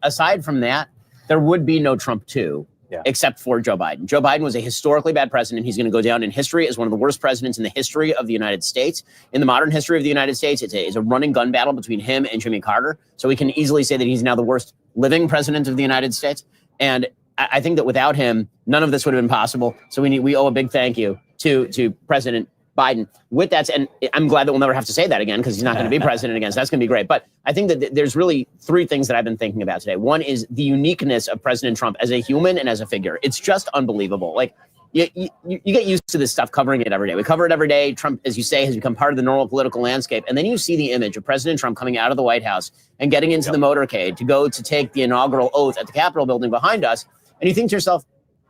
aside from that, there would be no Trump 2. Yeah. Except for Joe Biden. Joe Biden was a historically bad president. He's going to go down in history as one of the worst presidents in the history of the United States. In the modern history of the United States, it's a running gun battle between him and Jimmy Carter. So we can easily say that he's now the worst living president of the United States. And I think that without him, none of this would have been possible. So we owe a big thank you to President Biden. With that, and I'm glad that we'll never have to say that again because he's not going to be president again. So that's going to be great. But I think that there's really three things that I've been thinking about today. One is the uniqueness of President Trump as a human and as a figure. It's just unbelievable. Like you get used to this stuff, covering it every day. We cover it every day. Trump, as you say, has become part of the normal political landscape. And then you see the image of President Trump coming out of the White House and getting into the motorcade to go to take the inaugural oath at the Capitol building behind us. And you think to yourself,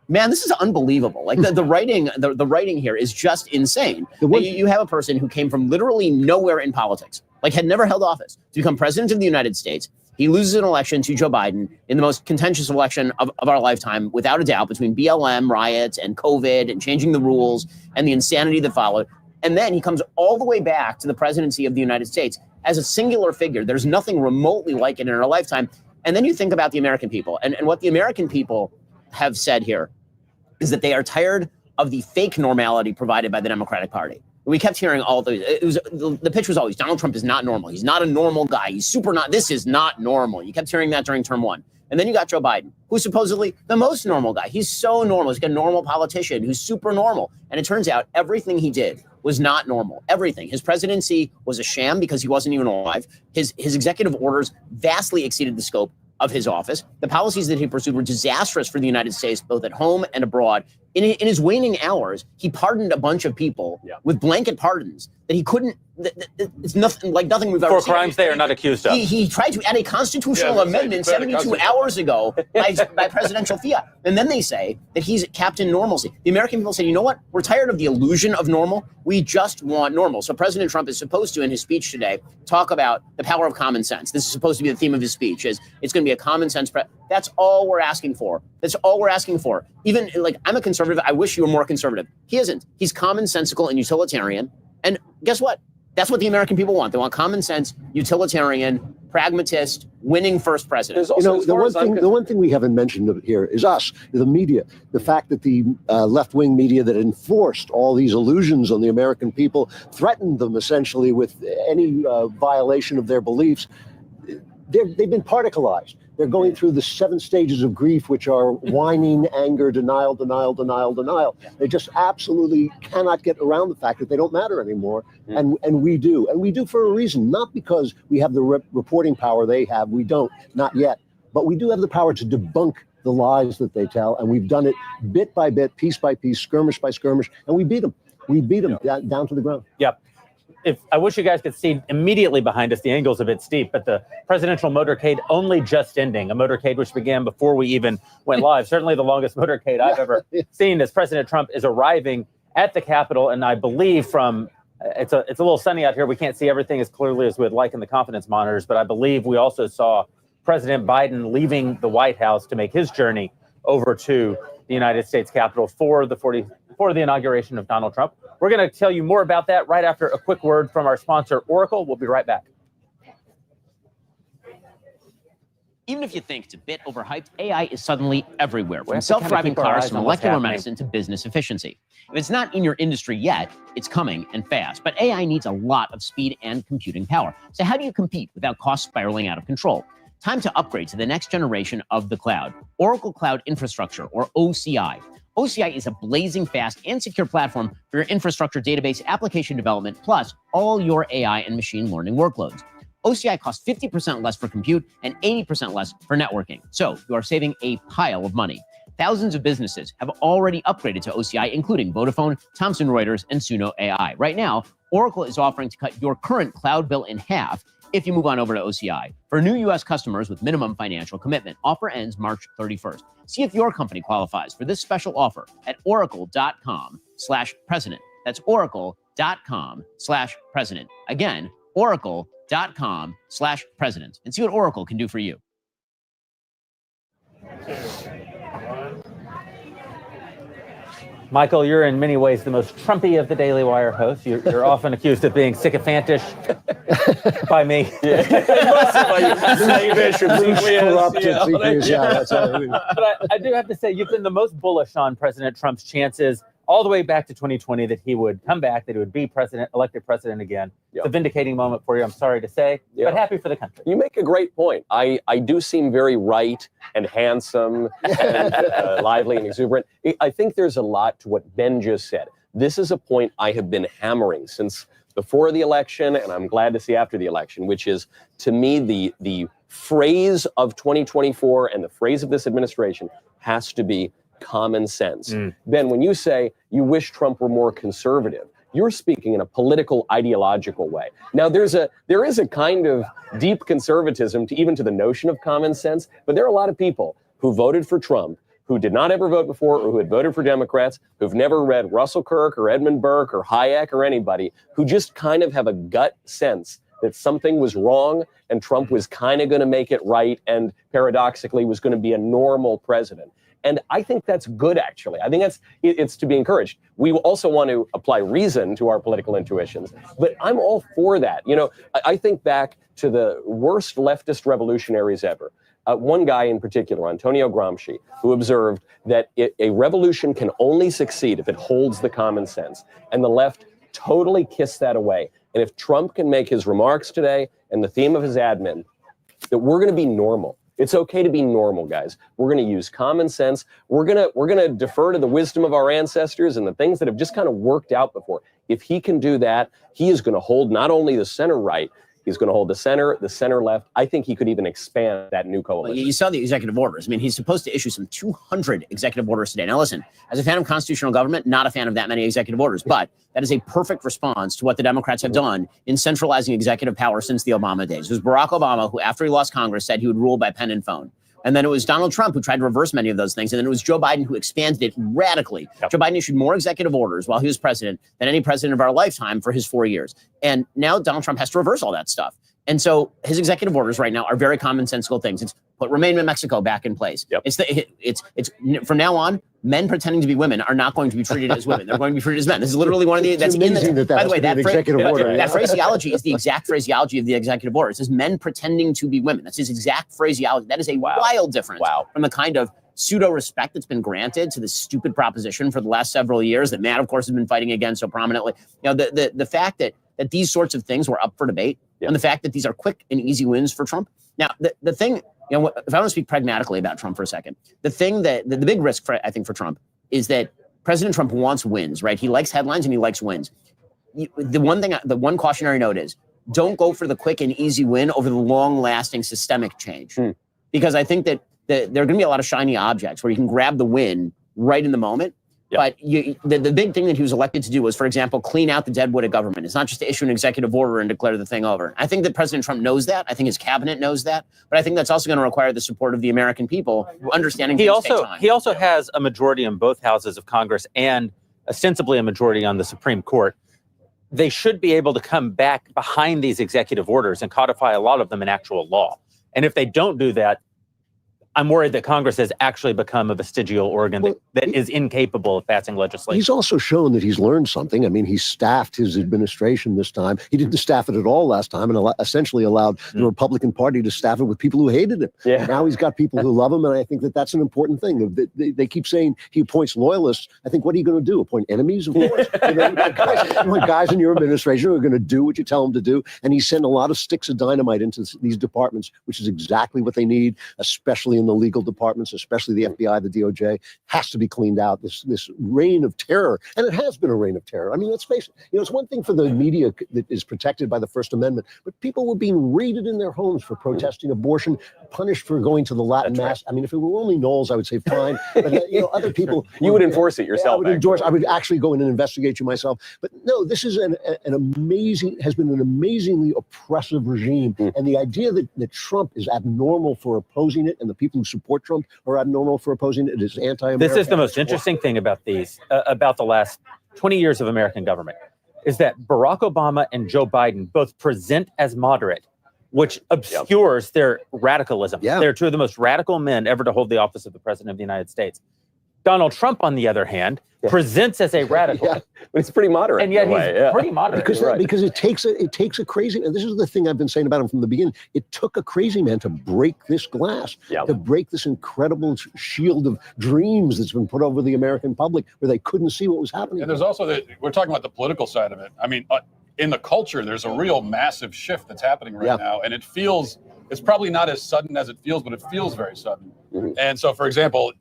man, this is unbelievable. Like the writing here is just insane. You have a person who came from literally nowhere in politics, like had never held office, to become president of the United States. He loses an election to Joe Biden in the most contentious election of our lifetime, without a doubt, between BLM riots and COVID and changing the rules and the insanity that followed. And then he comes all the way back to the presidency of the United States as a singular figure. There's nothing remotely like it in our lifetime. And then you think about the American people and what the American people have said here is that they are tired of the fake normality provided by the Democratic Party. We kept hearing all those. The pitch was always, Donald Trump is not normal. He's not a normal guy. He's super not. This is not normal. You kept hearing that during term one. And then you got Joe Biden, who's supposedly the most normal guy. He's so normal. He's like a normal politician who's super normal. And it turns out everything he did was not normal. Everything. His presidency was a sham because he wasn't even alive. His executive orders vastly exceeded the scope of his office. The policies that he pursued were disastrous for the United States, both at home and abroad. In his waning hours, he pardoned a bunch of people with blanket pardons that he couldn't. It's nothing like nothing we've ever seen. For crimes they are not accused of. He tried to add a constitutional amendment 72 hours ago by presidential fiat. And then they say that he's Captain Normalcy. The American people say, you know what? We're tired of the illusion of normal. We just want normal. So President Trump is supposed to, in his speech today, talk about the power of common sense. This is supposed to be the theme of his speech. It's going to be a common sense. That's all we're asking for. That's all we're asking for. Even like I'm a conservative. I wish you were more conservative. He isn't. He's commonsensical and utilitarian. And guess what? That's what the American people want. They want common sense, utilitarian, pragmatist, winning first president. The one thing we haven't mentioned here is us, the media. The fact that the left-wing media that enforced all these illusions on the American people, threatened them essentially with any violation of their beliefs. They've been particularized. They're going through the 7 stages of grief, which are whining, anger, denial, denial, denial, denial. They just absolutely cannot get around the fact that they don't matter anymore. And we do. And we do for a reason, not because we have the reporting power they have. We don't, not yet. But we do have the power to debunk the lies that they tell. And we've done it bit by bit, piece by piece, skirmish by skirmish. And we beat them. We beat them down to the ground. Yep. I wish you guys could see immediately behind us, the angle's a bit steep, but the presidential motorcade only just ending, a motorcade which began before we even went live. Certainly the longest motorcade I've ever seen as President Trump is arriving at the Capitol. And I believe it's a little sunny out here. We can't see everything as clearly as we'd like in the confidence monitors, but I believe we also saw President Biden leaving the White House to make his journey over to the United States Capitol for the inauguration of Donald Trump. We're going to tell you more about that right after a quick word from our sponsor, Oracle. We'll be right back. Even if you think it's a bit overhyped, AI is suddenly everywhere, from self-driving cars to molecular medicine to business efficiency. If it's not in your industry yet, it's coming and fast. But AI needs a lot of speed and computing power. So how do you compete without costs spiraling out of control? Time to upgrade to the next generation of the cloud, Oracle Cloud Infrastructure, or OCI. OCI is a blazing fast and secure platform for your infrastructure, database, application development, plus all your AI and machine learning workloads. OCI costs 50% less for compute and 80% less for networking. So you are saving a pile of money. Thousands of businesses have already upgraded to OCI, including Vodafone, Thomson Reuters, and Suno AI. Right now, Oracle is offering to cut your current cloud bill in half if you move on over to OCI. For new U.S. customers with minimum financial commitment, offer ends March 31st. See if your company qualifies for this special offer at oracle.com/president. That's oracle.com/president. Again, oracle.com/president. And see what Oracle can do for you. Michael, you're in many ways the most Trumpy of the Daily Wire hosts. You're often accused of being sycophantish by me. But I do have to say, you've been the most bullish on President Trump's chances all the way back to 2020 that he would come back, that he would be elected president again. Yep. It's a vindicating moment for you, I'm sorry to say, but happy for the country. You make a great point. I do seem very right and handsome and lively and exuberant. I think there's a lot to what Ben just said. This is a point I have been hammering since before the election, and I'm glad to see after the election, which is, to me, the phrase of 2024 and the phrase of this administration has to be common sense. Ben, when you say you wish Trump were more conservative, you're speaking in a political, ideological way. Now, there is a kind of deep conservatism even to the notion of common sense, but there are a lot of people who voted for Trump who did not ever vote before, or who had voted for Democrats, who've never read Russell Kirk or Edmund Burke or Hayek or anybody, who just kind of have a gut sense that something was wrong and Trump was kind of going to make it right and paradoxically was going to be a normal president. And I think that's good, actually. I think it's to be encouraged. We also want to apply reason to our political intuitions, but I'm all for that. You know, I think back to the worst leftist revolutionaries ever. One guy in particular, Antonio Gramsci, who observed that a revolution can only succeed if it holds the common sense. And the left totally kissed that away. And if Trump can make his remarks today and the theme of his admin, that we're going to be normal. It's okay to be normal, guys. We're going to use common sense. We're going to defer to the wisdom of our ancestors and the things that have just kind of worked out before. If he can do that, he is going to hold not only the center right, he's going to hold the center left. I think he could even expand that new coalition. Well, you saw the executive orders. I mean, he's supposed to issue some 200 executive orders today. Now, listen, as a fan of constitutional government, not a fan of that many executive orders, but that is a perfect response to what the Democrats have done in centralizing executive power since the Obama days. It was Barack Obama who, after he lost Congress, said he would rule by pen and phone. And then it was Donald Trump who tried to reverse many of those things. And then it was Joe Biden who expanded it radically. Yep. Joe Biden issued more executive orders while he was president than any president of our lifetime for his 4 years. And now Donald Trump has to reverse all that stuff. And so his executive orders right now are very commonsensical things. It's put Remain in Mexico back in place. Yep. It's from now on, men pretending to be women are not going to be treated as women. They're going to be treated as men. This is literally one of the, that's in the, by the way, that phraseology is the exact phraseology of the executive order. It says men pretending to be women. That's his exact phraseology. That is a wild difference from the kind of pseudo respect that's been granted to this stupid proposition for the last several years that Matt, of course, has been fighting against so prominently. You know, the fact that these sorts of things were up for debate, and the fact that these are quick and easy wins for Trump. Now, the thing, you know, if I want to speak pragmatically about Trump for a second, the thing that the big risk for, I think, for Trump is that President Trump wants wins, right? He likes headlines and he likes wins. The one cautionary note is don't go for the quick and easy win over the long-lasting systemic change, because I think that there are going to be a lot of shiny objects where you can grab the win right in the moment. Yep. But the big thing that he was elected to do was, for example, clean out the deadwood of government. It's not just to issue an executive order and declare the thing over. I think that President Trump knows that. I think his cabinet knows that. But I think that's also going to require the support of the American people, understanding he also has a majority in both houses of Congress and ostensibly a majority on the Supreme Court. They should be able to come back behind these executive orders and codify a lot of them in actual law. And if they don't do that, I'm worried that Congress has actually become a vestigial organ that is incapable of passing legislation. He's also shown that he's learned something. I mean, he staffed his administration this time. He didn't staff it at all last time and essentially allowed the Republican Party to staff it with people who hated him. Yeah. Now he's got people who love him, and I think that that's an important thing. They keep saying he appoints loyalists. I think, what are you going to do? Appoint enemies? Of course. Guys in your administration who are going to do what you tell them to do, and he sent a lot of sticks of dynamite into these departments, which is exactly what they need, especially in the legal departments, especially the FBI, the DOJ, has to be cleaned out. This reign of terror, and it has been a reign of terror. I mean, let's face it. You know, it's one thing for the media that is protected by the First Amendment, but people were being raided in their homes for protesting abortion, punished for going to the Latin Mass. Right. I mean, if it were only Knowles, I would say fine. But you know, other people, you would enforce it yourself. I would actually go in and investigate you myself. But no, this is an amazingly oppressive regime, and the idea that Trump is abnormal for opposing it, and the people who support Trump are abnormal for opposing it, is anti-American. This is the most interesting thing about about the last 20 years of American government, is that Barack Obama and Joe Biden both present as moderate, which obscures their radicalism. Yeah. They're two of the most radical men ever to hold the office of the President of the United States. Donald Trump, on the other hand, presents as a radical. But he's pretty moderate. And yet he's pretty moderate. Because it takes a crazy, and this is the thing I've been saying about him from the beginning. It took a crazy man to break this glass, to break this incredible shield of dreams that's been put over the American public where they couldn't see what was happening. And there's also we're talking about the political side of it. I mean, in the culture, there's a real massive shift that's happening right now. And it's probably not as sudden as it feels, but it feels very sudden. And so, for example,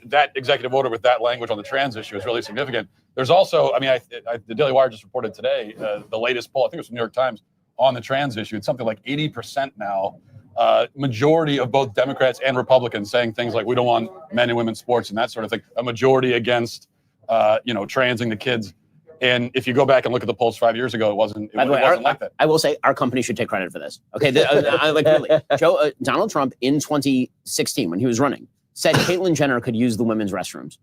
that executive order with that language on the trans issue is really significant. There's also, I mean, the Daily Wire just reported today, the latest poll, I think it was from New York Times, on the trans issue. It's something like 80% now, majority of both Democrats and Republicans saying things like, we don't want men and women's sports and that sort of thing. A majority against, transing the kids. And if you go back and look at the polls 5 years ago, it wasn't like that. I will say our company should take credit for this. Okay, really, Donald Trump in 2016, when he was running, said Caitlyn Jenner could use the women's restrooms.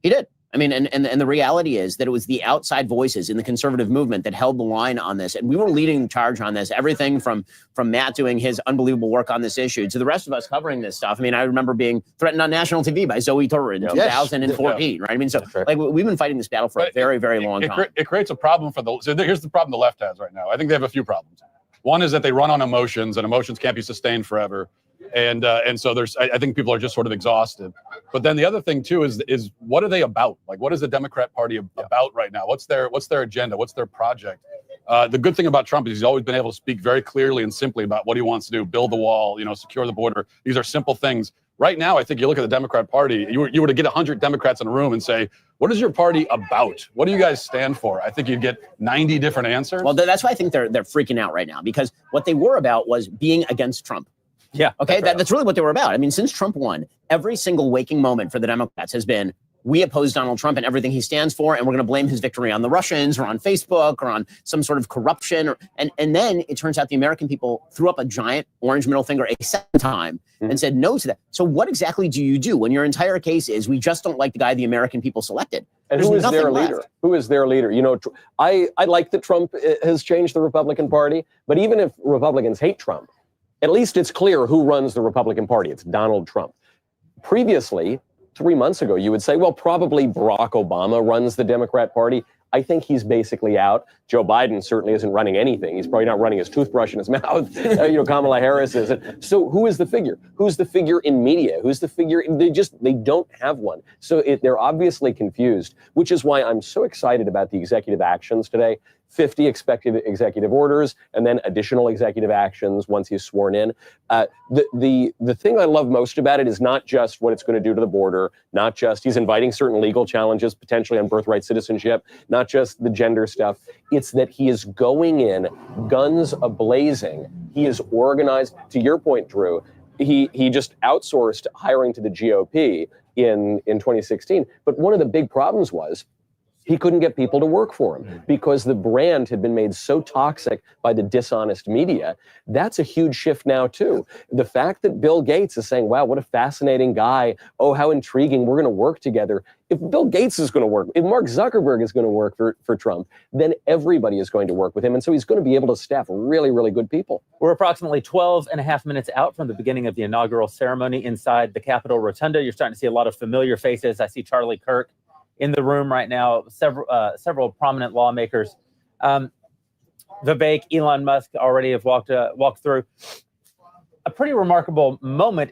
He did. I mean, and the reality is that it was the outside voices in the conservative movement that held the line on this. And we were leading the charge on this. Everything from Matt doing his unbelievable work on this issue to the rest of us covering this stuff. I mean, I remember being threatened on national TV by Zoe Torre in 2014, right? I mean, so like we've been fighting this battle for a very, very long time. It creates a problem so here's the problem the left has right now. I think they have a few problems. One is that they run on emotions, and emotions can't be sustained forever. And so I think people are just sort of exhausted. But then the other thing too is what are they about? Like, what is the Democrat Party about right now? What's their agenda? What's their project? The good thing about Trump is he's always been able to speak very clearly and simply about what he wants to do: build the wall, secure the border. These are simple things. Right now, I think you look at the Democrat Party. You were to get 100 Democrats in a room and say, "What is your party about? What do you guys stand for?" I think you'd get 90 different answers. Well, that's why I think they're freaking out right now, because what they were about was being against Trump. Yeah. Okay. That's really what they were about. I mean, since Trump won, every single waking moment for the Democrats has been, we oppose Donald Trump and everything he stands for, and we're going to blame his victory on the Russians or on Facebook or on some sort of corruption. And then it turns out the American people threw up a giant orange middle finger a second time and said no to that. So what exactly do you do when your entire case is, we just don't like the guy the American people selected? And who is their leader? Who is their leader? I like that Trump has changed the Republican Party, but even if Republicans hate Trump, at least it's clear who runs the Republican Party. It's Donald Trump. Previously, 3 months ago, you would say, well, probably Barack Obama runs the Democrat Party. I think he's basically out. Joe Biden certainly isn't running anything. He's probably not running his toothbrush in his mouth. Kamala Harris isn't. So who is the figure? Who's the figure in media? Who's the figure? They don't have one. So they're obviously confused, which is why I'm so excited about the executive actions today. 50 expected executive orders, and then additional executive actions once he's sworn in. The thing I love most about it is not just what it's going to do to the border, not just he's inviting certain legal challenges potentially on birthright citizenship, not just the gender stuff. It's that he is going in, guns a-blazing. He is organized. To your point, Drew, he just outsourced hiring to the GOP in 2016. But one of the big problems was he couldn't get people to work for him because the brand had been made so toxic by the dishonest media. That's a huge shift now, too. The fact that Bill Gates is saying, wow, what a fascinating guy. Oh, how intriguing. We're going to work together. If Bill Gates is going to work, if Mark Zuckerberg is going to work for Trump, then everybody is going to work with him. And so he's going to be able to staff really, really good people. We're approximately 12 and a half minutes out from the beginning of the inaugural ceremony inside the Capitol Rotunda. You're starting to see a lot of familiar faces. I see Charlie Kirk in the room right now, several prominent lawmakers. Vivek, Elon Musk already have walked through. A pretty remarkable moment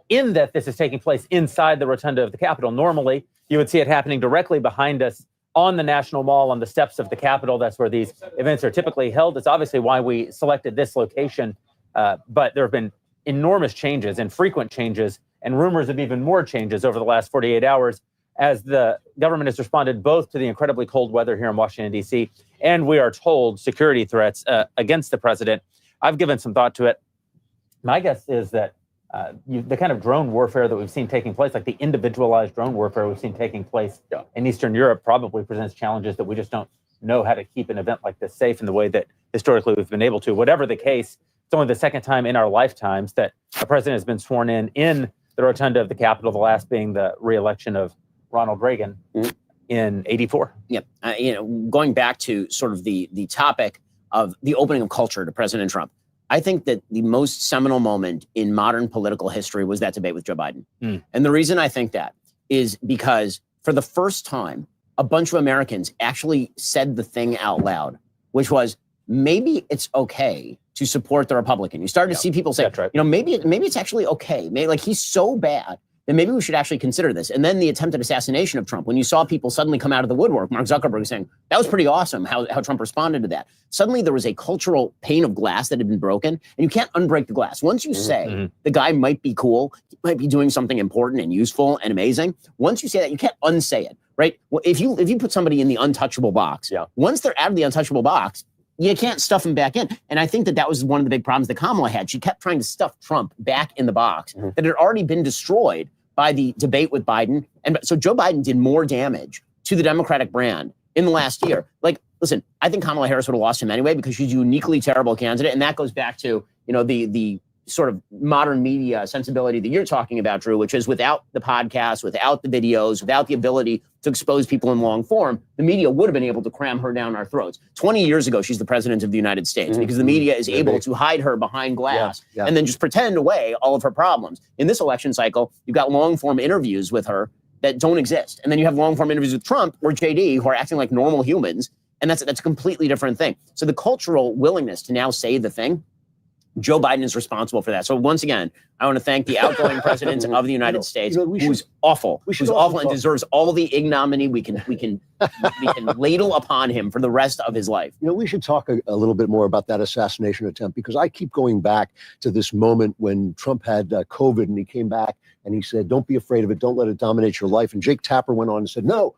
in that this is taking place inside the rotunda of the Capitol. Normally, you would see it happening directly behind us on the National Mall, on the steps of the Capitol. That's where these events are typically held. It's obviously why we selected this location, but there have been enormous changes and frequent changes and rumors of even more changes over the last 48 hours. As the government has responded both to the incredibly cold weather here in Washington, D.C., and we are told security threats against the president. I've given some thought to it. My guess is that the kind of drone warfare that we've seen taking place, like the individualized drone warfare we've seen taking place in Eastern Europe, probably presents challenges that we just don't know how to keep an event like this safe in the way that historically we've been able to. Whatever the case, it's only the second time in our lifetimes that a president has been sworn in the rotunda of the Capitol, the last being the re-election of Ronald Reagan in '84. Yeah, going back to sort of the topic of the opening of culture to President Trump, I think that the most seminal moment in modern political history was that debate with Joe Biden. And the reason I think that is because for the first time, a bunch of Americans actually said the thing out loud, which was, maybe it's okay to support the Republican. You started to see people say, right. maybe it's actually okay. Maybe, like, he's so bad that maybe we should actually consider this. And then the attempted assassination of Trump, when you saw people suddenly come out of the woodwork, Mark Zuckerberg saying, that was pretty awesome how Trump responded to that. Suddenly there was a cultural pane of glass that had been broken, and you can't unbreak the glass. Once you say the guy might be cool, he might be doing something important and useful and amazing, once you say that, you can't unsay it, right? Well, if you put somebody in the untouchable box, once they're out of the untouchable box, you can't stuff him back in. And I think that was one of the big problems that Kamala had. She kept trying to stuff Trump back in the box that had already been destroyed by the debate with Biden. And so Joe Biden did more damage to the Democratic brand in the last year. Like, listen, I think Kamala Harris would have lost him anyway because she's a uniquely terrible candidate. And that goes back to, the sort of modern media sensibility that you're talking about, Drew, which is without the podcast, without the videos, without the ability to expose people in long form, the media would have been able to cram her down our throats. 20 years ago, she's the president of the United States because the media is able to hide her behind glass and then just pretend away all of her problems. In this election cycle, you've got long form interviews with her that don't exist. And then you have long form interviews with Trump or JD who are acting like normal humans. And that's a completely different thing. So the cultural willingness to now say the thing, Joe Biden is responsible for that. So once again, I want to thank the outgoing president of the United States, who's awful, who's awful and deserves all the ignominy we can ladle upon him for the rest of his life. We should talk a little bit more about that assassination attempt, because I keep going back to this moment when Trump had COVID and he came back and he said, don't be afraid of it. Don't let it dominate your life. And Jake Tapper went on and said, no,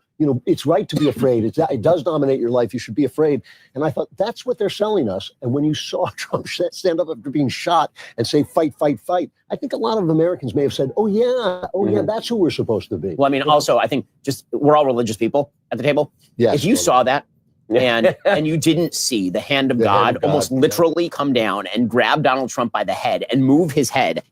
it's right to be afraid. It does dominate your life. You should be afraid. And I thought, that's what they're selling us. And when you saw Trump stand up after being shot and say, fight, fight, fight, I think a lot of Americans may have said, oh, yeah, that's who we're supposed to be. Well, I mean, also, I think we're all religious people at the table. Yes, if you saw that and you didn't see the hand of God almost literally come down and grab Donald Trump by the head and move his head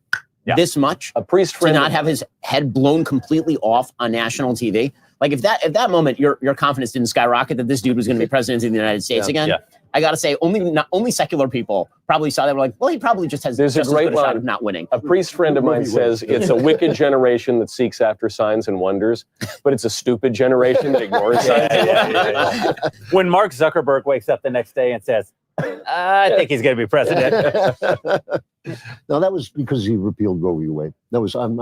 this much, a priest friend to not have his head blown completely off on national TV. Like, if that moment your confidence didn't skyrocket that this dude was going to be president of the United States again, I got to say, only secular people probably saw that. We're like, well, he probably just has There's just a great as good a line. shot of not winning. A priest friend of mine says it's a wicked generation that seeks after signs and wonders, but it's a stupid generation that ignores signs and wonders. When Mark Zuckerberg wakes up the next day and says, I think he's going to be president. No, that was because he repealed Roe v. Wade. That was I'm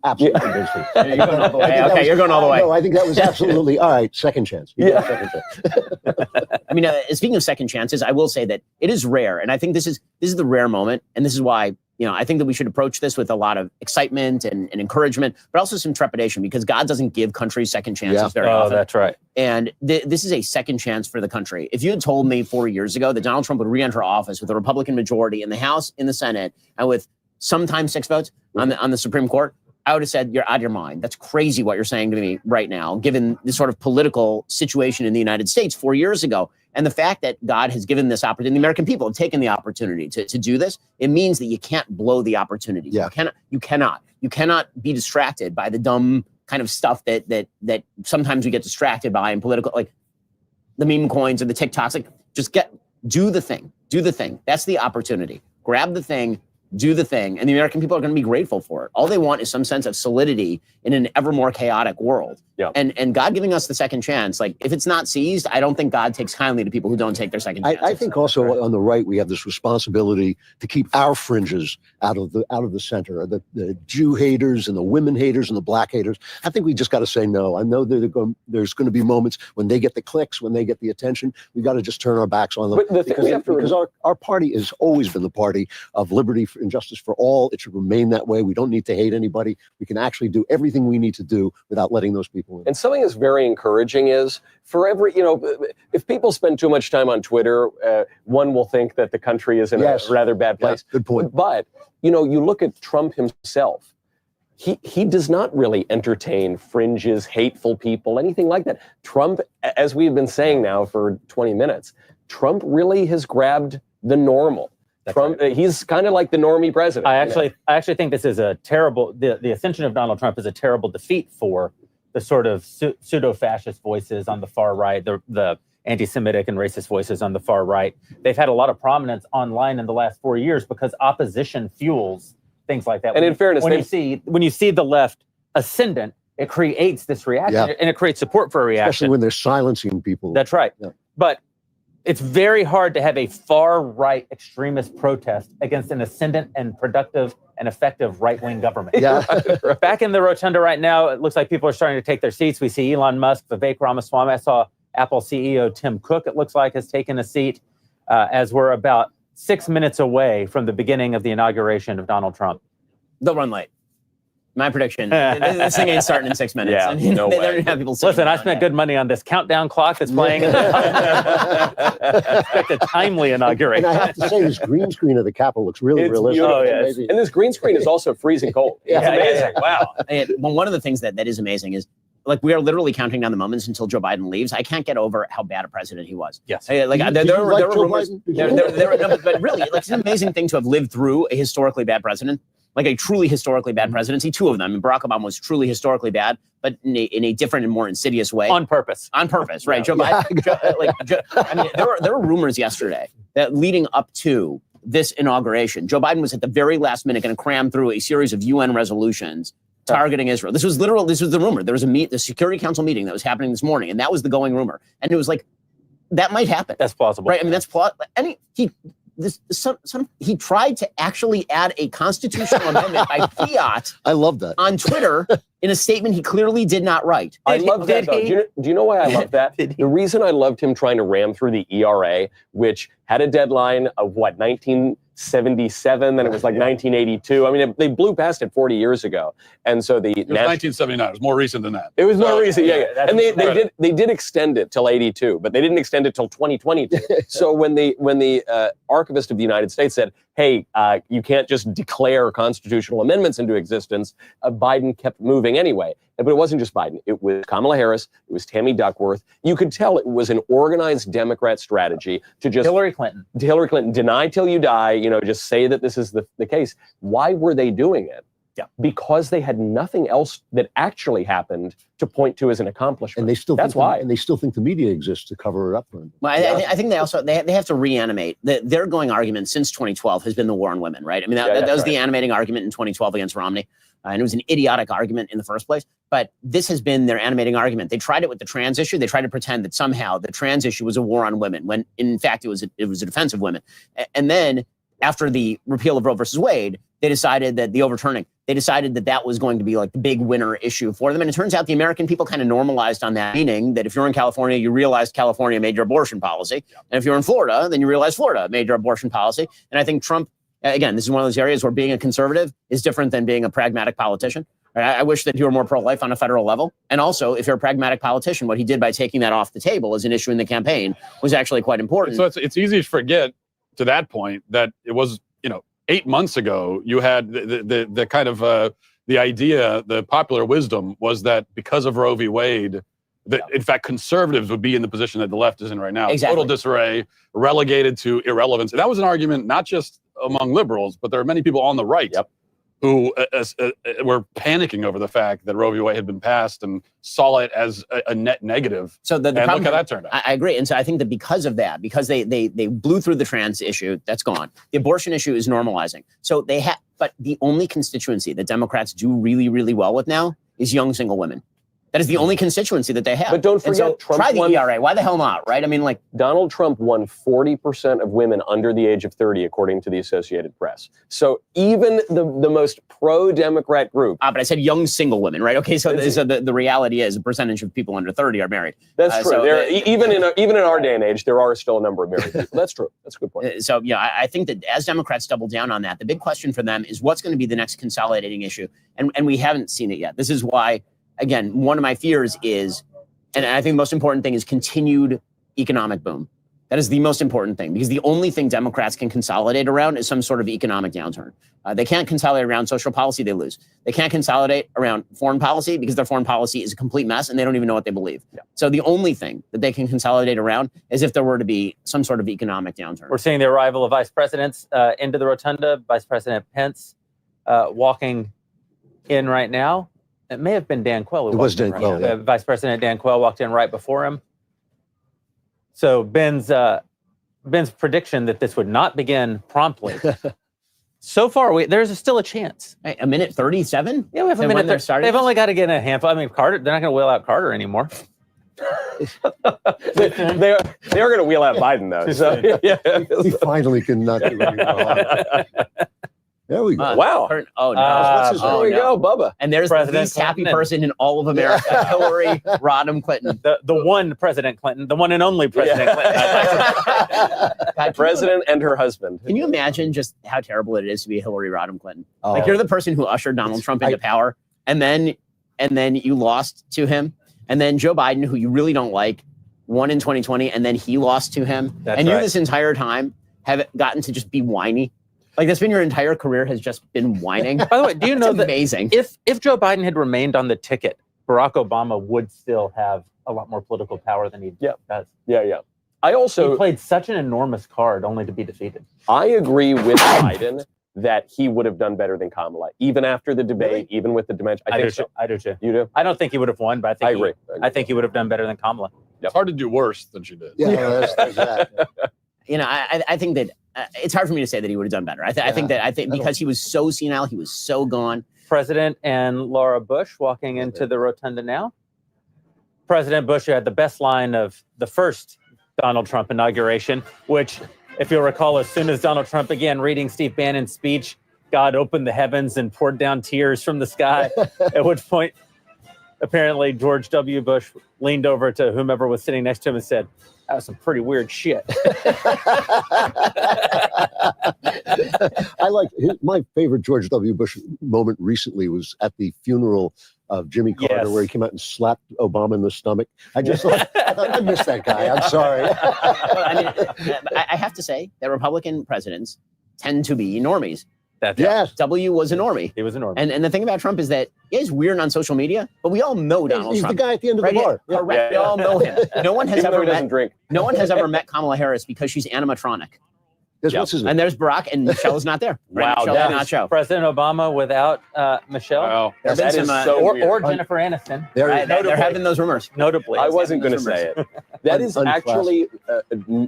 absolutely convinced. You're going all the way. Okay, you're going all the way. No, I think that was absolutely all right. Second chance. Second chance. I mean, speaking of second chances, I will say that it is rare, and I think this is the rare moment, and this is why I think that we should approach this with a lot of excitement and encouragement, but also some trepidation, because God doesn't give countries second chances very often. Oh, that's right. And this is a second chance for the country. If you had told me 4 years ago that Donald Trump would re-enter office with a Republican majority in the House, in the Senate, and with sometimes 6 votes on the Supreme Court, I would have said, you're out of your mind. That's crazy what you're saying to me right now, given the sort of political situation in the United States 4 years ago. And the fact that God has given this opportunity, the American people have taken the opportunity to do this, it means that you can't blow the opportunity. Yeah. You cannot be distracted by the dumb kind of stuff that sometimes we get distracted by in political, like the meme coins or the TikToks. Like, just do the thing. That's the opportunity. Grab the thing. Do the thing, and the American people are going to be grateful for it. All they want is some sense of solidity in an ever more chaotic world. Yeah. And God giving us the second chance, like, if it's not seized, I don't think God takes kindly to people who don't take their second chance. I think also on the right, we have this responsibility to keep our fringes out of the center, the Jew haters and the women haters and the black haters. I think we just got to say no. I know there's going to be moments when they get the clicks, when they get the attention. We got to just turn our backs on them. But because our party has always been the party of liberty and justice for all. It should remain that way. We don't need to hate anybody. We can actually do everything we need to do without letting those people in. And something that's very encouraging is for every, if people spend too much time on Twitter, one will think that the country is in a rather bad place. Yeah, good point. But, you look at Trump himself. He does not really entertain fringes, hateful people, anything like that. Trump, as we've been saying now for 20 minutes, Trump really has grabbed the normal. Trump, he's kind of like the normie president. I actually think this is a terrible, the ascension of Donald Trump is a terrible defeat for the sort of pseudo-fascist voices on the far right, the anti-Semitic and racist voices on the far right. They've had a lot of prominence online in the last 4 years because opposition fuels things like that. And in fairness, when you see the left ascendant, it creates this reaction, and it creates support for a reaction. Especially when they're silencing people. That's right. Yeah. But it's very hard to have a far-right extremist protest against an ascendant and productive and effective right-wing government. Yeah. Back in the rotunda right now, it looks like people are starting to take their seats. We see Elon Musk, Vivek Ramaswamy. I saw Apple CEO Tim Cook, it looks like, has taken a seat as we're about 6 minutes away from the beginning of the inauguration of Donald Trump. They'll run late. My prediction, this thing ain't starting in 6 minutes. Yeah, I mean, no they way. don't have people Listen, I spent good money on this countdown clock that's playing. Expect a timely inauguration. And I have to say, this green screen of the Capitol looks really It's realistic. beautiful. Oh, yeah. Amazing. And this green screen is also freezing cold. Yeah. It's amazing. Wow. Well, one of the things that is amazing is, like, we are literally counting down the moments until Joe Biden leaves. I can't get over how bad a president he was. Yes. Like, Did you like there were Joe rumors. Biden? But really, like, it's an amazing thing to have lived through a historically bad president, like a truly historically bad presidency. Two of them. And Barack Obama was truly historically bad, but in a different and more insidious way. On purpose. On purpose, right? Joe Biden. I mean, there were rumors yesterday that leading up to this inauguration, Joe Biden was at the very last minute going to cram through a series of UN resolutions targeting Israel. This was the rumor. There was the Security Council meeting that was happening this morning, and that was the going rumor. And it was like, that might happen. That's plausible. Right? I mean, that's plausible. And he tried to actually add a constitutional amendment by fiat I love that. on Twitter in a statement he clearly did not write. I love that, though. Do you know why I love that? The reason I loved him trying to ram through the ERA, which had a deadline of, 1977, then it was like 1982. I mean, they blew past it 40 years ago. And so It was 1979. It was more recent than that. It was more recent, yeah. And right. they did extend it till 82, but they didn't extend it till 2022. So when the Archivist of the United States said, hey, you can't just declare constitutional amendments into existence, Biden kept moving anyway. But it wasn't just Biden. It was Kamala Harris. It was Tammy Duckworth. You could tell it was an organized Democrat strategy to just... Hillary Clinton, deny till you die, just say that this is the case. Why were they doing it? Yeah. Because they had nothing else that actually happened to point to as an accomplishment. And they still That's why. And they still think the media exists to cover it up for them. Well, I think they also they have to reanimate. Their going argument since 2012 has been the war on women, right? I mean, that was the animating argument in 2012 against Romney. And it was an idiotic argument in the first place. But this has been their animating argument. They tried it with the trans issue. They tried to pretend that somehow the trans issue was a war on women, when in fact it was a defense of women. And then after the repeal of Roe versus Wade, they decided that that was going to be like the big winner issue for them. And it turns out the American people kind of normalized on that, meaning that if you're in California, you realize California made your abortion policy. And if you're in Florida, then you realize Florida made your abortion policy. And I think Trump, again, this is one of those areas where being a conservative is different than being a pragmatic politician. I wish that you were more pro-life on a federal level. And also, if you're a pragmatic politician, what he did by taking that off the table as an issue in the campaign was actually quite important. So it's easy to forget to that point that it was, 8 months ago, you had the kind of the idea, the popular wisdom was that because of Roe v. Wade, that in fact conservatives would be in the position that the left is in right now. Exactly. Total disarray, relegated to irrelevance. And that was an argument not just among liberals, but there are many people on the right who were panicking over the fact that Roe v. Wade had been passed and saw it as a net negative. So the and problem, look how that turned out. I agree. And so I think that because of that, because they blew through the trans issue, that's gone. The abortion issue is normalizing. So they have, but the only constituency that Democrats do really, really well with now is young single women. That is the only constituency that they have. But don't forget, so Trump try the won, ERA. Why the hell not, right? I mean, like, Donald Trump won 40% of women under the age of 30, according to the Associated Press. So even the most pro-Democrat group. but I said young single women, right? Okay, so the reality is a percentage of people under 30 are married. That's true. Even in our day and age, there are still a number of married people. That's true. That's a good point. So yeah, I think that as Democrats double down on that, the big question for them is what's going to be the next consolidating issue, and we haven't seen it yet. This is why. Again, one of my fears is, and I think the most important thing is continued economic boom. That is the most important thing, because the only thing Democrats can consolidate around is some sort of economic downturn. They can't consolidate around social policy, they lose. They can't consolidate around foreign policy because their foreign policy is a complete mess and they don't even know what they believe. Yeah. So the only thing that they can consolidate around is if there were to be some sort of economic downturn. We're seeing the arrival of vice presidents into the rotunda. Vice President Pence walking in right now. It may have been Dan Quayle. It was Dan Quayle. Yeah. Vice President Dan Quayle walked in right before him. So Ben's prediction that this would not begin promptly So far, there's still a chance. A minute 37? Yeah, we have a minute. They've only got to get a handful. I mean, Carter. They're not going to wheel out Carter anymore. They're going to wheel out Biden though. So He finally can not do anything wrong. There we go. Wow. Oh no! There we go, Bubba. And there's the least happy person in all of America, Hillary Rodham Clinton. The one President Clinton, the one and only President Clinton. President and her husband. Can you imagine just how terrible it is to be Hillary Rodham Clinton? Like you're the person who ushered Donald Trump into power, and then you lost to him, and then Joe Biden, who you really don't like, won in 2020, and then he lost to him, and you this entire time have gotten to just be whiny. Like that's been your entire career has just been whining. By the way, do you know that amazing? If Joe Biden had remained on the ticket, Barack Obama would still have a lot more political power than he does. Yeah. I also he played such an enormous card only to be defeated. I agree with Biden that he would have done better than Kamala, even after the debate, even with the dementia. I think so. I do too. You do? I don't think he would have won, but I agree. I think he would have done better than Kamala. It's hard to do worse than she did. Yeah, there's that. You know, I think that it's hard for me to say that he would have done better. I think because he was so senile, he was so gone. President and Laura Bush walking into the rotunda now. President Bush, who had the best line of the first Donald Trump inauguration, which, if you'll recall, as soon as Donald Trump began reading Steve Bannon's speech, God opened the heavens and poured down tears from the sky, at which point, apparently, George W. Bush leaned over to whomever was sitting next to him and said, "That was some pretty weird shit." My favorite George W. Bush moment recently was at the funeral of Jimmy Carter, where he came out and slapped Obama in the stomach. I miss that guy. I'm sorry. I mean, I have to say that Republican presidents tend to be normies. W was a normie. He was a normie. And the thing about Trump is that he's weird on social media, but we all know Donald He's Trump. the guy at the end of the bar. Correct. We all know him. No one has ever met. Drink. No one has ever met Kamala Harris because she's animatronic. What's his name? And there's Barack, and Michelle is not there. Wow, Michelle did not show. President Obama without Michelle. Wow. That is so or Jennifer Aniston. There have been those rumors. Notably. I wasn't going to say it. That is actually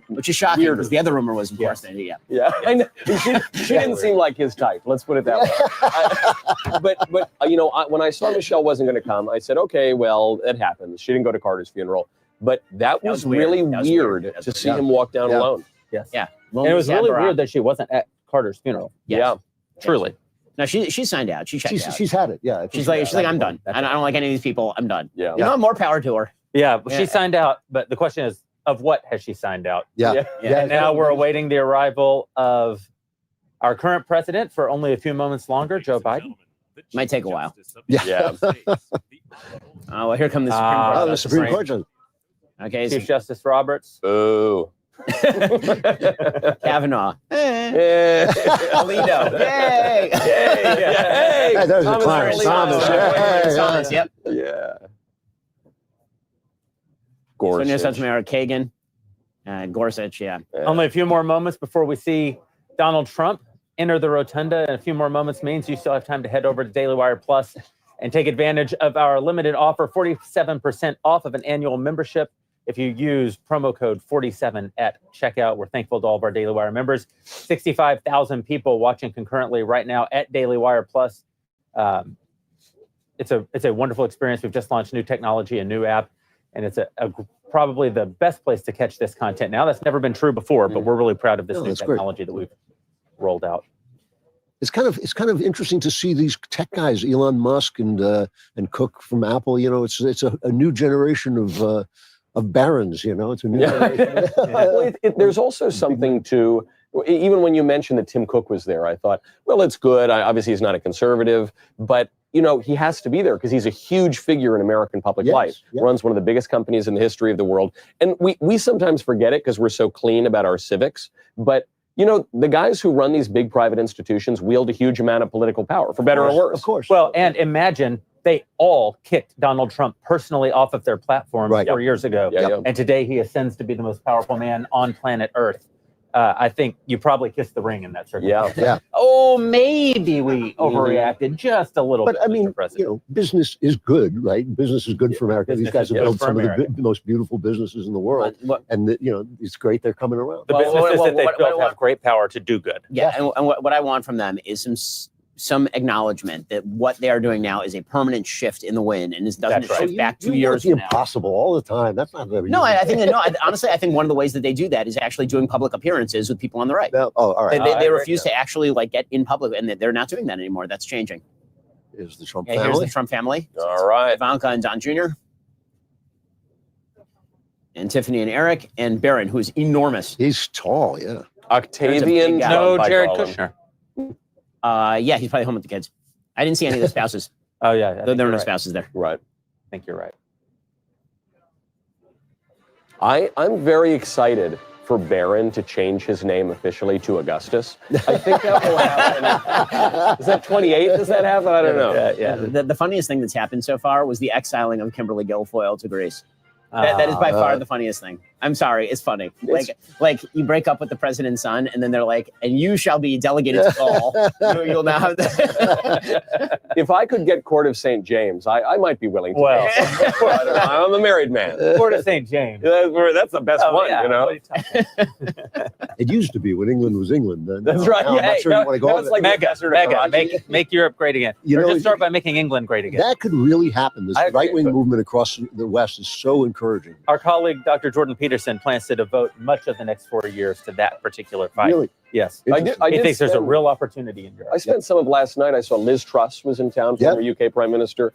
which is shocking because the other rumor was, of course, Yeah, I know. She didn't seem like his type. Let's put it that way. But you know, when I saw Michelle wasn't going to come, I said, okay, well, that happens. She didn't go to Carter's funeral, but that was really weird to see him walk down alone. Yes. Yeah. And it was really weird that she wasn't at Carter's funeral. Yeah. Truly. No, she signed out. She checked out. She's had it. Yeah. She's like, I'm done. I don't like any of these people. I'm done. Yeah. You know, more power to her. Yeah. She signed out. But the question is, of what has she signed out? Yeah. And now we're awaiting the arrival of our current president for only a few moments longer, Joe Biden. Might take a while. Yeah. Well, here come the Supreme Court. The Supreme Court judge. Okay. Chief Justice Roberts. Boo. Kavanaugh. Alito. Yay! Hey, there's a Clarence Thomas. Yep. Yeah. Sonia Sotomayor, Kagan, Gorsuch. Yeah. Only a few more moments before we see Donald Trump enter the rotunda, and a few more moments means you still have time to head over to Daily Wire Plus and take advantage of our limited offer, 47% off of an annual membership. If you use promo code 47 at checkout, we're thankful to all of our Daily Wire members. 65,000 people watching concurrently right now at Daily Wire Plus. It's a wonderful experience. We've just launched new technology, a new app, and it's probably the best place to catch this content now. That's never been true before, but we're really proud of this new technology that we've rolled out. It's kind of interesting to see these tech guys, Elon Musk and Cook from Apple. You know, it's a new generation of barons. You know, it's a new generation. Well, there's also something to, even when you mentioned that Tim Cook was there, I thought, well, it's good. Obviously, he's not a conservative, but you know, he has to be there because he's a huge figure in American public life. Runs one of the biggest companies in the history of the world, and we sometimes forget it because we're so clean about our civics, but. You know, the guys who run these big private institutions wield a huge amount of political power, for better or worse. Of course. Well, and imagine they all kicked Donald Trump personally off of their platform 4 years ago. And today he ascends to be the most powerful man on planet Earth. I think you probably kissed the ring in that circumstance. Yeah. Oh, maybe we overreacted just a little bit. But I mean, business is good, right? Business is good for America. These guys have built some of the most beautiful businesses in the world, and it's great they're coming around. The businesses that they built have great power to do good. Yeah, and what I want from them is some acknowledgement that what they are doing now is a permanent shift in the wind, and doesn't shift back 2 years from now. Impossible all the time. That's not very No, I think honestly, I think one of the ways that they do that is actually doing public appearances with people on the right. All right. They refuse to actually get in public, and they're not doing that anymore. That's changing. Is the Trump family? Here's the Trump family. All right. Ivanka and Don Jr. And Tiffany and Eric and Barron, who's enormous. He's tall, yeah. Octavian. Jared Kushner. Yeah, he's probably home with the kids. I didn't see any of the spouses. Oh, yeah. There were no spouses there. Right. I think you're right. I'm very excited for Barron to change his name officially to Augustus. I think that will happen. Is that 28? Does that happen? I don't know. Yeah. The funniest thing that's happened so far was the exiling of Kimberly Guilfoyle to Greece. That is by far the funniest thing. I'm sorry, it's funny. Like you break up with the president's son, and then they're like, "And you shall be delegated to Gaul." You'll now have that. If I could get Court of St. James, I might be willing to. Well, I'm a married man. Court of St. James. That's the best one, you know. It used to be when England was England. That's right. I'm not sure you want to go. Like mega, make Europe great again. Just start by making England great again. That could really happen. This right-wing movement across the West is so encouraging. Our colleague, Dr. Jordan Peterson, plans to devote much of the next 4 years to that particular fight. Really? Yes. He thinks there's a real opportunity in Europe. I spent some of last night. I saw Liz Truss was in town, former UK Prime Minister.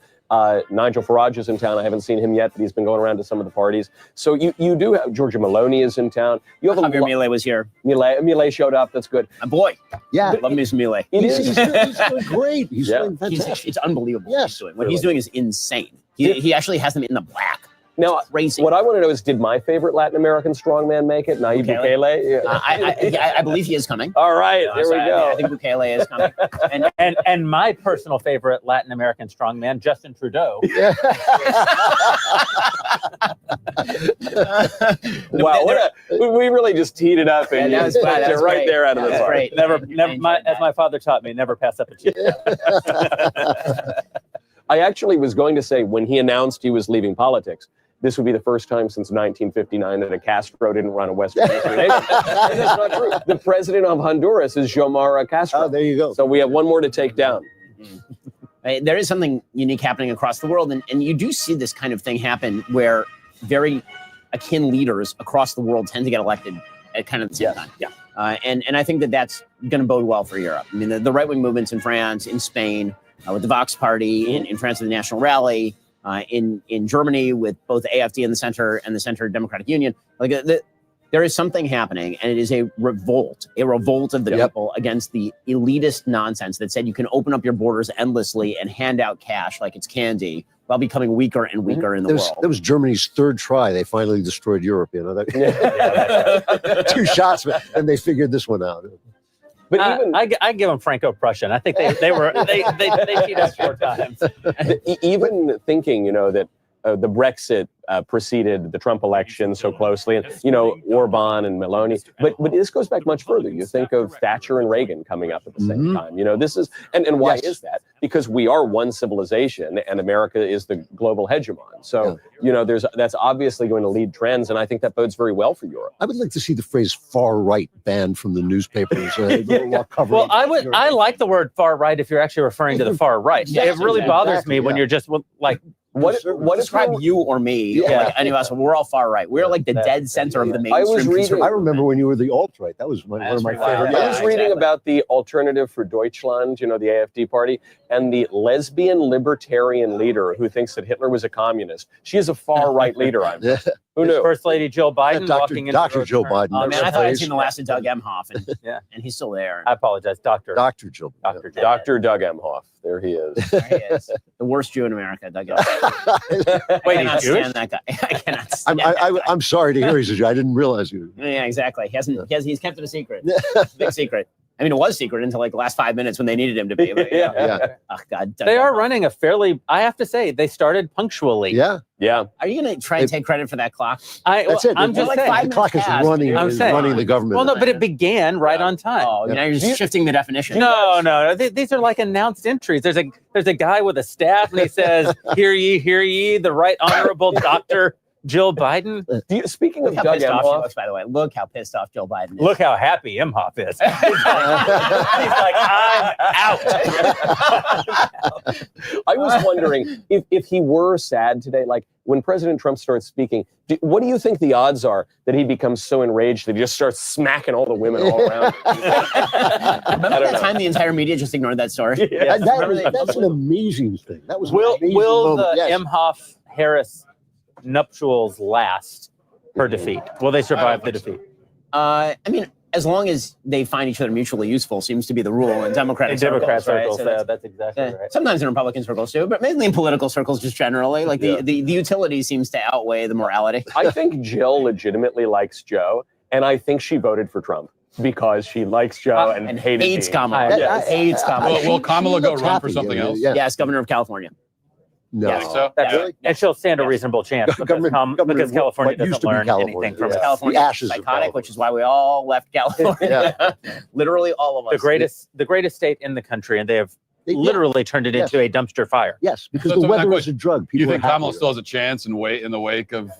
Nigel Farage is in town. I haven't seen him yet, but he's been going around to some of the parties. So you do have Giorgia Meloni is in town. You have Javier Milei was here. Milei showed up. That's good. A boy. Yeah. Love me some Milei. He's doing great. He's doing fantastic. It's unbelievable what he's doing. What he's doing is insane. He actually has them in the black. Now, what I want to know is, did my favorite Latin American strongman make it, Nayib Bukele? I believe he is coming. All right, there we go. I think Bukele is coming. And my personal favorite Latin American strongman, Justin Trudeau. Wow, we really just teed it up, and you're right there out of the park. As my father taught me, never pass up a chip. I actually was going to say, when he announced he was leaving politics, this would be the first time since 1959 that a Castro didn't run a Western nation. That's not true. The president of Honduras is Xiomara Castro. Oh, there you go. So we have one more to take down. There is something unique happening across the world, and you do see this kind of thing happen where very akin leaders across the world tend to get elected at kind of the same time. Yeah. And I think that's going to bode well for Europe. I mean, the right-wing movements in France, in Spain, with the Vox Party, in France with the National Rally, in Germany with both AfD in the center and the Center Democratic Union. There is something happening, and it is a revolt of the people against the elitist nonsense that said you can open up your borders endlessly and hand out cash like it's candy while becoming weaker and weaker in the world. That was Germany's third try. They finally destroyed Europe. You know, 2 shots, and they figured this one out. But I give them Franco-Prussian. I think they beat us 4 times. Even thinking, that the Brexit preceded the Trump election so closely, and Orban and Meloni. But this goes back much further. You think of Thatcher and Reagan coming up at the same time. This is and why is that? Because we are one civilization, and America is the global hegemon. So that's obviously going to lead trends, and I think that bodes very well for Europe. I would like to see the phrase "far right" banned from the newspapers. Well, I like the word "far right" if you're actually referring to the far right. It really bothers me when you're just like. What describe you or me? Like any of us? We're all far right. We're like the dead center of the mainstream. I remember when you were the alt-right. That was one of my favorite. I was reading about the Alternative for Deutschland, the AfD party, and the lesbian libertarian leader who thinks that Hitler was a communist. She is a far right leader. Who knew? First Lady Jill Biden walking into Dr. Jill Biden. Oh man, I thought I'd seen the last of Doug Emhoff, and he's still there. I apologize, Dr. Jill. Dr. Doug Emhoff. There he is. There he is. The worst Jew in America, Doug Emhoff. Wait, he's Jewish? That guy. I cannot stand I'm sorry to hear he's a Jew. I didn't realize you. Yeah, exactly. He's kept it a secret. Big secret. I mean, it was secret until like the last 5 minutes when they needed him to be. But, you know, Yeah. oh, God. They are running a fairly, I have to say, they started punctually. Yeah. Yeah. Are you going to try and take credit for that clock? That's it. I'm just like saying. 5 The clock is minutes running, past, is dude. running the government. Well, no, but it began right on time. Oh, now you're just shifting the definition. No. These are like announced entries. There's a guy with a staff, and he says, "Hear ye, the Right Honorable Dr. Jill Biden." Speaking of Look how Doug pissed off she Emhoff, looks, by the way. Look how pissed off Jill Biden is. Look how happy Imhoff is. He's like, I'm out. I was wondering if he were sad today, like when President Trump starts speaking, what do you think the odds are that he becomes so enraged that he just starts smacking all the women all around? Remember that time the entire media just ignored that story? Yes. That's an amazing thing. That was Will an amazing the moment. Yes. Imhoff-Harris nuptials last her defeat? Will they survive the defeat? I mean, as long as they find each other mutually useful, seems to be the rule in Democratic In Democrat circles. circles, Right? So that's exactly right. Sometimes in Republican circles too, but mainly in political circles just generally. Like the utility seems to outweigh the morality. I think Jill legitimately likes Joe, and I think she voted for Trump because she likes Joe and hates me. Kamala. Hates Kamala. Will Kamala go run for happy, something else? Yeah. Yes, governor of California. No. Yes. Think so? That's Yeah. And she'll stand a reasonable chance because, Government- because California what used doesn't to be learn California, anything from yeah. it. California The is ashes of psychotic, California. which is why we all left California. Literally all of us. The greatest state in the country, and they have literally turned it Yes. into a dumpster fire. Yes, because So the it's weather not is a drug. You People think are happy Kamala with still has a chance in the wake of it.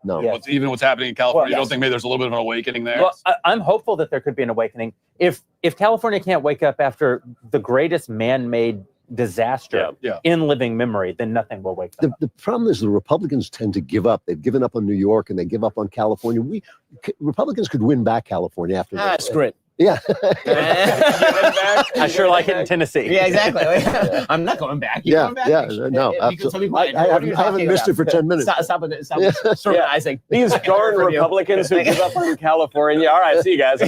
No. Yeah. what's happening in California? Well, You don't yes. think maybe there's a little bit of an awakening there? Well, I'm hopeful that there could be an awakening. If California can't wake up after the greatest man-made disaster in living memory, then nothing will wake them up. The problem is the Republicans tend to give up. They've given up on New York and they give up on California. Republicans could win back California after this. Screw it. Yeah. I sure like it in Tennessee. Yeah, exactly. I'm not going back. You going back? No. Because some people- what are you I haven't talking missed about? it for 10 minutes. Stop scrutinizing. These darn For you. Republicans who give up on California. All right, see you guys.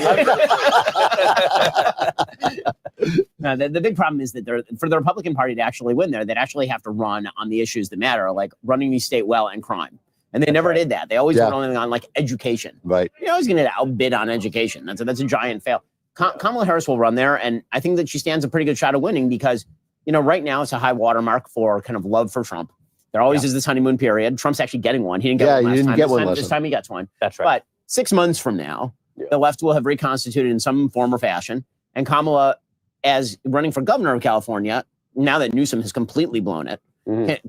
No, the big problem is that for the Republican Party to actually win there, they'd actually have to run on the issues that matter, like running the state well and crime. And they never did that. They always went on like education. Right. You're always going to outbid on education. That's a giant fail. Kamala Harris will run there, and I think that she stands a pretty good shot of winning because, right now it's a high watermark for kind of love for Trump. There always is this honeymoon period. Trump's actually getting one. He didn't get one last time. This time he gets one. That's right. But 6 months from now, the left will have reconstituted in some form or fashion, and Kamala, as running for governor of California, now that Newsom has completely blown it,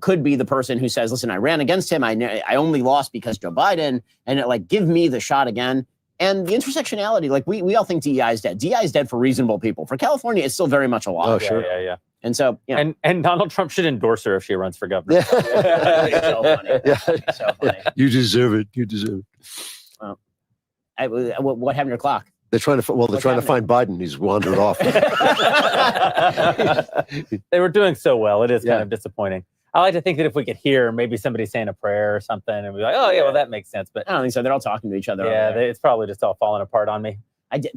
could be the person who says, listen, I ran against him. I only lost because Joe Biden, and give me the shot again. And the intersectionality, we all think DEI is dead. DEI is dead for reasonable people. For California, it's still very much alive. Oh, sure. Yeah. And so, And Donald Trump should endorse her if she runs for governor. it's so funny. It's so funny. You deserve it. You deserve it. What happened to your clock? They're trying to find Biden. He's wandered off. They were doing so well. It is kind of disappointing. I like to think that if we could hear maybe somebody saying a prayer or something and be like, oh, yeah, well, that makes sense. But I don't think so. They're all talking to each other. yeah, it's probably just all falling apart on me.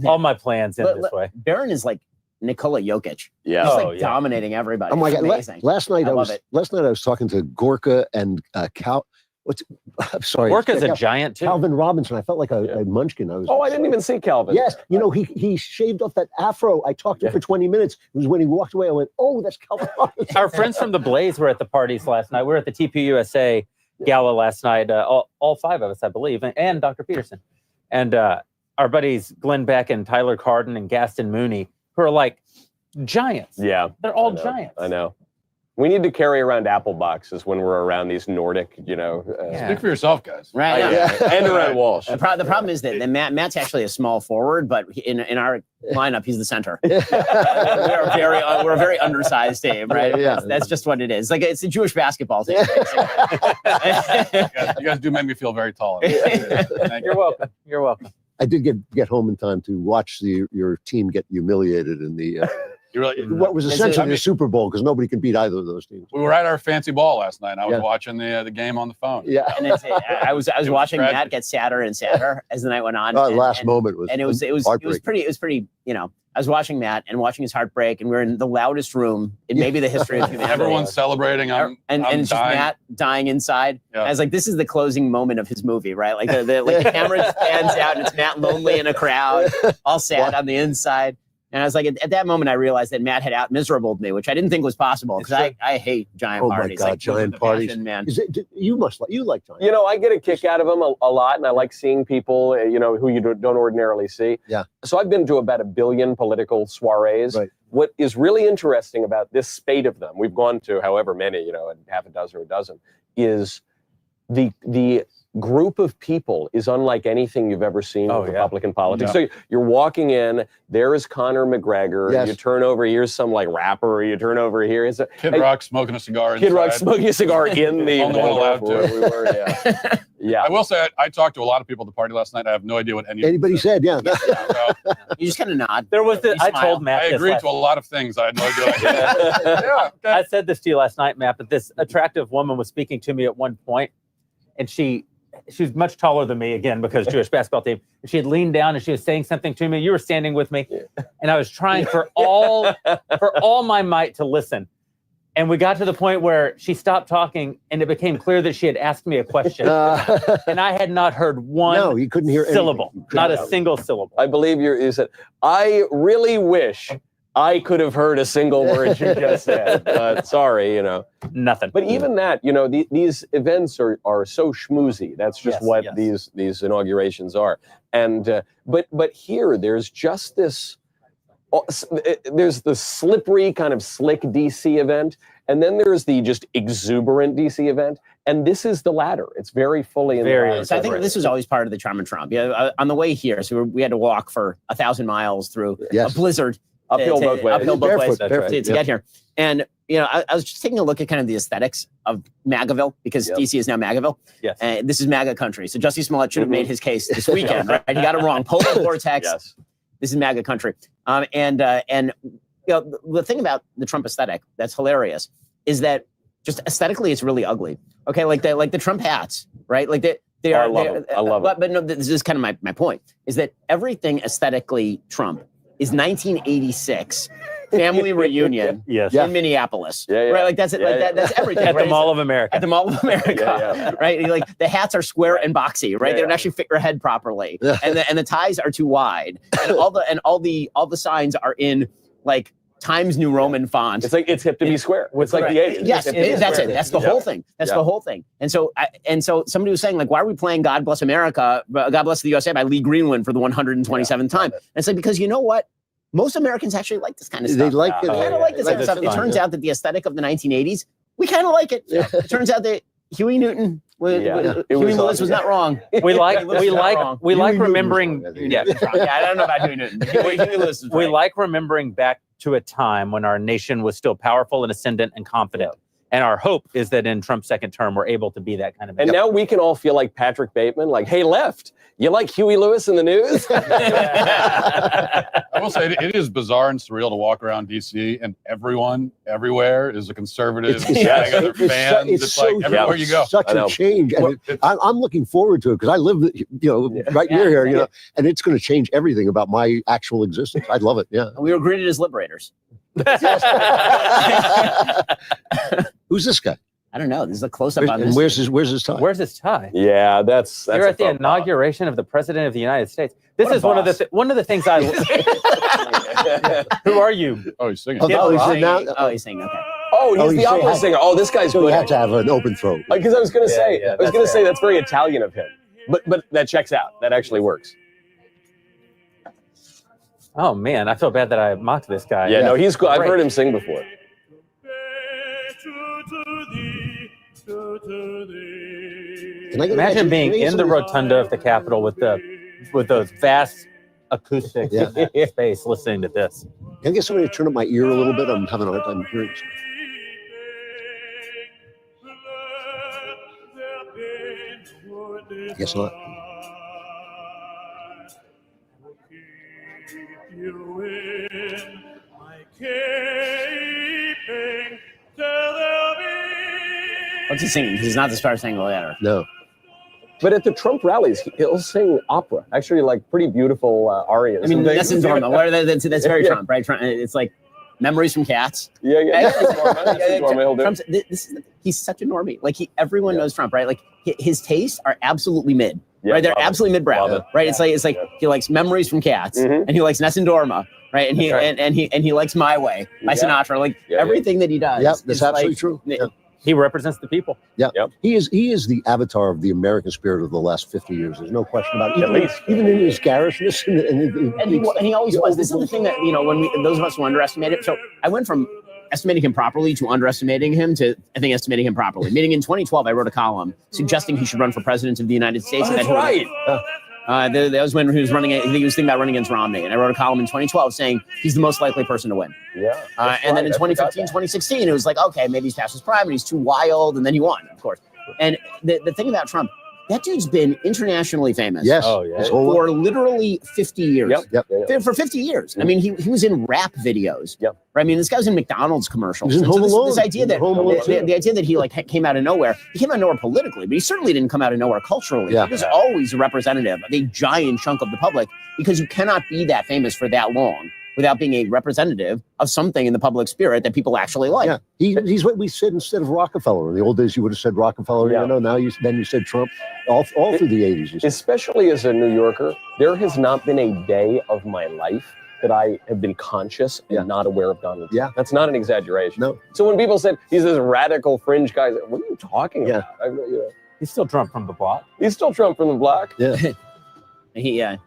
All my plans end this way. Barron is like Nikola Jokic. Yeah. He's dominating everybody. Oh my God! Amazing. Last night I love was talking to Gorka and I'm sorry. Gorka's a giant too. Calvin Robinson. I felt like a munchkin. I didn't even see Calvin. Yes, he shaved off that afro. I talked to him for 20 minutes. It was when he walked away. I went, "Oh, that's Calvin Robinson." Our friends from the Blaze were at the parties last night. We were at the TPUSA gala last night. All five of us, I believe, and Dr. Peterson, and our buddies Glenn Beck and Tyler Carden and Gaston Mooney, who are like giants. Yeah, they're all giants. I know. We need to carry around apple boxes when we're around these Nordic, Speak for yourself, guys. Right. and around Walsh. The problem is that Matt's actually a small forward, but in our lineup, he's the center. We're a very undersized team, right? Yeah. That's just what it is. It's a Jewish basketball team. You guys do make me feel very tall. Thank you. You're welcome. You're welcome. I did get home in time to watch your team get humiliated in the what was essentially the Super Bowl because nobody can beat either of those teams. We were at our fancy ball last night. And I was watching the game on the phone. Yeah, and I was watching Matt get sadder and sadder as the night went on. Last moment was pretty. I was watching Matt and watching his heart break, and we were in the loudest room in maybe the history of humanity. Everyone's celebrating. And it's just Matt dying inside. Yeah. I was like, this is the closing moment of his movie, right? The camera stands out, and it's Matt lonely in a crowd, all sad on the inside. And I was like, at that moment, I realized that Matt had out miserabled me, which I didn't think was possible because I hate giant parties. Oh my God, like, giant parties! Passion, man. You like giant. You know, I get a kick out of them a lot, and I like seeing people, who you don't ordinarily see. Yeah. So I've been to about 1 billion political soirees. Right. What is really interesting about this spate of them, we've gone to however many, half a dozen or a dozen, is the group of people is unlike anything you've ever seen in Republican politics. Yeah. So you're walking in, there is Conor McGregor. Yes. You turn over, here's some like rapper. You turn over here, is Kid Rock smoking a cigar. Kid Rock smoking a cigar in the On the way out, where we were. Yeah. Yeah. I will say I talked to a lot of people at the party last night. I have no idea what Anybody said, yeah. So, You just kind of nod. There was I told Matt I this agreed last- to a lot of things. I had no idea. Yeah. Okay. I said this to you last night, Matt, but this attractive woman was speaking to me at one point, and she was much taller than me, again, because Jewish basketball team. And she had leaned down and she was saying something to me. You were standing with me, and I was trying for all my might to listen. And we got to the point where she stopped talking, and it became clear that she had asked me a question, and I had not heard one No, you couldn't hear syllable, anything. not a single syllable. I believe you said, I really wish I could have heard a single word you just said, but sorry, Nothing. But even that, these events are so schmoozy. That's just what these inaugurations are. And but here, there's just this. There's the slippery kind of slick DC event, and then there's the just exuberant DC event, and this is the latter. It's very fully in the So I think this was always part of the charm of Trump. Yeah, on the way here, so we had to walk for 1,000 miles through a blizzard. Uphill both ways. Uphill both ways barefoot, to get here. And, I was just taking a look at kind of the aesthetics of MAGAville, because DC is now MAGAville. Yes. And this is MAGA country. So Jussie Smollett should have made his case this weekend, right? He got it wrong. Polar vortex. Yes. This is MAGA country. And the thing about the Trump aesthetic that's hilarious is that just aesthetically it's really ugly. Okay, like the Trump hats, right? Like they are. I love it. But no, this is kind of my point, is that everything aesthetically Trump is 1986 family reunion in Minneapolis. Right? Like that's it. That's everything. At right? the Mall of America. At the Mall of America. Right? Like the hats are square and boxy, right? They don't actually fit your head properly. And the ties are too wide. And all the signs are in like Times New Roman font. It's like it's hip to be square. It's like the 80s. Yes, that's it. That's the whole thing. That's the whole thing. And so somebody was saying, like, why are we playing God Bless America, God Bless the USA by Lee Greenwood for the 127th time? And it's like, because you know what? Most Americans actually like this kind of stuff. They like it. They kind of like this kind of stuff. It turns out that the aesthetic of the 1980s, we kind of like it. It turns out that Huey Newton, Huey Lewis was not wrong. We like remembering. Yeah, I don't know about Huey Newton. But Huey Lewis was We right. like remembering back to a time when our nation was still powerful and ascendant and confident. And our hope is that in Trump's second term, we're able to be that kind of. And now we can all feel like Patrick Bateman, like, hey, left, you like Huey Lewis in the news? I will say it is bizarre and surreal to walk around DC and everyone everywhere is a conservative. It's like everywhere you go. Such a change. And I'm looking forward to it because I live, right near here, and it's going to change everything about my actual existence. I love it. Yeah. And we were greeted as liberators. Who's this guy? I don't know. This is a close-up on this. Where's his tie? Where's his tie? Yeah, that's You're at the inauguration of the President of the United States. This is one of the things I. Who are you? Oh, he's singing. He's singing. Okay. Oh, he's the opera singer. Oh, this guy's So good. he had to have an open throat. Because I was going to say, that's very Italian of him. But that checks out. That actually works. Oh man, I feel bad that I mocked this guy. Yeah, no, he's cool. I've heard him sing before. Can I get Imagine being in the rotunda of the Capitol with those vast acoustic space, listening to this. Can I get somebody to turn up my ear a little bit? I'm having a hard time hearing. I guess not. What's he singing? He's not the Star Spangled Banner. No. But at the Trump rallies, he'll sing opera. Actually, like pretty beautiful arias. I mean, that's normal. That's very Trump, right? It's like Memories from Cats. Yeah. He's such a normie. Like everyone knows Trump, right? Like his tastes are absolutely mid, right? They're absolutely mid-brow, right? It's like he likes Memories from Cats, and he likes Nessun Dorma, right? right? And he likes My Way by Sinatra. Like everything that he does. Yeah, that's absolutely like, true. Yeah. He represents the people. Yeah, he is the avatar of the American spirit of the last 50 years. There's no question about it. At least. Even in his garishness, and he always was. This is the thing that when those of us who underestimate it. So I went from estimating him properly to underestimating him to I think estimating him properly. Meaning in 2012, I wrote a column suggesting he should run for president of the United States. That's right. That was when he was running. I think he was thinking about running against Romney, and I wrote a column in 2012 saying he's the most likely person to win. Yeah. And then in 2015, 2016, it was like, okay, maybe he's past his prime and he's too wild, and then he won, of course. And the thing about Trump, that dude's been internationally famous. Yes. For literally 50 years. Yep. For 50 years. I mean, he was in rap videos. Yep. I mean, this guy was in McDonald's commercials. He was in Home Alone. This idea that the idea that he came out of nowhere, he came out of nowhere politically, but he certainly didn't come out of nowhere culturally. Yeah. He was always a representative of a giant chunk of the public because you cannot be that famous for that long without being a representative of something in the public spirit that people actually like. Yeah, he's what we said instead of Rockefeller. In the old days, you would have said Rockefeller. Yeah. Now you said Trump. All through the 80s. Especially as a New Yorker, there has not been a day of my life that I have been conscious and not aware of Donald Trump. Yeah. That's not an exaggeration. No. So when people said he's this radical fringe guy, what are you talking about? He's still Trump from the block. He's still Trump from the block. Yeah.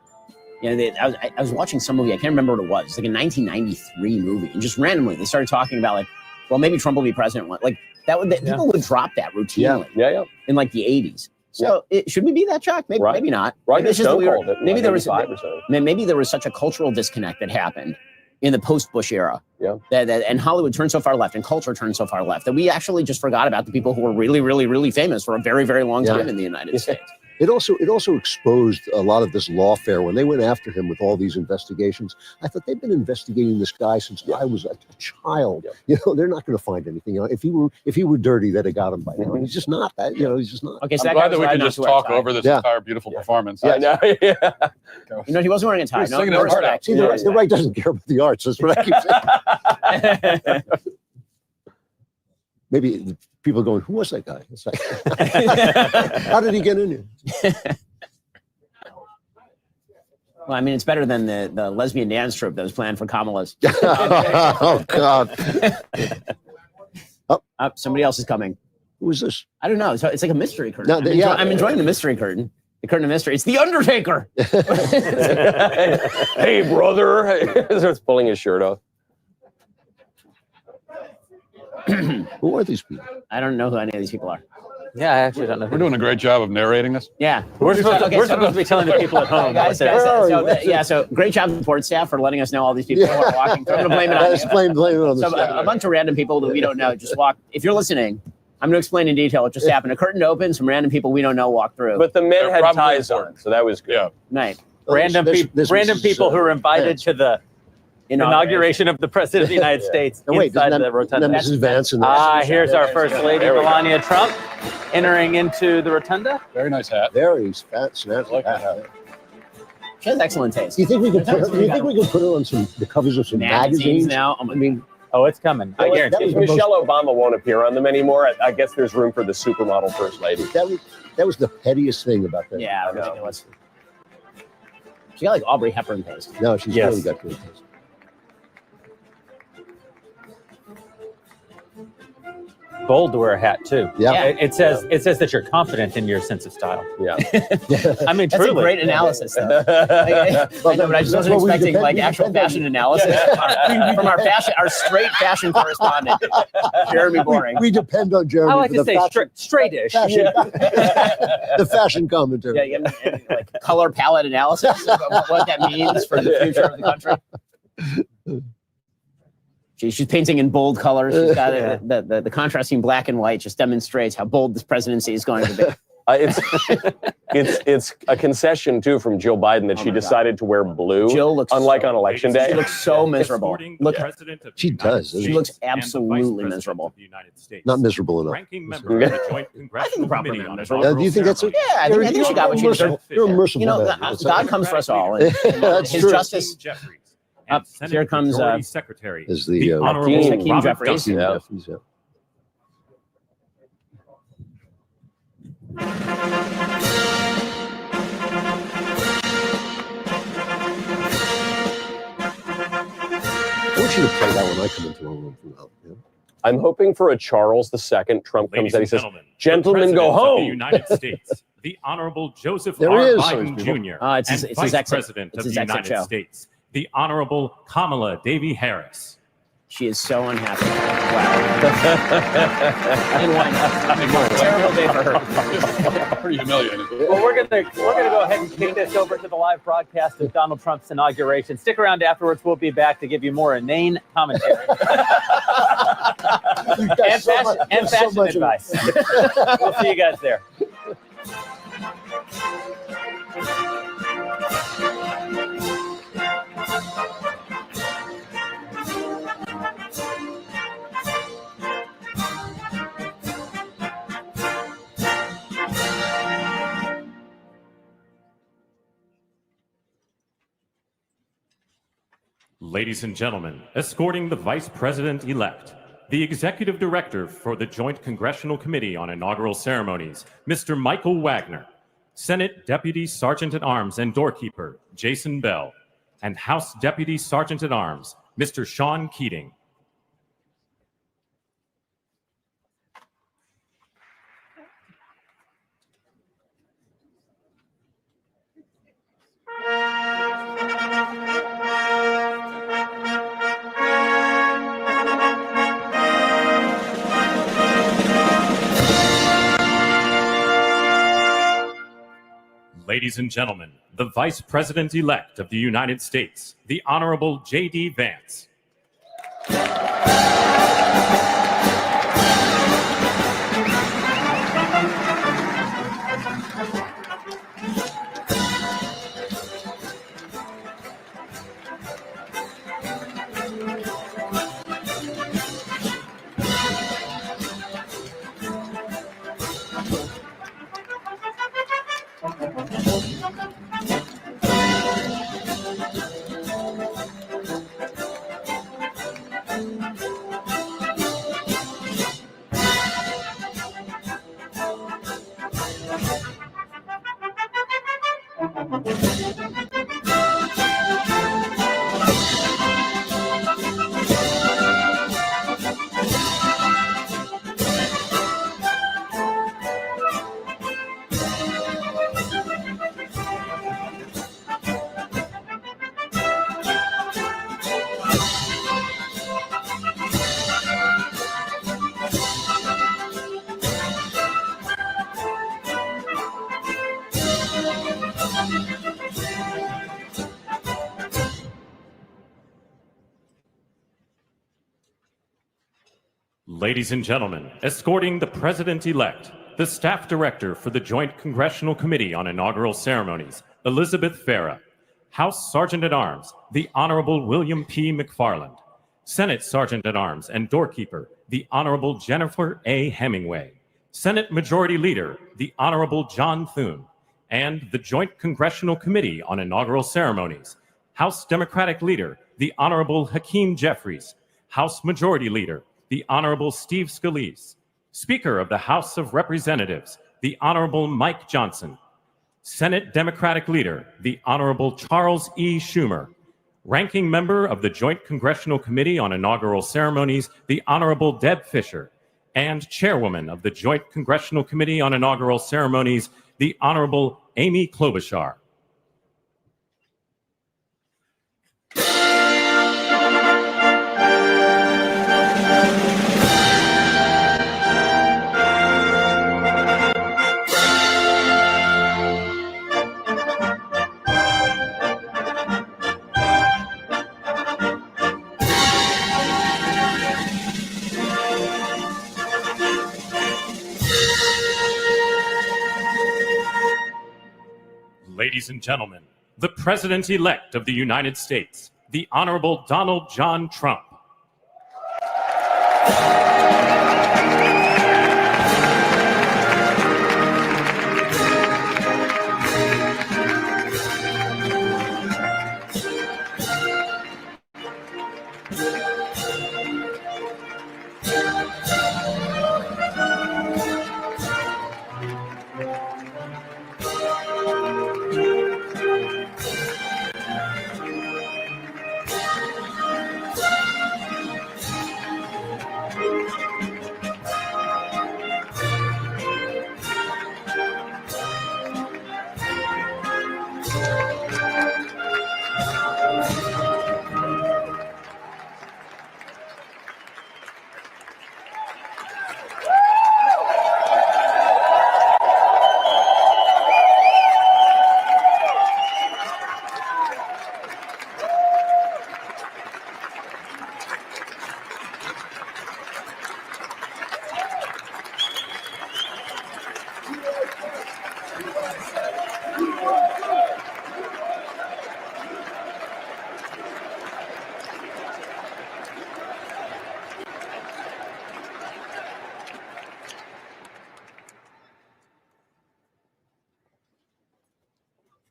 I was watching some movie. I can't remember what it was. It's like a 1993 movie, and just randomly they started talking about like, well, maybe Trump will be president. Like people would drop that routinely. Yeah. In like the 80s. So should we be that shocked? Maybe not. Right. Maybe there was such a cultural disconnect that happened in the post-Bush era. Yeah. And Hollywood turned so far left and culture turned so far left that we actually just forgot about the people who were really, really, really famous for a very, very long time in the United States. It also exposed a lot of this lawfare when they went after him with all these investigations. I thought they've been investigating this guy since I was a child. Yeah. They're not going to find anything. If he were dirty, they'd have got him by now. He's just not that. He's just not. Okay, so I'm glad that we could just talk over this entire beautiful performance. Yeah. He wasn't wearing a tie. No respect. See, the right doesn't care about the arts. That's what I keep saying. Maybe the people are going, who was that guy? It's like, how did he get in here? Well, I mean, it's better than the lesbian dance troupe that was planned for Kamala's. Oh, God. Somebody else is coming. Who is this? I don't know. So it's like a mystery curtain. I'm enjoying the mystery curtain. The curtain of mystery. It's the Undertaker. Hey, brother. He starts pulling his shirt off. Who are these people? I don't know who any of these people are. Yeah, I actually don't know. We're doing a great job of narrating this. Yeah. We're supposed to be telling the people at home. So great job, support staff, for letting us know all these people who are walking through. I'm going to blame it on you. Blame it on So a bunch of random people that we don't know just walk. If you're listening, I'm going to explain in detail what just happened. A curtain opened, some random people we don't know walk through. But the men They're had probably ties important. on, so that was good. Yeah. Nice. Random people who were invited to the inauguration of the President of the United States inside the rotunda. Mrs. Vance. Here's our First Lady, Melania Trump, entering into the rotunda. Very nice hat. Very fat. Like that hat. She has excellent taste. Do you think we could put her on the covers of some magazines now? I mean, oh, it's coming. I guarantee. If Michelle Obama won't appear on them anymore, I guess there's room for the supermodel First Lady. That was the pettiest thing about that. Yeah, ridiculous. She got like Aubrey Hepburn taste. No, she's really got good taste. Bold to wear a hat too. Yeah. It says that you're confident in your sense of style. Yeah. I mean, That's truly. a great analysis, though. I know, but I just wasn't expecting actual fashion analysis from our straight fashion correspondent, Jeremy Boring. We depend on Jeremy. I like to say straightish. The fashion commentary. Yeah, like color palette analysis of what that means for the future of the country. She's painting in bold colors. She's got the contrasting black and white just demonstrates how bold this presidency is going to be. It's a concession too from Joe Biden that she decided to wear blue, Jill looks unlike on election day. She looks so miserable. Look, she does. She looks absolutely miserable. Not miserable enough. Ranking member of the Joint Congressional Committee on miserable. Do you think that's? Yeah, I think she got what she deserved. You're a merciful man. God comes for us all. And That's his true. justice. Here comes Secretary is the Honorable Hakeem Jeffries. should have played that when I come into a room from now. Yeah. I'm hoping for a Charles II. Trump comes Ladies out. He and says, gentlemen, "Gentlemen, the go President of home." the United States, the Honorable Joseph There R. he is, Biden people. Jr. It's and his Vice exit- President it's of his the exit United show. States, the Honorable Kamala Devi Harris. She is so unhappy. Wow. Terrible day for her. Pretty humiliating. Well, we're gonna go ahead and kick this over to the live broadcast of Donald Trump's inauguration. Stick around afterwards. We'll be back to give you more inane commentary and fashion advice. We'll see you guys there. Ladies and gentlemen, escorting the Vice President-elect, the Executive Director for the Joint Congressional Committee on Inaugural Ceremonies, Mr. Michael Wagner, Senate Deputy Sergeant-at-Arms and Doorkeeper, Jason Bell, and House Deputy Sergeant-at-Arms, Mr. Sean Keating. Ladies and gentlemen, the Vice President-elect of the United States, the Honorable J.D. Vance. Ladies and gentlemen, escorting the President-elect, the Staff Director for the Joint Congressional Committee on Inaugural Ceremonies, Elizabeth Farah, House Sergeant-at-Arms, the Honorable William P. McFarland, Senate Sergeant-at-Arms and Doorkeeper, the Honorable Jennifer A. Hemingway, Senate Majority Leader, the Honorable John Thune, and the Joint Congressional Committee on Inaugural Ceremonies, House Democratic Leader, the Honorable Hakeem Jeffries, House Majority Leader, the Honorable Steve Scalise, Speaker of the House of Representatives, the Honorable Mike Johnson, Senate Democratic Leader, the Honorable Charles E. Schumer, Ranking Member of the Joint Congressional Committee on Inaugural Ceremonies, the Honorable Deb Fischer, and Chairwoman of the Joint Congressional Committee on Inaugural Ceremonies, the Honorable Amy Klobuchar. Ladies and gentlemen, the President-elect of the United States, the Honorable Donald John Trump.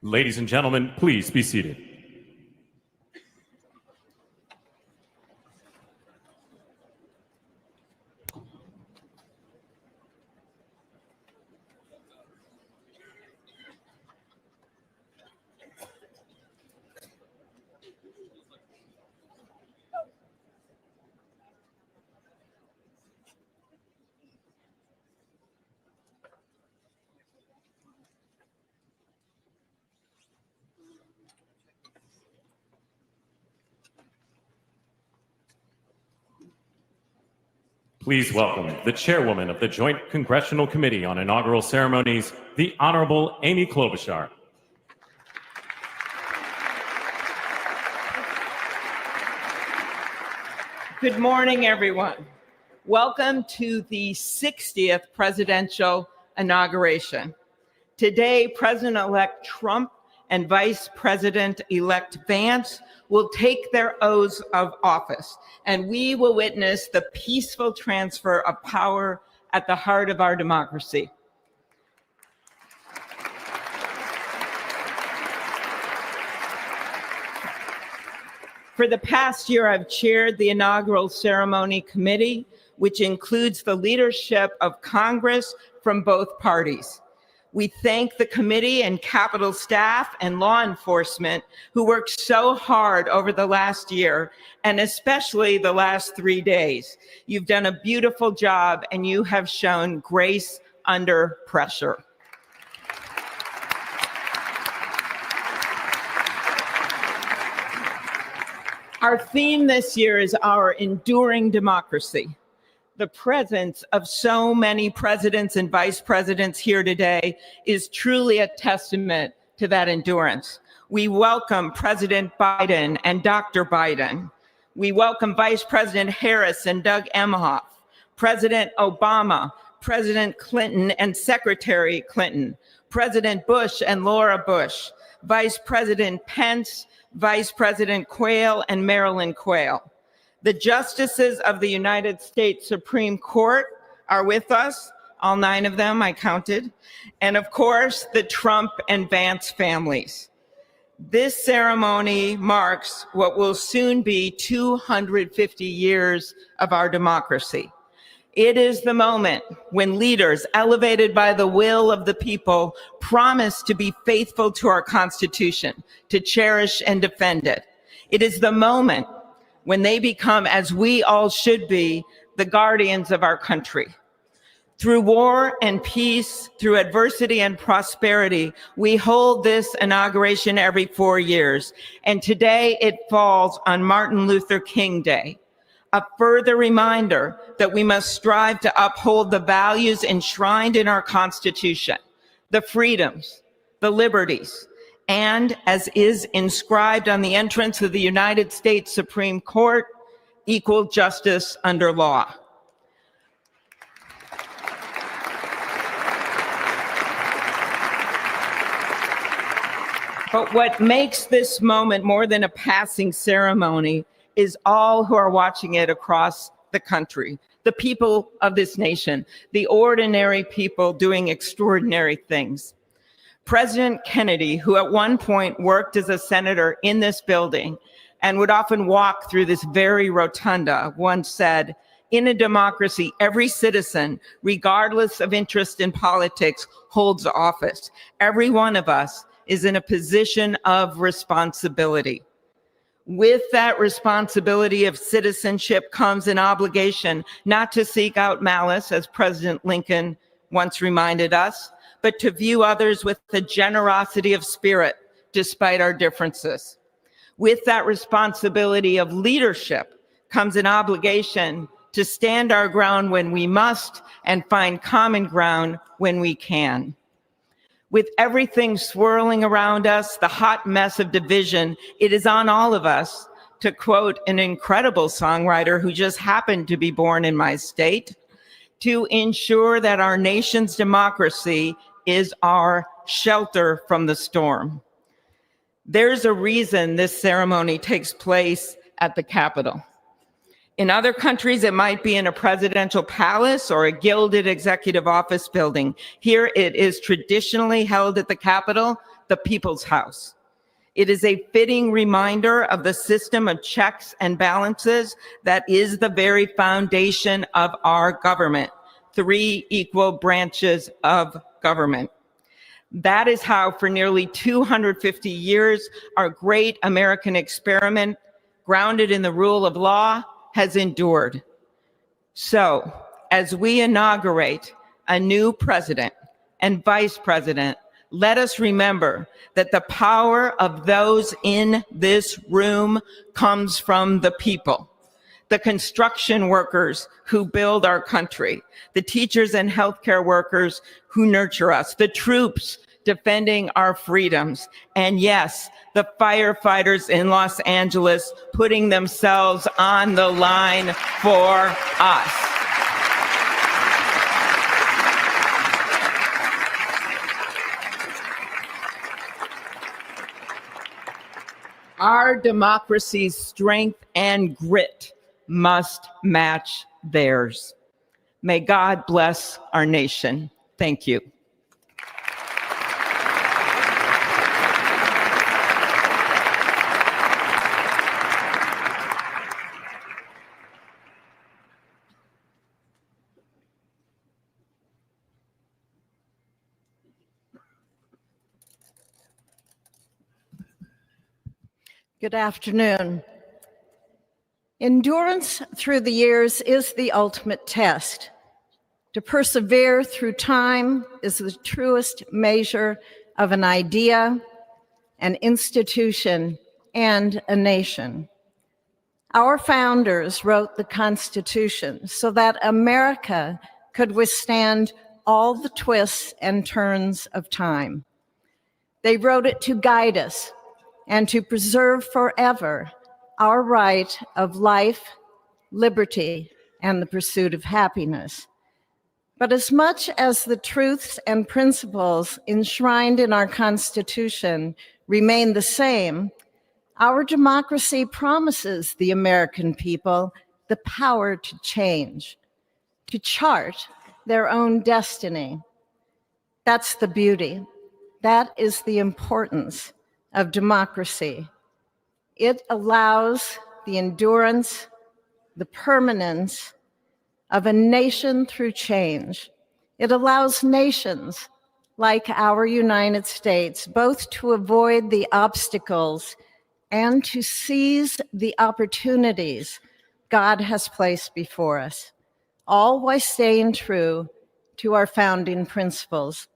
Ladies and gentlemen, please be seated. Please welcome the chairwoman of the Joint Congressional Committee on Inaugural Ceremonies, the Honorable Amy Klobuchar. Good morning, everyone. Welcome to the 60th presidential inauguration. Today, President-elect Trump and Vice President-elect Vance will take their oaths of office, and we will witness the peaceful transfer of power at the heart of our democracy. For the past year, I've chaired the inaugural ceremony committee, which includes the leadership of Congress from both parties. We thank the committee and Capitol staff and law enforcement who worked so hard over the last year, and especially the last 3 days. You've done a beautiful job, and you have shown grace under pressure. Our theme this year is our enduring democracy. The presence of so many presidents and vice presidents here today is truly a testament to that endurance. We welcome President Biden and Dr. Biden. We welcome Vice President Harris and Doug Emhoff, President Obama, President Clinton and Secretary Clinton, President Bush and Laura Bush, Vice President Pence, Vice President Quayle and Marilyn Quayle. The justices of the United States Supreme Court are with us, all 9 of them I counted, and of course, the Trump and Vance families. This ceremony marks what will soon be 250 years of our democracy. It is the moment when leaders elevated by the will of the people promise to be faithful to our Constitution, to cherish and defend it. It is the moment when they become, as we all should be, the guardians of our country. Through war and peace, through adversity and prosperity, we hold this inauguration every 4 years. And today it falls on Martin Luther King Day, a further reminder that we must strive to uphold the values enshrined in our Constitution, the freedoms, the liberties, and as is inscribed on the entrance of the United States Supreme Court, equal justice under law. But what makes this moment more than a passing ceremony is all who are watching it across the country, the people of this nation, the ordinary people doing extraordinary things. President Kennedy, who at one point worked as a senator in this building and would often walk through this very rotunda, once said, "In a democracy, every citizen, regardless of interest in politics, holds office. Every one of us is in a position of responsibility." With that responsibility of citizenship comes an obligation not to seek out malice, as President Lincoln once reminded us, but to view others with the generosity of spirit, despite our differences. With that responsibility of leadership comes an obligation to stand our ground when we must and find common ground when we can. With everything swirling around us, the hot mess of division, it is on all of us, to quote an incredible songwriter who just happened to be born in my state, to ensure that our nation's democracy is our shelter from the storm. There's a reason this ceremony takes place at the Capitol. In other countries, it might be in a presidential palace or a gilded executive office building. Here it is traditionally held at the Capitol the people's house. It is a fitting reminder of the system of checks and balances that is the very foundation of our government. 3 equal branches of government. That is how, for nearly 250 years, our great American experiment, grounded in the rule of law, has endured. So, as we inaugurate a new president and vice president, let us remember that the power of those in this room comes from the people. The construction workers who build our country, the teachers and healthcare workers who nurture us, the troops defending our freedoms, and yes, the firefighters in Los Angeles putting themselves on the line for us. Our democracy's strength and grit must match theirs. May God bless our nation. Thank you. Good afternoon. Endurance through the years is the ultimate test. To persevere through time is the truest measure of an idea, an institution, and a nation. Our founders wrote the Constitution so that America could withstand all the twists and turns of time. They wrote it to guide us and to preserve forever our right of life, liberty, and the pursuit of happiness. But as much as the truths and principles enshrined in our Constitution remain the same, our democracy promises the American people the power to change, to chart their own destiny. That's the beauty. That is the importance of democracy. It allows the endurance, the permanence of a nation through change. It allows nations like our United States both to avoid the obstacles and to seize the opportunities God has placed before us, all while staying true to our founding principles.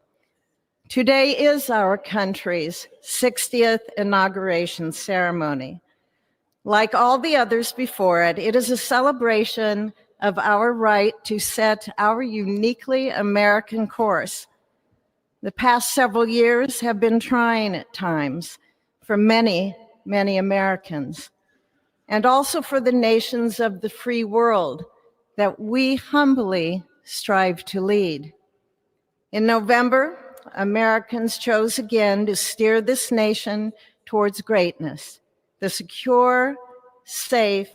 Today is our country's 60th inauguration ceremony. Like all the others before it, it is a celebration of our right to set our uniquely American course. The past several years have been trying at times for many, many Americans, and also for the nations of the free world that we humbly strive to lead. In November, Americans chose again to steer this nation towards greatness, the secure, safe,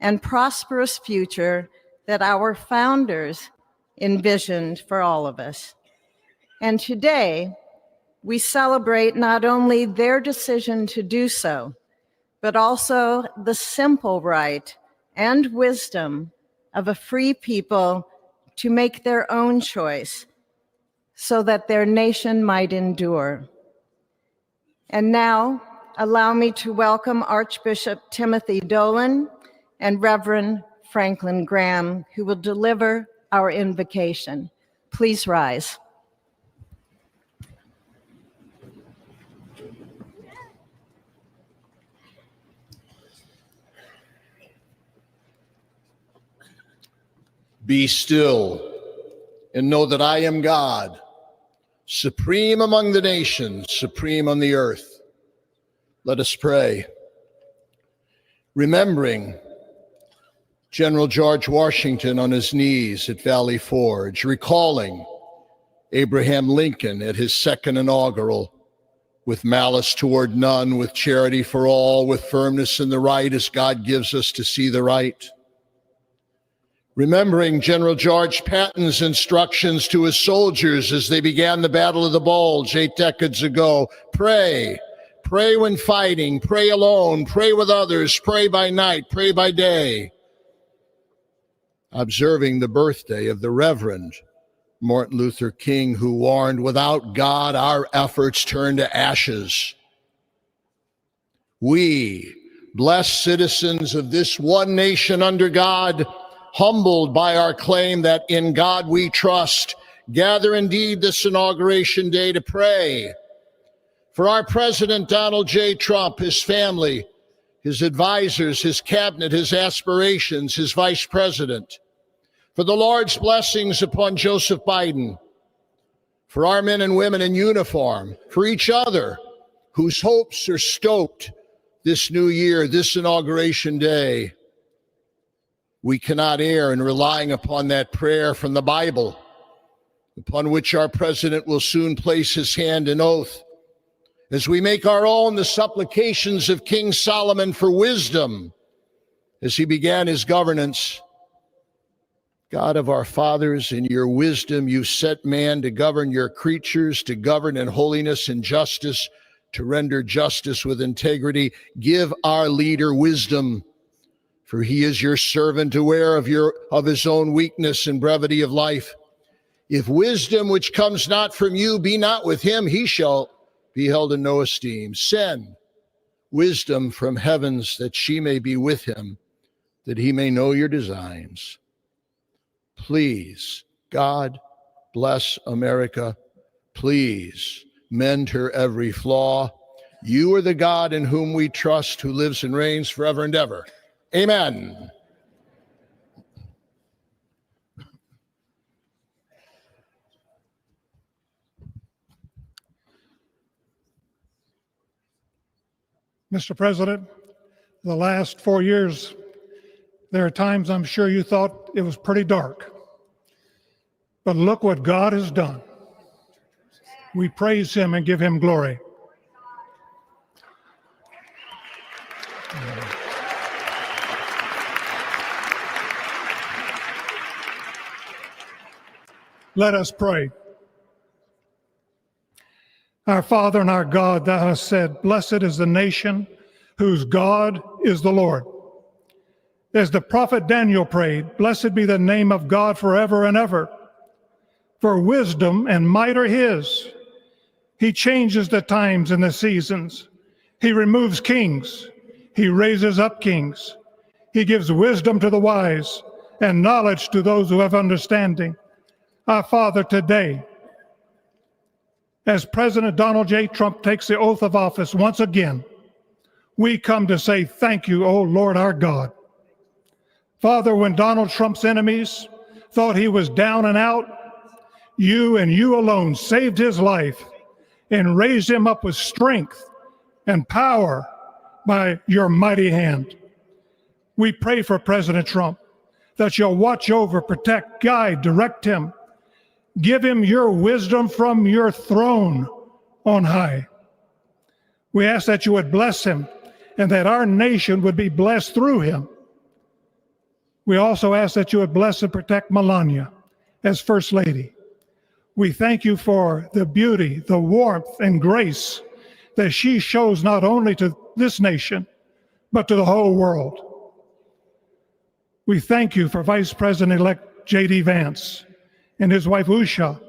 and prosperous future that our founders envisioned for all of us. And today, we celebrate not only their decision to do so, but also the simple right and wisdom of a free people to make their own choice so that their nation might endure. And now, allow me to welcome Archbishop Timothy Dolan and Reverend Franklin Graham, who will deliver our invocation. Please rise. Be still and know that I am God, supreme among the nations, supreme on the earth. Let us pray. Remembering General George Washington on his knees at Valley Forge, recalling Abraham Lincoln at his second inaugural, with malice toward none, with charity for all, with firmness in the right as God gives us to see the right. remembering General George Patton's instructions to his soldiers as they began the Battle of the Bulge 8 decades ago. Pray. Pray when fighting. Pray alone. Pray with others. Pray by night. Pray by day. Observing the birthday of the Reverend Martin Luther King, who warned, without God, our efforts turn to ashes. We, blessed citizens of this one nation under God, humbled by our claim that in God we trust, gather indeed this Inauguration Day to pray for our President Donald J. Trump, his family, his advisors, his cabinet, his aspirations, his vice president, for the Lord's blessings upon Joseph Biden, for our men and women in uniform, for each other whose hopes are stoked this new year, this Inauguration Day. We cannot err in relying upon that prayer from the Bible, upon which our president will soon place his hand in oath, as we make our own the supplications of King Solomon for wisdom as he began his governance. God of our fathers, in your wisdom you set man to govern your creatures, to govern in holiness and justice, to render justice with integrity. Give our leader wisdom, for he is your servant, aware of his own weakness and brevity of life. If wisdom which comes not from you be not with him, he shall be held in no esteem. Send wisdom from heavens, that she may be with him, that he may know your designs. Please, God, bless America. Please mend her every flaw. You are the God in whom we trust, who lives and reigns forever and ever. Amen. Mr. President, the last 4 years, there are times I'm sure you thought it was pretty dark. But look what God has done. We praise him and give him glory. Let us pray. Our Father and our God, thou hast said, blessed is the nation whose God is the Lord. As the prophet Daniel prayed, blessed be the name of God forever and ever. For wisdom and might are his. He changes the times and the seasons. He removes kings. He raises up kings. He gives wisdom to the wise and knowledge to those who have understanding. Our Father, today, as President Donald J. Trump takes the oath of office once again, we come to say thank you, O Lord our God. Father, when Donald Trump's enemies thought he was down and out, you and you alone saved his life and raised him up with strength and power by your mighty hand. We pray for President Trump that you'll watch over, protect, guide, direct him. Give him your wisdom from your throne on high. We ask that you would bless him and that our nation would be blessed through him. We also ask that you would bless and protect Melania as First Lady. We thank you for the beauty, the warmth, and grace that she shows not only to this nation, but to the whole world. We thank you for Vice President-elect J.D. Vance and his wife Usha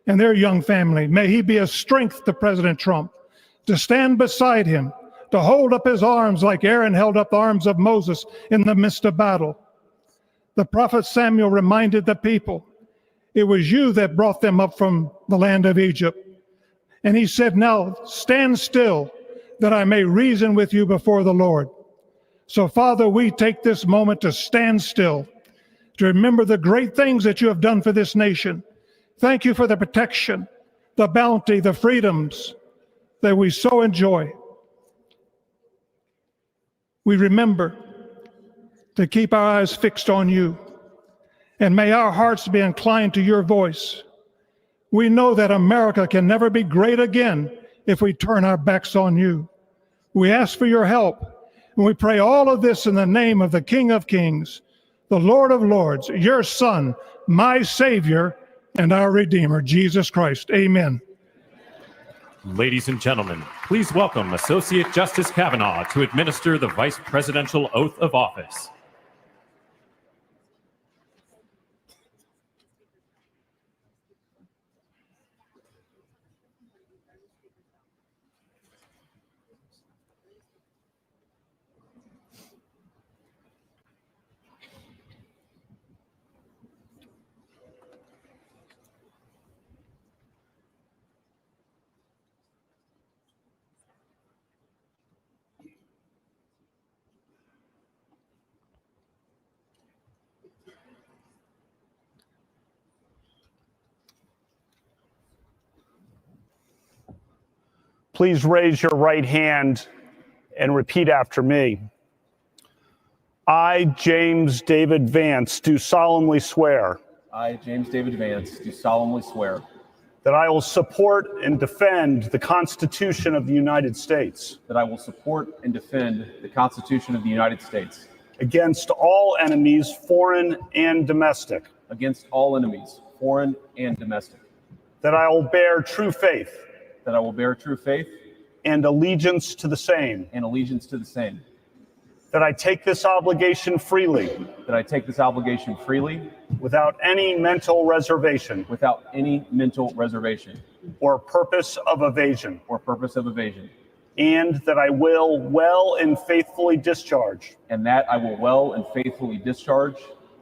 and their young family. May he be a strength to President Trump, to stand beside him, to hold up his arms like Aaron held up the arms of Moses in the midst of battle. The prophet Samuel reminded the people, it was you that brought them up from the land of Egypt. And he said, now stand still that I may reason with you before the Lord. So Father, we take this moment to stand still, to remember the great things that you have done for this nation. Thank you for the protection, the bounty, the freedoms that we so enjoy. We remember to keep our eyes fixed on you, and may our hearts be inclined to your voice. We know that America can never be great again if we turn our backs on you. We ask for your help, and we pray all of this in the name of the King of Kings, the Lord of Lords, your Son, my Savior, and our Redeemer, Jesus Christ. Amen. Ladies and gentlemen, please welcome Associate Justice Kavanaugh to administer the Vice Presidential Oath of Office. Please raise your right hand and repeat after me. I, James David Vance, do solemnly swear. I, James David Vance, do solemnly swear. That I will support and defend the Constitution of the United States. That I will support and defend the Constitution of the United States. Against all enemies, foreign and domestic. Against all enemies, foreign and domestic. That I will bear true faith. That I will bear true faith. And allegiance to the same. And allegiance to the same. That I take this obligation freely. That I take this obligation freely. Without any mental reservation. Without any mental reservation. Or purpose of evasion. Or purpose of evasion. And that I will well and faithfully discharge. And that I will well and faithfully discharge.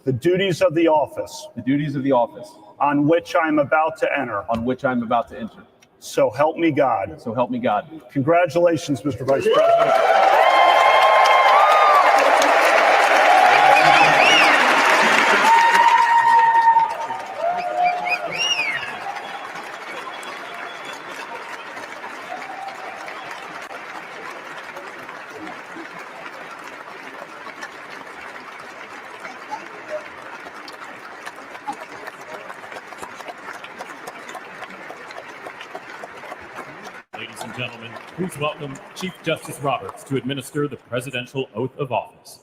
The duties of the office. The duties of the office. On which I am about to enter. On which I am about to enter. So help me God. So help me God. Congratulations, Mr. Vice President. Ladies and gentlemen, please welcome Chief Justice Roberts to administer the Presidential Oath of Office.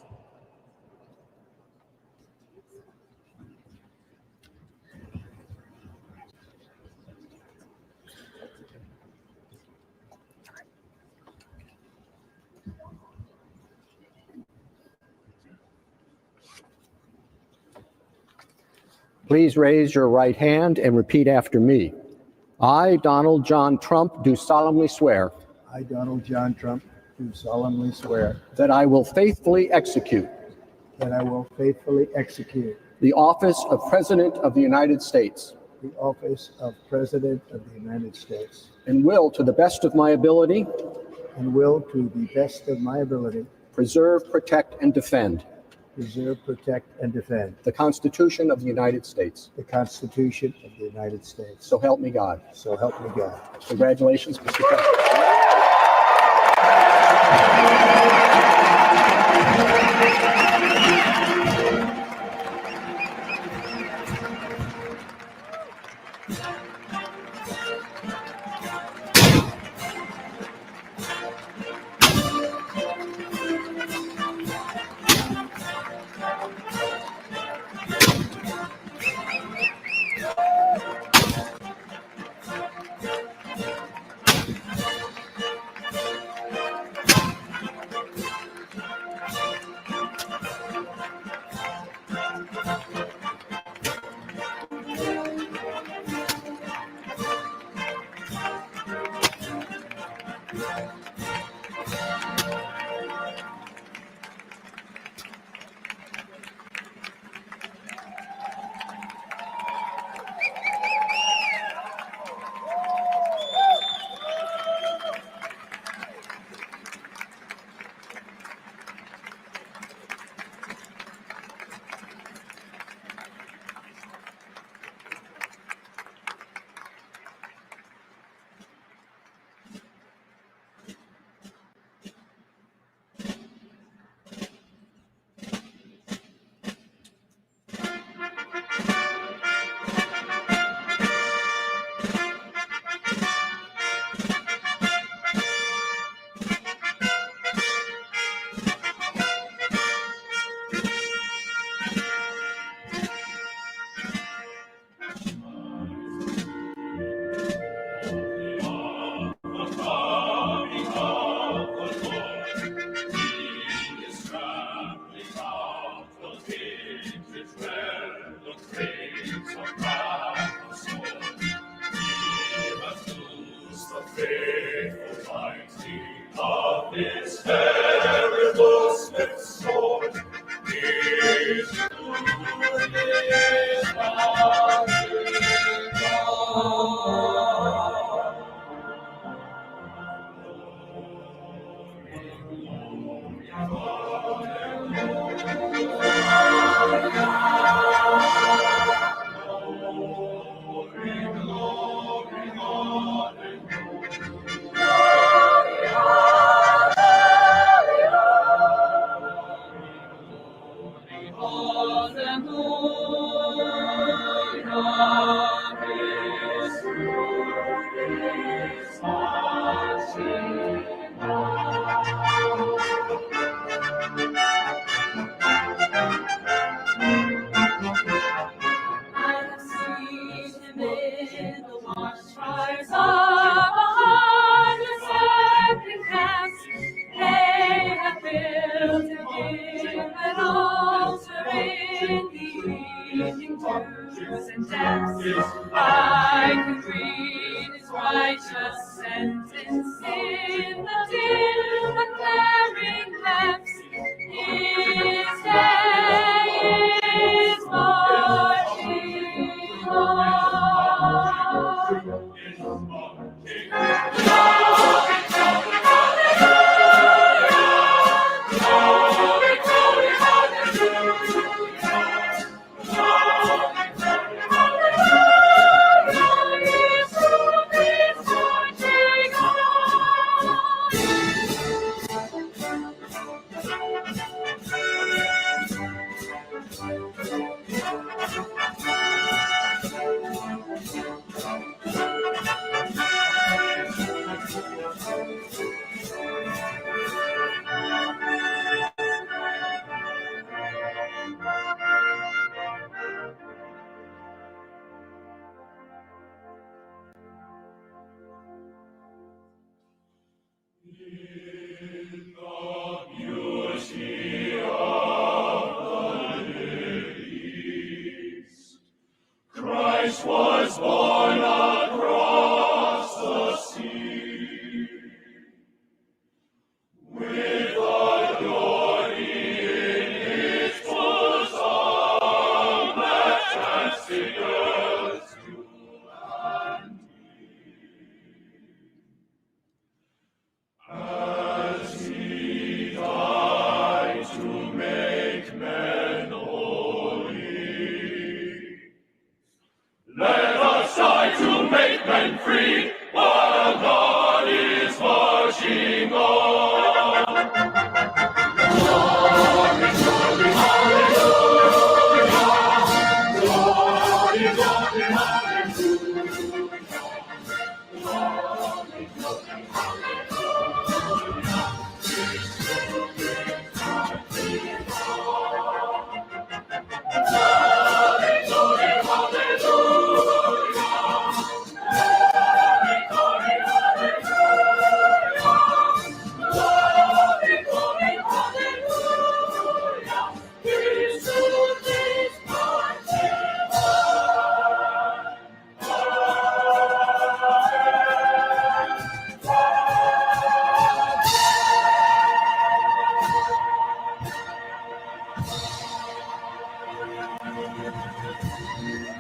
Please raise your right hand and repeat after me. I, Donald John Trump, do solemnly swear. I, Donald John Trump, do solemnly swear. That I will faithfully execute. That I will faithfully execute. The office of President of the United States. The office of President of the United States. And will, to the best of my ability. And will, to the best of my ability. Preserve, protect, and defend. Preserve, protect, and defend. The Constitution of the United States. The Constitution of the United States. So help me God. So help me God. Congratulations, Mr. President. I can read his righteous sentence in the dim and glaring lamps. His day is marching Christ was born across the sea, with the glory in his bosom that transfigures you and me. As he died to make men holy, let us die to make men free, while God is marching on. Glory, glory, hallelujah. Glory, glory, hallelujah. Glory, glory, hallelujah. His children are free. Glory, glory, hallelujah.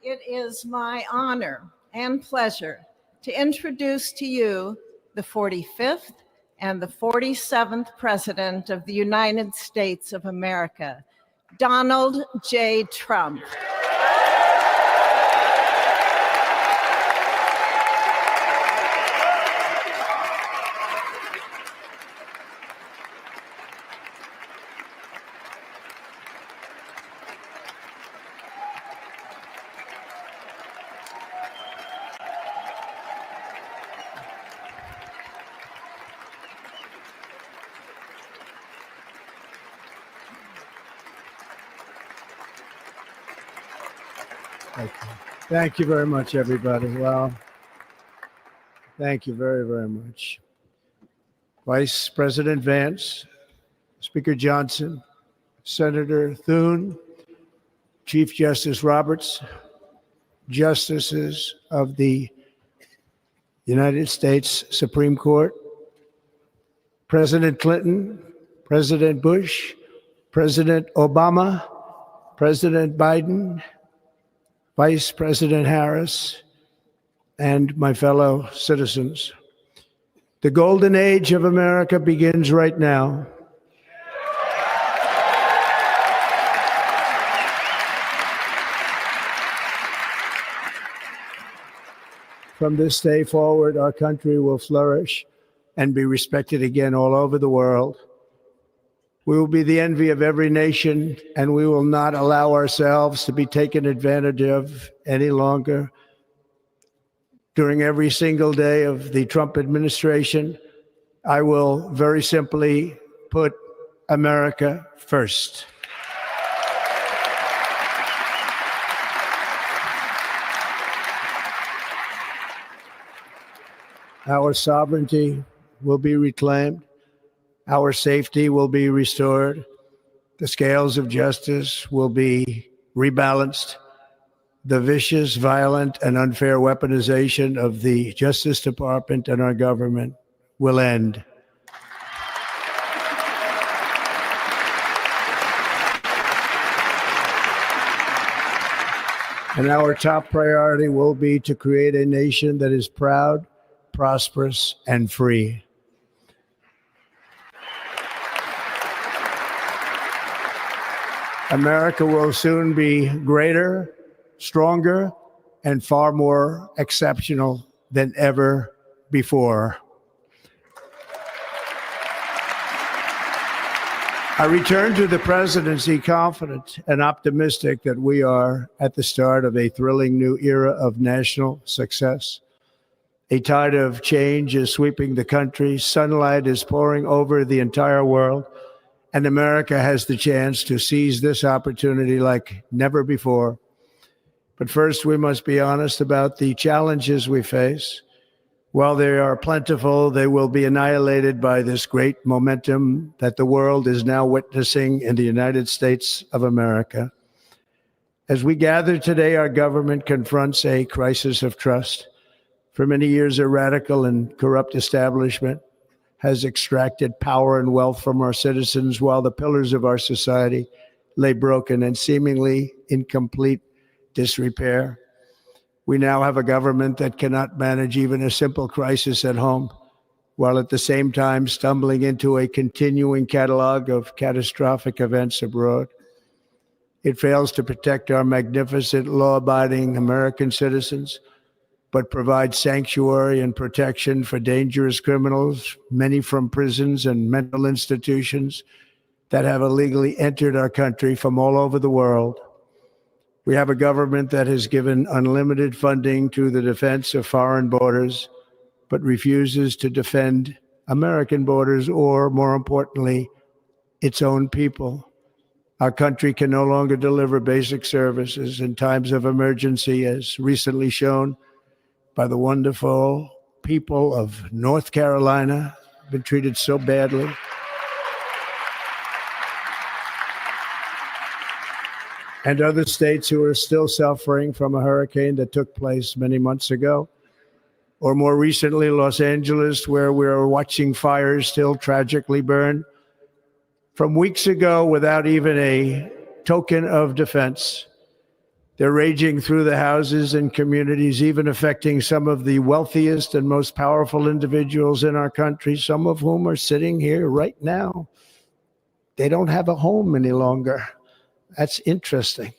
It is my honor and pleasure to introduce to you the 45th and the 47th President of the United States of America, Donald J. Trump. Thank you. Thank you very much, everybody. Well, thank you very, very much. Vice President Vance, Speaker Johnson, Senator Thune, Chief Justice Roberts, Justices of the United States Supreme Court, President Clinton, President Bush, President Obama, President Biden, Vice President Harris, and my fellow citizens. The golden age of America begins right now. From this day forward, our country will flourish and be respected again all over the world. We will be the envy of every nation, and we will not allow ourselves to be taken advantage of any longer. During every single day of the Trump administration, I will very simply put America first. Our sovereignty will be reclaimed. Our safety will be restored. The scales of justice will be rebalanced. The vicious, violent, and unfair weaponization of the Justice Department and our government will end. And our top priority will be to create a nation that is proud, prosperous, and free. America will soon be greater, stronger, and far more exceptional than ever before. I return to the presidency confident and optimistic that we are at the start of a thrilling new era of national success. A tide of change is sweeping the country. Sunlight is pouring over the entire world. And America has the chance to seize this opportunity like never before. But first, we must be honest about the challenges we face. While they are plentiful, they will be annihilated by this great momentum that the world is now witnessing in the United States of America. As we gather today, our government confronts a crisis of trust. For many years, a radical and corrupt establishment has extracted power and wealth from our citizens while the pillars of our society lay broken and seemingly in complete disrepair. We now have a government that cannot manage even a simple crisis at home, while at the same time stumbling into a continuing catalog of catastrophic events abroad. It fails to protect our magnificent, law-abiding American citizens, but provides sanctuary and protection for dangerous criminals, many from prisons and mental institutions that have illegally entered our country from all over the world. We have a government that has given unlimited funding to the defense of foreign borders, but refuses to defend American borders or, more importantly, its own people. Our country can no longer deliver basic services in times of emergency, as recently shown by the wonderful people of North Carolina, been treated so badly. And other states who are still suffering from a hurricane that took place many months ago. Or more recently, Los Angeles, where we're watching fires still tragically burn from weeks ago without even a token of defense. They're raging through the houses and communities, even affecting some of the wealthiest and most powerful individuals in our country, some of whom are sitting here right now. They don't have a home any longer. That's interesting.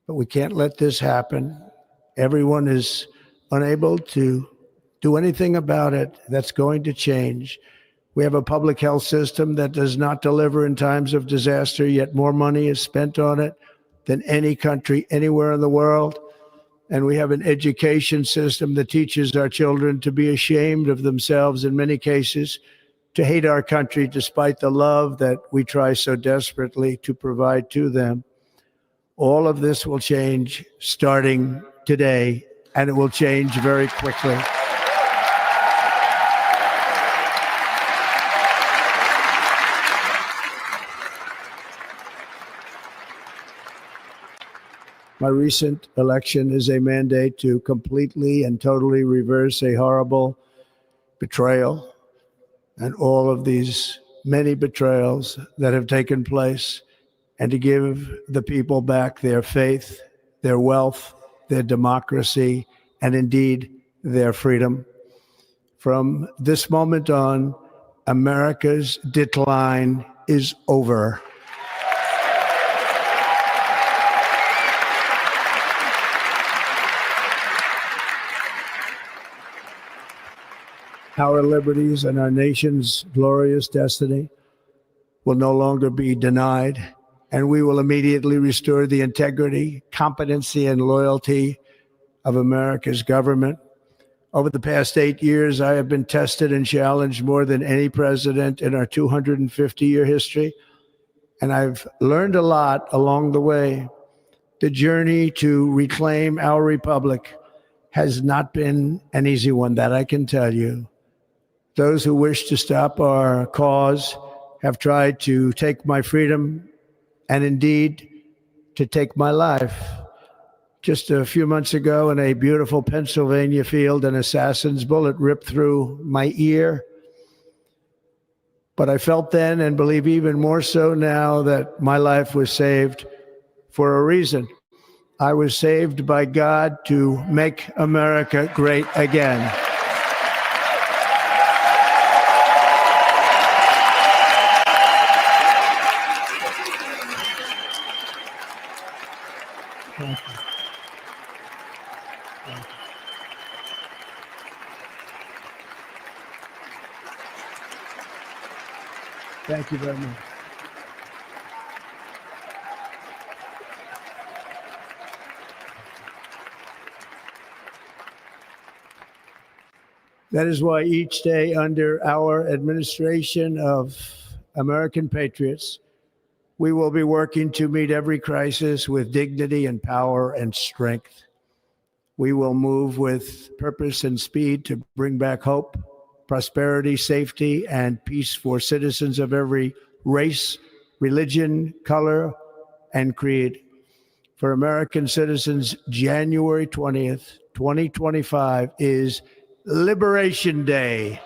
But we can't let this happen. Everyone is unable to do anything about it. That's going to change. We have a public health system that does not deliver in times of disaster, yet more money is spent on it than any country anywhere in the world. And we have an education system that teaches our children to be ashamed of themselves in many cases, to hate our country despite the love that we try so desperately to provide to them. All of this will change starting today, and it will change very quickly. My recent election is a mandate to completely and totally reverse a horrible betrayal and all of these many betrayals that have taken place, and to give the people back their faith, their wealth, their democracy, and indeed their freedom. From this moment on, America's decline is over. Our liberties and our nation's glorious destiny will no longer be denied, and we will immediately restore the integrity, competency, and loyalty of America's government. Over the past 8 years, I have been tested and challenged more than any president in our 250-year history, and I've learned a lot along the way. The journey to reclaim our republic has not been an easy one, that I can tell you. Those who wish to stop our cause have tried to take my freedom and indeed to take my life. Just a few months ago in a beautiful Pennsylvania field, an assassin's bullet ripped through my ear. But I felt then, and believe even more so now, that my life was saved for a reason. I was saved by God to make America great again. Thank you. Thank you very much. That is why each day under our administration of American patriots, we will be working to meet every crisis with dignity and power and strength. We will move with purpose and speed to bring back hope, prosperity, safety, and peace for citizens of every race, religion, color, and creed. For American citizens, January 20th, 2025 is Liberation Day.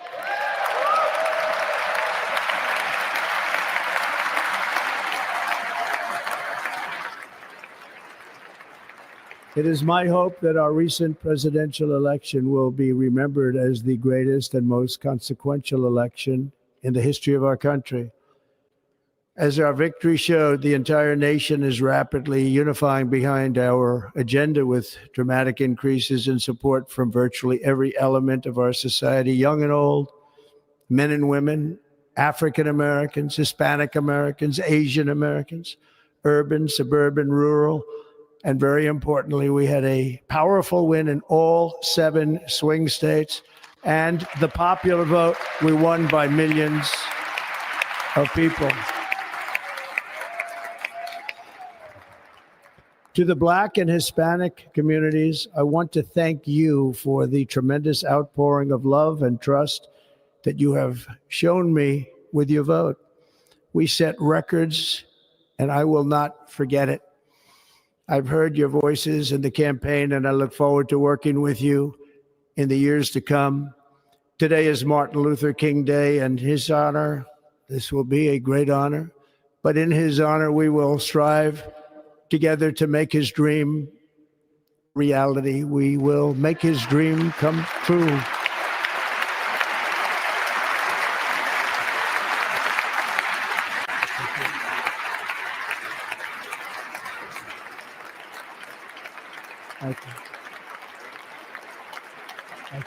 It is my hope that our recent presidential election will be remembered as the greatest and most consequential election in the history of our country. As our victory showed, the entire nation is rapidly unifying behind our agenda with dramatic increases in support from virtually every element of our society, young and old, men and women, African Americans, Hispanic Americans, Asian Americans, urban, suburban, rural. And very importantly, we had a powerful win in all 7 swing states. And the popular vote, we won by millions of people. To the Black and Hispanic communities, I want to thank you for the tremendous outpouring of love and trust that you have shown me with your vote. We set records, and I will not forget it. I've heard your voices in the campaign, and I look forward to working with you in the years to come. Today is Martin Luther King Day, and his honor, this will be a great honor, but in his honor, we will strive together to make his dream reality. We will make his dream come true. Thank you. Thank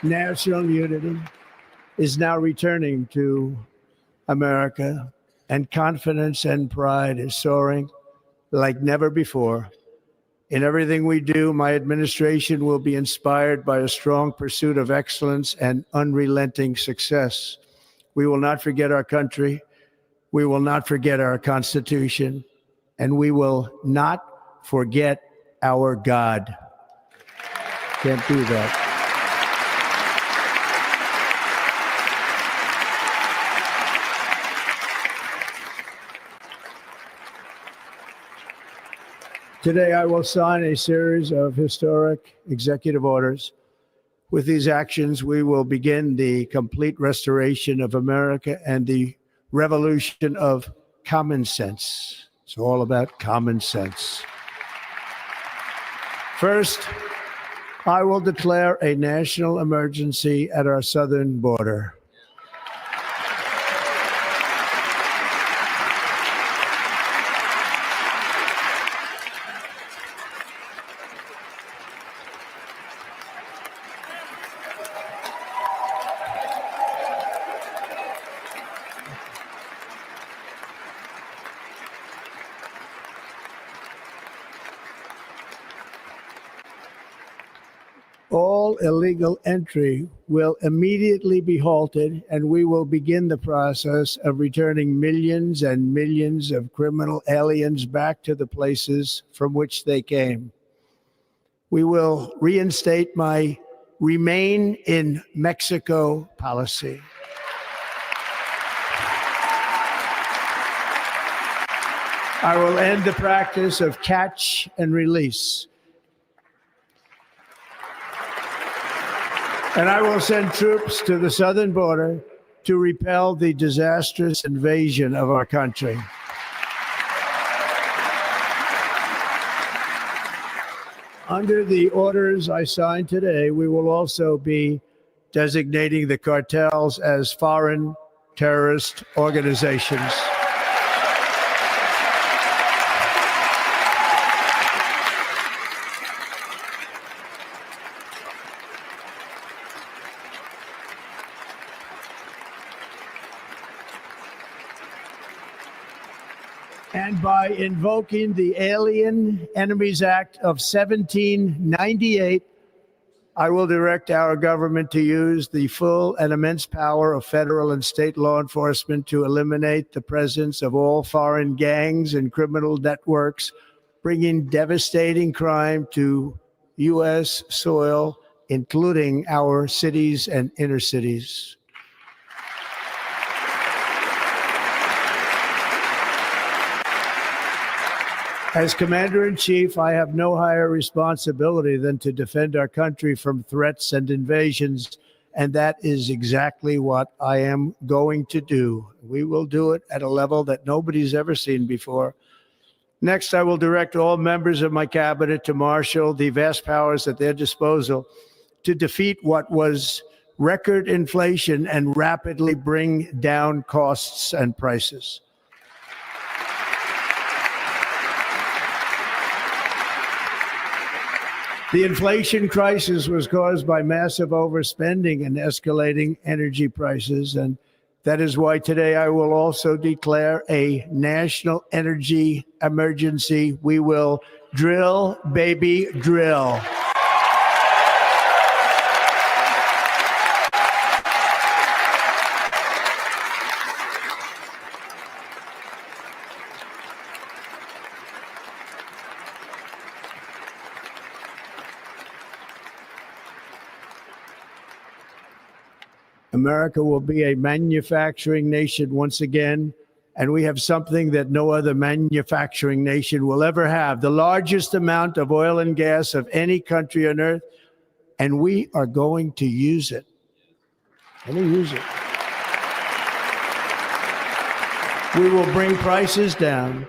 you. National unity is now returning to America, and confidence and pride is soaring like never before. In everything we do, my administration will be inspired by a strong pursuit of excellence and unrelenting success. We will not forget our country, We will not forget our Constitution, and we will not forget our God. Can't do that. Today, I will sign a series of historic executive orders. With these actions, we will begin the complete restoration of America and the revolution of common sense. It's all about common sense. First, I will declare a national emergency at our southern border. All illegal entry will immediately be halted, and we will begin the process of returning millions and millions of criminal aliens back to the places from which they came. We will reinstate my Remain in Mexico policy. I will end the practice of catch and release. And I will send troops to the southern border to repel the disastrous invasion of our country. Under the orders I signed today, we will also be designating the cartels as foreign terrorist organizations. And by invoking the Alien Enemies Act of 1798, I will direct our government to use the full and immense power of federal and state law enforcement to eliminate the presence of all foreign gangs and criminal networks, bringing devastating crime to U.S. soil, including our cities and inner cities. As Commander-in-Chief, I have no higher responsibility than to defend our country from threats and invasions, and that is exactly what I am going to do. We will do it at a level that nobody's ever seen before. Next, I will direct all members of my cabinet to marshal the vast powers at their disposal to defeat what was record inflation and rapidly bring down costs and prices. The inflation crisis was caused by massive overspending and escalating energy prices, and that is why today I will also declare a national energy emergency. We will drill, baby, drill. America will be a manufacturing nation once again, and we have something that no other manufacturing nation will ever have, the largest amount of oil and gas of any country on earth, and we are going to use it. We will bring prices down,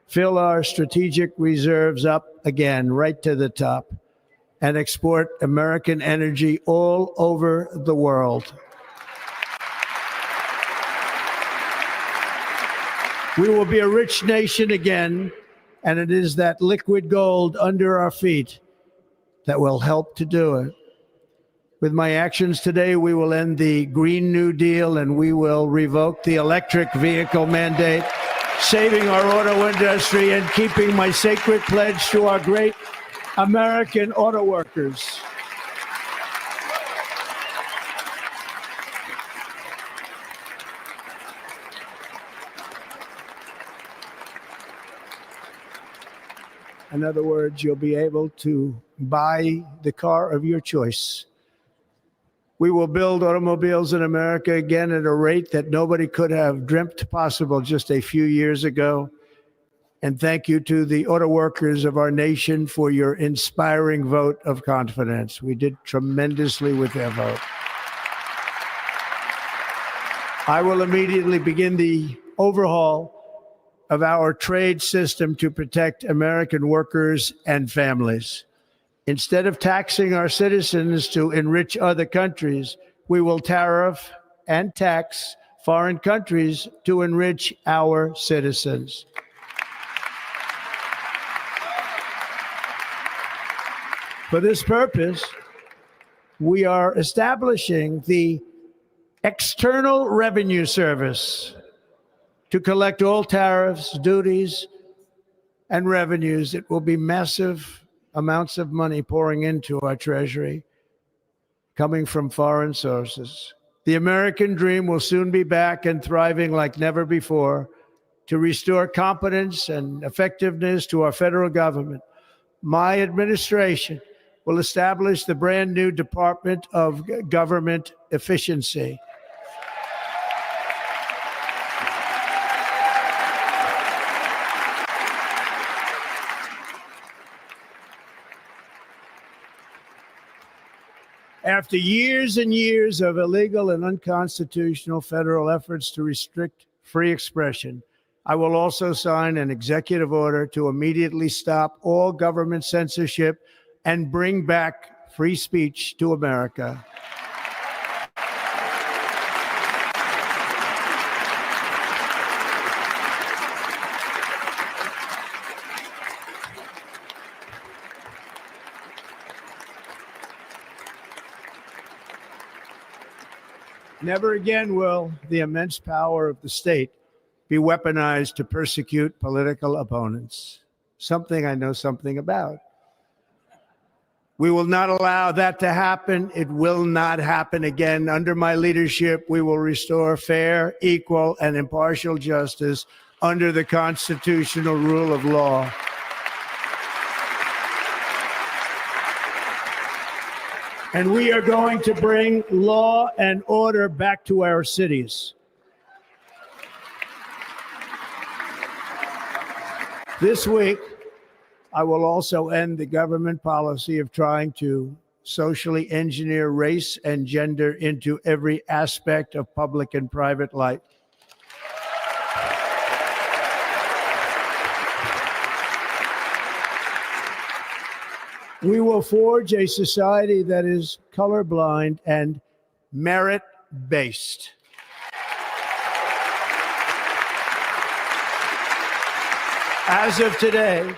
fill our strategic reserves up again, right to the top, and export American energy all over the world. We will be a rich nation again, and it is that liquid gold under our feet that will help to do it. With my actions today, we will end the Green New Deal, and we will revoke the electric vehicle mandate, saving our auto industry and keeping my sacred pledge to our great American auto workers. In other words, you'll be able to buy the car of your choice. We will build automobiles in America again at a rate that nobody could have dreamt possible just a few years ago. And thank you to the auto workers of our nation for your inspiring vote of confidence. We did tremendously with their vote. I will immediately begin the overhaul of our trade system to protect American workers and families. Instead of taxing our citizens to enrich other countries, we will tariff and tax foreign countries to enrich our citizens. For this purpose, we are establishing the External Revenue Service to collect all tariffs, duties, and revenues. It will be massive amounts of money pouring into our treasury, coming from foreign sources. The American dream will soon be back and thriving like never before to restore competence and effectiveness to our federal government. My administration will establish the brand new Department of Government Efficiency. After years and years of illegal and unconstitutional federal efforts to restrict free expression, I will also sign an executive order to immediately stop all government censorship and bring back free speech to America. Never again will the immense power of the state be weaponized to persecute political opponents, something I know something about. We will not allow that to happen. It will not happen again. Under my leadership, we will restore fair, equal, and impartial justice under the constitutional rule of law. And we are going to bring law and order back to our cities. This week, I will also end the government policy of trying to socially engineer race and gender into every aspect of public and private life. We will forge a society that is colorblind and merit-based. As of today,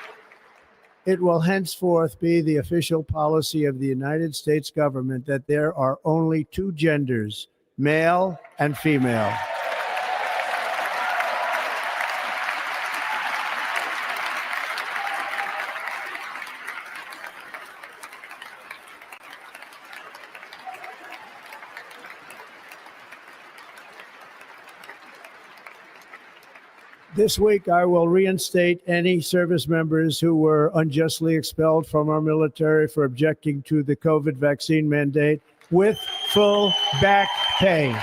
it will henceforth be the official policy of the United States government that there are only two genders, male and female. This week, I will reinstate any service members who were unjustly expelled from our military for objecting to the COVID vaccine mandate with full back pay.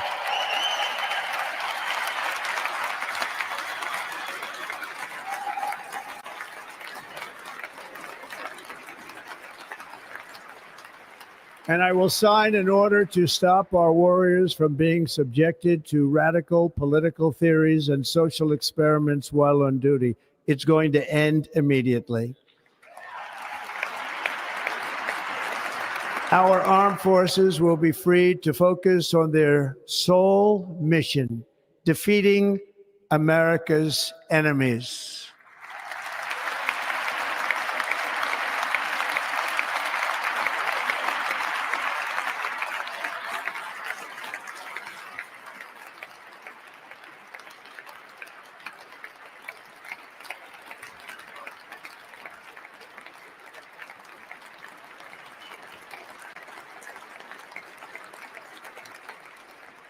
And I will sign an order to stop our warriors from being subjected to radical political theories and social experiments while on duty. It's going to end immediately. Our armed forces will be freed to focus on their sole mission, defeating America's enemies.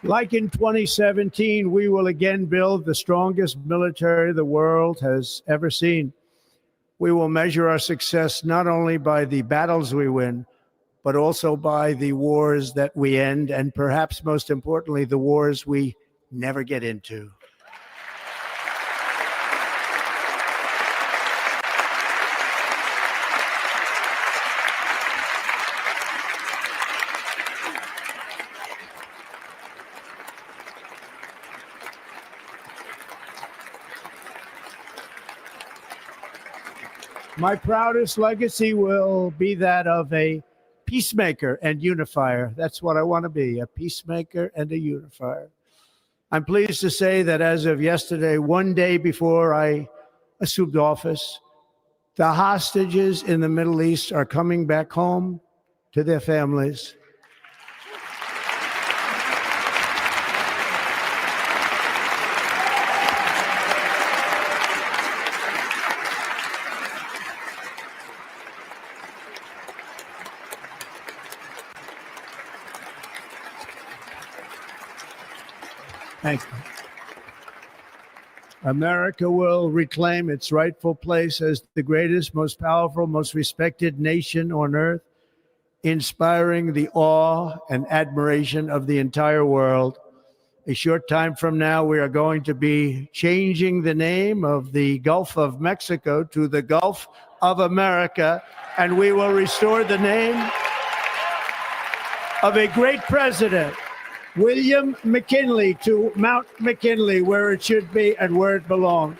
Like in 2017, we will again build the strongest military the world has ever seen. We will measure our success not only by the battles we win, but also by the wars that we end, and perhaps most importantly, the wars we never get into. My proudest legacy will be that of a peacemaker and unifier. That's what I want to be, a peacemaker and a unifier. I'm pleased to say that as of yesterday, one day before I assumed office, the hostages in the Middle East are coming back home to their families. Thank you. America will reclaim its rightful place as the greatest, most powerful, most respected nation on earth, inspiring the awe and admiration of the entire world. A short time from now, we are going to be changing the name of the Gulf of Mexico to the Gulf of America, and we will restore the name of a great president, William McKinley, to Mount McKinley, where it should be and where it belongs.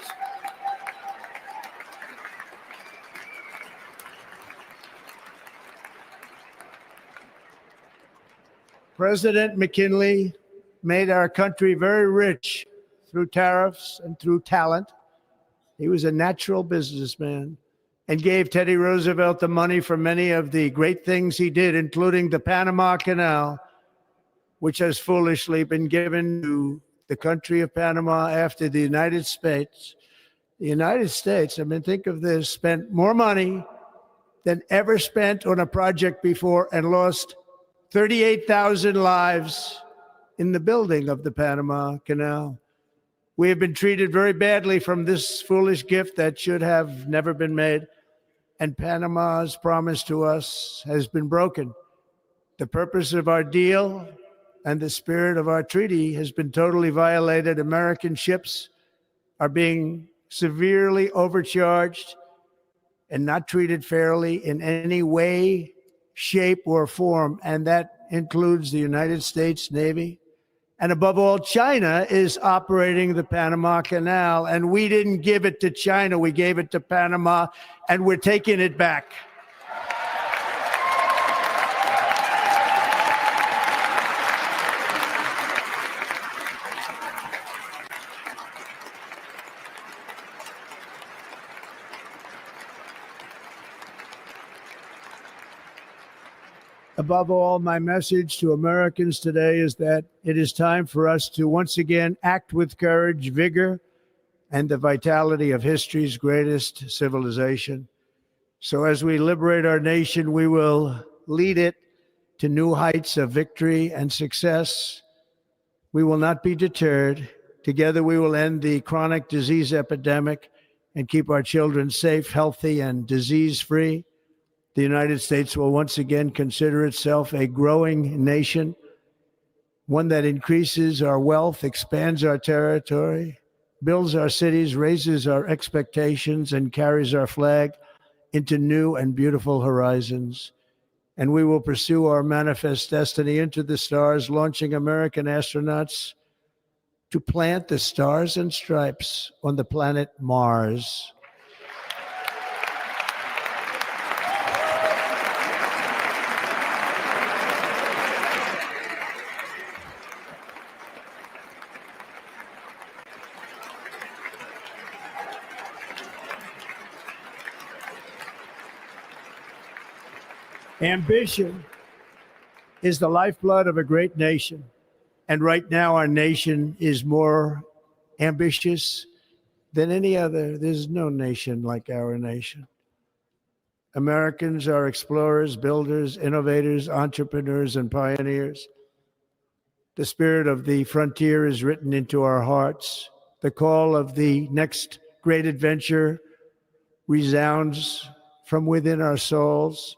President McKinley made our country very rich through tariffs and through talent. He was a natural businessman and gave Teddy Roosevelt the money for many of the great things he did, including the Panama Canal, which has foolishly been given to the country of Panama after the United States. The United States, I mean, think of this, spent more money than ever spent on a project before and lost 38,000 lives in the building of the Panama Canal. We have been treated very badly from this foolish gift that should have never been made, and Panama's promise to us has been broken. The purpose of our deal and the spirit of our treaty has been totally violated. American ships are being severely overcharged and not treated fairly in any way, shape, or form, and that includes the United States Navy. And above all, China is operating the Panama Canal, and we didn't give it to China, we gave it to Panama, and we're taking it back. Above all, my message to Americans today is that it is time for us to once again act with courage, vigor, and the vitality of history's greatest civilization. So as we liberate our nation, we will lead it to new heights of victory and success. We will not be deterred. Together, we will end the chronic disease epidemic and keep our children safe, healthy, and disease-free. The United States will once again consider itself a growing nation, one that increases our wealth, expands our territory, builds our cities, raises our expectations, and carries our flag into new and beautiful horizons. And we will pursue our manifest destiny into the stars, launching American astronauts to plant the stars and stripes on the planet Mars. Ambition is the lifeblood of a great nation. And right now, our nation is more ambitious than any other. There's no nation like our nation. Americans are explorers, builders, innovators, entrepreneurs, and pioneers. The spirit of the frontier is written into our hearts. The call of the next great adventure resounds from within our souls.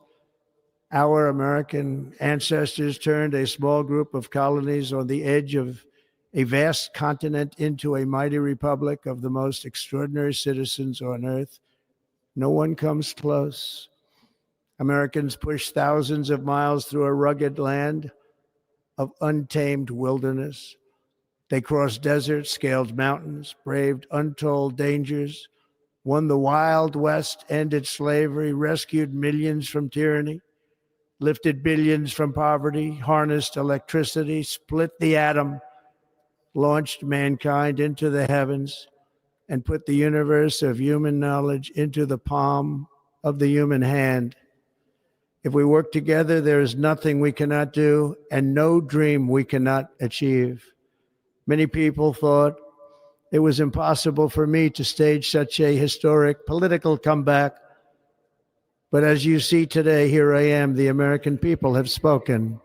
Our American ancestors turned a small group of colonies on the edge of a vast continent into a mighty republic of the most extraordinary citizens on earth. No one comes close. Americans pushed thousands of miles through a rugged land of untamed wilderness. They crossed deserts, scaled mountains, braved untold dangers, won the Wild West, ended slavery, rescued millions from tyranny, lifted billions from poverty, harnessed electricity, split the atom, launched mankind into the heavens, and put the universe of human knowledge into the palm of the human hand. If we work together, there is nothing we cannot do and no dream we cannot achieve. Many people thought it was impossible for me to stage such a historic political comeback. But as you see today, here I am. The American people have spoken.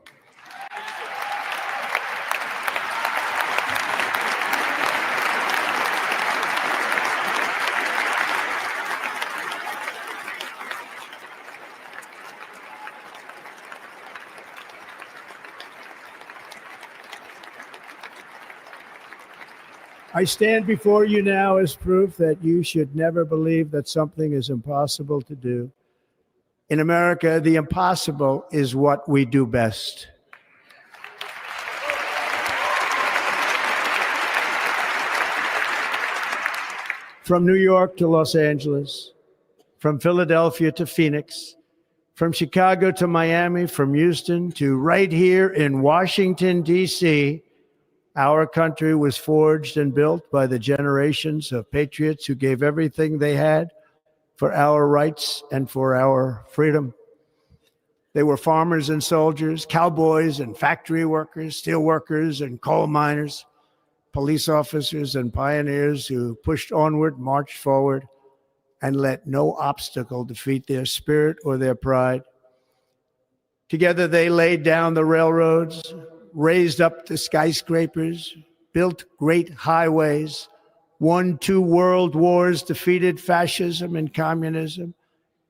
I stand before you now as proof that you should never believe that something is impossible to do. In America, the impossible is what we do best. From New York to Los Angeles, from Philadelphia to Phoenix, from Chicago to Miami, from Houston to right here in Washington, D.C., our country was forged and built by the generations of patriots who gave everything they had for our rights and for our freedom. They were farmers and soldiers, cowboys and factory workers, steel workers and coal miners, police officers and pioneers who pushed onward, marched forward, and let no obstacle defeat their spirit or their pride. Together they laid down the railroads, raised up the skyscrapers, built great highways, won 2 world wars, defeated fascism and communism,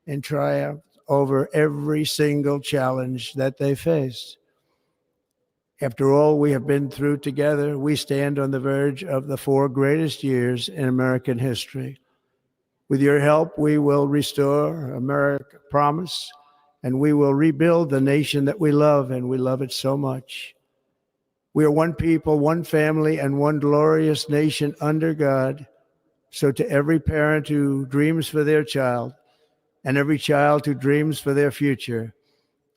and triumphed over every single challenge that they faced. After all we have been through together, we stand on the verge of the 4 greatest years in American history. With your help, we will restore America's promise, and we will rebuild the nation that we love, and we love it so much. We are one people, one family, and one glorious nation under God. So to every parent who dreams for their child and every child who dreams for their future,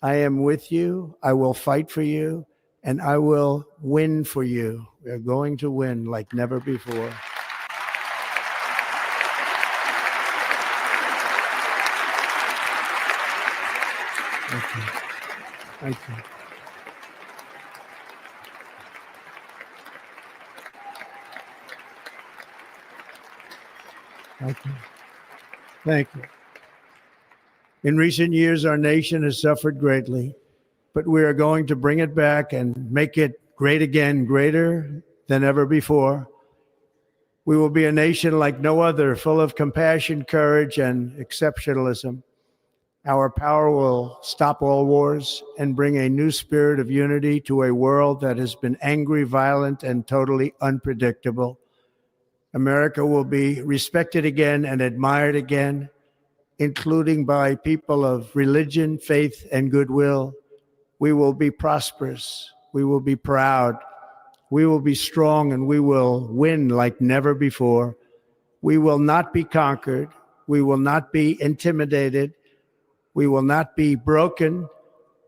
I am with you, I will fight for you, and I will win for you. We are going to win like never before. Thank you. Thank you. Thank you. Thank you. In recent years, our nation has suffered greatly, but we are going to bring it back and make it great again, greater than ever before. We will be a nation like no other, full of compassion, courage, and exceptionalism. Our power will stop all wars and bring a new spirit of unity to a world that has been angry, violent, and totally unpredictable. America will be respected again and admired again, including by people of religion, faith, and goodwill. We will be prosperous. We will be proud. We will be strong, and we will win like never before. We will not be conquered. We will not be intimidated. We will not be broken,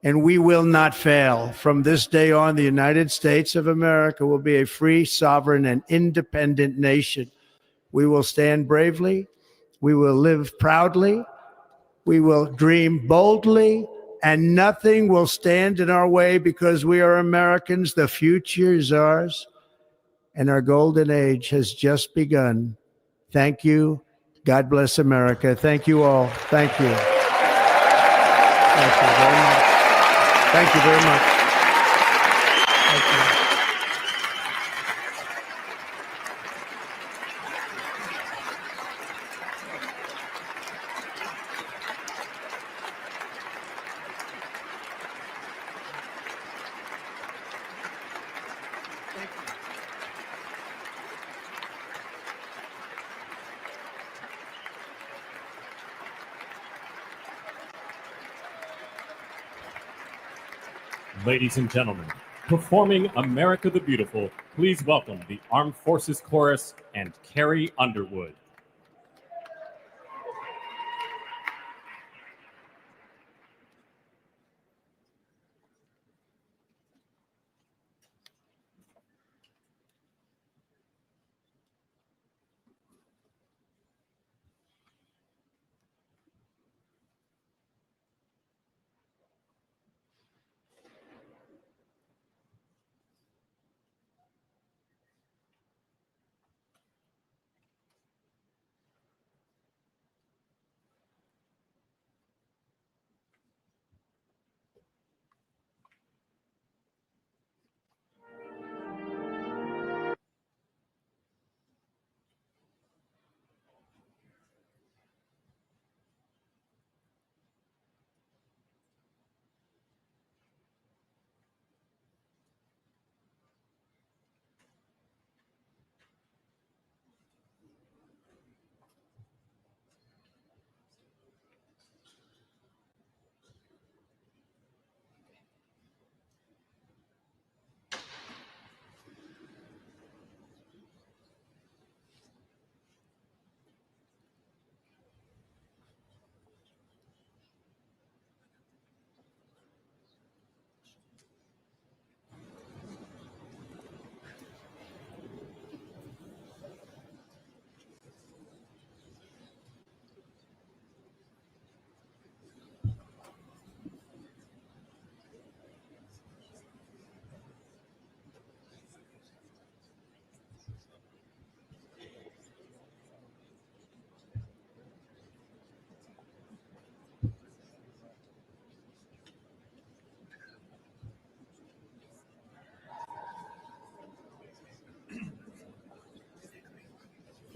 and we will not fail. From this day on, the United States of America will be a free, sovereign, and independent nation. We will stand bravely. We will live proudly. We will dream boldly, and nothing will stand in our way because we are Americans. The future is ours, and our golden age has just begun. Thank you. God bless America. Thank you all. Thank you. Thank you very much. Thank you very much. Thank you. Ladies and gentlemen, performing America the Beautiful, please welcome the Armed Forces Chorus and Carrie Underwood.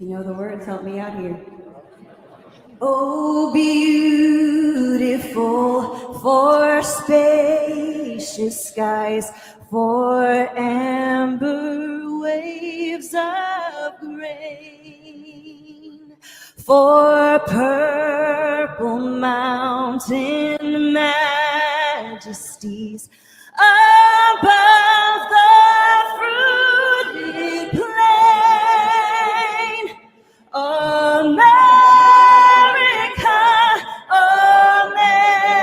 You know the words, help me out here. Oh, beautiful for spacious skies, for amber waves of grain, for purple mountain majesties above the fruited plain. America,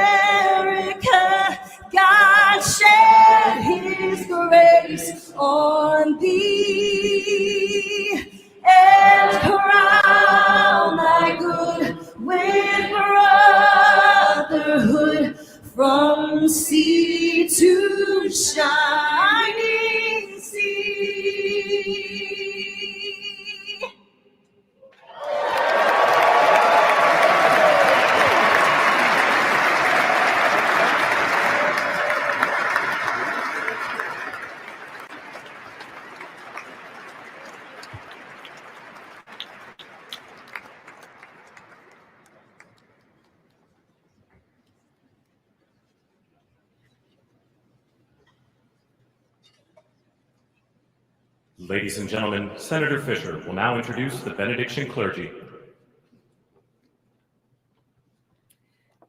America, God shed his grace on thee and crown thy good with brotherhood from sea to shining sea. Ladies and gentlemen, Senator Fisher will now introduce the benediction clergy.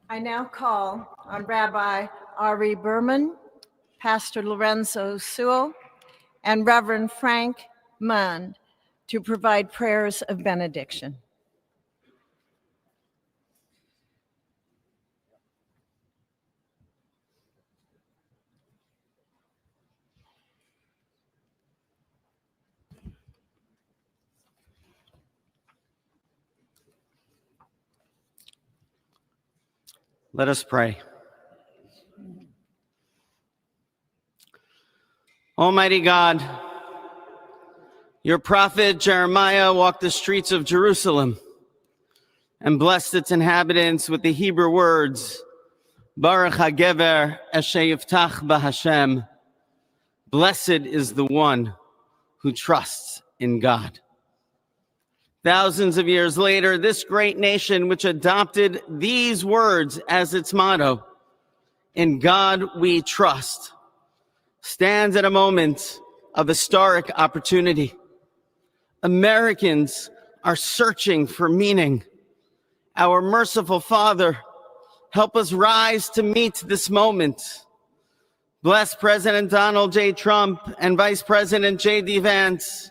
I now call on Rabbi Ari Berman, Pastor Lorenzo Sewell, and Reverend Frank Munn to provide prayers of benediction. Let us pray. Almighty God, your prophet Jeremiah walked the streets of Jerusalem and blessed its inhabitants with the Hebrew words, Baruch HaGever Asher Yiftach BaHashem. Blessed is the one who trusts in God. Thousands of years later, this great nation, which adopted these words as its motto, "In God we trust," stands at a moment of historic opportunity. Americans are searching for meaning. Our merciful Father, help us rise to meet this moment. Bless President Donald J. Trump and Vice President J.D. Vance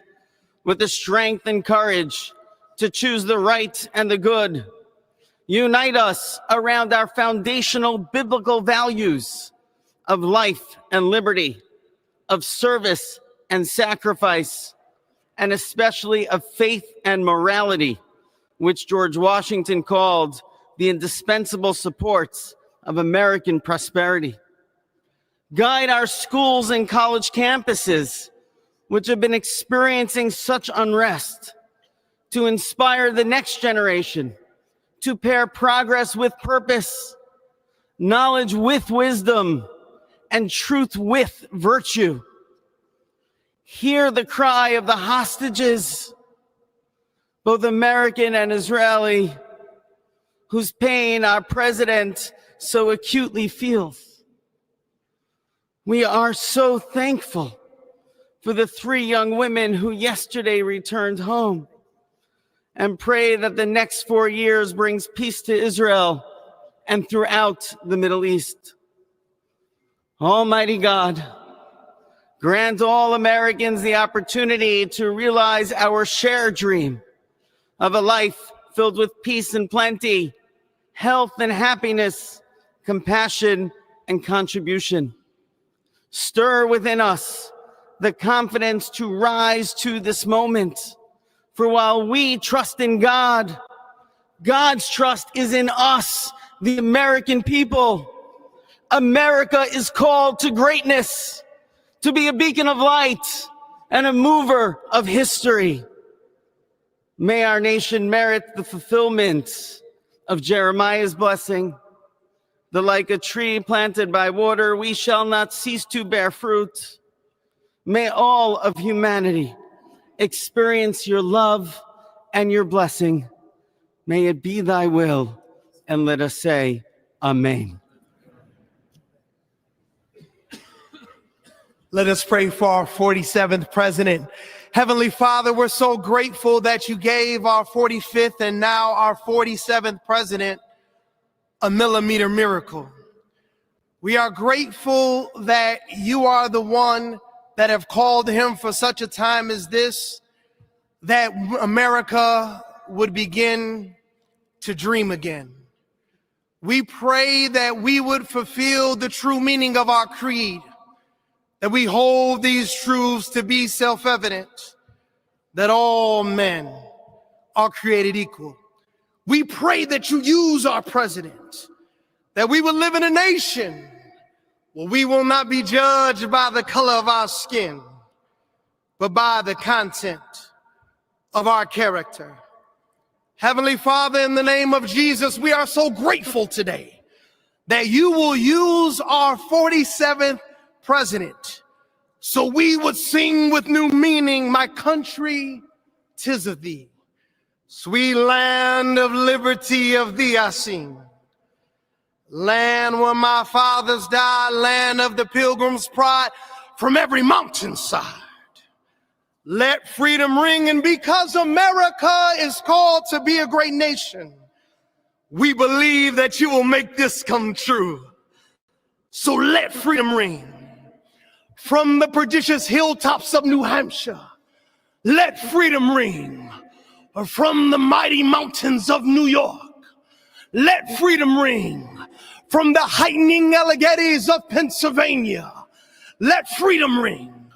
with the strength and courage to choose the right and the good. Unite us around our foundational biblical values of life and liberty, of service and sacrifice, and especially of faith and morality, which George Washington called the indispensable supports of American prosperity. Guide our schools and college campuses, which have been experiencing such unrest, to inspire the next generation, to pair progress with purpose, knowledge with wisdom, and truth with virtue. Hear the cry of the hostages, both American and Israeli, whose pain our president so acutely feels. We are so thankful for the 3 young women who yesterday returned home, and pray that the next 4 years brings peace to Israel and throughout the Middle East. Almighty God, grant all Americans the opportunity to realize our shared dream of a life filled with peace and plenty, health and happiness, compassion and contribution. Stir within us the confidence to rise to this moment. For while we trust in God, God's trust is in us, the American people. America is called to greatness, to be a beacon of light and a mover of history. May our nation merit the fulfillment of Jeremiah's blessing. The like a tree planted by water, we shall not cease to bear fruit. May all of humanity experience your love and your blessing. May it be thy will, and let us say, Amen. Let us pray for our 47th president. Heavenly Father, we're so grateful that you gave our 45th and now our 47th president a millimeter miracle. We are grateful that you are the one that have called him for such a time as this, that America would begin to dream again. We pray that we would fulfill the true meaning of our creed, that we hold these truths to be self-evident, that all men are created equal. We pray that you use our president, that we will live in a nation where we will not be judged by the color of our skin, but by the content of our character. Heavenly Father, in the name of Jesus, we are so grateful today that you will use our 47th president so we would sing with new meaning, my country, 'tis of thee. Sweet land of liberty, of thee I sing. Land where my fathers died, land of the pilgrim's pride, from every mountainside. Let freedom ring, and because America is called to be a great nation, we believe that you will make this come true. So let freedom ring. From the prodigious hilltops of New Hampshire, let freedom ring. Or from the mighty mountains of New York, let freedom ring. From the heightening Alleghenies of Pennsylvania, let freedom ring.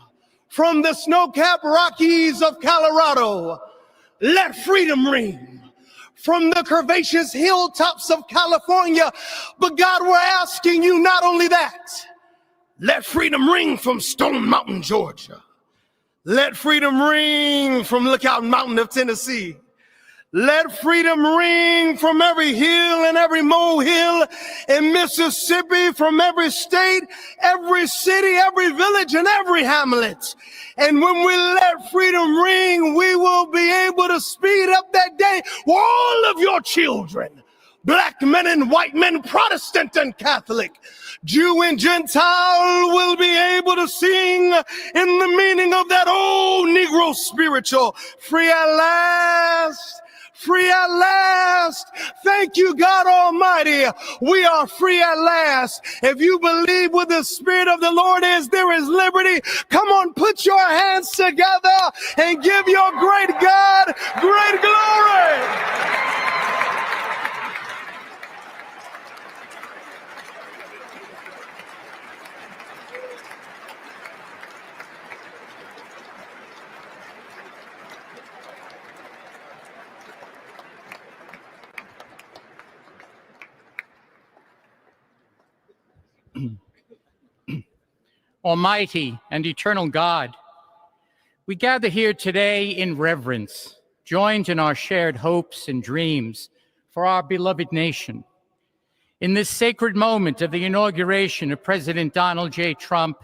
From the snow-capped Rockies of Colorado, let freedom ring. From the curvaceous hilltops of California, but God, we're asking you not only that, let freedom ring from Stone Mountain, Georgia. Let freedom ring from Lookout Mountain of Tennessee. Let freedom ring from every hill and every molehill in Mississippi, from every state, every city, every village, and every hamlet. And when we let freedom ring, we will be able to speed up that day where all of your children, black men and white men, Protestant and Catholic, Jew and Gentile, will be able to sing in the meaning of that old Negro spiritual. Free at last, last. Thank you, God Almighty. We are free at last. If you believe where the Spirit of the Lord is, there is liberty. Come on, put your hands together and give your great God great glory. Almighty and eternal God, we gather here today in reverence, joined in our shared hopes and dreams for our beloved nation. In this sacred moment of the inauguration of President Donald J. Trump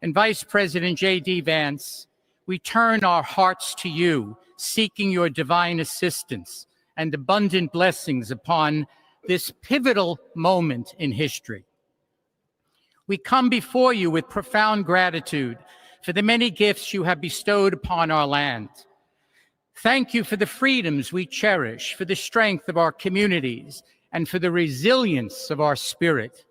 and Vice President J.D. Vance, we turn our hearts to you, seeking your divine assistance and abundant blessings upon this pivotal moment in history. We come before you with profound gratitude for the many gifts you have bestowed upon our land. Thank you for the freedoms we cherish, for the strength of our communities, and for the resilience of our spirit.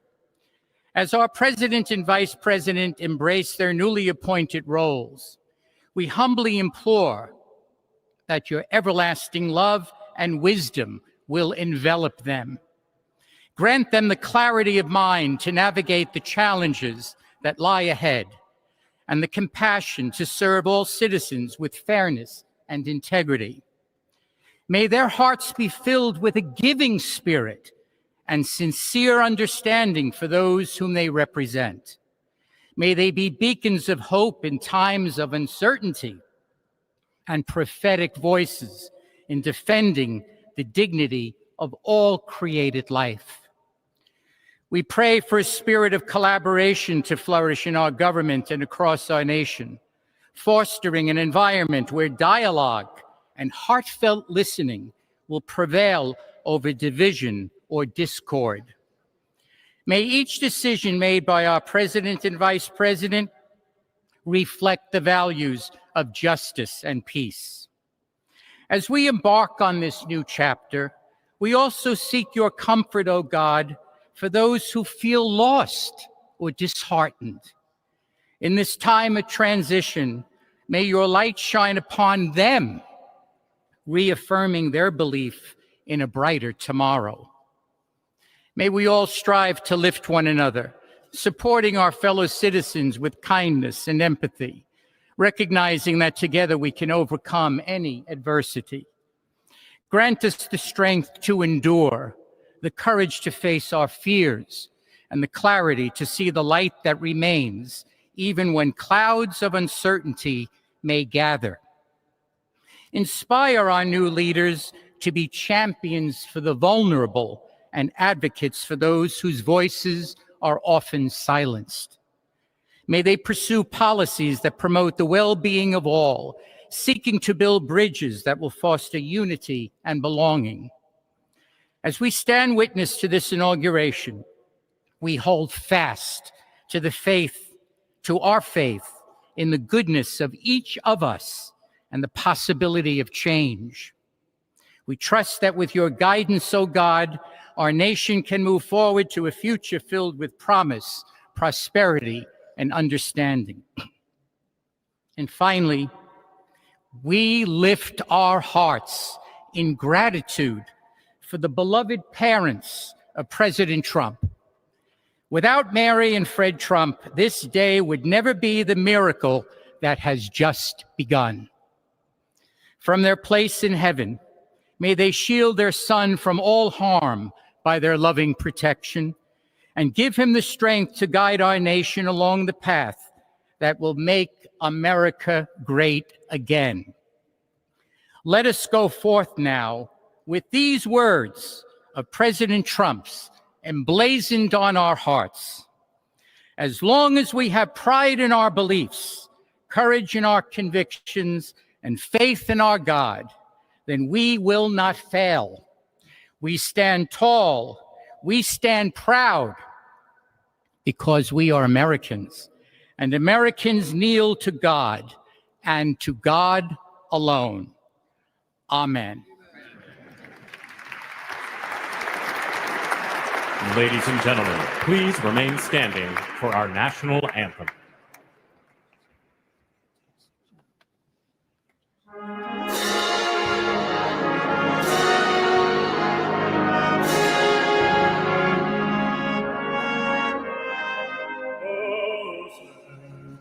As our President and Vice President embrace their newly appointed roles, we humbly implore that your everlasting love and wisdom will envelop them. Grant them the clarity of mind to navigate the challenges that lie ahead and the compassion to serve all citizens with fairness and integrity. May their hearts be filled with a giving spirit and sincere understanding for those whom they represent. May they be beacons of hope in times of uncertainty and prophetic voices in defending the dignity of all created life. We pray for a spirit of collaboration to flourish in our government and across our nation, fostering an environment where dialogue and heartfelt listening will prevail over division or discord. May each decision made by our President and Vice President reflect the values of justice and peace. As we embark on this new chapter, we also seek your comfort, O God, for those who feel lost or disheartened. In this time of transition, may your light shine upon them, reaffirming their belief in a brighter tomorrow. May we all strive to lift one another, supporting our fellow citizens with kindness and empathy, recognizing that together we can overcome any adversity. Grant us the strength to endure, the courage to face our fears, and the clarity to see the light that remains, even when clouds of uncertainty may gather. Inspire our new leaders to be champions for the vulnerable and advocates for those whose voices are often silenced. May they pursue policies that promote the well-being of all, seeking to build bridges that will foster unity and belonging. As we stand witness to this inauguration, we hold fast to our faith in the goodness of each of us and the possibility of change. We trust that with your guidance, O God, our nation can move forward to a future filled with promise, prosperity, and understanding. And finally, we lift our hearts in gratitude for the beloved parents of President Trump. Without Mary and Fred Trump, this day would never be the miracle that has just begun. From their place in heaven, may they shield their son from all harm by their loving protection and give him the strength to guide our nation along the path that will make America great again. Let us go forth now with these words of President Trump's emblazoned on our hearts. As long as we have pride in our beliefs, courage in our convictions, and faith in our God, then we will not fail. We stand tall, we stand proud, because we are Americans, and Americans kneel to God, and to God alone. Amen. Ladies and gentlemen, please remain standing for our national anthem.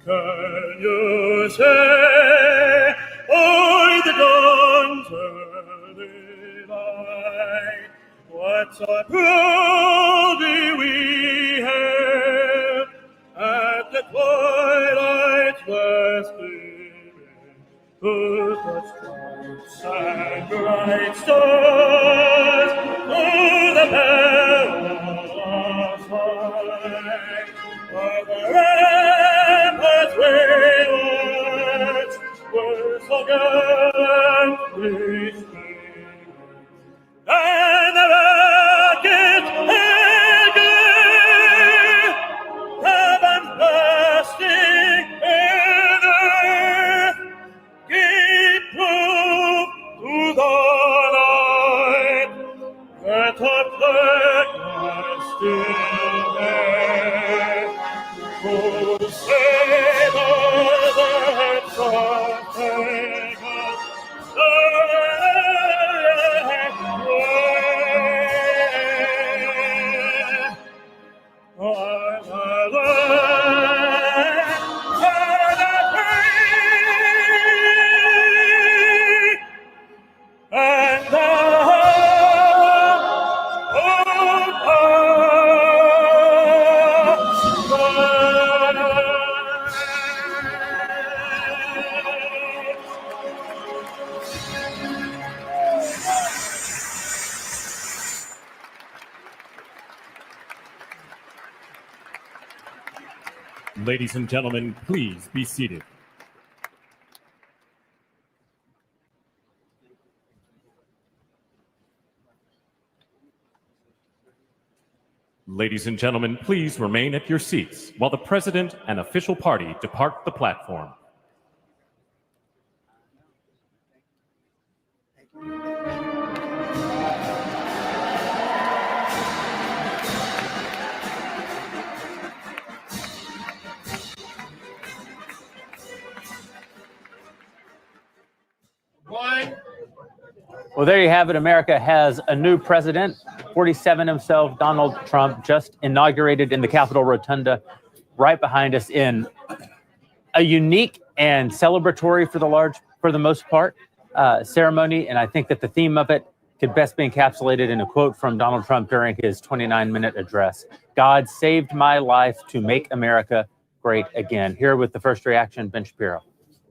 Can you say, o'er the dawn's early light, what so proudly we hailed at the twilight's last gleaming, whose touch and bright stars through the perilous fight of the ramparts wayward were so gallantly streaming, and the racket eager, heaven blasting in earth, gave proof to the night that our flag was still there. Oh, sailors and partakers, Ladies and gentlemen, please be seated. Ladies and gentlemen, please remain at your seats while the President and official party depart the platform. Well, there you have it. America has a new president, 47 himself, Donald Trump, just inaugurated in the Capitol Rotunda, right behind us in a unique and celebratory, for the most part, ceremony. And I think that the theme of it could best be encapsulated in a quote from Donald Trump during his 29-minute address. God saved my life to make America great again. Here with the first reaction, Ben Shapiro.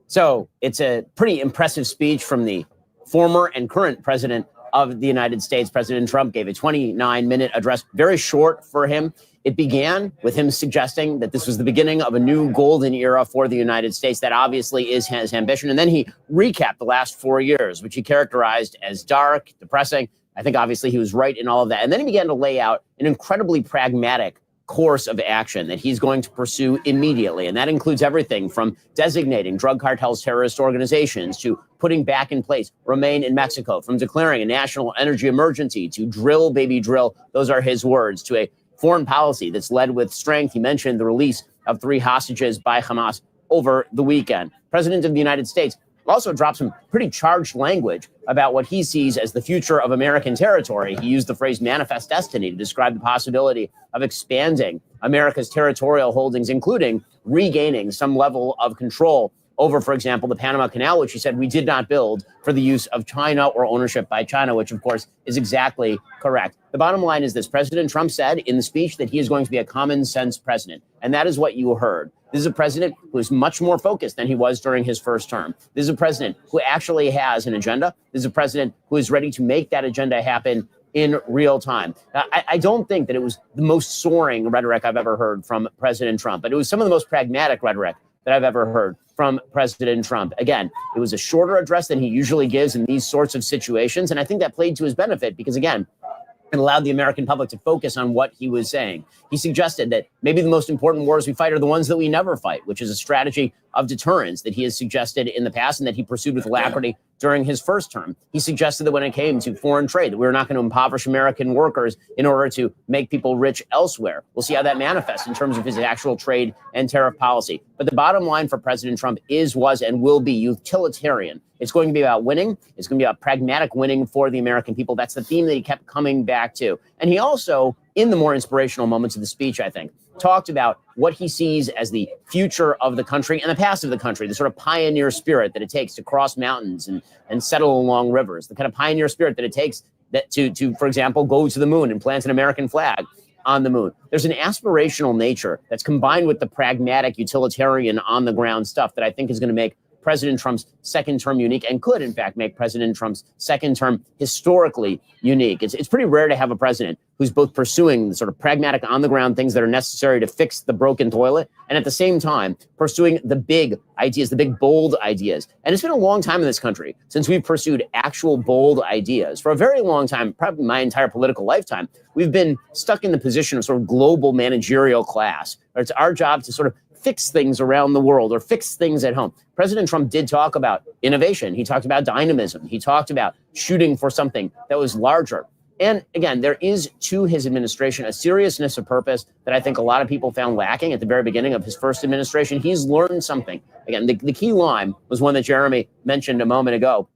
So it's a pretty impressive speech from the former and current president of the United States. President Trump gave a 29-minute address, very short for him. It began with him suggesting that this was the beginning of a new golden era for the United States. That obviously is his ambition. And then he recapped the last 4 years, which he characterized as dark, depressing. I think obviously he was right in all of that. And then he began to lay out an incredibly pragmatic course of action that he's going to pursue immediately. And that includes everything from designating drug cartels terrorist organizations to putting back in place Remain in Mexico, from declaring a national energy emergency to drill, baby, drill. Those are his words, to a foreign policy that's led with strength. He mentioned the release of 3 hostages by Hamas over the weekend. President of the United States also dropped some pretty charged language about what he sees as the future of American territory. He used the phrase manifest destiny to describe the possibility of expanding America's territorial holdings, including regaining some level of control over, for example, the Panama Canal, which he said we did not build for the use of China or ownership by China, which, of course, is exactly correct. The bottom line is this. President Trump said in the speech that he is going to be a common sense president. And that is what you heard. This is a president who is much more focused than he was during his first term. This is a president who actually has an agenda. This is a president who is ready to make that agenda happen in real time. I don't think that it was the most soaring rhetoric I've ever heard from President Trump, but it was some of the most pragmatic rhetoric that I've ever heard from President Trump. Again, it was a shorter address than he usually gives in these sorts of situations. And I think that played to his benefit because, again, it allowed the American public to focus on what he was saying. He suggested that maybe the most important wars we fight are the ones that we never fight, which is a strategy of deterrence that he has suggested in the past and that he pursued with alacrity during his first term. He suggested that when it came to foreign trade, that we were not going to impoverish American workers in order to make people rich elsewhere. We'll see how that manifests in terms of his actual trade and tariff policy. But the bottom line for President Trump is, was, and will be utilitarian. It's going to be about winning. It's going to be about pragmatic winning for the American people. That's the theme that he kept coming back to. And he also, in the more inspirational moments of the speech, I think, talked about what he sees as the future of the country and the past of the country, the sort of pioneer spirit that it takes to cross mountains and settle along rivers, the kind of pioneer spirit that it takes that to, for example, go to the moon and plant an American flag on the moon. There's an aspirational nature that's combined with the pragmatic, utilitarian, on-the-ground stuff that I think is going to make President Trump's second term unique, and could, in fact, make President Trump's second term historically unique. It's pretty rare to have a president who's both pursuing the sort of pragmatic, on-the-ground things that are necessary to fix the broken toilet, and at the same time pursuing the big ideas, the big, bold ideas. And it's been a long time in this country since we've pursued actual bold ideas. For a very long time, probably my entire political lifetime, we've been stuck in the position of sort of global managerial class, where it's our job to sort of fix things around the world or fix things at home. President Trump did talk about innovation. He talked about dynamism. He talked about shooting for something that was larger. And again, there is to his administration a seriousness of purpose that I think a lot of people found lacking at the very beginning of his first administration. He's learned something. Again, the key line was one that Jeremy mentioned a moment ago.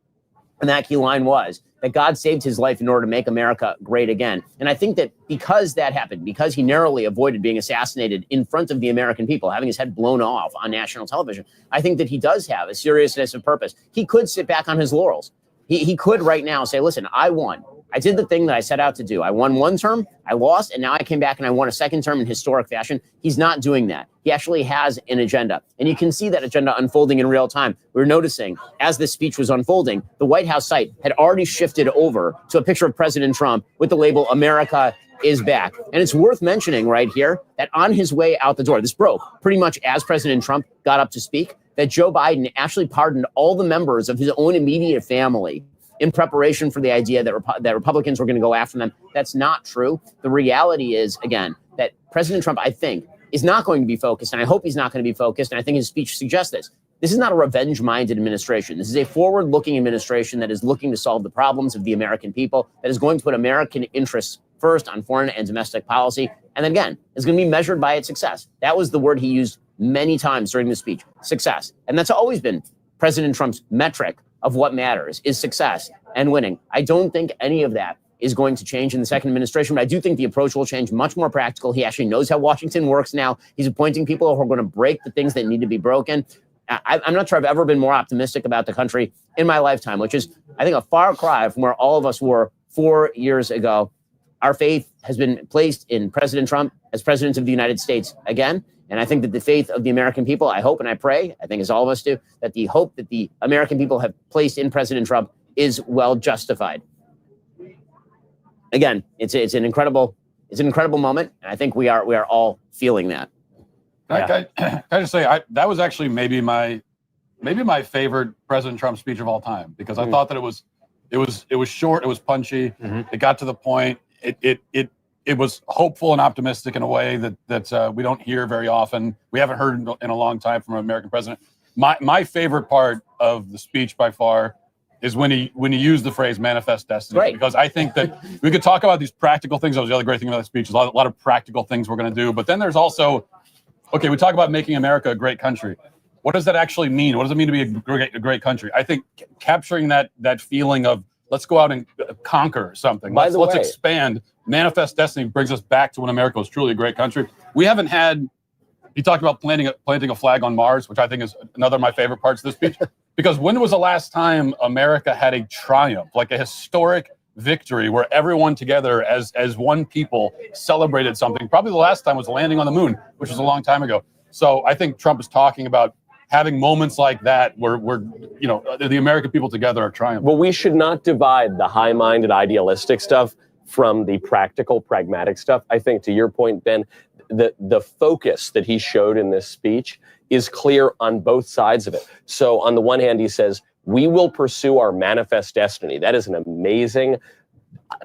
And that key line was that God saved his life in order to make America great again. And I think that because that happened, because he narrowly avoided being assassinated in front of the American people, having his head blown off on national television, I think that he does have a seriousness of purpose. He could sit back on his laurels. He could right now say, listen, I won. I did the thing that I set out to do. I won one term, I lost, and now I came back and I won a second term in historic fashion. He's not doing that. He actually has an agenda. And you can see that agenda unfolding in real time. We're noticing as this speech was unfolding, the White House site had already shifted over to a picture of President Trump with the label America is back. And it's worth mentioning right here that on his way out the door, this broke pretty much as President Trump got up to speak, that Joe Biden actually pardoned all the members of his own immediate family in preparation for the idea that Republicans were going to go after them. That's not true. The reality is, again, that President Trump, I think, is not going to be focused, and I hope he's not going to be focused, and I think his speech suggests this. This is not a revenge-minded administration. This is a forward-looking administration that is looking to solve the problems of the American people, that is going to put American interests first on foreign and domestic policy, and then again, is going to be measured by its success. That was the word he used many times during the speech, success. And that's always been President Trump's metric of what matters, is success and winning. I don't think any of that is going to change in the second administration, but I do think the approach will change, much more practical. He actually knows how Washington works now. He's appointing people who are going to break the things that need to be broken. I'm not sure I've ever been more optimistic about the country in my lifetime, which is, I think, a far cry from where all of us were 4 years ago. Our faith has been placed in President Trump as president of the United States again. And I think that the faith of the American people, I hope and I pray, I think as all of us do, that the hope that the American people have placed in President Trump is well justified. Again, it's an incredible moment, and I think we are all feeling that. Can I just say that was actually maybe my favorite President Trump speech of all time, because I thought that it was short, it was punchy, it got to the point, it was hopeful and optimistic in a way that we don't hear very often. We haven't heard in a long time from an American president. My favorite part of the speech by far is when he used the phrase manifest destiny, right? Because I think that we could talk about these practical things. That was the other great thing about the speech. There's a lot of practical things we're going to do, but then there's also, okay, we talk about making America a great country. What does that actually mean? What does it mean to be a great country? I think capturing that feeling of let's go out and conquer something. Let's expand. Manifest destiny brings us back to when America was truly a great country. We haven't had. He talked about planting a flag on Mars, which I think is another of my favorite parts of this speech. Because when was the last time America had a triumph, like a historic victory, where everyone together as one people celebrated something? Probably the last time was landing on the moon, which was a long time ago. So I think Trump is talking about having moments like that where the American people together are triumphant. Well, we should not divide the high-minded, idealistic stuff from the practical, pragmatic stuff. I think, to your point, Ben, the focus that he showed in this speech is clear on both sides of it. So on the one hand, he says, we will pursue our manifest destiny. That is an amazing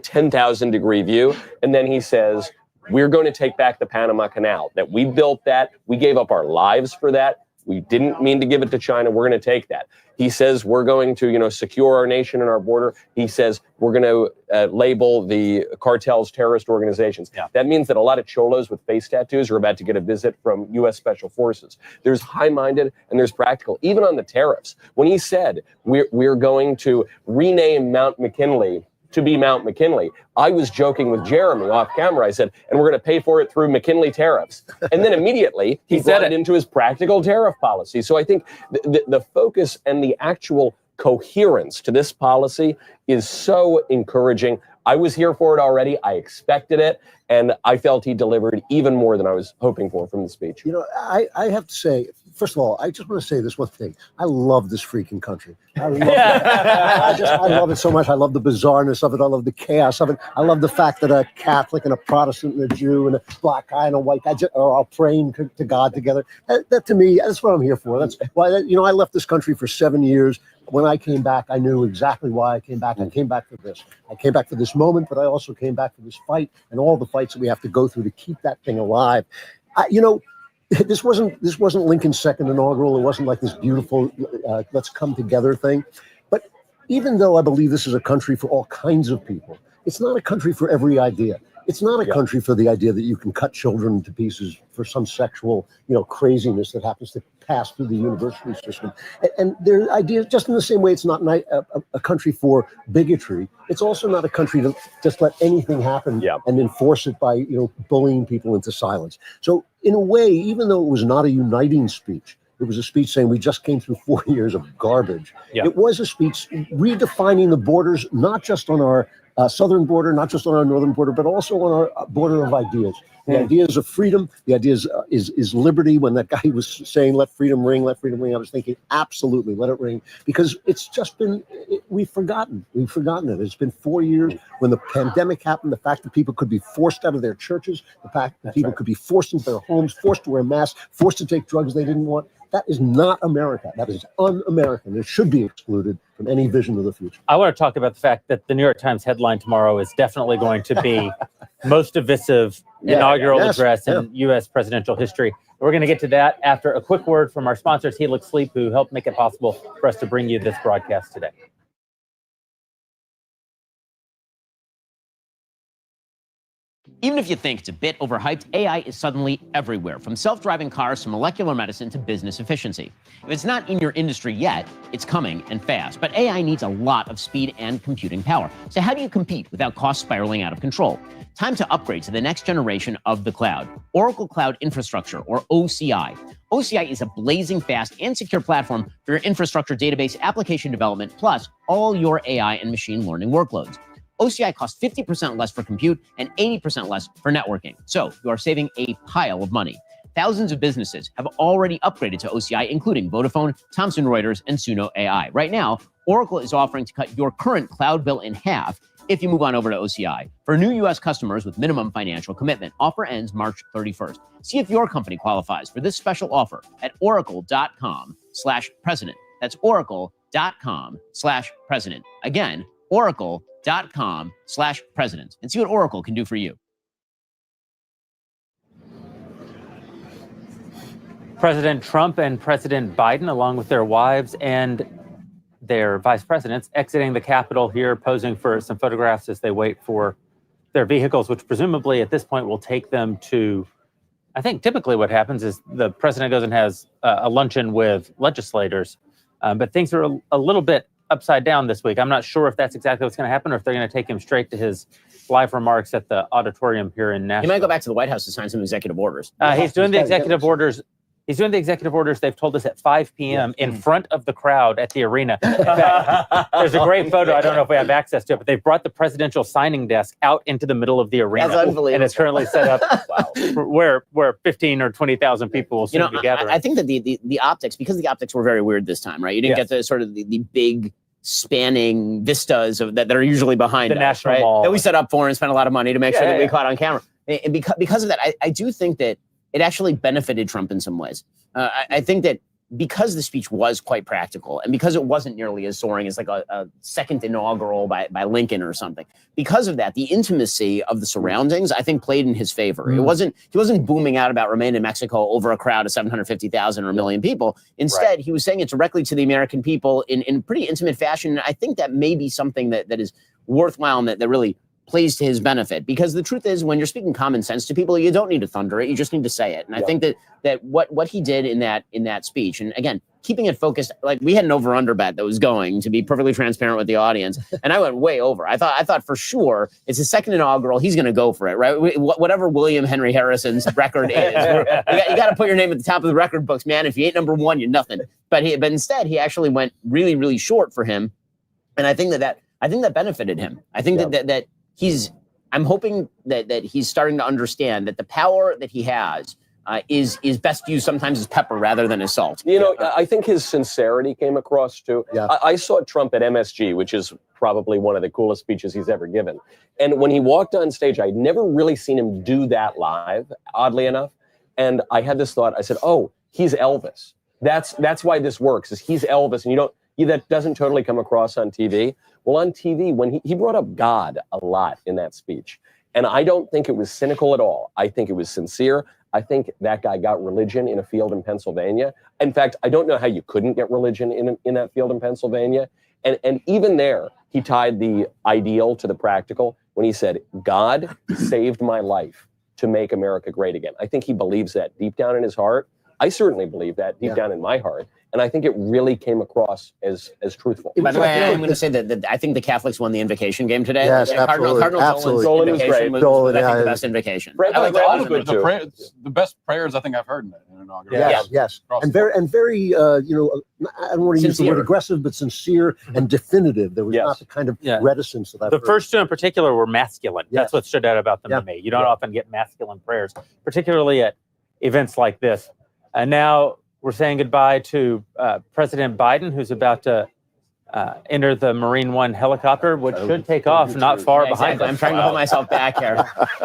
10,000 degree view. And then he says, we're going to take back the Panama Canal, that we built that. We gave up our lives for that. We didn't mean to give it to China. We're going to take that. He says we're going to, secure our nation and our border. He says we're going to label the cartels terrorist organizations. Yeah. That means that a lot of cholos with face tattoos are about to get a visit from U.S. Special Forces. There's high-minded and there's practical. Even on the tariffs, when he said we're going to rename Mount McKinley to be Mount McKinley, I was joking with Jeremy off camera. I said, and we're going to pay for it through McKinley tariffs. And then immediately he brought it into his practical tariff policy. So I think the focus and the actual coherence to this policy is so encouraging. I was here for it already. I expected it. And I felt he delivered even more than I was hoping for from the speech. I have to say, first of all, I just want to say this one thing. I love this freaking country. I love it. I love it so much. I love the bizarreness of it. I love the chaos of it. I love the fact that a Catholic and a Protestant and a Jew and a black guy and a white guy are all praying to God together. That to me, that's what I'm here for. That's why, I left this country for 7 years. When I came back, I knew exactly why I came back. I came back for this. I came back for this moment, but I also came back for this fight and all the fights that we have to go through to keep that thing alive. This wasn't Lincoln's second inaugural. It wasn't like this beautiful let's come together thing. But even though I believe this is a country for all kinds of people, it's not a country for every idea. It's not a country for the idea that you can cut children to pieces for some sexual, craziness that happens to pass through the university system. And there are ideas, just in the same way it's not a country for bigotry. It's also not a country to just let anything happen and enforce it by, bullying people into silence. So in a way, even though it was not a uniting speech, it was a speech saying we just came through 4 years of garbage. Yeah. It was a speech redefining the borders, not just on our southern border, not just on our northern border, but also on our border of ideas. The ideas of freedom, the ideas is liberty. When that guy was saying, let freedom ring, I was thinking, absolutely, let it ring. Because it's just been, we've forgotten it. It's been 4 years when the pandemic happened, the fact that people could be forced out of their churches, the fact that people could be forced into their homes, forced to wear masks, forced to take drugs they didn't want. That is not America. That is un-American. It should be excluded from any vision of the future. I want to talk about the fact that the New York Times headline tomorrow is definitely going to be most divisive inaugural address in U.S. presidential history. We're going to get to that after a quick word from our sponsors, Helix Sleep, who helped make it possible for us to bring you this broadcast today. Even if you think it's a bit overhyped, AI is suddenly everywhere, from self-driving cars to molecular medicine to business efficiency. If it's not in your industry yet, it's coming and fast. But AI needs a lot of speed and computing power. So how do you compete without costs spiraling out of control? Time to upgrade to the next generation of the cloud, Oracle Cloud Infrastructure, or OCI. OCI is a blazing fast and secure platform for your infrastructure, database, application development, plus all your AI and machine learning workloads. OCI costs 50% less for compute and 80% less for networking. So you are saving a pile of money. Thousands of businesses have already upgraded to OCI, including Vodafone, Thomson Reuters, and Suno AI. Right now, Oracle is offering to cut your current cloud bill in half if you move on over to OCI. For new U.S. customers with minimum financial commitment, offer ends March 31st. See if your company qualifies for this special offer at oracle.com/president. That's oracle.com/president. Again, oracle.com/president, and see what Oracle can do for you. President Trump and President Biden, along with their wives and their vice presidents, exiting the Capitol here, posing for some photographs as they wait for their vehicles, which presumably at this point will take them to, I think typically what happens is the president goes and has a luncheon with legislators, but things are a little bit upside down this week. I'm not sure if that's exactly what's going to happen or if they're going to take him straight to his live remarks at the auditorium here in Nashville. He might go back to the White House to sign some executive orders. He's doing the executive orders. He's doing the executive orders, they've told us, at 5 p.m. in front of the crowd at the arena. In fact, there's a great photo. I don't know if we have access to it, but they've brought the presidential signing desk out into the middle of the arena. That's unbelievable. And it's currently set up where 15 or 20,000 people will soon be gathering. I think that the optics, because the optics were very weird this time, right? You didn't get the sort of the big spanning vistas of that are usually behind the us, National right? Mall. That we set up for and spent a lot of money to make sure that we caught on camera. And because of that, I do think that it actually benefited Trump in some ways. I think that because the speech was quite practical, and because it wasn't nearly as soaring as like a second inaugural by Lincoln or something, because of that, the intimacy of the surroundings, I think, played in his favor. He wasn't booming out about remain in Mexico over a crowd of 750,000 or a million people. Instead, he was saying it directly to the American people in pretty intimate fashion. And I think that may be something that is worthwhile and that really plays to his benefit, because the truth is, when you're speaking common sense to people, you don't need to thunder it, you just need to say it. And I think that what he did in that speech, and again, keeping it focused, like we had an over-under bet that was going to be perfectly transparent with the audience, and I went way over. I thought for sure it's his second inaugural, he's going to go for it, right? Whatever William Henry Harrison's record is, you got to put your name at the top of the record books, man. If you ain't number one, you're nothing. But instead, he actually went really, really short for him, and I think that benefited him. I think that I'm hoping that he's starting to understand that the power that he has is best used sometimes as pepper rather than as salt. You know, I think his sincerity came across too. Yeah. I saw Trump at MSG, which is probably one of the coolest speeches he's ever given. And when he walked on stage, I'd never really seen him do that live, oddly enough. And I had this thought, I said, oh, he's Elvis. That's why this works, is he's Elvis. And that doesn't totally come across on TV. Well, on TV, when he brought up God a lot in that speech, and I don't think it was cynical at all. I think it was sincere. I think that guy got religion in a field in Pennsylvania. In fact, I don't know how you couldn't get religion in that field in Pennsylvania. And even there, he tied the ideal to the practical when he said, God saved my life to make America great again. I think he believes that deep down in his heart. I certainly believe that deep down in my heart. And I think it really came across as truthful. By the way, I'm going to say that I think the Catholics won the invocation game today. Yes, absolutely. Cardinal Dolan's invocation was I think the best invocation. The best prayers I think I've heard in an inaugural. Yes. And very, I don't want to use the word aggressive, but sincere and definitive. There was not the kind of reticence that I've heard. The first two in particular were masculine. That's what stood out about them to me. You don't often get masculine prayers, particularly at events like this. And now we're saying goodbye to President Biden, who's about to enter the Marine One helicopter, which should take off not far behind us. I'm trying to hold myself back here.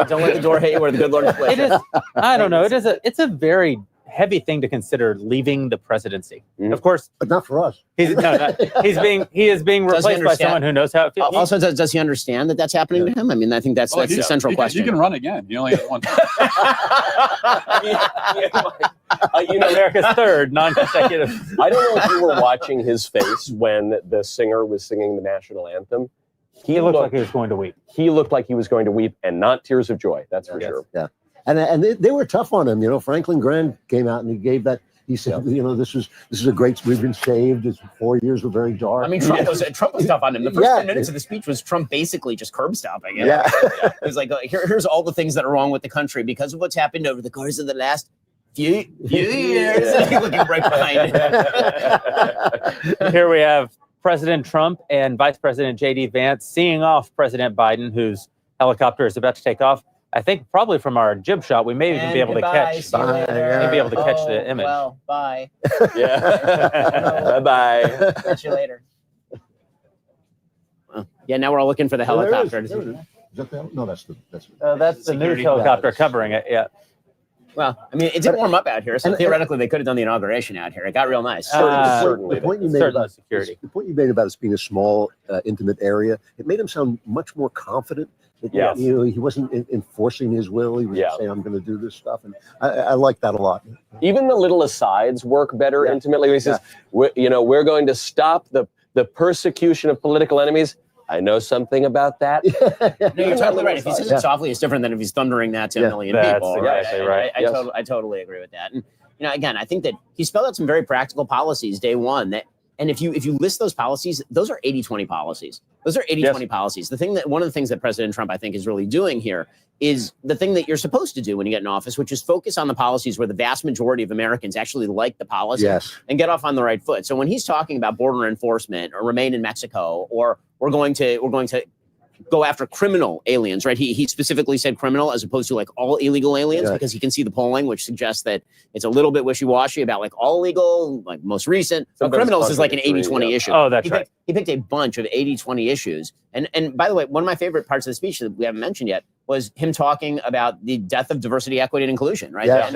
Don't let the door hit you where the good Lord is with you. I don't know. It's a very heavy thing to consider, leaving the presidency. Of course, but not for us. He is being replaced by someone who knows how it feels. Also, does he understand that that's happening to him? I mean, I think that's the central question. You can run again. You only have one time. America's third non-consecutive. I don't know if you were watching his face when the singer was singing the national anthem. He looked like he was going to weep. He looked like he was going to weep, and not tears of joy. That's for sure. Yeah. And they were tough on him. You know, Franklin Graham came out and he gave that. He said, this is a great. We've been saved. 4 years were very dark. I mean, Trump was tough on him. The first 10 minutes of the speech was Trump basically just curb stomping. It was like, here's all the things that are wrong with the country because of what's happened over the course of the last few years. Looking right behind it. Here we have President Trump and Vice President J.D. Vance seeing off President Biden, whose helicopter is about to take off. I think probably from our jib shot, we may even be able to catch. The image. Well, bye. Bye. Catch you later. Yeah, now we're all looking for the helicopter. Is that the, no, that's the news helicopter covering it. Yeah. Well, I mean, it didn't warm up out here, so theoretically they could have done the inauguration out here. It got real nice. Certainly. The point you made about security. The point you made about it being a small, intimate area, it made him sound much more confident. Yes. He wasn't enforcing his will. He was saying, "I'm going to do this stuff," and I like that a lot. Even the little asides work better intimately. He says, "We're going to stop the persecution of political enemies." I know something about that. No, you're totally right. If he says it softly, it's different than if he's thundering that to a million people. Exactly right. I totally agree with that. And again, I think that he spelled out some very practical policies day one. And if you list those policies, those are 80-20 policies. Those are 80-20 policies. One of the things that President Trump, I think, is really doing here is the thing that you're supposed to do when you get in office, which is focus on the policies where the vast majority of Americans actually like the policy and get off on the right foot. So when he's talking about border enforcement or remain in Mexico, or we're going to go after criminal aliens, right? He specifically said criminal as opposed to like all illegal aliens because he can see the polling, which suggests that it's a little bit wishy-washy about like all illegal, like most recent. But criminals is like an 80-20 issue. Oh, that's right. He picked a bunch of 80-20 issues. And by the way, one of my favorite parts of the speech that we haven't mentioned yet was him talking about the death of diversity, equity, and inclusion, right? Yes,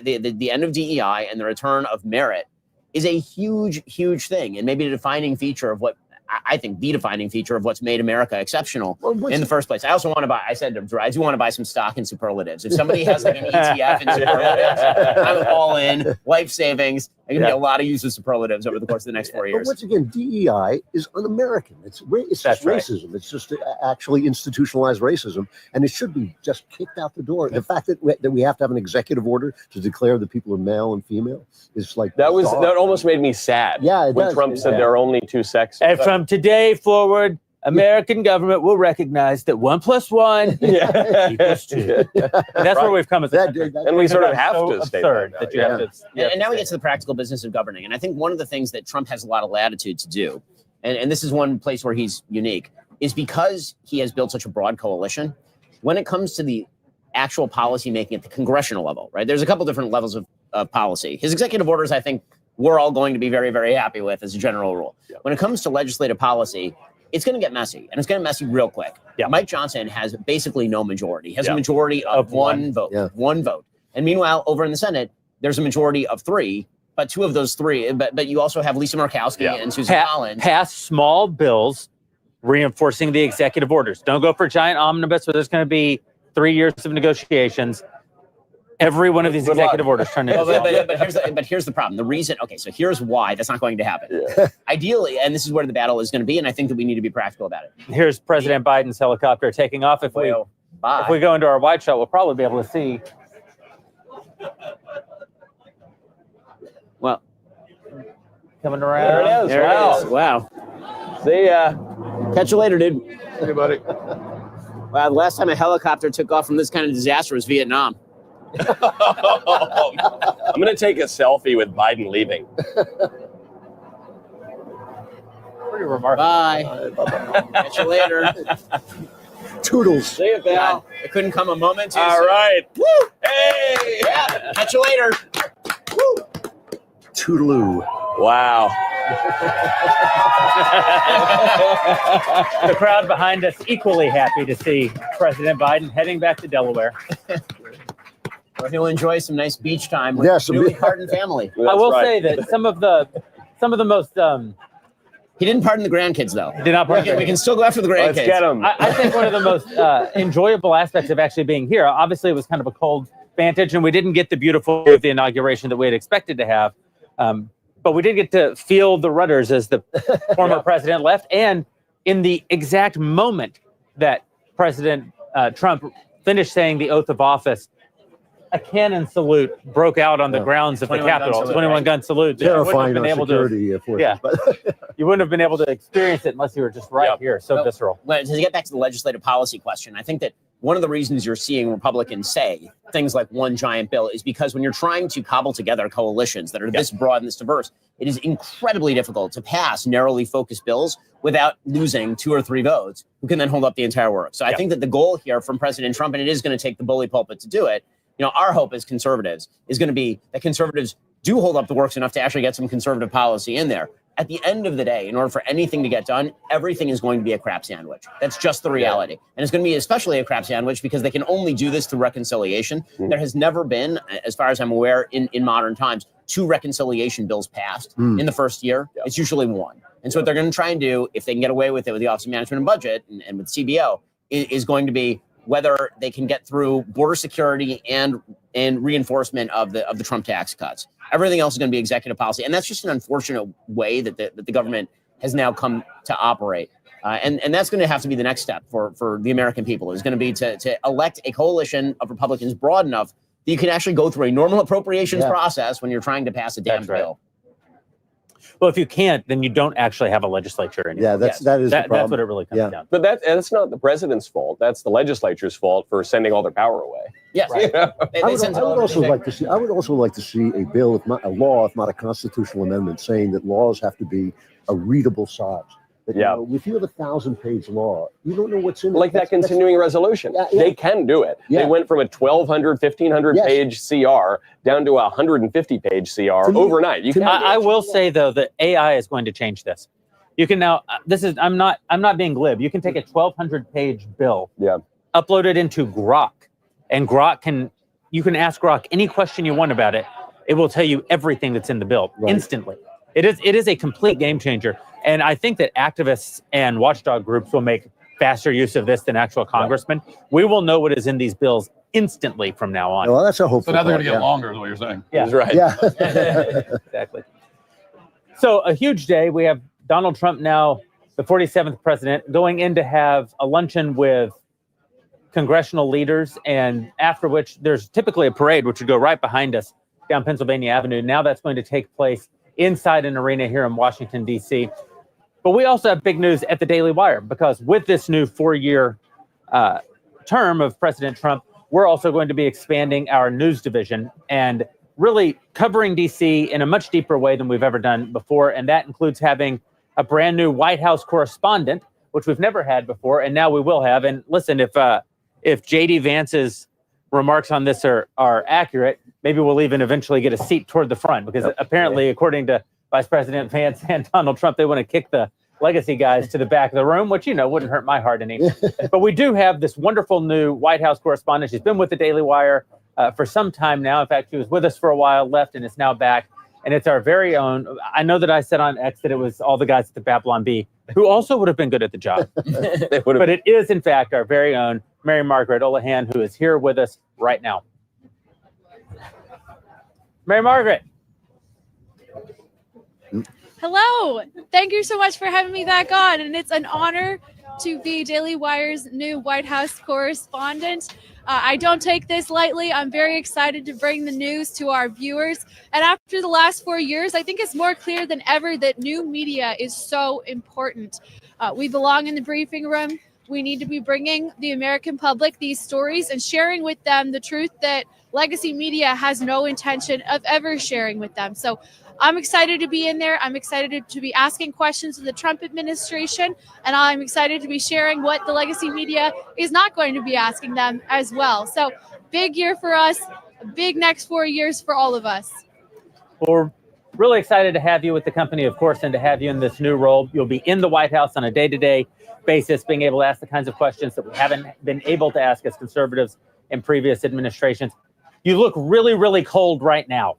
The end of DEI and the return of merit is a huge, huge thing, and maybe a defining feature of what I think the defining feature of what's made America exceptional in the first place. I also want to buy, I said, I do want to buy some stock in superlatives. If somebody has like an ETF in superlatives, I'm all in. Life savings. There can be a lot of use of superlatives over the course of the next 4 years. But once again, DEI is un-American. It's just racism. It's just actually institutionalized racism, and it should be just kicked out the door. The fact that we have to have an executive order to declare that people are male and female is like that almost made me sad. Yeah, when Trump said there are only two sexes. And from today forward, American government will recognize that 1 + 1 equals 2. That's where we've come as a country. And we sort of have to state that you have to. And now we get to the practical business of governing. And I think one of the things that Trump has a lot of latitude to do, and this is one place where he's unique, is because he has built such a broad coalition. When it comes to the actual policy making at the congressional level, right? There's a couple different levels of policy. His executive orders, I think, we're all going to be very, very happy with as a general rule. When it comes to legislative policy, it's going to get messy, and it's going to get messy real quick. Mike Johnson has basically no majority. He has a majority of one vote, one vote. And meanwhile, over in the Senate, there's a majority of 3, but 2 of those 3, but you also have Lisa Murkowski and Susan Collins. Pass small bills reinforcing the executive orders. Don't go for giant omnibus where there's going to be 3 years of negotiations. Every one of these executive orders turned into but here's the problem. The reason, so here's why that's not going to happen. Ideally, and this is where the battle is going to be, and I think that we need to be practical about it. Here's President Biden's helicopter taking off. If we go into our wide shot, we'll probably be able to see. Well, coming around. There it is. Wow. See ya. Catch you later, dude. Hey, buddy. Wow, the last time a helicopter took off from this kind of disaster was Vietnam. I'm going to take a selfie with Biden leaving. Pretty remarkable. Bye. Catch you later. Toodles. See you, pal. It couldn't come a moment too soon. All right. Woo! Hey! Yeah. Catch you later. Woo! Toodaloo. Wow. The crowd behind us equally happy to see President Biden heading back to Delaware. Where he'll enjoy some nice beach time with his newly pardoned family. I will say that some of the most he didn't pardon the grandkids though. He did not pardon. We can still go after the grandkids. Let's get them. I think one of the most enjoyable aspects of actually being here, obviously it was kind of a cold vantage, and we didn't get the beautiful view of the inauguration that we had expected to have. But we did get to feel the rudders as the former president left, and in the exact moment that President Trump finished saying the oath of office, a cannon salute broke out on the grounds of the Capitol. 21-gun salute. Terrifying our security forces. You wouldn't have been able to experience it unless you were just right here. So visceral. Well, to get back to the legislative policy question, I think that one of the reasons you're seeing Republicans say things like one giant bill is because when you're trying to cobble together coalitions that are this broad and this diverse, it is incredibly difficult to pass narrowly focused bills without losing 2 or 3 votes who can then hold up the entire work. So I think that the goal here from President Trump, and it is going to take the bully pulpit to do it, our hope as conservatives is going to be that conservatives do hold up the works enough to actually get some conservative policy in there. At the end of the day, in order for anything to get done, everything is going to be a crap sandwich. That's just the reality. And it's going to be especially a crap sandwich because they can only do this through reconciliation. There has never been, as far as I'm aware, in modern times, 2 reconciliation bills passed in the first year. It's usually 1. And so what they're going to try and do, if they can get away with it with the Office of Management and Budget and with CBO, is going to be whether they can get through border security and reinforcement of the Trump tax cuts. Everything else is going to be executive policy. And that's just an unfortunate way that the government has now come to operate. And that's going to have to be the next step for the American people. Is going to be to elect a coalition of Republicans broad enough that you can actually go through a normal appropriations process when you're trying to pass a damn bill. Well, if you can't, then you don't actually have a legislature anymore. Yeah, that is the problem. That's what it really comes down to. But that's not the president's fault. That's the legislature's fault for sending all their power away. Yes. I would also like to see a bill, if not a law, if not a constitutional amendment, saying that laws have to be a readable size. That, if you have a 1,000-page law, you don't know what's in it. Like that continuing resolution. They can do it. They went from a 1,200, 1,500-page CR down to a 150-page CR overnight. I will say, though, that AI is going to change this. You can now, I'm not being glib. You can take a 1,200-page bill, upload it into Grok, and you can ask Grok any question you want about it. it will tell you everything that's in the bill instantly. It is a complete game changer. And I think that activists and watchdog groups will make faster use of this than actual congressmen. We will know what is in these bills instantly from now on. Well, that's a hopeful. So now they're going to get longer, is what you're saying. Yeah, That's right. Yeah. exactly. So a huge day. We have Donald Trump now, the 47th president, going in to have a luncheon with congressional leaders, and after which there's typically a parade, which would go right behind us down Pennsylvania Avenue. Now that's going to take place inside an arena here in Washington, D.C. But we also have big news at the Daily Wire, because with this new 4-year term of President Trump, we're also going to be expanding our news division and really covering D.C. in a much deeper way than we've ever done before. And that includes having a brand new White House correspondent, which we've never had before, and now we will have. And listen, if J.D. Vance's remarks on this are accurate, maybe we'll even eventually get a seat toward the front, because apparently, according to Vice President Vance and Donald Trump, they want to kick the legacy guys to the back of the room, which, wouldn't hurt my heart any. But we do have this wonderful new White House correspondent. She's been with the Daily Wire for some time now. In fact, she was with us for a while, left, and is now back. And it's our very own. I know that I said on X that it was all the guys at the Babylon Bee, who also would have been good at the job. But it is, in fact, our very own Mary Margaret Olohan, who is here with us right now. Mary Margaret. Hello. Thank you so much for having me back on. And it's an honor to be Daily Wire's new White House correspondent. I don't take this lightly. I'm very excited to bring the news to our viewers. And after the last 4 years, I think it's more clear than ever that new media is so important. We belong in the briefing room. We need to be bringing the American public these stories and sharing with them the truth that legacy media has no intention of ever sharing with them. So I'm excited to be in there. I'm excited to be asking questions of the Trump administration, and I'm excited to be sharing what the legacy media is not going to be asking them as well. So big year for us, a big next 4 years for all of us. Well, we're really excited to have you with the company, of course, and to have you in this new role. You'll be in the White House on a day-to-day basis, being able to ask the kinds of questions that we haven't been able to ask as conservatives in previous administrations. You look really, really cold right now.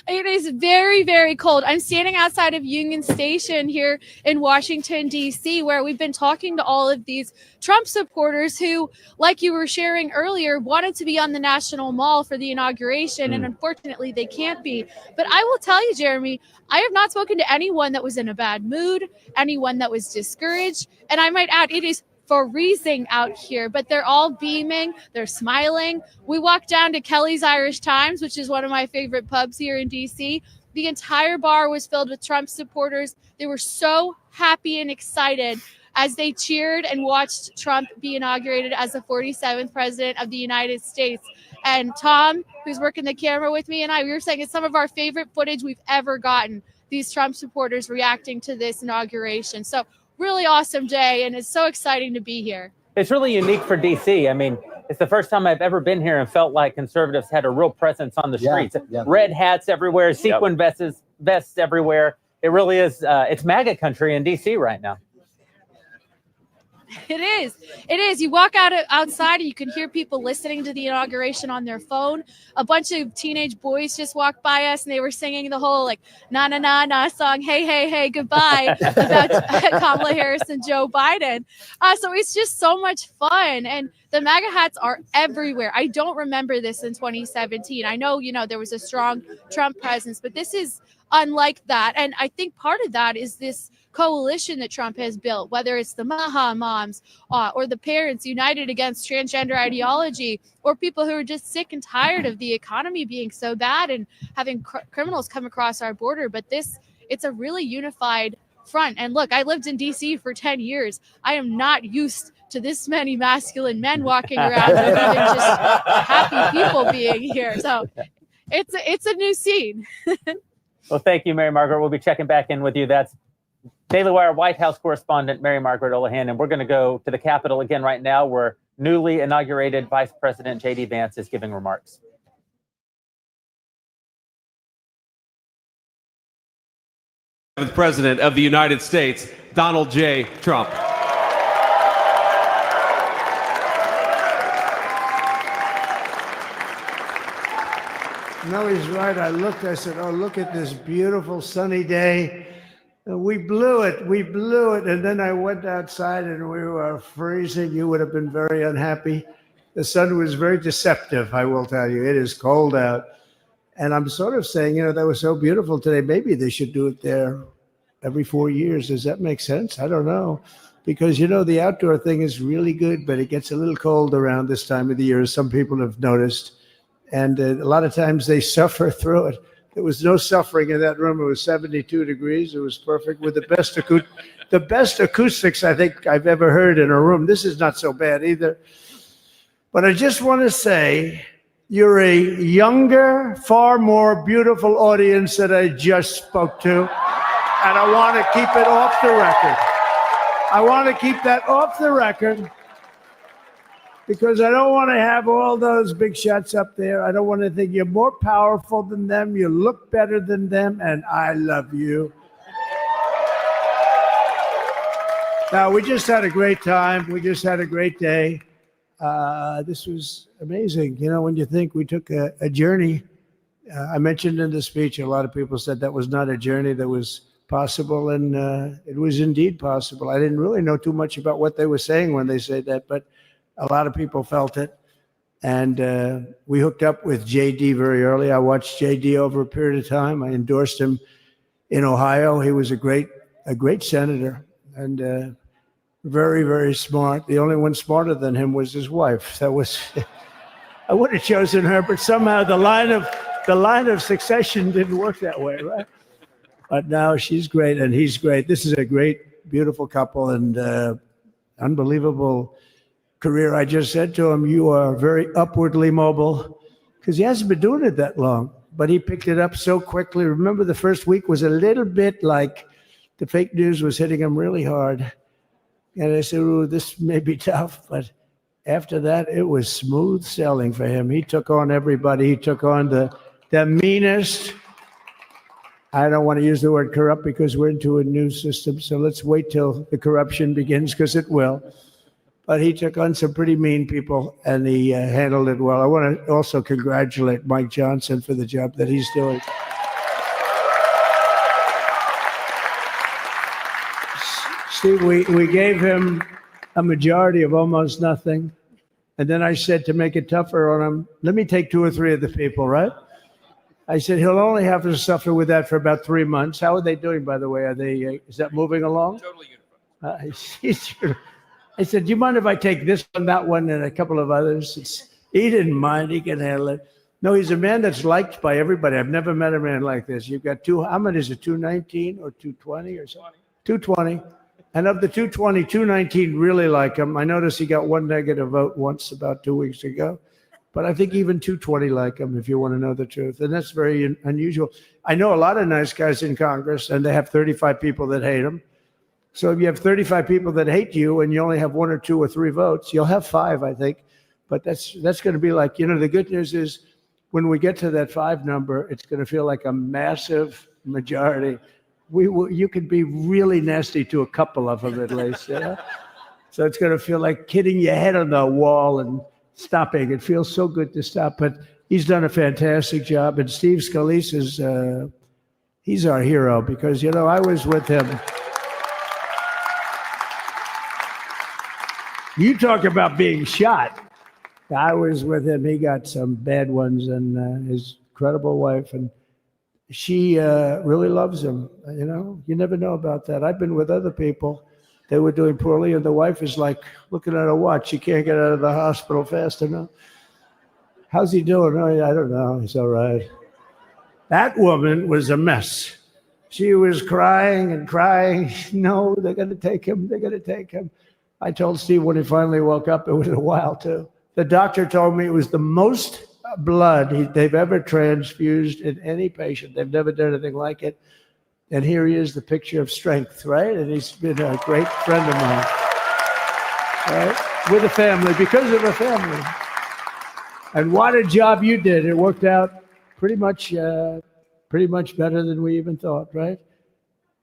It is very, very cold. I'm standing outside of Union Station here in Washington, D.C., where we've been talking to all of these Trump supporters who, like you were sharing earlier, wanted to be on the National Mall for the inauguration, and unfortunately they can't be. But I will tell you, Jeremy, I have not spoken to anyone that was in a bad mood, anyone that was discouraged, and I might add, it is freezing out here, but they're all beaming, they're smiling. We walked down to Kelly's Irish Times, which is one of my favorite pubs here in DC. The entire bar was filled with Trump supporters. They were so happy and excited as they cheered and watched Trump be inaugurated as the 47th president of the United States. And Tom, who's working the camera with me, and we were saying it's some of our favorite footage we've ever gotten, these Trump supporters reacting to this inauguration. So really awesome day, and it's so exciting to be here. It's really unique for DC. I mean, it's the first time I've ever been here and felt like conservatives had a real presence on the streets. Red hats everywhere, sequin vests everywhere. It really is. It's MAGA country in DC right now. It is. It is. You walk outside and you can hear people listening to the inauguration on their phone. A bunch of teenage boys just walked by us and they were singing the whole na na na na song, hey, hey, hey, goodbye, about Kamala Harris and Joe Biden. So it's just so much fun. And the MAGA hats are everywhere. I don't remember this in 2017. I know, there was a strong Trump presence, but this is unlike that. And I think part of that is this coalition that Trump has built, whether it's the Maha moms or the parents united against transgender ideology, or people who are just sick and tired of the economy being so bad and having criminals come across our border. But it's a really unified front. And look, I lived in DC for 10 years. I am not used to this many masculine men walking around and even just happy people being here. So it's a new scene. Well, thank you, Mary Margaret. We'll be checking back in with you. That's Daily Wire White House correspondent Mary Margaret Olohan, and we're going to go to the Capitol again right now, where newly inaugurated Vice President J.D. Vance is giving remarks. The President of the United States, Donald J. Trump. No, he's right. I looked, I said, oh, look at this beautiful sunny day. And we blew it. And then I went outside and we were freezing. You would have been very unhappy. The sun was very deceptive, I will tell you. It is cold out. And I'm sort of saying, that was so beautiful today. Maybe they should do it there every 4 years. Does that make sense? I don't know. Because, the outdoor thing is really good, but it gets a little cold around this time of the year, as some people have noticed. And a lot of times they suffer through it. There was no suffering in that room. It was 72 degrees. It was perfect with the best acoustics I think I've ever heard in a room. This is not so bad either. But I just want to say, you're a younger, far more beautiful audience that I just spoke to. And I want to keep it off the record. I want to keep that off the record because I don't want to have all those big shots up there. I don't want to think you're more powerful than them. You look better than them, and I love you. Now, we just had a great time. We just had a great day. This was amazing. When you think we took a journey, I mentioned in the speech, a lot of people said that was not a journey that was possible, and it was indeed possible. I didn't really know too much about what they were saying when they said that, but a lot of people felt it. And we hooked up with JD very early. I watched JD over a period of time. I endorsed him in Ohio. He was a great senator and very, very smart. The only one smarter than him was his wife. That was, I would have chosen her, but somehow the line of succession didn't work that way, right? But now she's great and he's great. This is a great, beautiful couple and unbelievable career. I just said to him, you are very upwardly mobile, because he hasn't been doing it that long, but he picked it up so quickly. Remember, the first week was a little bit like the fake news was hitting him really hard. And I said, ooh, this may be tough, but after that, it was smooth sailing for him. He took on everybody. He took on the meanest. I don't want to use the word corrupt because we're into a new system, so let's wait till the corruption begins, because it will. But he took on some pretty mean people, and he handled it well. I want to also congratulate Mike Johnson for the job that he's doing. Steve, we gave him a majority of almost nothing. And then I said, to make it tougher on him, let me take 2 or 3 of the people, right? I said, he'll only have to suffer with that for about 3 months. How are they doing, by the way? Are they? Is that moving along? Totally unified. I said, do you mind if I take this one, that one, and a couple of others? He didn't mind. He can handle it. No, he's a man that's liked by everybody. I've never met a man like this. You've got how many is it, 219 or 220 or something? 220. And of the 220, 219 really like him. I noticed he got 1 negative vote once about 2 weeks ago. But I think even 220 like him, if you want to know the truth. And that's very unusual. I know a lot of nice guys in Congress, and they have 35 people that hate him. So if you have 35 people that hate you and you only have 1 or 2 or 3 votes, you'll have 5, I think. But that's going to be like, the good news is when we get to that 5 number, it's going to feel like a massive majority. You could be really nasty to a couple of them at least. So it's going to feel like hitting your head on the wall and stopping. It feels so good to stop. But he's done a fantastic job. And Steve Scalise he's our hero because, I was with him. You talk about being shot. I was with him. He got some bad ones, and his incredible wife, and she really loves him. You never know about that. I've been with other people. They were doing poorly, and the wife is like looking at a watch. She can't get out of the hospital fast enough. How's he doing? Oh, I don't know. He's all right. That woman was a mess. She was crying and crying. No, they're going to take him. They're going to take him. I told Steve when he finally woke up, it was a while too. The doctor told me it was the most blood they've ever transfused in any patient. They've never done anything like it. And here he is, the picture of strength, right? And he's been a great friend of mine, right? With a family, because of a family. And what a job you did. It worked out pretty much better than we even thought, right?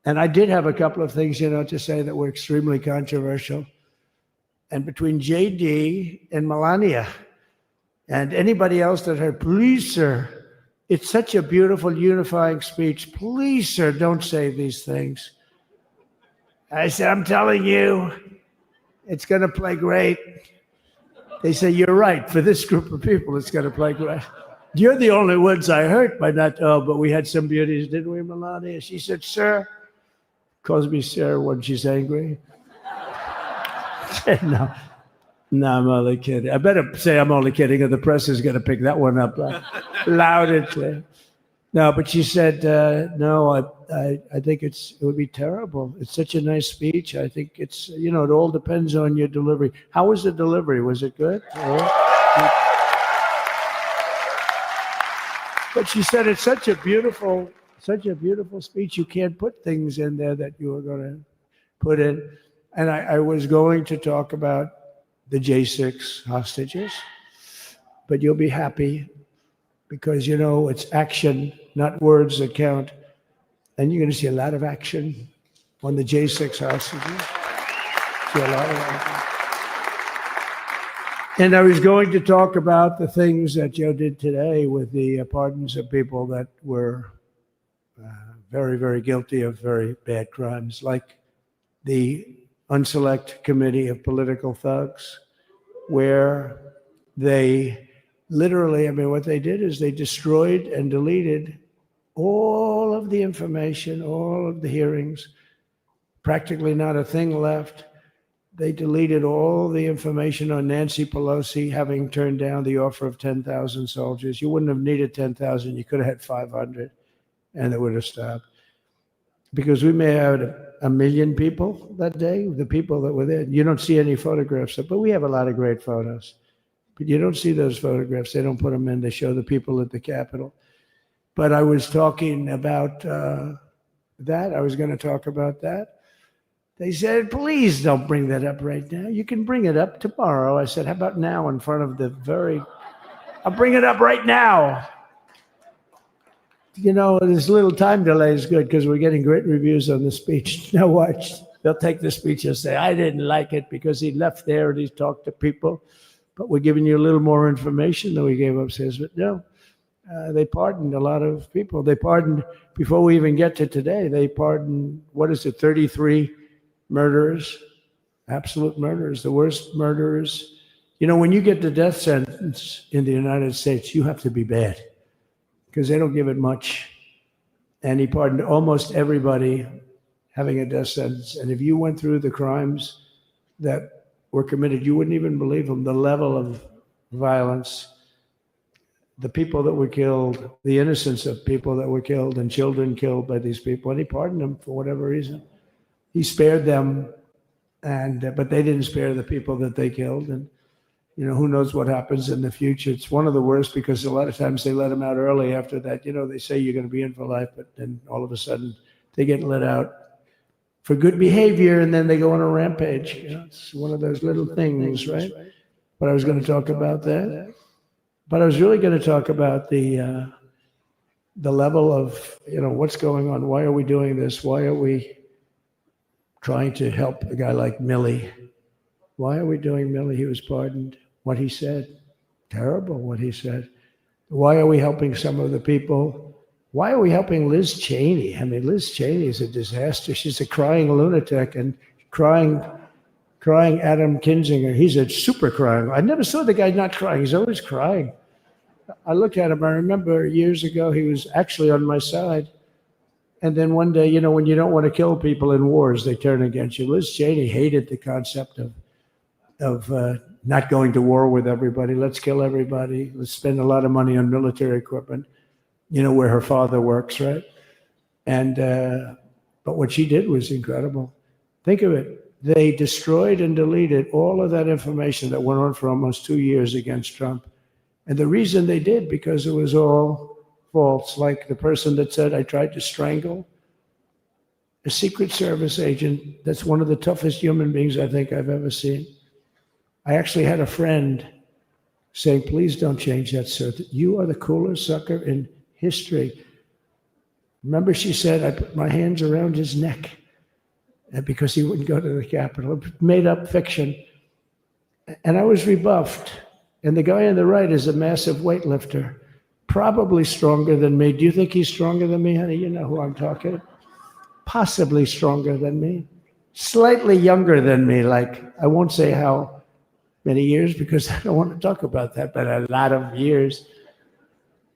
And I did have a couple of things, to say that were extremely controversial. And between JD and Melania and anybody else that heard, please, sir, It's such a beautiful, unifying speech. Please, sir, don't say these things. I said, I'm telling you, it's going to play great. They say, you're right. For this group of people, it's going to play great. You're the only ones I hurt by not, but we had some beauties, didn't we, Melania? She said, sir, calls me sir when she's angry. No, I'm only kidding. I better say I'm only kidding, or the press is going to pick that one up loud and clear. No, but she said, no, I think it would be terrible. It's such a nice speech. I think it's, it all depends on your delivery. How was the delivery? Was it good? But she said it's such a beautiful speech. You can't put things in there that you were going to put in. And I was going to talk about the J6 hostages, but you'll be happy because, it's action, not words that count. And you're going to see a lot of action on the J6 hostages. See a lot of action. And I was going to talk about the things that Joe did today with the pardons of people that were very, very guilty of very bad crimes, like the Unselect Committee of Political Thugs, where they literally, what they did is they destroyed and deleted all of the information, all of the hearings, practically not a thing left. They deleted all the information on Nancy Pelosi having turned down the offer of 10,000 soldiers. You wouldn't have needed 10,000. You could have had 500, and it would have stopped. Because we may have had 1 million people that day, the people that were there. You don't see any photographs, but we have a lot of great photos. But you don't see those photographs. They don't put them in. They show the people at the Capitol. But I was talking about that. I was going to talk about that. They said, please don't bring that up right now. You can bring it up tomorrow. I said, how about now in front of I'll bring it up right now. This little time delay is good because we're getting great reviews on the speech. Now watch. They'll take the speech and say, I didn't like it because he left there and he talked to people. But we're giving you a little more information than we gave upstairs. But no, they pardoned a lot of people. They pardoned, before we even get to today, they pardoned, 33 murderers, absolute murderers, the worst murderers. When you get the death sentence in the United States, you have to be bad because they don't give it much. And he pardoned almost everybody having a death sentence. And if you went through the crimes that were committed, you wouldn't even believe them, the level of violence, the people that were killed, the innocence of people that were killed and children killed by these people. And he pardoned them for whatever reason. He spared them, but they didn't spare the people that they killed. And, who knows what happens in the future. It's one of the worst because a lot of times they let them out early after that. They say you're going to be in for life, but then all of a sudden they get let out for good behavior, and then they go on a rampage. It's one of those little things, right? But I was going to talk about that. But I was really going to talk about the level of, what's going on. Why are we doing this? Why are we trying to help a guy like Milley? Why are we doing Milley? He was pardoned. What he said, terrible what he said. Why are we helping some of the people? Why are we helping Liz Cheney? Liz Cheney is a disaster. She's a crying lunatic and crying Adam Kinzinger. He's a super crying. I never saw the guy not crying. He's always crying. I looked at him. I remember years ago, he was actually on my side. And then one day, when you don't want to kill people in wars, they turn against you. Liz Cheney hated the concept of not going to war with everybody. Let's kill everybody. Let's spend a lot of money on military equipment. Where her father works, right? And but what she did was incredible. Think of it. They destroyed and deleted all of that information that went on for almost 2 years against Trump. And the reason they did, because it was all false. Like the person that said, I tried to strangle a Secret Service agent. That's one of the toughest human beings I think I've ever seen. I actually had a friend saying, please don't change that, sir. You are the coolest sucker in history. Remember, she said, I put my hands around his neck because he wouldn't go to the Capitol. Made up fiction. And I was rebuffed. And the guy on the right is a massive weightlifter. probably stronger than me. Do you think he's stronger than me, honey? You know who I'm talking. Possibly stronger than me. Slightly younger than me, like, I won't say how many years because I don't want to talk about that, but a lot of years.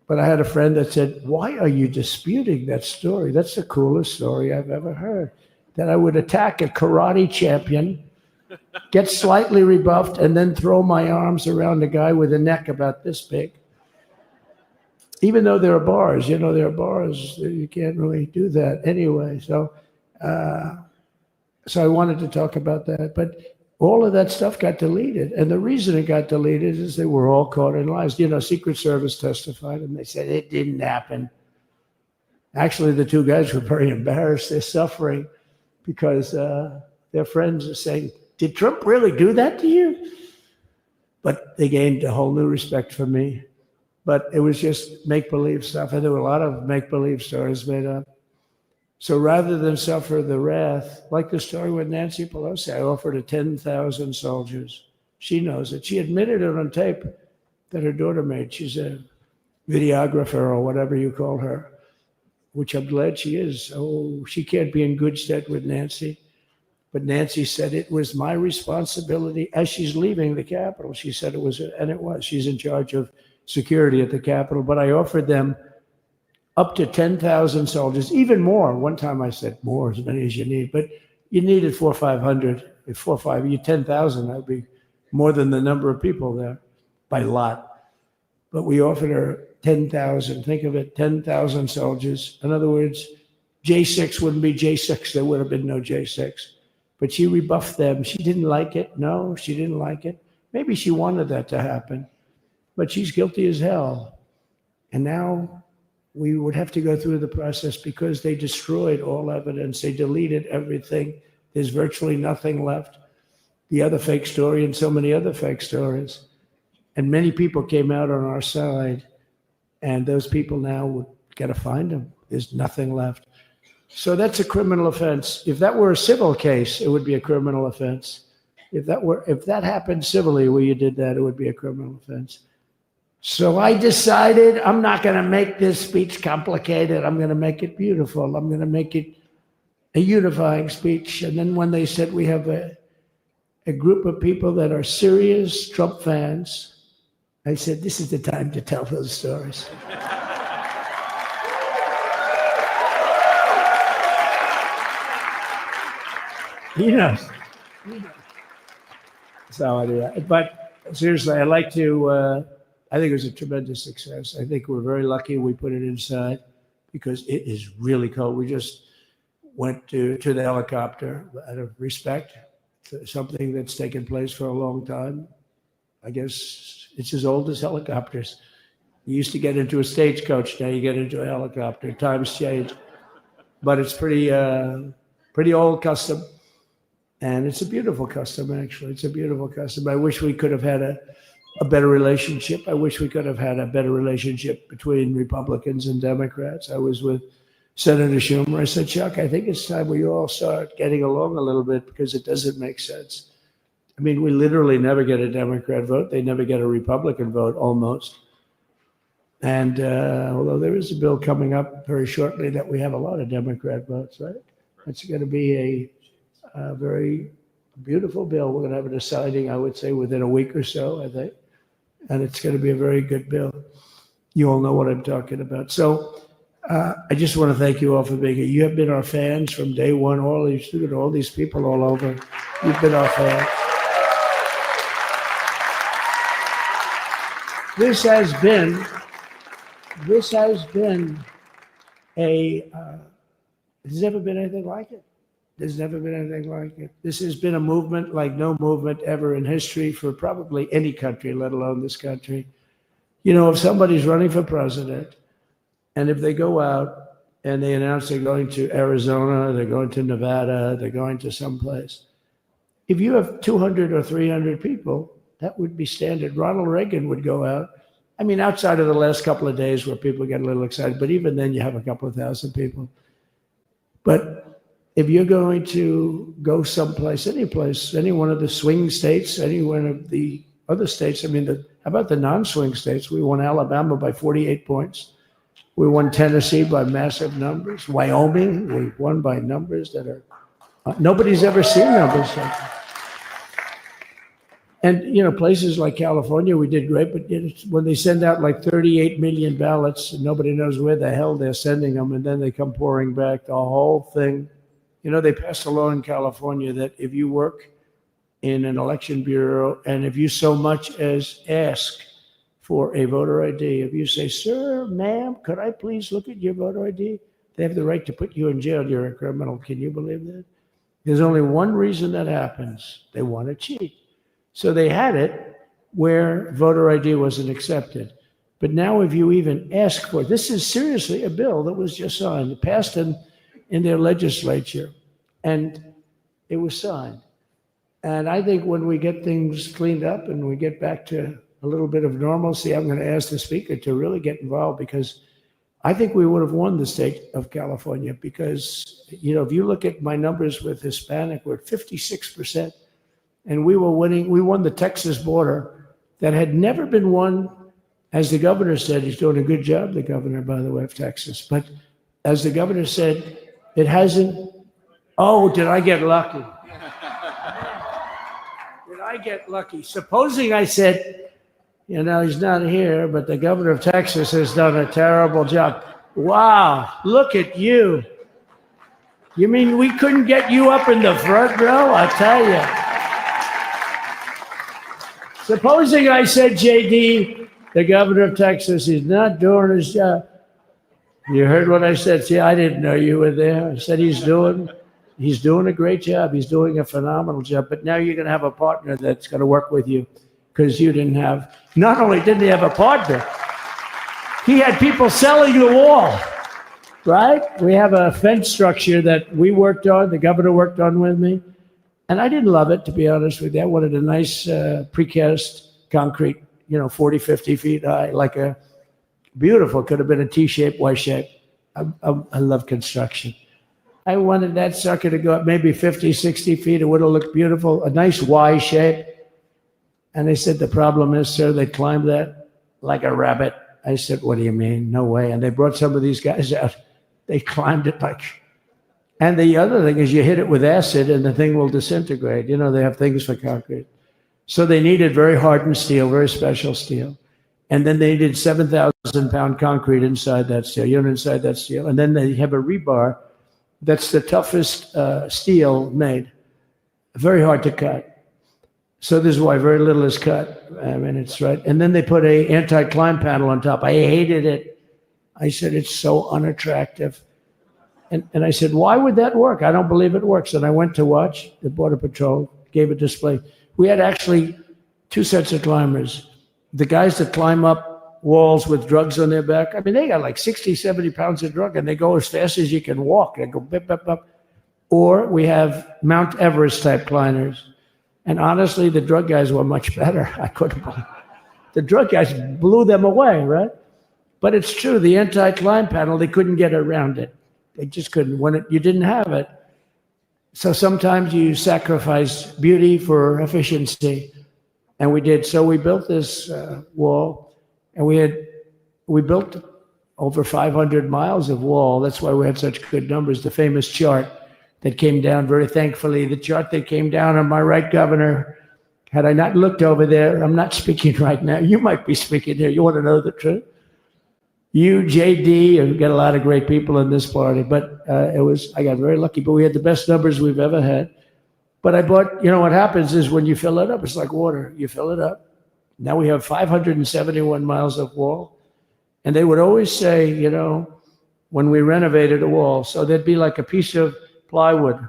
But I had a friend that said, why are you disputing that story? That's the coolest story I've ever heard. That I would attack a karate champion, get slightly rebuffed, and then throw my arms around a guy with a neck about this big. Even though there are bars, there are bars, you can't really do that anyway. So I wanted to talk about that. But all of that stuff got deleted. And the reason it got deleted is they were all caught in lies. Secret Service testified, and they said it didn't happen. Actually, the two guys were very embarrassed. They're suffering because their friends are saying, did Trump really do that to you? But they gained a whole new respect for me. But it was just make-believe stuff. And there were a lot of make-believe stories made up. So rather than suffer the wrath, like the story with Nancy Pelosi, I offered her 10,000 soldiers. She knows it. She admitted it on tape that her daughter made. She's a videographer or whatever you call her, which I'm glad she is. Oh, she can't be in good stead with Nancy. But Nancy said it was my responsibility as she's leaving the Capitol. She said it was, and it was. She's in charge of security at the Capitol. But I offered them up to 10,000 soldiers, even more. One time I said more, as many as you need, but you needed 400 or 500. If 4 or 5, you 10,000, that would be more than the number of people there by lot. But we offered her 10,000. Think of it, 10,000 soldiers. In other words, J6 wouldn't be J6. There would have been no J6. But she rebuffed them. She didn't like it. No, she didn't like it. Maybe she wanted that to happen, but she's guilty as hell. And now we would have to go through the process because they destroyed all evidence. They deleted everything. There's virtually nothing left. The other fake story and so many other fake stories. And many people came out on our side, and those people now would got to find them. There's nothing left. So that's a criminal offense. If that were a civil case, it would be a criminal offense. If that happened civilly where you did that, it would be a criminal offense. So I decided I'm not going to make this speech complicated. I'm going to make it beautiful. I'm going to make it a unifying speech. And then when they said we have a group of people that are serious Trump fans, I said, this is the time to tell those stories. He knows. That's how I do that. But seriously, I'd like to, I think it was a tremendous success. I think we're very lucky we put it inside because it is really cold. We just went to the helicopter out of respect to something that's taken place for a long time. I guess it's as old as helicopters. You used to get into a stagecoach, now you get into a helicopter. Times change. But it's pretty old custom. And it's a beautiful custom, actually. It's a beautiful custom. I wish we could have had a better relationship. I wish we could have had a better relationship between Republicans and Democrats. I was with Senator Schumer. I said, Chuck, I think it's time we all start getting along a little bit because it doesn't make sense. I mean, we literally never get a Democrat vote. They never get a Republican vote, almost. And although there is a bill coming up very shortly that we have a lot of Democrat votes, right? It's going to be a very beautiful bill. We're going to have a deciding, I would say, within a week or so, I think. And it's going to be a very good bill. You all know what I'm talking about. So I just want to thank you all for being here. You have been our fans from day one. All these people all over. You've been our fans. This has been there's never been anything like it. There's never been anything like it. This has been a movement like no movement ever in history for probably any country, let alone this country. You know, if somebody's running for president, and if they go out and they announce they're going to Arizona, they're going to Nevada, they're going to someplace, if you have 200 or 300 people, that would be standard. Ronald Reagan would go out. I mean, outside of the last couple of days where people get a little excited, but even then you have a couple of thousand people. But if you're going to go someplace, any place, any one of the swing states, any one of the other states, I mean, How about the non-swing states? We won Alabama by 48 points. We won Tennessee by massive numbers. Wyoming, we won by numbers that are, nobody's ever seen numbers like that. And, you know, places like California, we did great, but when they send out like 38 million ballots, and nobody knows where the hell they're sending them, and then they come pouring back, the whole thing. You know, they passed a law in California that if you work in an election bureau, and if you so much as ask for a voter ID, if you say, sir, ma'am, could I please look at your voter ID? They have the right to put you in jail. You're a criminal. Can you believe that? There's only one reason that happens. They want to cheat. So they had it where voter ID wasn't accepted. But now if you even ask for it, this is seriously a bill that was just signed, passed in their legislature, and it was signed. And I think when we get things cleaned up and we get back to a little bit of normalcy, I'm going to ask the speaker to really get involved, because I think we would have won the state of California, because, you know, if you look at my numbers with Hispanic, we're at 56%. And we were winning. We won the Texas border that had never been won. As the governor said, he's doing a good job, the governor, by the way, of Texas. But as the governor said, it hasn't. Oh, did I get lucky? Did I get lucky? Supposing I said, you know, he's not here, but the governor of Texas has done a terrible job. Wow, look at you. You mean we couldn't get you up in the front row? I tell you. Supposing I said, JD, the governor of Texas, is not doing his job. You heard what I said. See, I didn't know you were there. I said he's doing a great job. He's doing a phenomenal job. But now you're going to have a partner that's going to work with you, because you didn't have, not only didn't he have a partner, he had people selling the wall, right? We have a fence structure that we worked on, the governor worked on with me. And I didn't love it, to be honest with you. I wanted a nice precast concrete, you know, 40, 50 feet high, like a beautiful, could have been a T-shape, Y-shape. I love construction. I wanted that sucker to go up maybe 50, 60 feet. It would have looked beautiful, a nice Y shape. And they said, the problem is, sir, they climbed that like a rabbit. I said, what do you mean? No way. And they brought some of these guys out. They climbed it like... And the other thing is you hit it with acid and the thing will disintegrate. You know, they have things for concrete. So they needed very hardened steel, very special steel. And then they needed 7,000-pound concrete inside that steel, inside that steel. And then they have a rebar that's the toughest steel made. Very hard to cut. So this is why very little is cut. I mean, it's right. And then they put a anti-climb panel on top. I hated it. I said, it's so unattractive. And I said, why would that work? I don't believe it works. And I went to watch the Border Patrol, gave a display. We had actually two sets of climbers. The guys that climb up walls with drugs on their back, I mean, they got like 60, 70 pounds of drug, and they go as fast as you can walk. They go bip, bip, bip. Or we have Mount Everest type climbers. And honestly, the drug guys were much better. I couldn't believe it. The drug guys blew them away, right? But it's true, the anti-climb panel, they couldn't get around it. They just couldn't. You didn't have it. So sometimes you sacrifice beauty for efficiency. And we did. So we built this wall, and we built over 500 miles of wall. That's why we had such good numbers. The famous chart that came down, very thankfully, the chart that came down on my right, Governor, had I not looked over there, I'm not speaking right now. You might be speaking here. You want to know the truth? You, JD, and we got a lot of great people in this party, but I got very lucky, but we had the best numbers we've ever had. But I bought, you know, what happens is when you fill it up, it's like water. You fill it up. Now we have 571 miles of wall. And they would always say, you know, when we renovated a wall, so there'd be like a piece of plywood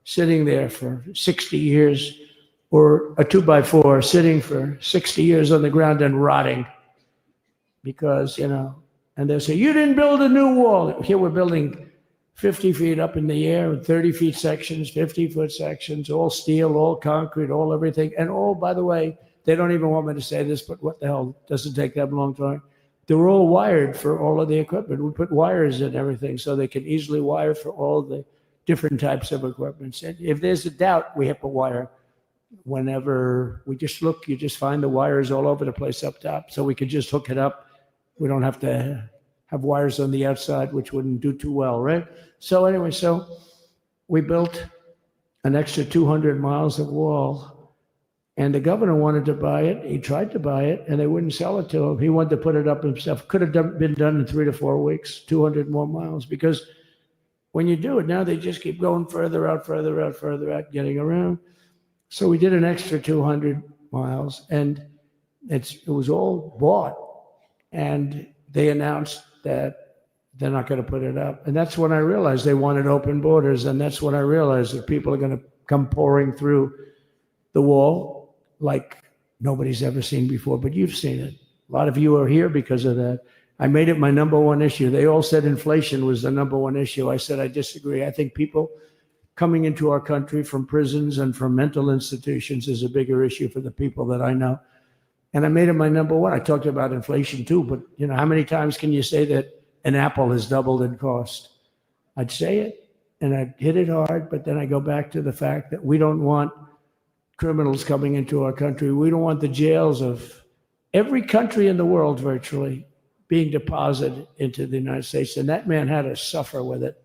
sitting there for 60 years, or a 2x4 sitting for 60 years on the ground and rotting. Because, you know, and they'll say, you didn't build a new wall. Here we're building 50 feet up in the air, 30 feet sections, 50-foot sections, all steel, all concrete, all everything. And all, by the way, they don't even want me to say this, but what the hell, doesn't take that long time. They were all wired for all of the equipment. We put wires in everything so they can easily wire for all the different types of equipment. And if there's a doubt, we have to wire. whenever we just look, you just find the wires all over the place up top, so we could just hook it up. We don't have to have wires on the outside, which wouldn't do too well, right? So anyway, so we built an extra 200 miles of wall, and the governor wanted to buy it. He tried to buy it, and they wouldn't sell it to him. He wanted to put it up himself. Could have been done in 3 to 4 weeks, 200 more miles, because when you do it now, they just keep going further out, getting around. So we did an extra 200 miles, and it was all bought. And they announced that they're not going to put it up. And that's when I realized they wanted open borders. And that's when I realized that people are going to come pouring through the wall like nobody's ever seen before. But you've seen it. A lot of you are here because of that. I made it my number one issue. They all said inflation was the number one issue. I said, I disagree. I think people coming into our country from prisons and from mental institutions is a bigger issue for the people that I know. And I made it my number one. I talked about inflation too, but you know, how many times can you say that an apple has doubled in cost? I'd say it and I'd hit it hard, but then I go back to the fact that we don't want criminals coming into our country. We don't want the jails of every country in the world virtually being deposited into the United States. And that man had to suffer with it.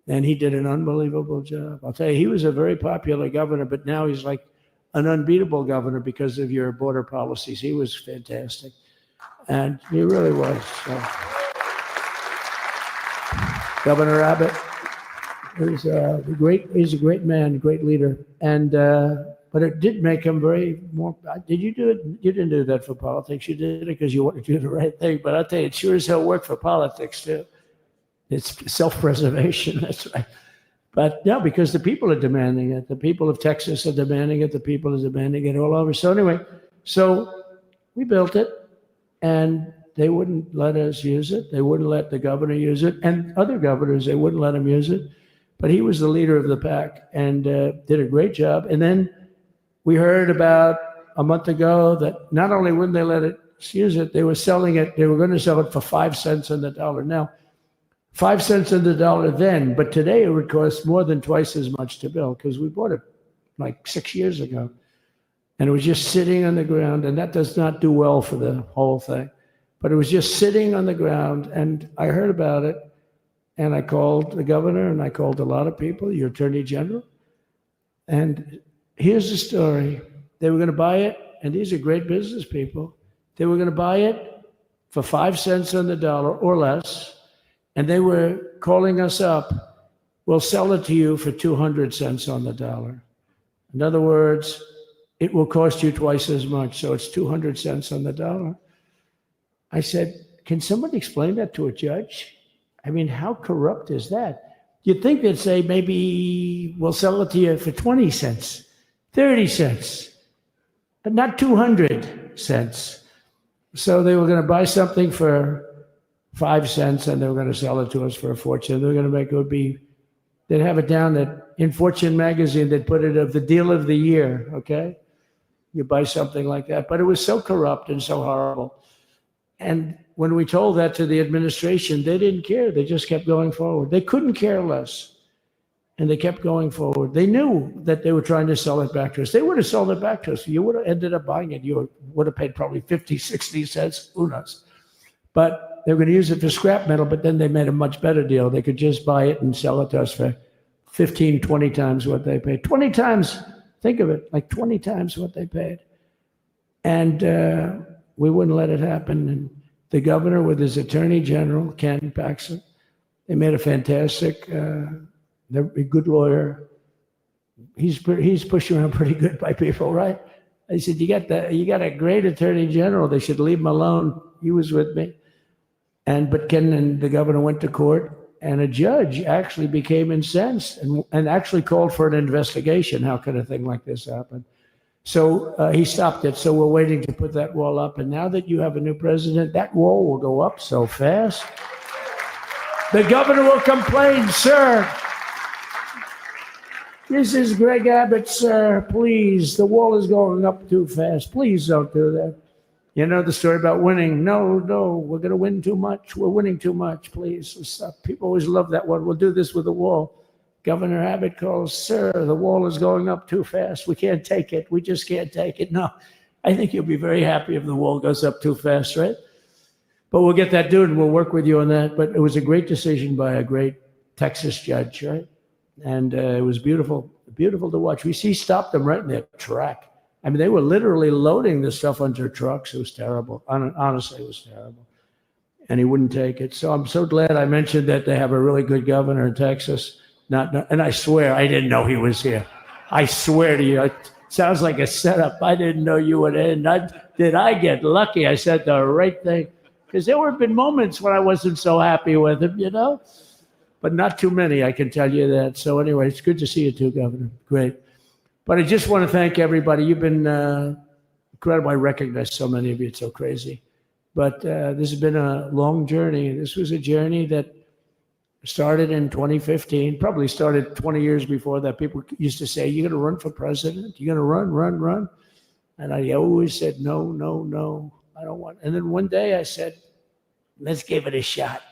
And he did an unbelievable job. I'll tell you, he was a very popular governor, but now he's like an unbeatable governor because of your border policies. He was fantastic. And he really was. So. Governor Abbott is he's a great man, great leader. And but it did make him very more. Did you do it? You didn't do that for politics. You did it because you wanted to do the right thing. But I'll tell you, it sure as hell worked for politics too. It's self-preservation. That's right. But no, because the people are demanding it. The people of Texas are demanding it. The people are demanding it all over. So anyway, so we built it, and they wouldn't let us use it. They wouldn't let the governor use it, and other governors, they wouldn't let him use it. But he was the leader of the pack and did a great job. And then we heard about a month ago that not only wouldn't they let it use it, they were selling it. They were going to sell it for 5 cents on the dollar. Now, 5 cents on the dollar then, but today it would cost more than twice as much to build because we bought it like 6 years ago. And it was just sitting on the ground, and that does not do well for the whole thing. But it was just sitting on the ground, and I heard about it, and I called the governor, and I called a lot of people, your attorney general. And here's the story. They were going to buy it, and these are great business people. They were going to buy it for 5 cents on the dollar or less. And they were calling us up, we'll sell it to you for 200 cents on the dollar. In other words, it will cost you twice as much, so it's 200 cents on the dollar. I said, can somebody explain that to a judge? I mean, how corrupt is that? You'd think they'd say, maybe we'll sell it to you for 20 cents, 30 cents, but not 200 cents. So they were going to buy something for 5 cents, and they were going to sell it to us for a fortune. They were going to make it would be, they'd have it down that in Fortune magazine, they'd put it of the deal of the year, okay? You buy something like that. But it was so corrupt and so horrible. And when we told that to the administration, they didn't care. They just kept going forward. They couldn't care less. And they kept going forward. They knew that they were trying to sell it back to us. They would have sold it back to us. You would have ended up buying it. You would have paid probably 50, 60 cents, who knows? But they were going to use it for scrap metal, but then they made a much better deal. They could just buy it and sell it to us for 15, 20 times what they paid. 20 times, think of it, like 20 times what they paid. And we wouldn't let it happen. And the governor with his attorney general, Ken Paxson, they made a fantastic, they're a good lawyer. He's pushed around pretty good by people, right? I said, you got a great attorney general. They should leave him alone. He was with me. But Ken and the governor went to court, and a judge actually became incensed and actually called for an investigation. How could a thing like this happen? So he stopped it. So we're waiting to put that wall up. And now that you have a new president, that wall will go up so fast. The governor will complain, sir. This is Greg Abbott, sir. Please, the wall is going up too fast. Please don't do that. You know the story about winning. No, we're going to win too much. We're winning too much. Please stop. People always love that one. We'll do this with the wall. Governor Abbott calls, "Sir, the wall is going up too fast. We can't take it. We just can't take it." No, I think you'll be very happy if the wall goes up too fast, right? But we'll get that done. We'll work with you on that. But it was a great decision by a great Texas judge, right? And it was beautiful, beautiful to watch. He stopped them right in their track. I mean, they were literally loading this stuff onto trucks. It was terrible. Honestly, it was terrible. And he wouldn't take it. So I'm so glad I mentioned that they have a really good governor in Texas. And I swear, I didn't know he was here. I swear to you, it sounds like a setup. I didn't know you would end. Did I get lucky? I said the right thing. Because there have been moments when I wasn't so happy with him, you know? But not too many, I can tell you that. So anyway, it's good to see you too, Governor. Great. But I just want to thank everybody. You've been incredible. I recognize so many of you. It's so crazy. But this has been a long journey. This was a journey that started in 2015, probably started 20 years before that. People used to say, "You're going to run for president? You're going to run." And I always said, no, I don't want. And then one day I said, let's give it a shot.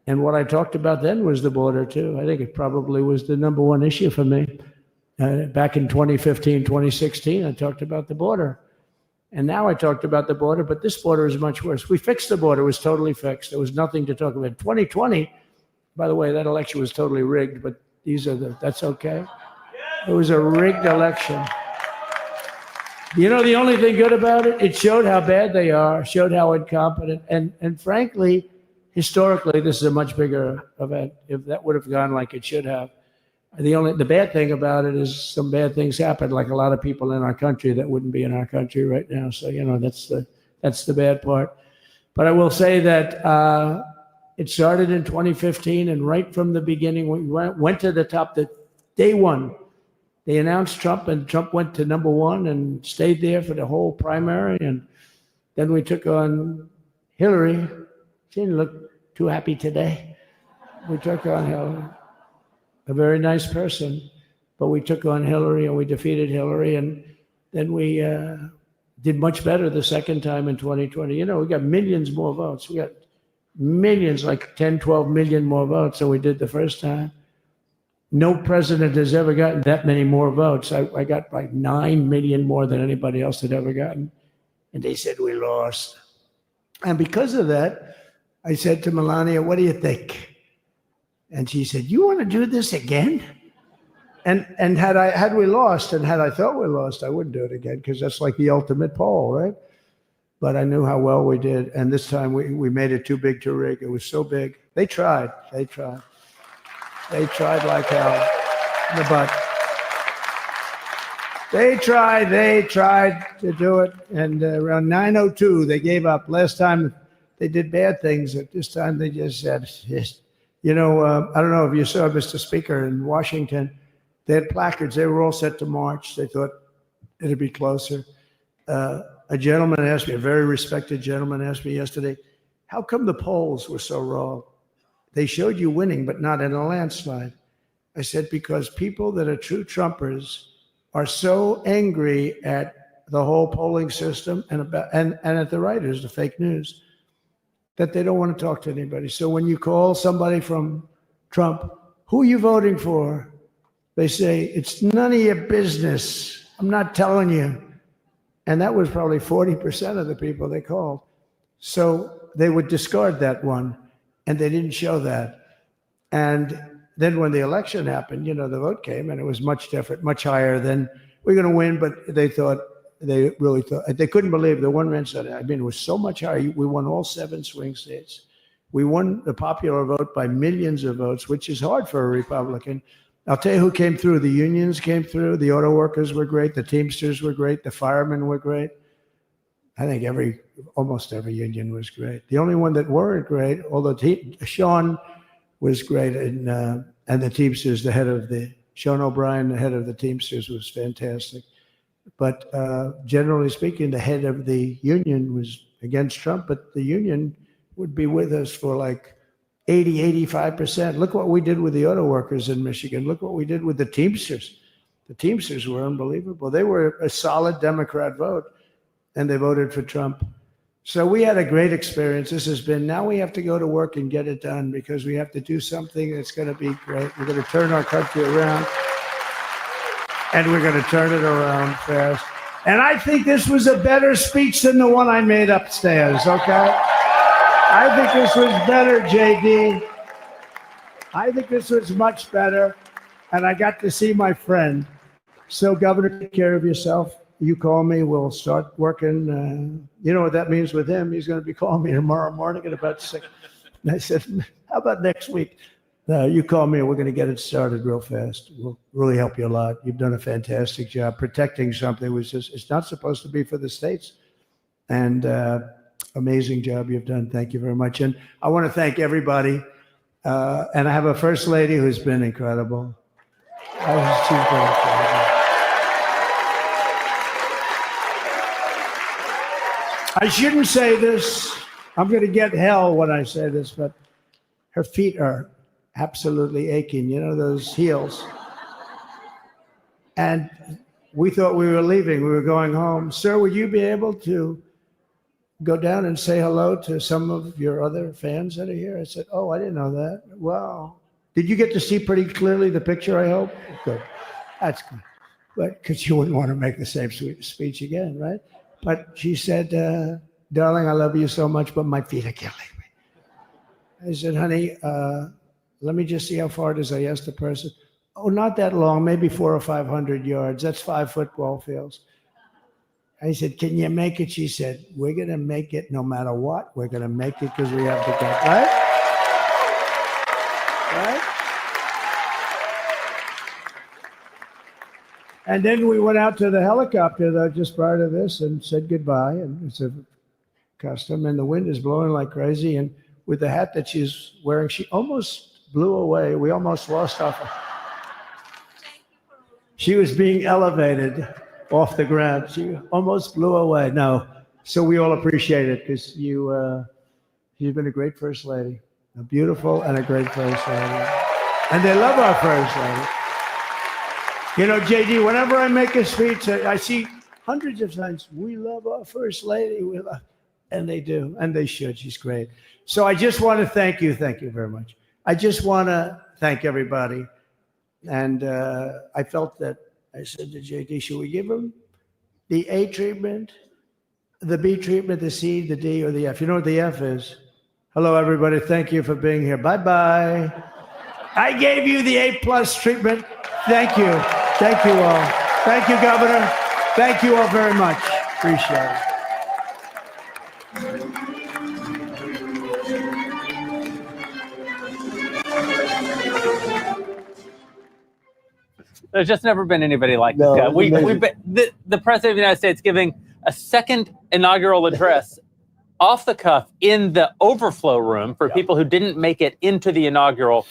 And what I talked about then was the border too. I think it probably was the number one issue for me. Back in 2015, 2016, I talked about the border. And now I talked about the border, but this border is much worse. We fixed the border. It was totally fixed. There was nothing to talk about. 2020, by the way, that election was totally rigged, but that's okay. It was a rigged election. You know, the only thing good about it, it showed how bad they are, showed how incompetent. And frankly, historically, this is a much bigger event. If that would have gone like it should have. The bad thing about it is some bad things happened, like a lot of people in our country that wouldn't be in our country right now. So, you know, that's the bad part. But I will say that it started in 2015, and right from the beginning, we went to the top. The day one, they announced Trump, and Trump went to number one and stayed there for the whole primary. And then we took on Hillary. She didn't look too happy today. We took on Hillary. A very nice person, but we took on Hillary and we defeated Hillary, and then we did much better the second time in 2020. You know, we got millions more votes. We got millions, like 10, 12 million more votes than we did the first time. No president has ever gotten that many more votes. I got like 9 million more than anybody else had ever gotten. And they said we lost. And because of that, I said to Melania, "What do you think?" And she said, "You want to do this again?" And had we lost, and had I thought we lost, I wouldn't do it again, because that's like the ultimate poll, right? But I knew how well we did, and this time we made it too big to rig. It was so big. They tried like hell. But they tried to do it, and around 9:02 they gave up. Last time they did bad things. At this time they just said, yes. You know, I don't know if you saw, Mr. Speaker, in Washington, they had placards. They were all set to march. They thought it'd be closer. A gentleman asked me, a very respected gentleman asked me yesterday, how come the polls were so wrong? They showed you winning, but not in a landslide. I said, because people that are true Trumpers are so angry at the whole polling system and at the writers, the fake news, that they don't want to talk to anybody. So when you call somebody from Trump, "Who are you voting for?" They say, "It's none of your business. I'm not telling you." And that was probably 40% of the people they called. So they would discard that one, and they didn't show that. And then when the election happened, you know, the vote came, and it was much different, much higher than we're going to win, but they really thought, they couldn't believe. The one man said, I mean, it was so much higher. We won all 7 swing states. We won the popular vote by millions of votes, which is hard for a Republican. I'll tell you who came through. The unions came through. The auto workers were great. The Teamsters were great. The firemen were great. I think almost every union was great. The only one that weren't great, although Sean was great, and the Teamsters, Sean O'Brien, the head of the Teamsters, was fantastic. But generally speaking, the head of the union was against Trump, but the union would be with us for like 85%. Look what we did with the auto workers in Michigan. Look what we did with the Teamsters. The Teamsters were unbelievable. They were a solid Democrat vote, and they voted for Trump. So we had a great experience. This has been, now we have to go to work and get it done because we have to do something that's going to be great. We're going to turn our country around, and we're going to turn it around fast. And I think this was a better speech than the one I made upstairs, okay? I think this was better, JD. I think this was much better, and I got to see my friend. So, Governor, take care of yourself. You call me, we'll start working. You know what that means with him? He's going to be calling me tomorrow morning at about 6. And I said, how about next week? You call me and we're going to get it started real fast. We'll really help you a lot. You've done a fantastic job protecting something which is, it's not supposed to be for the states. And amazing job you've done. Thank you very much. And I want to thank everybody. And I have a first lady who's been incredible. She's been incredible. I shouldn't say this. I'm going to get hell when I say this, but her feet are absolutely aching. You know, those heels. And we thought we were leaving. We were going home. Sir, would you be able to go down and say hello to some of your other fans that are here? I said, oh, I didn't know that. Wow. Did you get to see pretty clearly the picture, I hope? Good. That's good. But because you wouldn't want to make the same speech again, right? But she said, darling, I love you so much, but my feet are killing me. I said, honey, let me just see how far it is. I asked the person. Oh, not that long, maybe 400 or 500 yards. That's 5 football fields. I said, can you make it? She said, we're going to make it no matter what. We're going to make it because we have to go. Right? Right? And then we went out to the helicopter though, just prior to this and said goodbye. And it's a custom. And the wind is blowing like crazy. And with the hat that she's wearing, she almost blew away. We almost lost off. She was being elevated off the ground. She almost blew away. No. So we all appreciate it because you've been a great first lady. A beautiful and a great first lady. And they love our first lady. You know, JD, whenever I make a speech, I see hundreds of times, we love our first lady. We love, and they do, and they should. She's great. So I just want to thank you. Thank you very much. I just want to thank everybody. And I felt that I said to JD, should we give him the A treatment, the B treatment, the C, the D, or the F? You know what the F is? Hello, everybody. Thank you for being here. Bye-bye. I gave you the A+ treatment. Thank you. Thank you all. Thank you, Governor. Thank you all very much. Appreciate it. There's just never been anybody like this guy. We've been, the President of the United States giving a second inaugural address off the cuff in the overflow room for people who didn't make it into the inaugural,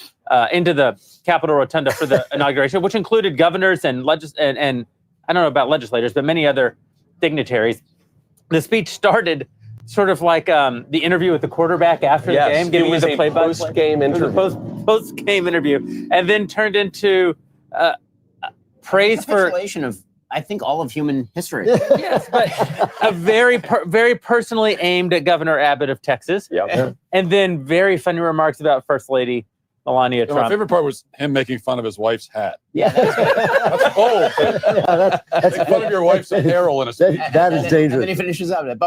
into the Capitol Rotunda for the inauguration, which included governors and I don't know about legislators, but many other dignitaries. The speech started sort of like the interview with the quarterback after the game, giving you the play-by-play. Post-game interview. Post-game interview, and then turned into praise for of, I think, all of human history. Yes, but a very personally aimed at Governor Abbott of Texas. Yep. And then very funny remarks about First Lady Melania Trump. My favorite part was him making fun of his wife's hat. Yeah, that's bold. That's making fun of your wife's apparel in a speech. That is dangerous. And then he finishes up. That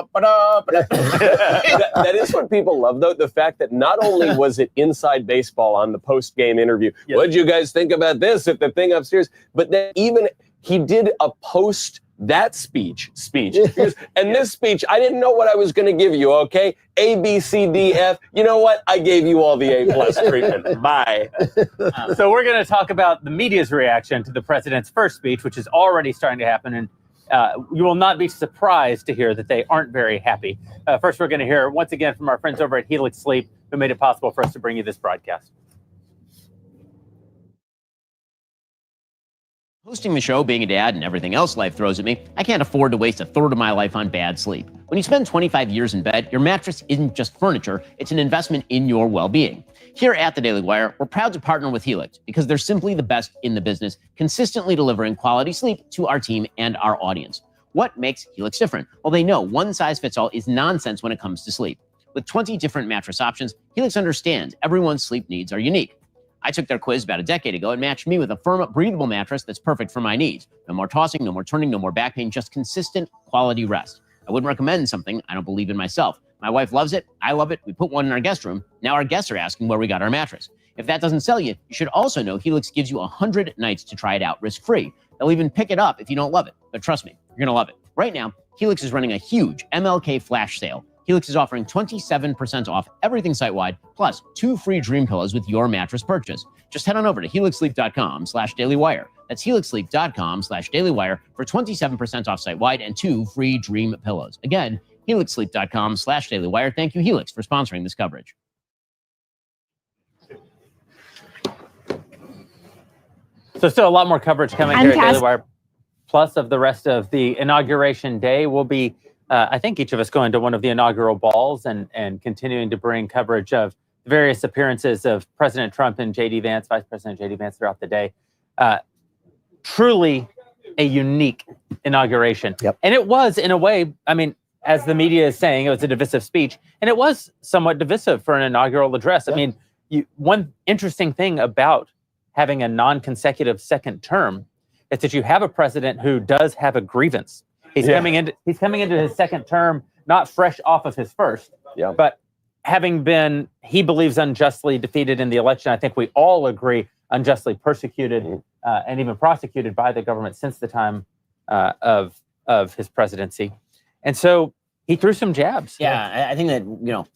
is what people love, though. The fact that not only was it inside baseball on the post-game interview, what'd you guys think about this at the thing upstairs? But then even he did a post that speech. And this speech, I didn't know what I was going to give you, okay? A, B, C, D, F. You know what? I gave you all the A+ treatment. Bye. So we're going to talk about the media's reaction to the president's first speech, which is already starting to happen. And you will not be surprised to hear that they aren't very happy. First, we're going to hear once again from our friends over at Helix Sleep, who made it possible for us to bring you this broadcast. Hosting the show, being a dad, and everything else life throws at me, I can't afford to waste a third of my life on bad sleep. When you spend 25 years in bed, your mattress isn't just furniture, it's an investment in your well-being. Here at The Daily Wire, we're proud to partner with Helix because they're simply the best in the business, consistently delivering quality sleep to our team and our audience. What makes Helix different? Well, they know one size fits all is nonsense when it comes to sleep. With 20 different mattress options, Helix understands everyone's sleep needs are unique. I took their quiz about a decade ago and matched me with a firm, breathable mattress that's perfect for my needs. No more tossing, no more turning, no more back pain, just consistent quality rest. I wouldn't recommend something I don't believe in myself. My wife loves it. I love it. We put one in our guest room. Now our guests are asking where we got our mattress. If that doesn't sell you, you should also know Helix gives you 100 nights to try it out risk-free. They'll even pick it up if you don't love it. But trust me, you're going to love it. Right now, Helix is running a huge MLK flash sale. Helix is offering 27% off everything site-wide, plus 2 free dream pillows with your mattress purchase. Just head on over to helixsleep.com/dailywire. That's helixsleep.com/dailywire for 27% off site-wide and 2 free dream pillows. Again, helixsleep.com/dailywire. Thank you, Helix, for sponsoring this coverage. So still a lot more coverage coming here at Daily Wire. Plus of the rest of the inauguration day. We'll be, I think each of us going to one of the inaugural balls and continuing to bring coverage of various appearances of President Trump and J.D. Vance, Vice President J.D. Vance throughout the day. Truly a unique inauguration. Yep. And it was, in a way, I mean, as the media is saying, it was a divisive speech. And it was somewhat divisive for an inaugural address. I mean, one interesting thing about having a non-consecutive second term is that you have a president who does have a grievance. He's coming into his second term, not fresh off of his first, but having been, he believes, unjustly defeated in the election. I think we all agree, unjustly persecuted and even prosecuted by the government since the time of his presidency. And so he threw some jabs. Yeah, I think that, you know,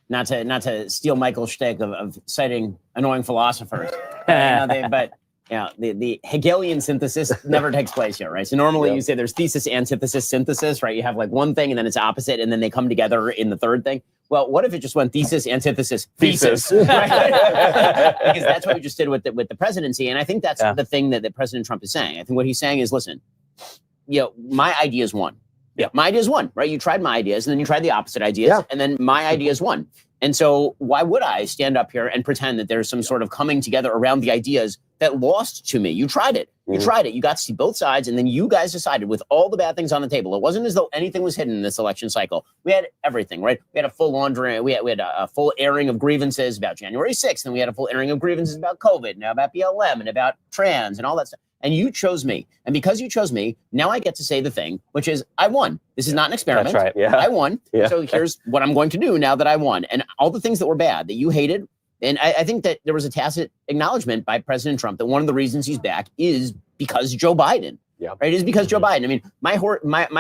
not to steal Michael's shtick of citing annoying philosophers, but you know, the Hegelian synthesis never takes place here, right? So normally you say there's thesis, antithesis, synthesis, right? You have like one thing and then it's opposite, and then they come together in the third thing. Well, what if it just went thesis, antithesis, thesis? Right? Because that's what we just did with the presidency, and I think that's the thing that President Trump is saying. I think what he's saying is, listen, you know, my idea is one. Yeah, my idea is one, right? You tried my ideas, and then you tried the opposite ideas, and then my idea is one. And so why would I stand up here and pretend that there's some sort of coming together around the ideas that lost to me? You tried it. You tried it. You got to see both sides, and then you guys decided with all the bad things on the table. It wasn't as though anything was hidden in this election cycle. We had everything, right? We had a full laundry. We had a full airing of grievances about January 6th, and we had a full airing of grievances about COVID, now about BLM, and about trans, and all that stuff. And you chose me. And because you chose me, now I get to say the thing, which is I won. This is not an experiment. That's right. Yeah. I won. Yeah. So here's what I'm going to do now that I won. And all the things that were bad, that you hated, and I think that there was a tacit acknowledgement by President Trump that one of the reasons he's back is because Joe Biden. Yeah. Right? It is because Joe Biden. I mean, my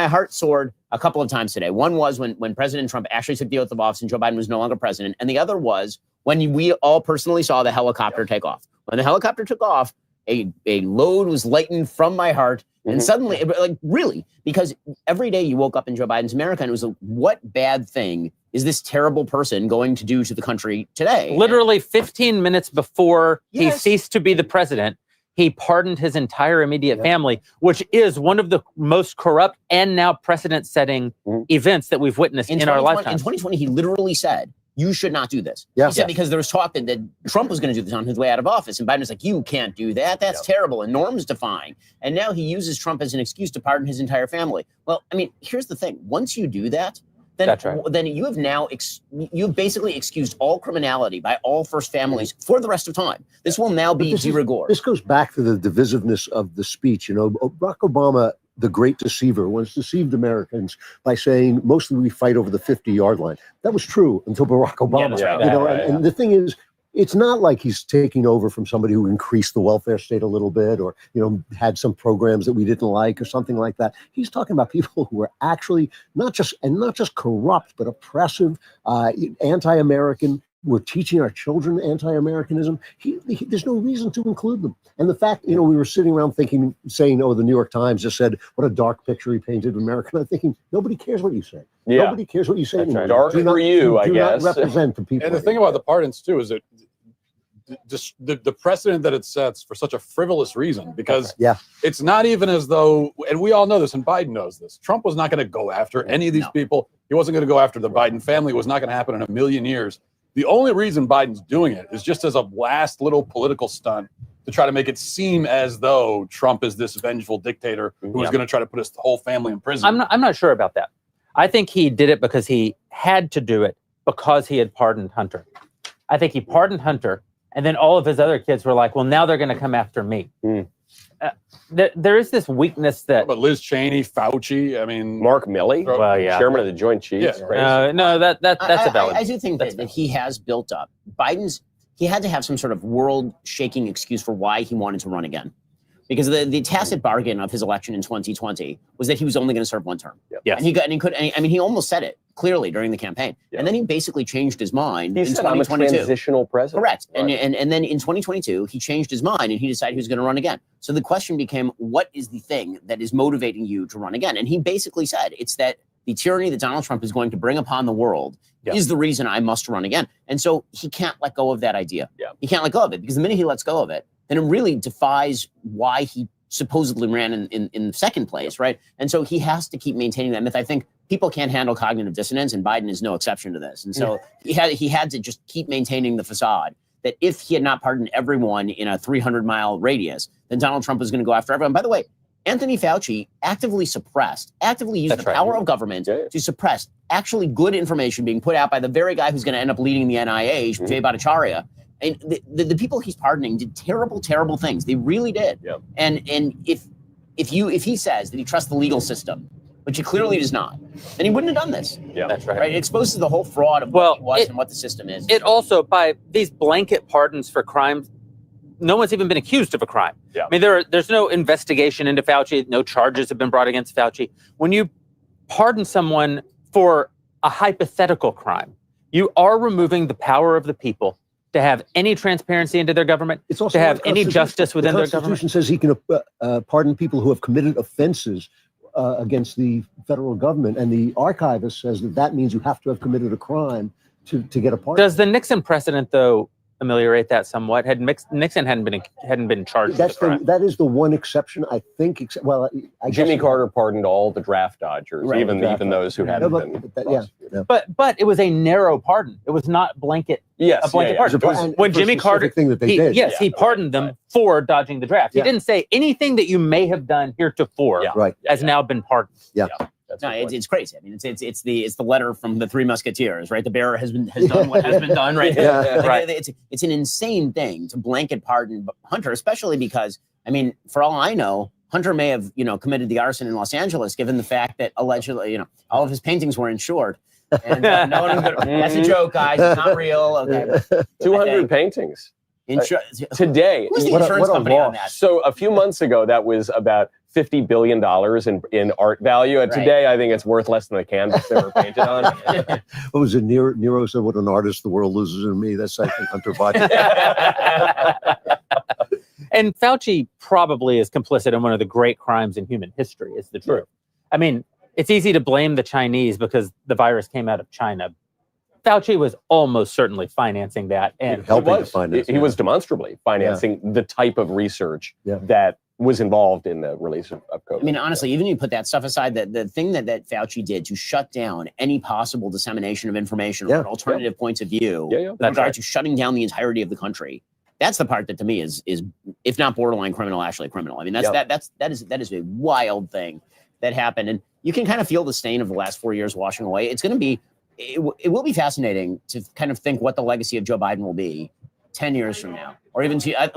heart soared a couple of times today. One was when President Trump actually took the oath of office and Joe Biden was no longer president. And the other was when we all personally saw the helicopter take off. When the helicopter took off, a load was lightened from my heart. And suddenly, like, really, because every day you woke up in Joe Biden's America and it was like, what bad thing is this terrible person going to do to the country today? Literally 15 minutes before he ceased to be the president, he pardoned his entire immediate family, which is one of the most corrupt and now precedent-setting events that we've witnessed in our lifetime. In 2020, he literally said, you should not do this. He said because there was talk that Trump was going to do this on his way out of office. And Biden was like, you can't do that. That's terrible and norms defying. And now he uses Trump as an excuse to pardon his entire family. Well, I mean, here's the thing. Once you do that, then you have now, you've basically excused all criminality by all first families for the rest of time. This will now be de rigueur. This goes back to the divisiveness of the speech. You know, Barack Obama, the great deceiver, once deceived Americans by saying mostly we fight over the 50-yard line. That was true until Barack Obama. And the thing is, it's not like he's taking over from somebody who increased the welfare state a little bit or, you know, had some programs that we didn't like or something like that. He's talking about people who are actually not just corrupt, but oppressive, anti-American. We're teaching our children anti-Americanism. There's no reason to include them. And the fact, you know, we were sitting around saying, oh, the New York Times just said, what a dark picture he painted of America. And I'm thinking, nobody cares what you say. Yeah. Nobody cares what you say. Right. Dark for you, I guess. Not represent the people. And the thing about the pardons, too, is that the precedent that it sets for such a frivolous reason, because it's not even as though, and we all know this, and Biden knows this, Trump was not going to go after any of these people. He wasn't going to go after the Biden family. It was not going to happen in a million years. The only reason Biden's doing it is just as a last little political stunt to try to make it seem as though Trump is this vengeful dictator who is going to try to put his whole family in prison. I'm not sure about that. I think he did it because he had to do it because he had pardoned Hunter. I think he pardoned Hunter, and then all of his other kids were like, well, now they're going to come after me. There is this weakness that... But Liz Cheney, Fauci, I mean... Mark Milley, chairman of the Joint Chiefs. Yeah. No, that's a valid... I do think that he has built up. He had to have some sort of world-shaking excuse for why he wanted to run again. Because the tacit bargain of his election in 2020 was that he was only going to serve one term. Yes. And he almost said it clearly during the campaign. And then he basically changed his mind in 2022. I'm a transitional president. Correct. Right. And then in 2022, he changed his mind and he decided he was going to run again. So the question became, what is the thing that is motivating you to run again? And he basically said, it's that the tyranny that Donald Trump is going to bring upon the world is the reason I must run again. And so he can't let go of that idea. He can't let go of it, because the minute he lets go of it, then it really defies why he supposedly ran in second place, right? And so he has to keep maintaining that myth. I think people can't handle cognitive dissonance, and Biden is no exception to this. And so he had to just keep maintaining the facade that if he had not pardoned everyone in a 300-mile radius, then Donald Trump was going to go after everyone. By the way, Anthony Fauci actively used the power of government to suppress actually good information being put out by the very guy who's going to end up leading the NIH, Jay Bhattacharya. And the people he's pardoning did terrible, terrible things. They really did. Yeah. And if he says that he trusts the legal system, which he clearly does not, then he wouldn't have done this. Yeah, that's right. It exposes the whole fraud of what he was and what the system is. It also, by these blanket pardons for crimes, no one's even been accused of a crime. Yeah. I mean, there's no investigation into Fauci. No charges have been brought against Fauci. When you pardon someone for a hypothetical crime, you are removing the power of the people to have any transparency into their government, it's also to have any justice within their government. The Constitution says he can pardon people who have committed offenses against the federal government, and the archivist says that means you have to have committed a crime to get a pardon. Does the Nixon precedent, though, ameliorate that somewhat? Nixon hadn't been charged with a crime. That is the one exception, I think. Jimmy Carter pardoned all the draft dodgers, even those who hadn't been. But it was a narrow pardon. It was not blanket. Yes, a blanket pardon. When Jimmy Carter, he pardoned them for dodging the draft. He didn't say anything that you may have done heretofore has now been pardoned. Yeah. No, it's crazy. I mean, it's the letter from the Three Musketeers, right? The bearer has done what has been done, right? It's an insane thing to blanket pardon Hunter, especially because, I mean, for all I know, Hunter may have committed the arson in Los Angeles, given the fact that allegedly all of his paintings were insured. And no one that's a joke, guys. It's not real. Okay, 200 paintings. Today, who's the insurance company on that? So a few months ago, that was about $50 billion in art value. And today, I think it's worth less than the canvas they were painted on. What was it? Nero said, "What an artist the world loses in me." That's, I think, Hunter Biden. And Fauci probably is complicit in one of the great crimes in human history, is the truth. I mean, it's easy to blame the Chinese because the virus came out of China. Fauci was almost certainly financing that, and helping to finance. He was demonstrably financing the type of research that was involved in the release of COVID. I mean, honestly, even you put that stuff aside, the thing that Fauci did to shut down any possible dissemination of information or alternative points of view with regard to shutting down the entirety of the country, that's the part that to me is if not borderline criminal, actually criminal. I mean, that is a wild thing that happened, and you can kind of feel the stain of the last 4 years washing away. It's going to be. It will be fascinating to kind of think what the legacy of Joe Biden will be 10 years from now, or even I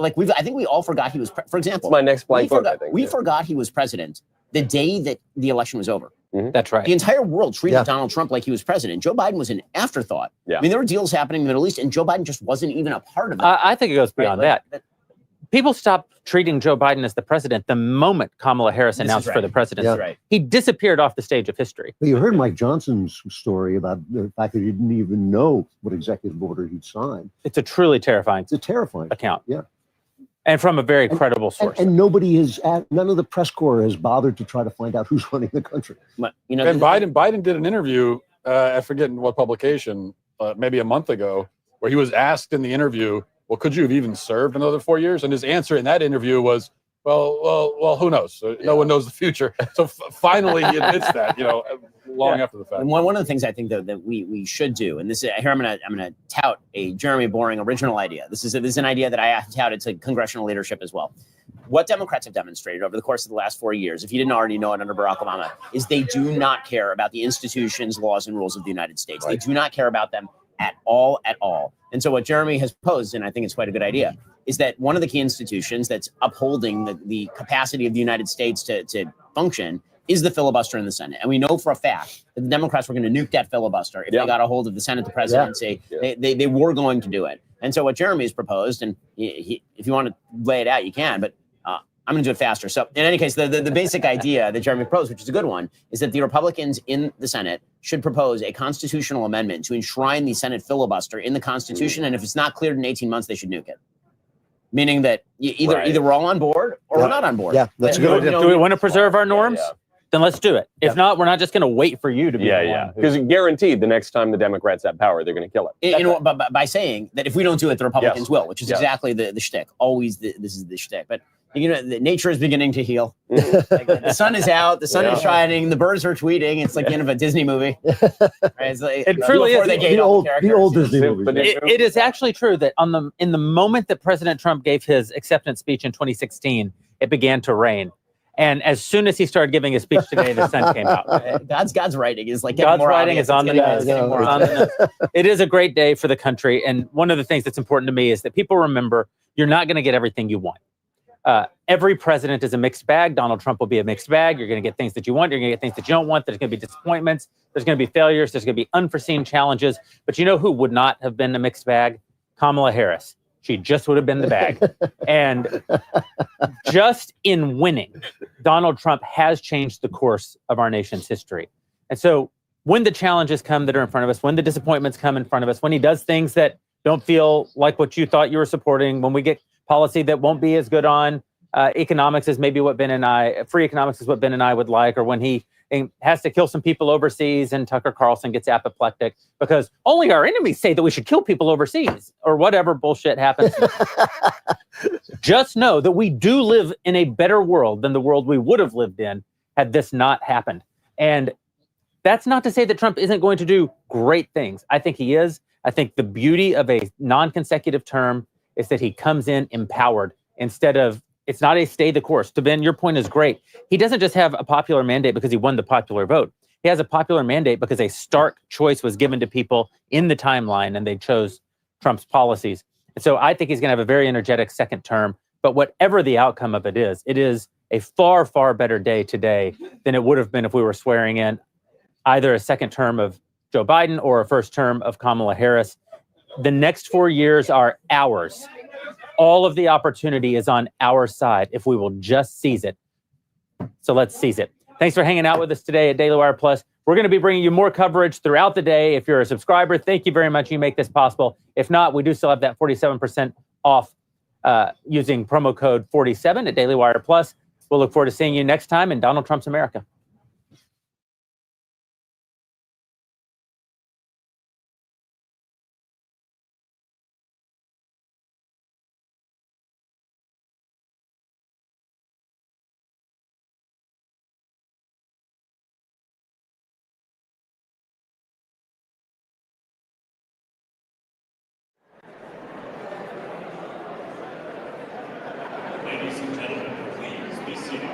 think we all forgot he was. For example, it's my next blank book. We forgot he was president the day that the election was over. That's right. The entire world treated Donald Trump like he was president. Joe Biden was an afterthought. I mean, there were deals happening in the Middle East, and Joe Biden just wasn't even a part of it. I think it goes beyond that. People stopped treating Joe Biden as the president the moment Kamala Harris announced for the presidency. He disappeared off the stage of history. Well, you heard Mike Johnson's story about the fact that he didn't even know what executive order he'd signed. It's a truly terrifying. It's a terrifying account. Yeah. And from a very credible source. And nobody none of the press corps has bothered to try to find out who's running the country. And Biden did an interview, I forget what publication, maybe a month ago, where he was asked in the interview, well, could you have even served another 4 years? And his answer in that interview was, Well, who knows? No one knows the future. So finally he admits that, long after the fact. And one of the things I think that we should do, and this is here I'm gonna tout a Jeremy Boring original idea. This is an idea that I touted to congressional leadership as well. What Democrats have demonstrated over the course of the last 4 years, if you didn't already know it under Barack Obama, is they do not care about the institutions, laws, and rules of the United States. Right. They do not care about them at all. And so what Jeremy has posed, and I think it's quite a good idea, is that one of the key institutions that's upholding the capacity of the United States to function is the filibuster in the Senate. And we know for a fact that the Democrats were going to nuke that filibuster if they got a hold of the Senate, the presidency. They were going to do it. And so what Jeremy has proposed, and if you want to lay it out, you can, but I'm going to do it faster. So in any case, the basic idea that Jeremy proposed, which is a good one, is that the Republicans in the Senate should propose a constitutional amendment to enshrine the Senate filibuster in the Constitution. And if it's not cleared in 18 months, they should nuke it. Meaning that either we're all on board or we're not on board. Yeah, that's a good idea. Do we want to preserve our norms? Then let's do it. If not, we're not just going to wait for you to be the one. Because guaranteed, the next time the Democrats have power, they're going to kill it. By saying that if we don't do it, the Republicans will, which is exactly the shtick. Always, this is the shtick. But nature is beginning to heal. The sun is out. The sun is shining. The birds are tweeting. It's like the end of a Disney movie. Right? It's like, it truly is the old Disney movie. It is actually true that in the moment that President Trump gave his acceptance speech in 2016, it began to rain. And as soon as he started giving his speech today, the sun came out. God's writing is like God's writing is on the nose. It is a great day for the country. And one of the things that's important to me is that people remember you're not going to get everything you want. Every president is a mixed bag. Donald Trump will be a mixed bag. You're going to get things that you want. You're going to get things that you don't want. There's going to be disappointments. There's going to be failures. There's going to be unforeseen challenges. But you know who would not have been a mixed bag? Kamala Harris. She just would have been the bag. And just in winning, Donald Trump has changed the course of our nation's history. And so when the challenges come that are in front of us, when the disappointments come in front of us, when he does things that don't feel like what you thought you were supporting, when we get policy that won't be as good on economics as maybe what Ben and I, free economics is what Ben and I would like, or when he has to kill some people overseas and Tucker Carlson gets apoplectic because only our enemies say that we should kill people overseas or whatever bullshit happens. Just know that we do live in a better world than the world we would have lived in had this not happened. And that's not to say that Trump isn't going to do great things. I think he is. I think the beauty of a non-consecutive term is that he comes in empowered instead of, it's not a stay the course. To Ben, your point is great. He doesn't just have a popular mandate because he won the popular vote. He has a popular mandate because a stark choice was given to people in the timeline and they chose Trump's policies. And so I think he's going to have a very energetic second term. But whatever the outcome of it is a far, far better day today than it would have been if we were swearing in either a second term of Joe Biden or a first term of Kamala Harris. The next 4 years are ours. All of the opportunity is on our side if we will just seize it. So let's seize it. Thanks for hanging out with us today at Daily Wire Plus. We're going to be bringing you more coverage throughout the day. If you're a subscriber, thank you very much. You make this possible. If not, we do still have that 47% off using promo code 47 at Daily Wire Plus. We'll look forward to seeing you next time in Donald Trump's America. Ladies and gentlemen, please be seated.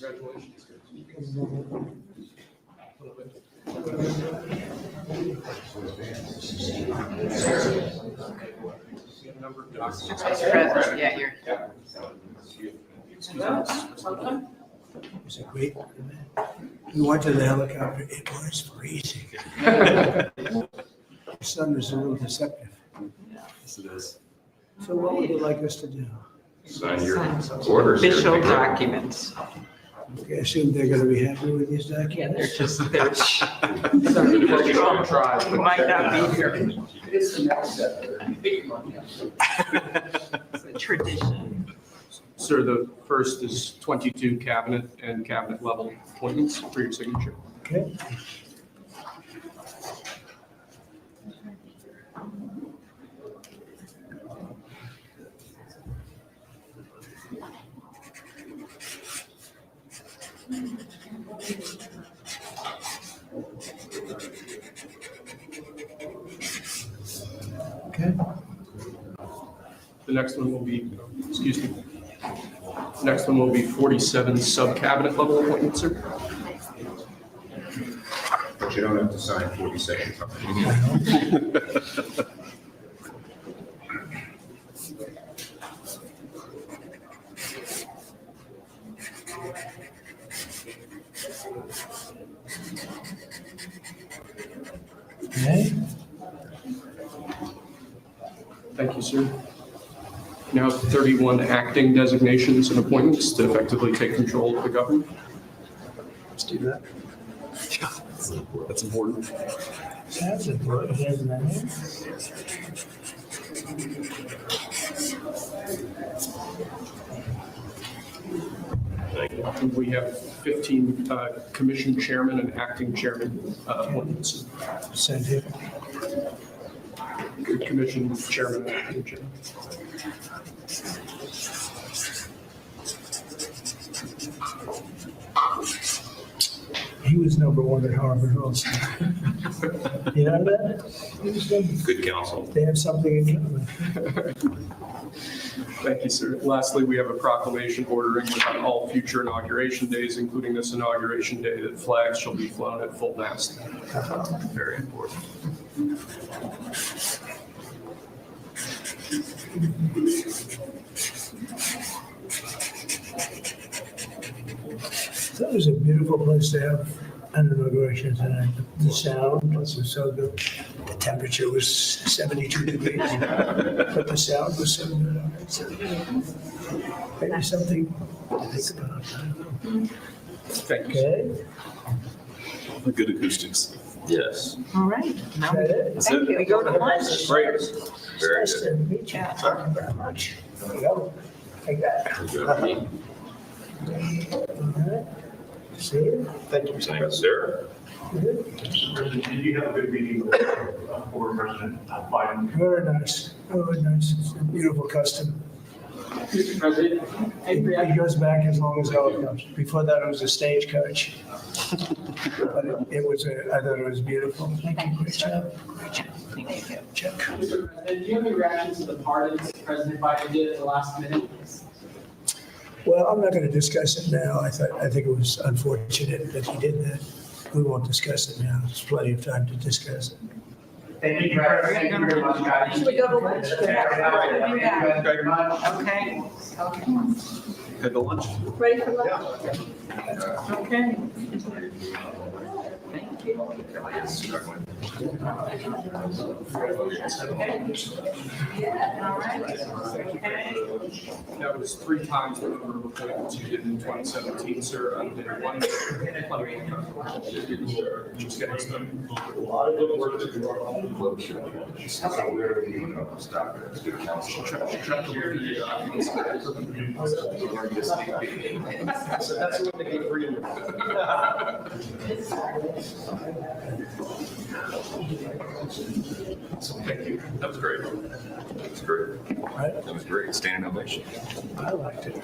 Congratulations. Yeah, here. Was it great? We went to the helicopter. It was freezing. The sun was a little deceptive. Yes, it is. So what would you like us to do? Sign your orders. Official documents. Okay, I assume they're gonna be happy with these documents? Yeah, they're sorry, we might not be here. It's the next step. It's a tradition. Sir, the first is 22 cabinet and cabinet level appointments for your signature. Okay. Okay. The next one will be, excuse me. Next one will be 47 sub-cabinet level appointments, sir. But you don't have to sign 47. Okay. Thank you, sir. Now 31 acting designations and appointments to effectively take control of the government. Let's do that. Yeah, that's important. That's important, isn't it? We have 15 commission chairman and acting chairman appointments. Send it. Commission chairman and acting chairman. He was #1 at Harvard also. You know that? He was Good counsel. They have something in common. Thank you, sir. Lastly, we have a proclamation ordering that on all future inauguration days, including this inauguration day, that flags shall be flown at full mast. Very important. That was a beautiful place to have an inauguration tonight. The sound was so good. The temperature was 72 degrees, but the sound was so good. So, maybe something to think about. I don't know. Thank you. Okay. The good acoustics. Yes. All right. Now, That's thank you. We go to lunch. Great. Very Nice good. to meet you. Thank you very much. There we go. Take that. Good. All right. See you. Thank you, sir. Thanks, sir. Did you have a good meeting with former President Biden? Very nice. Very nice. It's a beautiful custom. Mr. President, It goes back as long as helicopters. Before that, it was a stagecoach. But it was, I thought it was beautiful. Thank you. Great job. Great job. Thank you. Check. Mr. President, do you have any reactions to the pardons President Biden did at the last minute? Well, I'm not going to discuss it now. I think it was unfortunate that he did that. We won't discuss it now. There's plenty of time to discuss it. Thank you very much, guys. Should we go to lunch? Okay. Okay. Head to lunch. Ready for lunch? Okay. Thank you. That was 3 times the number of appointments you did in 2017, sir. I did one. Just getting started. A lot of good work to do on the book. So we're going to stop it. Good counsel. So that's what they get for you. Thank you. That was great. That was great. That was great. Standing ovation. I liked it.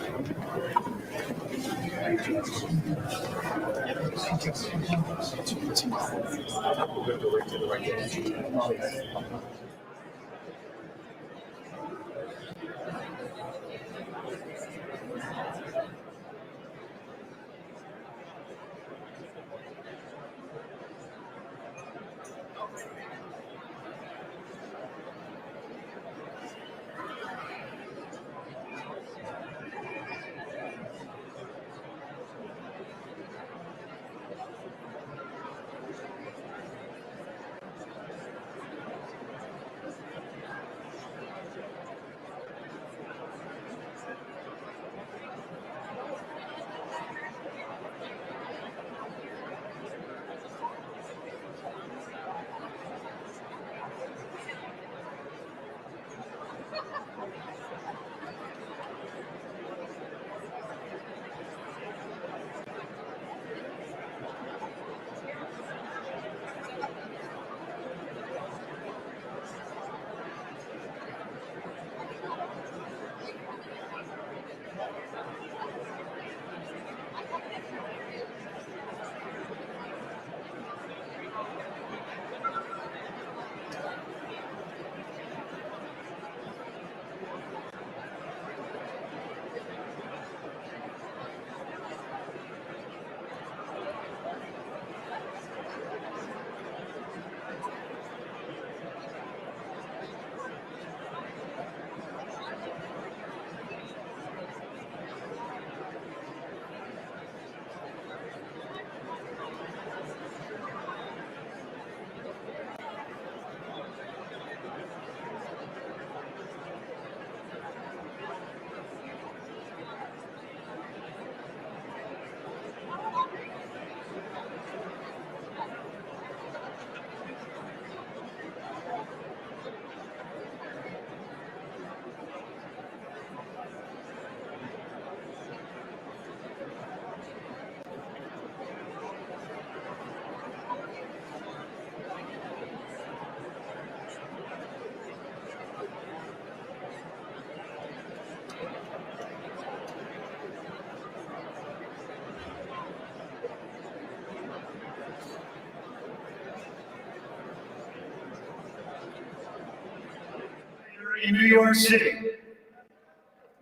in New York City.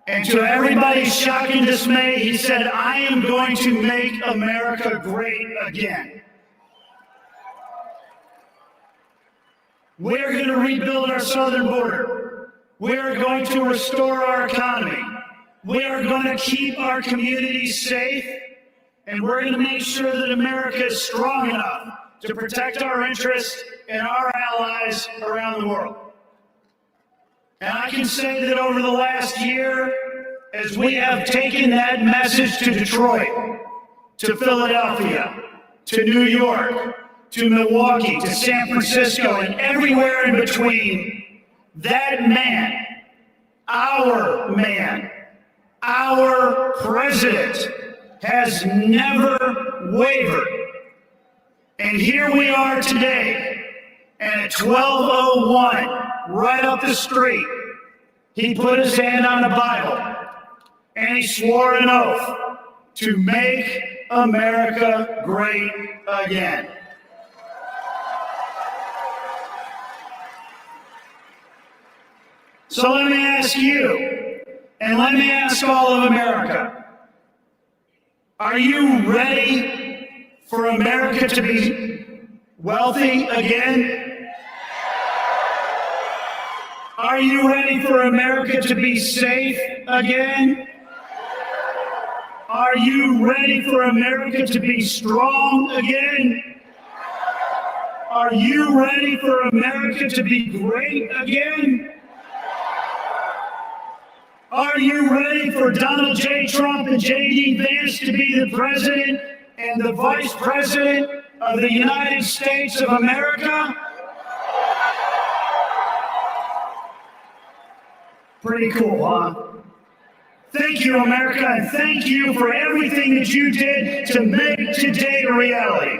And to everybody's shock and dismay, he said, "I am going to make America great again. We're going to rebuild our southern border. We're going to restore our economy. We are going to keep our communities safe. And we're going to make sure that America is strong enough to protect our interests and our allies around the world." And I can say that over the last year, as we have taken that message to Detroit, to Philadelphia, to New York, to Milwaukee, to San Francisco, and everywhere in between, that man, our president, has never wavered. And here we are today, and at 12:01, right up the street, he put his hand on the Bible, and he swore an oath to make America great again. So let me ask you, and let me ask all of America, are you ready for America to be wealthy again? Are you ready for America to be safe again? Are you ready for America to be strong again? Are you ready for America to be great again? Are you ready for Donald J. Trump and J.D. Vance to be the president and the vice president of the United States of America? Pretty cool, huh? Thank you, America, and thank you for everything that you did to make today a reality.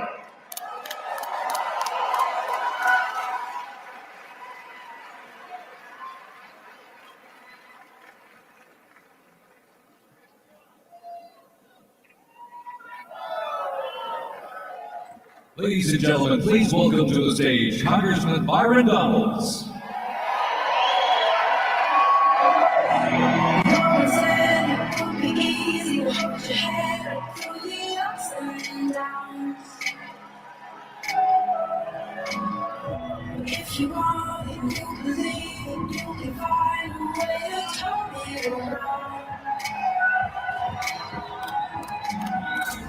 Ladies and gentlemen, please welcome to the stage Congressman Byron Donalds. If you want it, you believe it, you can find a way to turn it around.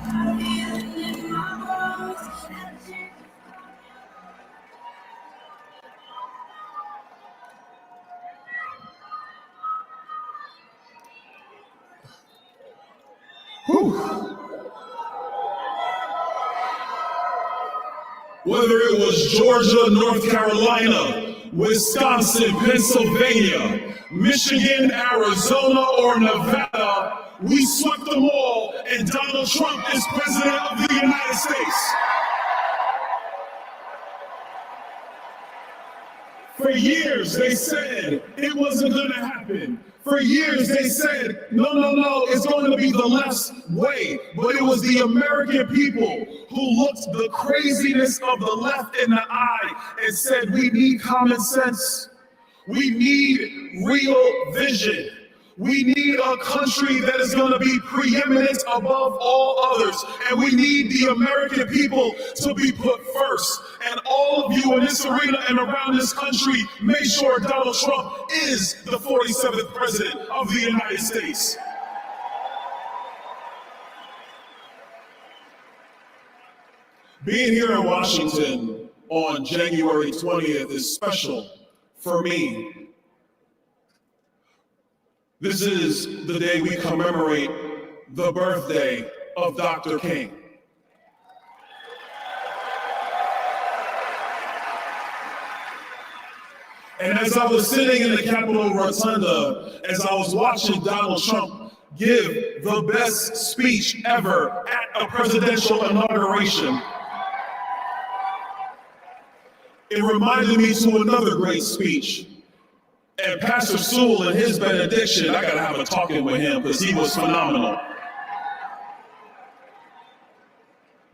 I feel it in my bones. Whether it was Georgia, North Carolina, Wisconsin, Pennsylvania, Michigan, Arizona, or Nevada, we swept them all, and Donald Trump is president of the United States. For years, they said it wasn't going to happen. For years, they said, no, it's going to be the left's way. But it was the American people who looked the craziness of the left in the eye and said, we need common sense. We need real vision. We need a country that is going to be preeminent above all others. And we need the American people to be put first. And all of you in this arena and around this country, make sure Donald Trump is the 47th president of the United States. Being here in Washington on January 20th is special for me. This is the day we commemorate the birthday of Dr. King. And as I was sitting in the Capitol Rotunda, as I was watching Donald Trump give the best speech ever at a presidential inauguration, it reminded me to another great speech. And Pastor Sewell in his benediction, I gotta have a talking with him because he was phenomenal.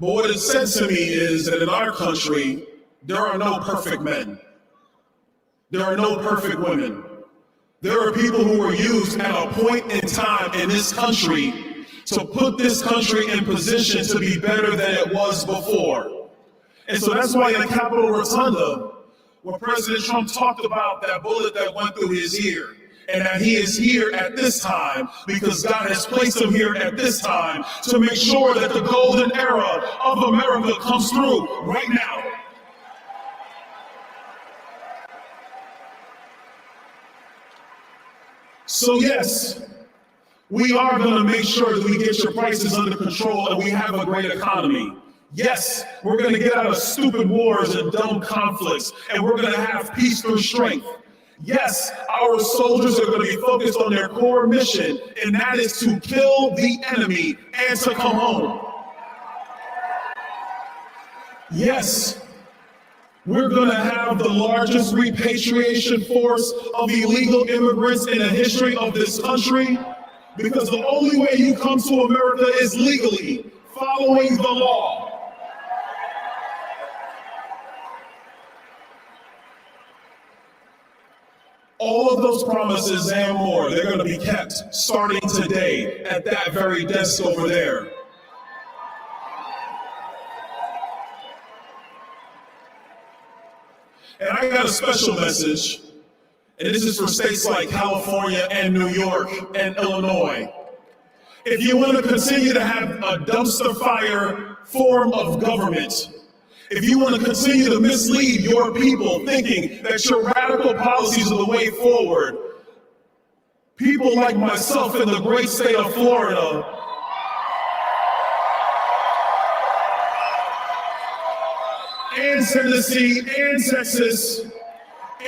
But what it said to me is that in our country, there are no perfect men. There are no perfect women. There are people who were used at a point in time in this country to put this country in position to be better than it was before. And so that's why in Capitol Rotunda, when President Trump talked about that bullet that went through his ear, and that he is here at this time because God has placed him here at this time to make sure that the golden era of America comes through right now. So yes, we are going to make sure that we get your prices under control and we have a great economy. Yes, we're going to get out of stupid wars and dumb conflicts, and we're going to have peace through strength. Yes, our soldiers are going to be focused on their core mission, and that is to kill the enemy and to come home. Yes, we're going to have the largest repatriation force of illegal immigrants in the history of this country, because the only way you come to America is legally, following the law. All of those promises and more, they're going to be kept starting today at that very desk over there. And I got a special message, and this is for states like California and New York and Illinois. If you want to continue to have a dumpster fire form of government, if you want to continue to mislead your people thinking that your radical policies are the way forward, people like myself in the great state of Florida and Tennessee and Texas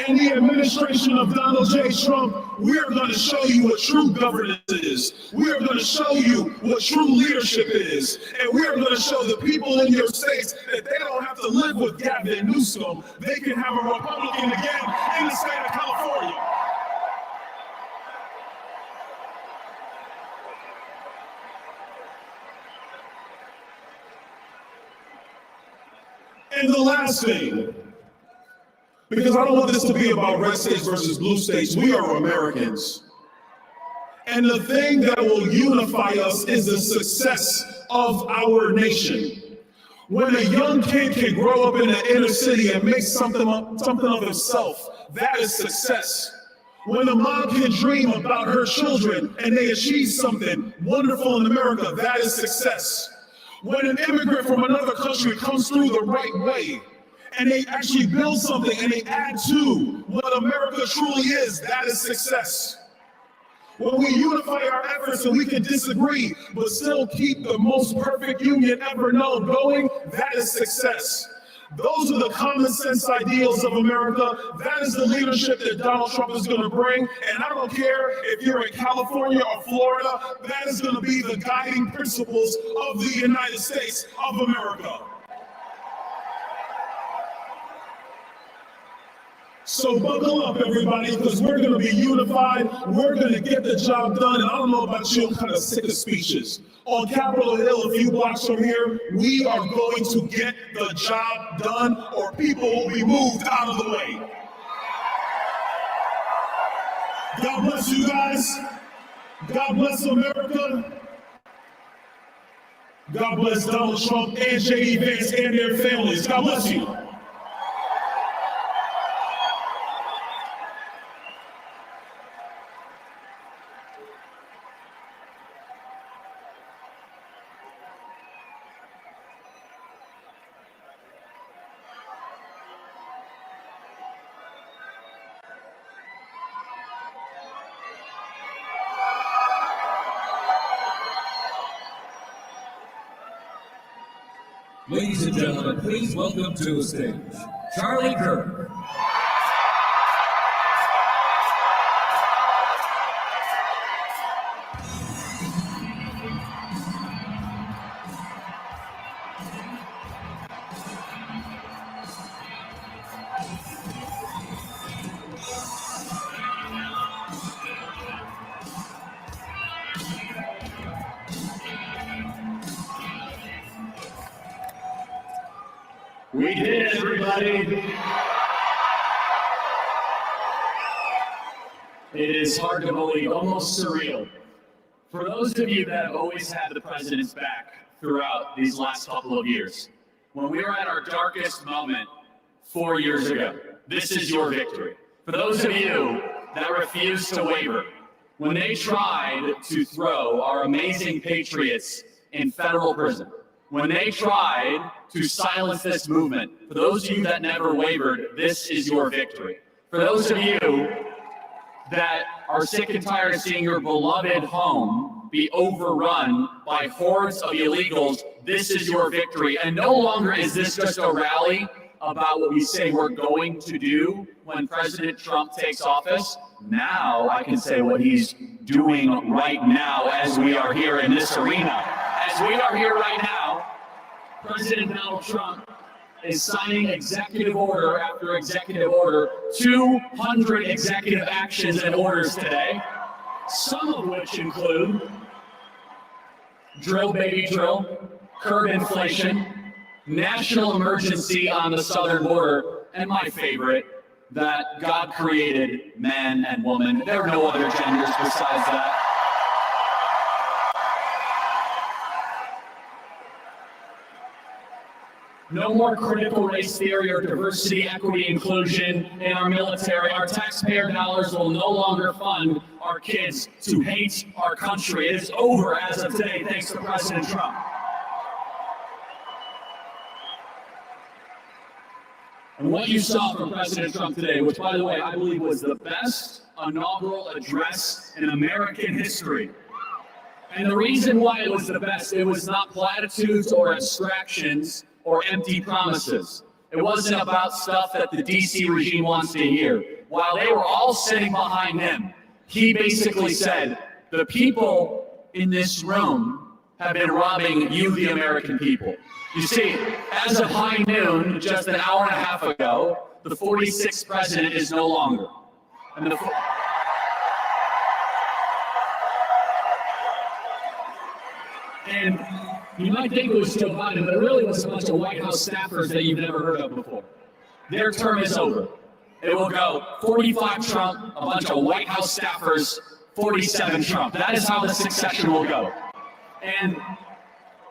and the administration of Donald J. Trump, we are going to show you what true governance is. We are going to show you what true leadership is. And we are going to show the people in your states that they don't have to live with Gavin Newsom. They can have a Republican again in the state of California. And the last thing, because I don't want this to be about red states versus blue states. We are Americans. And the thing that will unify us is the success of our nation. When a young kid can grow up in the inner city and make something of himself, that is success. When a mom can dream about her children and they achieve something wonderful in America, that is success. When an immigrant from another country comes through the right way, and they actually build something and they add to what America truly is, that is success. When we unify our efforts and we can disagree, but still keep the most perfect union ever known going, that is success. Those are the common sense ideals of America. That is the leadership that Donald Trump is going to bring. And I don't care if you're in California or Florida, that is going to be the guiding principles of the United States of America. So buckle up, everybody, because we're going to be unified. We're going to get the job done. And I don't know about you, I'm kind of sick of speeches. On Capitol Hill, a few blocks from here, we are going to get the job done, or people will be moved out of the way. God bless you guys. God bless America. God bless Donald Trump and J.D. Vance and their families. God bless you. Ladies and gentlemen, please welcome to the stage, Charlie Kirk. We did it, everybody. It is hard to believe, almost surreal. For those of you that have always had the president's back throughout these last couple of years, when we were at our darkest moment 4 years ago, this is your victory. For those of you that refuse to waver, when they tried to throw our amazing patriots in federal prison, when they tried to silence this movement, for those of you that never wavered, this is your victory. For those of you that are sick and tired of seeing your beloved home be overrun by hordes of illegals, this is your victory. And no longer is this just a rally about what we say we're going to do when President Trump takes office. Now I can say what he's doing right now as we are here in this arena. As we are here right now, President Donald Trump is signing executive order after executive order, 200 executive actions and orders today, some of which include drill baby drill, curb inflation, national emergency on the southern border, and my favorite, that God created man and woman. There are no other genders besides that. No more critical race theory or diversity, equity, inclusion in our military. Our taxpayer dollars will no longer fund our kids to hate our country. It is over as of today, thanks to President Trump. And what you saw from President Trump today, which, by the way, I believe was the best inaugural address in American history. And the reason why it was the best, it was not platitudes or abstractions or empty promises. It wasn't about stuff that the DC regime wants to hear. While they were all sitting behind him, he basically said, the people in this room have been robbing you, the American people. You see, as of high noon, just an hour and a half ago, the 46th president is no longer. And you might think it was Joe Biden, but it really was a bunch of White House staffers that you've never heard of before. Their term is over. It will go 45 Trump, a bunch of White House staffers, 47 Trump. That is how the succession will go. And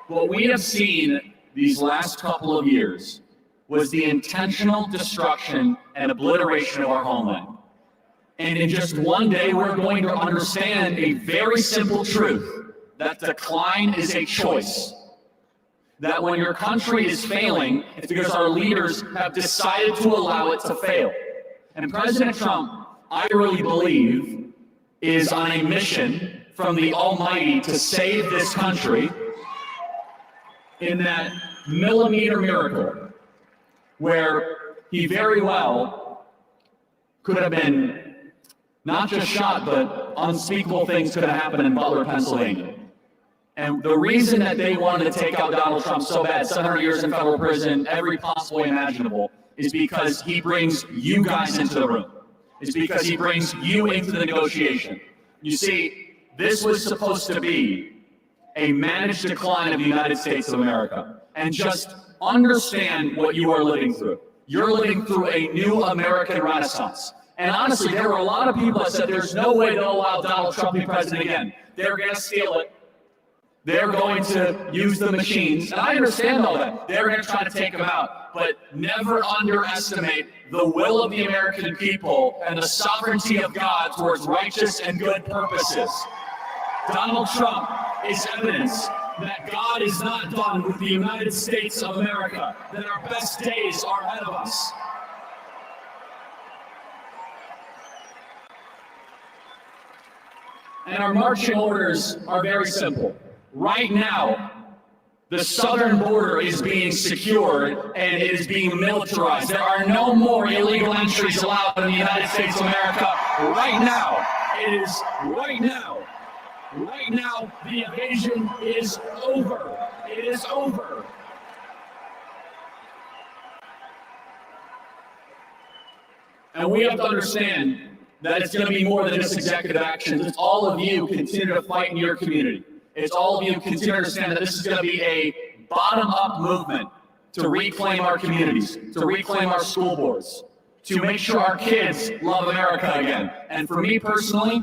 what we have seen these last couple of years was the intentional destruction and obliteration of our homeland. And in just one day, we're going to understand a very simple truth, that decline is a choice. That when your country is failing, it's because our leaders have decided to allow it to fail. And President Trump, I really believe, is on a mission from the Almighty to save this country in that millimeter miracle where he very well could have been not just shot, but unspeakable things could have happened in Butler, Pennsylvania. And the reason that they wanted to take out Donald Trump so bad, 700 years in federal prison, every possible way imaginable, is because he brings you guys into the room. It's because he brings you into the negotiation. You see, this was supposed to be a managed decline of the United States of America. And just understand what you are living through. You're living through a new American renaissance. And honestly, there were a lot of people that said there's no way they'll allow Donald Trump to be president again. They're going to steal it. They're going to use the machines. And I understand all that. They're going to try to take him out. But never underestimate the will of the American people and the sovereignty of God towards righteous and good purposes. Donald Trump is evidence that God is not done with the United States of America, that our best days are ahead of us. And our marching orders are very simple. Right now, the southern border is being secured and it is being militarized. There are no more illegal entries allowed in the United States of America right now. It is right now. Right now, the invasion is over. It is over. And we have to understand that it's going to be more than just executive actions. It's all of you continue to fight in your community. It's all of you continue to understand that this is going to be a bottom-up movement to reclaim our communities, to reclaim our school boards, to make sure our kids love America again. And for me personally,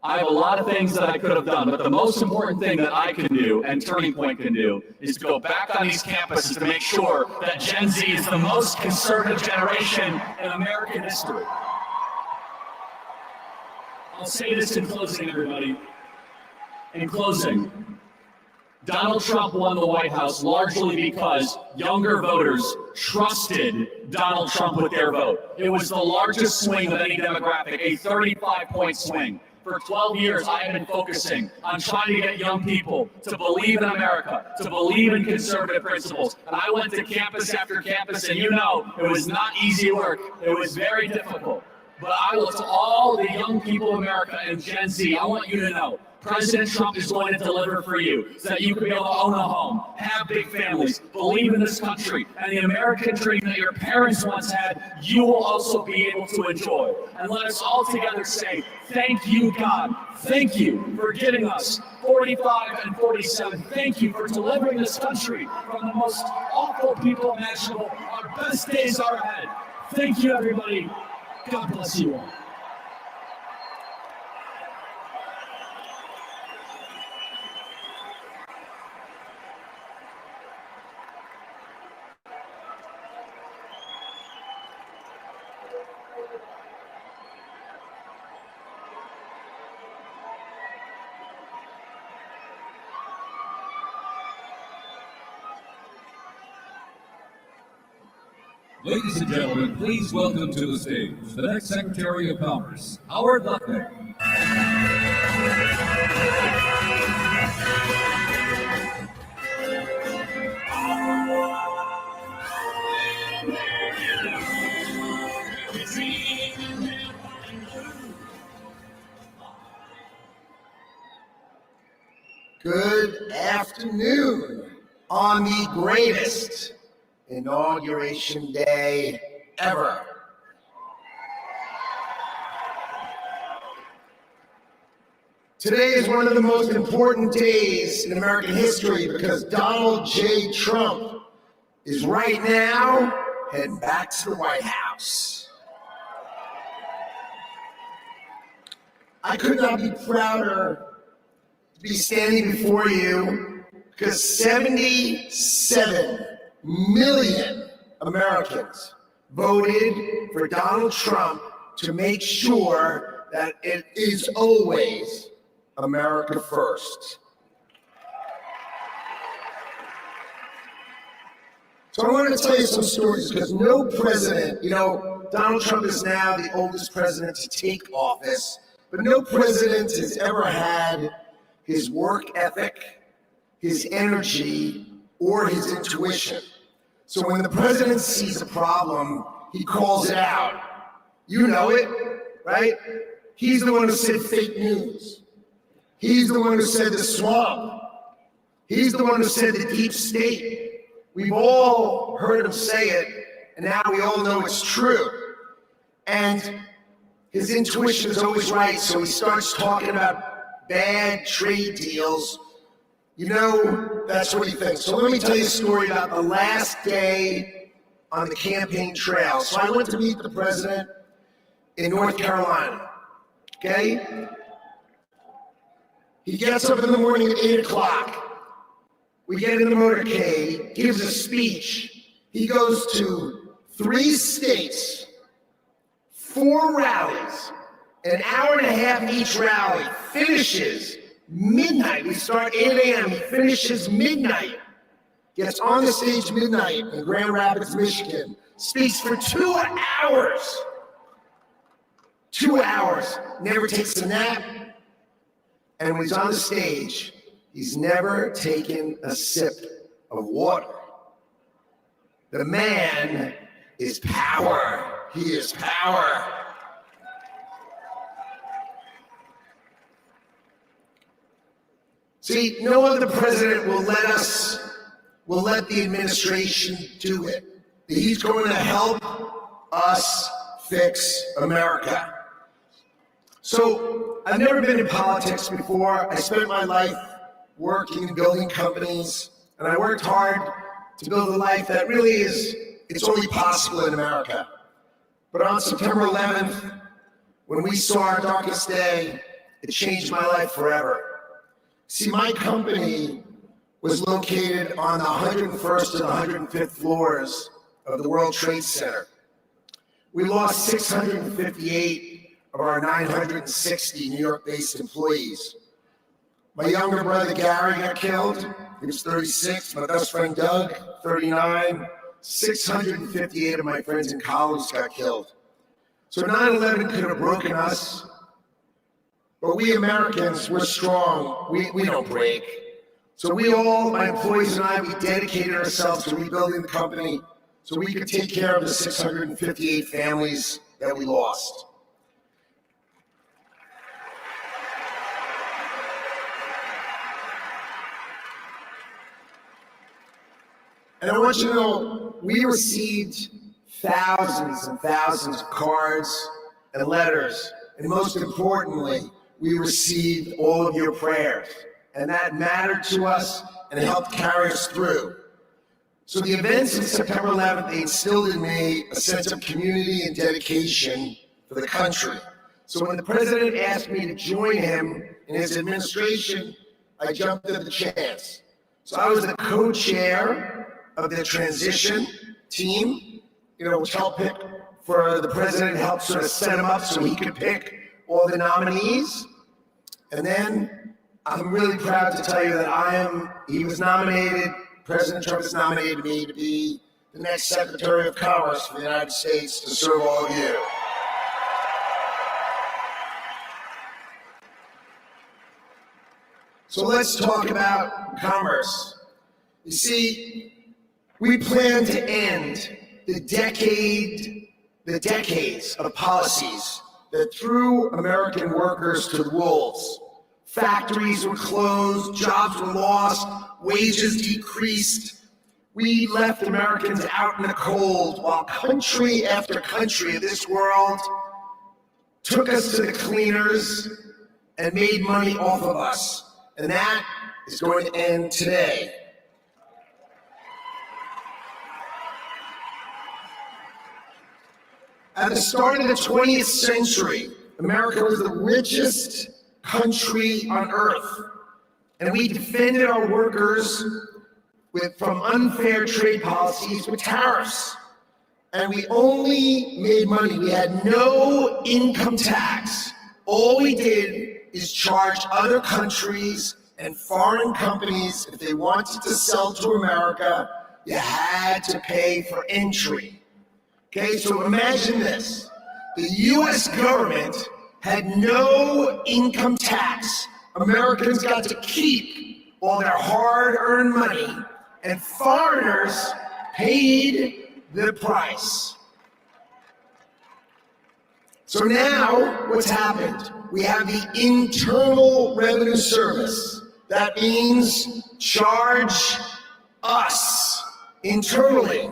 I have a lot of things that I could have done, but the most important thing that I can do and Turning Point can do is to go back on these campuses to make sure that Gen Z is the most conservative generation in American history. I'll say this in closing, everybody. In closing, Donald Trump won the White House largely because younger voters trusted Donald Trump with their vote. It was the largest swing of any demographic, a 35-point swing. For 12 years, I have been focusing on trying to get young people to believe in America, to believe in conservative principles. And I went to campus after campus, and you know, it was not easy work. It was very difficult. But I will, to all the young people of America and Gen Z, I want you to know, President Trump is going to deliver for you so that you can be able to own a home, have big families, believe in this country, and the American dream that your parents once had, you will also be able to enjoy. And let us all together say, thank you, God. Thank you for giving us 45 and 47. Thank you for delivering this country from the most awful people imaginable. Our best days are ahead. Thank you, everybody. God bless you all. Ladies and gentlemen, please welcome to the stage the next Secretary of Commerce, Howard Lutnick. Good afternoon on the greatest Inauguration Day ever. Today is one of the most important days in American history because Donald J. Trump is right now heading back to the White House. I could not be prouder to be standing before you because 77 million Americans voted for Donald Trump to make sure that it is always America first. So I wanted to tell you some stories because no president, Donald Trump is now the oldest president to take office, but no president has ever had his work ethic, his energy, or his intuition. So when the president sees a problem, he calls it out. You know it, right? He's the one who said fake news. He's the one who said the swamp. He's the one who said the deep state. We've all heard him say it, and now we all know it's true. And his intuition is always right, so he starts talking about bad trade deals. That's what he thinks. So let me tell you a story about the last day on the campaign trail. So I went to meet the president in North Carolina, okay? He gets up in the morning at 8 o'clock. We get in the motorcade, gives a speech. He goes to 3 states, 4 rallies, an hour and a half each rally, finishes midnight. We start 8 a.m. He finishes midnight. Gets on the stage midnight in Grand Rapids, Michigan. Speaks for 2 hours. 2 hours. Never takes a nap. And when he's on the stage, he's never taken a sip of water. The man is power. He is power. See, no other president will let the administration do it. He's going to help us fix America. So I've never been in politics before. I spent my life working and building companies, and I worked hard to build a life that really it's only possible in America. But on September 11th, when we saw our darkest day, it changed my life forever. See, my company was located on the 101st and 105th floors of the World Trade Center. We lost 658 of our 960 New York-based employees. My younger brother Gary got killed. He was 36. My best friend Doug, 39. 658 of my friends in college got killed. So 9/11 could have broken us, but we Americans, we're strong. We don't break. So we all, my employees and I, we dedicated ourselves to rebuilding the company so we could take care of the 658 families that we lost. And I want you to know, we received thousands and thousands of cards and letters, and most importantly, we received all of your prayers, and that mattered to us and it helped carry us through. So the events of September 11th, they instilled in me a sense of community and dedication for the country. So when the president asked me to join him in his administration, I jumped at the chance. So I was the co-chair of the transition team, which helped pick for the president, helped sort of set him up so he could pick all the nominees. And then I'm really proud to tell you that he was nominated, President Trump has nominated me to be the next Secretary of Commerce for the United States to serve all of you. So let's talk about commerce. You see, we plan to end the decades of policies that threw American workers to the wolves. Factories were closed, jobs were lost, wages decreased. We left Americans out in the cold while country after country of this world took us to the cleaners and made money off of us. And that is going to end today. At the start of the 20th century, America was the richest country on earth, and we defended our workers from unfair trade policies with tariffs, and we only made money. We had no income tax. All we did is charge other countries and foreign companies, if they wanted to sell to America, you had to pay for entry. Okay, so imagine this. The US government had no income tax. Americans got to keep all their hard-earned money, and foreigners paid the price. So now, what's happened? We have the Internal Revenue Service. That means charge us internally.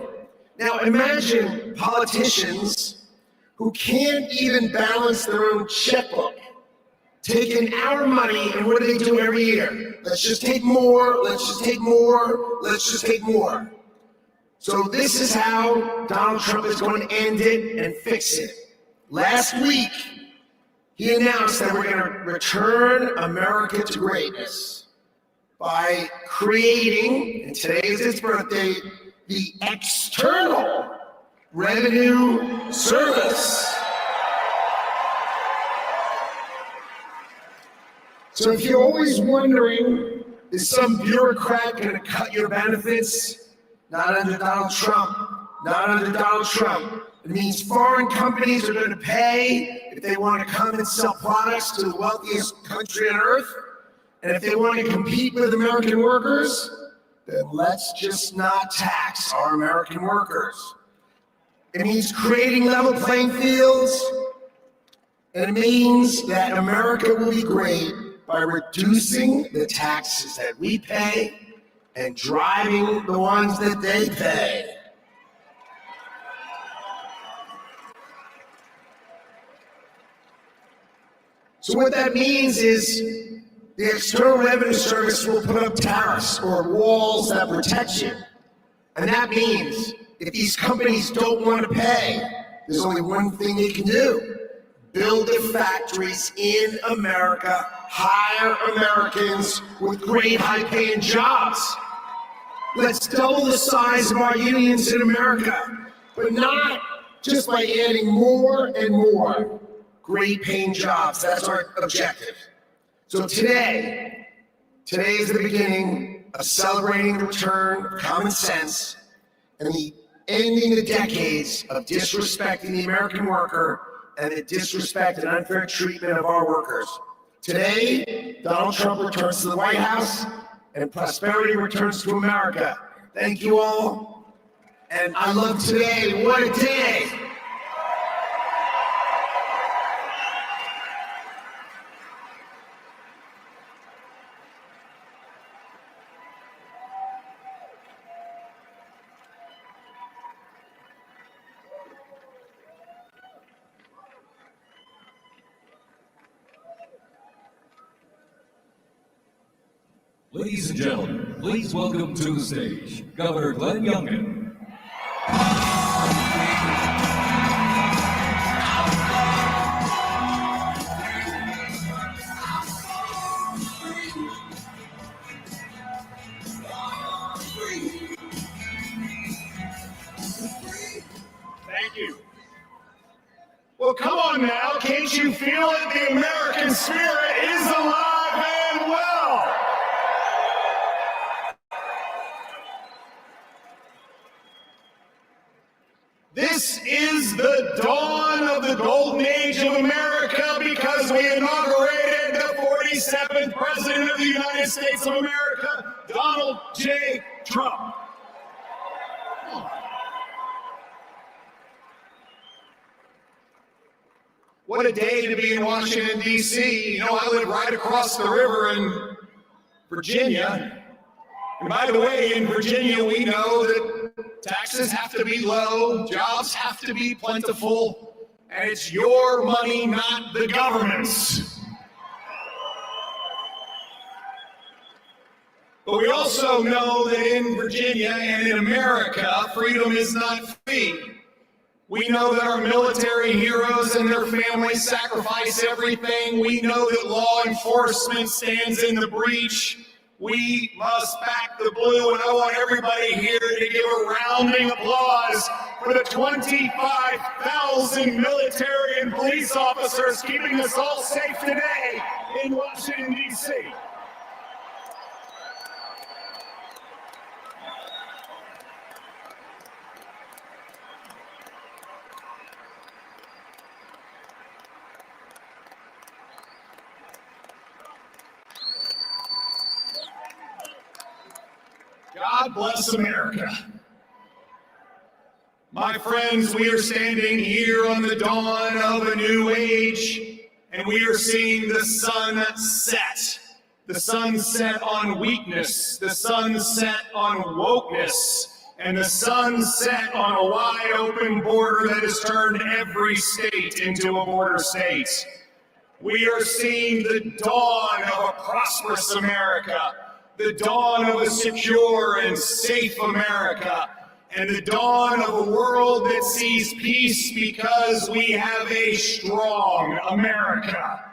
Now imagine politicians who can't even balance their own checkbook, taking our money, and what do they do every year? Let's just take more, let's just take more, let's just take more. So this is how Donald Trump is going to end it and fix it. Last week, he announced that we're going to return America to greatness by creating, and today is his birthday, the External Revenue Service. So if you're always wondering, is some bureaucrat going to cut your benefits? Not under Donald Trump. Not under Donald Trump. It means foreign companies are going to pay if they want to come and sell products to the wealthiest country on earth. And if they want to compete with American workers, then let's just not tax our American workers. It means creating level playing fields, and it means that America will be great by reducing the taxes that we pay and driving the ones that they pay. So what that means is the External Revenue Service will put up tariffs or walls that protect you. And that means if these companies don't want to pay, there's only one thing they can do. Build the factories in America, hire Americans with great high-paying jobs. Let's double the size of our unions in America, but not just by adding more and more great-paying jobs. That's our objective. So today is the beginning of celebrating the return of common sense and the ending the decades of disrespecting the American worker and the disrespect and unfair treatment of our workers. Today, Donald Trump returns to the White House and prosperity returns to America. Thank you all. And I love today. What a day. Ladies and gentlemen, please welcome to the stage Governor Glenn Youngkin. Thank you. Well, come on now, can't you feel it? The American spirit is alive and well. This is the dawn of the golden age of America because we inaugurated the 47th President of the United States of America, Donald J. Trump. What a day to be in Washington, D.C. You know, I live right across the river in Virginia. And by the way, in Virginia, we know that taxes have to be low, jobs have to be plentiful, and it's your money, not the government's. But we also know that in Virginia and in America, freedom is not free. We know that our military heroes and their families sacrifice everything. We know that law enforcement stands in the breach. We must back the blue, and I want everybody here to give a rounding applause for the 25,000 military and police officers keeping us all safe today in Washington, D.C. God bless America. My friends, we are standing here on the dawn of a new age, and we are seeing the sun set. The sun set on weakness, the sun set on wokeness, and the sun set on a wide open border that has turned every state into a border state. We are seeing the dawn of a prosperous America, the dawn of a secure and safe America, and the dawn of a world that sees peace because we have a strong America.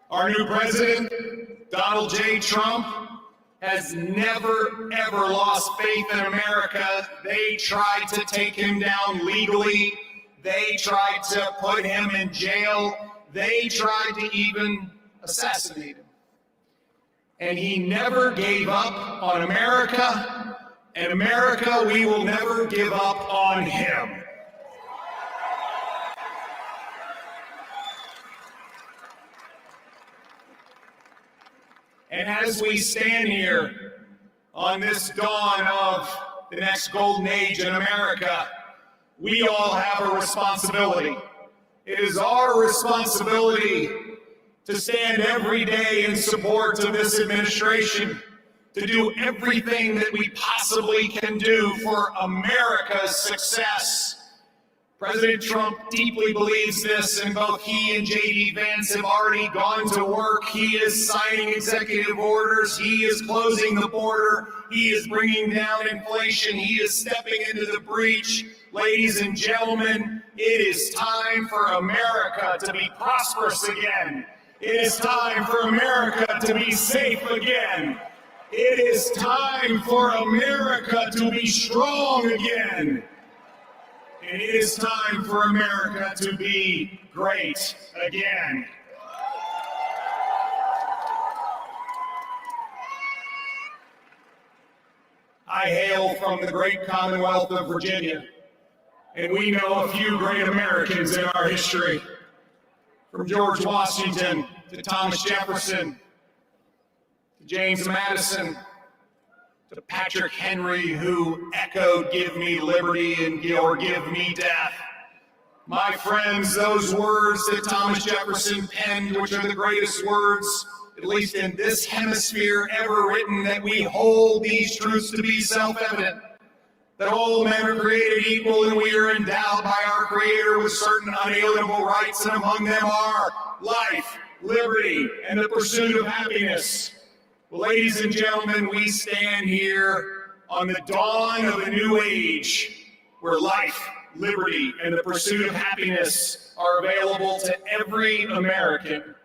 Our new president, Donald J. Trump, has never, ever lost faith in America. They tried to take him down legally. They tried to put him in jail. They tried to even assassinate him. And he never gave up on America. And America, we will never give up on him. And as we stand here on this dawn of the next golden age in America, we all have a responsibility. It is our responsibility to stand every day in support of this administration, to do everything that we possibly can do for America's success. President Trump deeply believes this, and both he and J.D. Vance have already gone to work. He is signing executive orders. He is closing the border. He is bringing down inflation. He is stepping into the breach. Ladies and gentlemen, it is time for America to be prosperous again. It is time for America to be safe again. It is time for America to be strong again. And it is time for America to be great again. I hail from the great Commonwealth of Virginia, and we know a few great Americans in our history. From George Washington to Thomas Jefferson, to James Madison, to Patrick Henry, who echoed, "Give me liberty," or "Give me death." My friends, those words that Thomas Jefferson penned, which are the greatest words, at least in this hemisphere, ever written, that we hold these truths to be self-evident, that all men are created equal and we are endowed by our Creator with certain unalienable rights, and among them are life, liberty, and the pursuit of happiness. Well, ladies and gentlemen, we stand here on the dawn of a new age where life, liberty, and the pursuit of happiness are available to every American.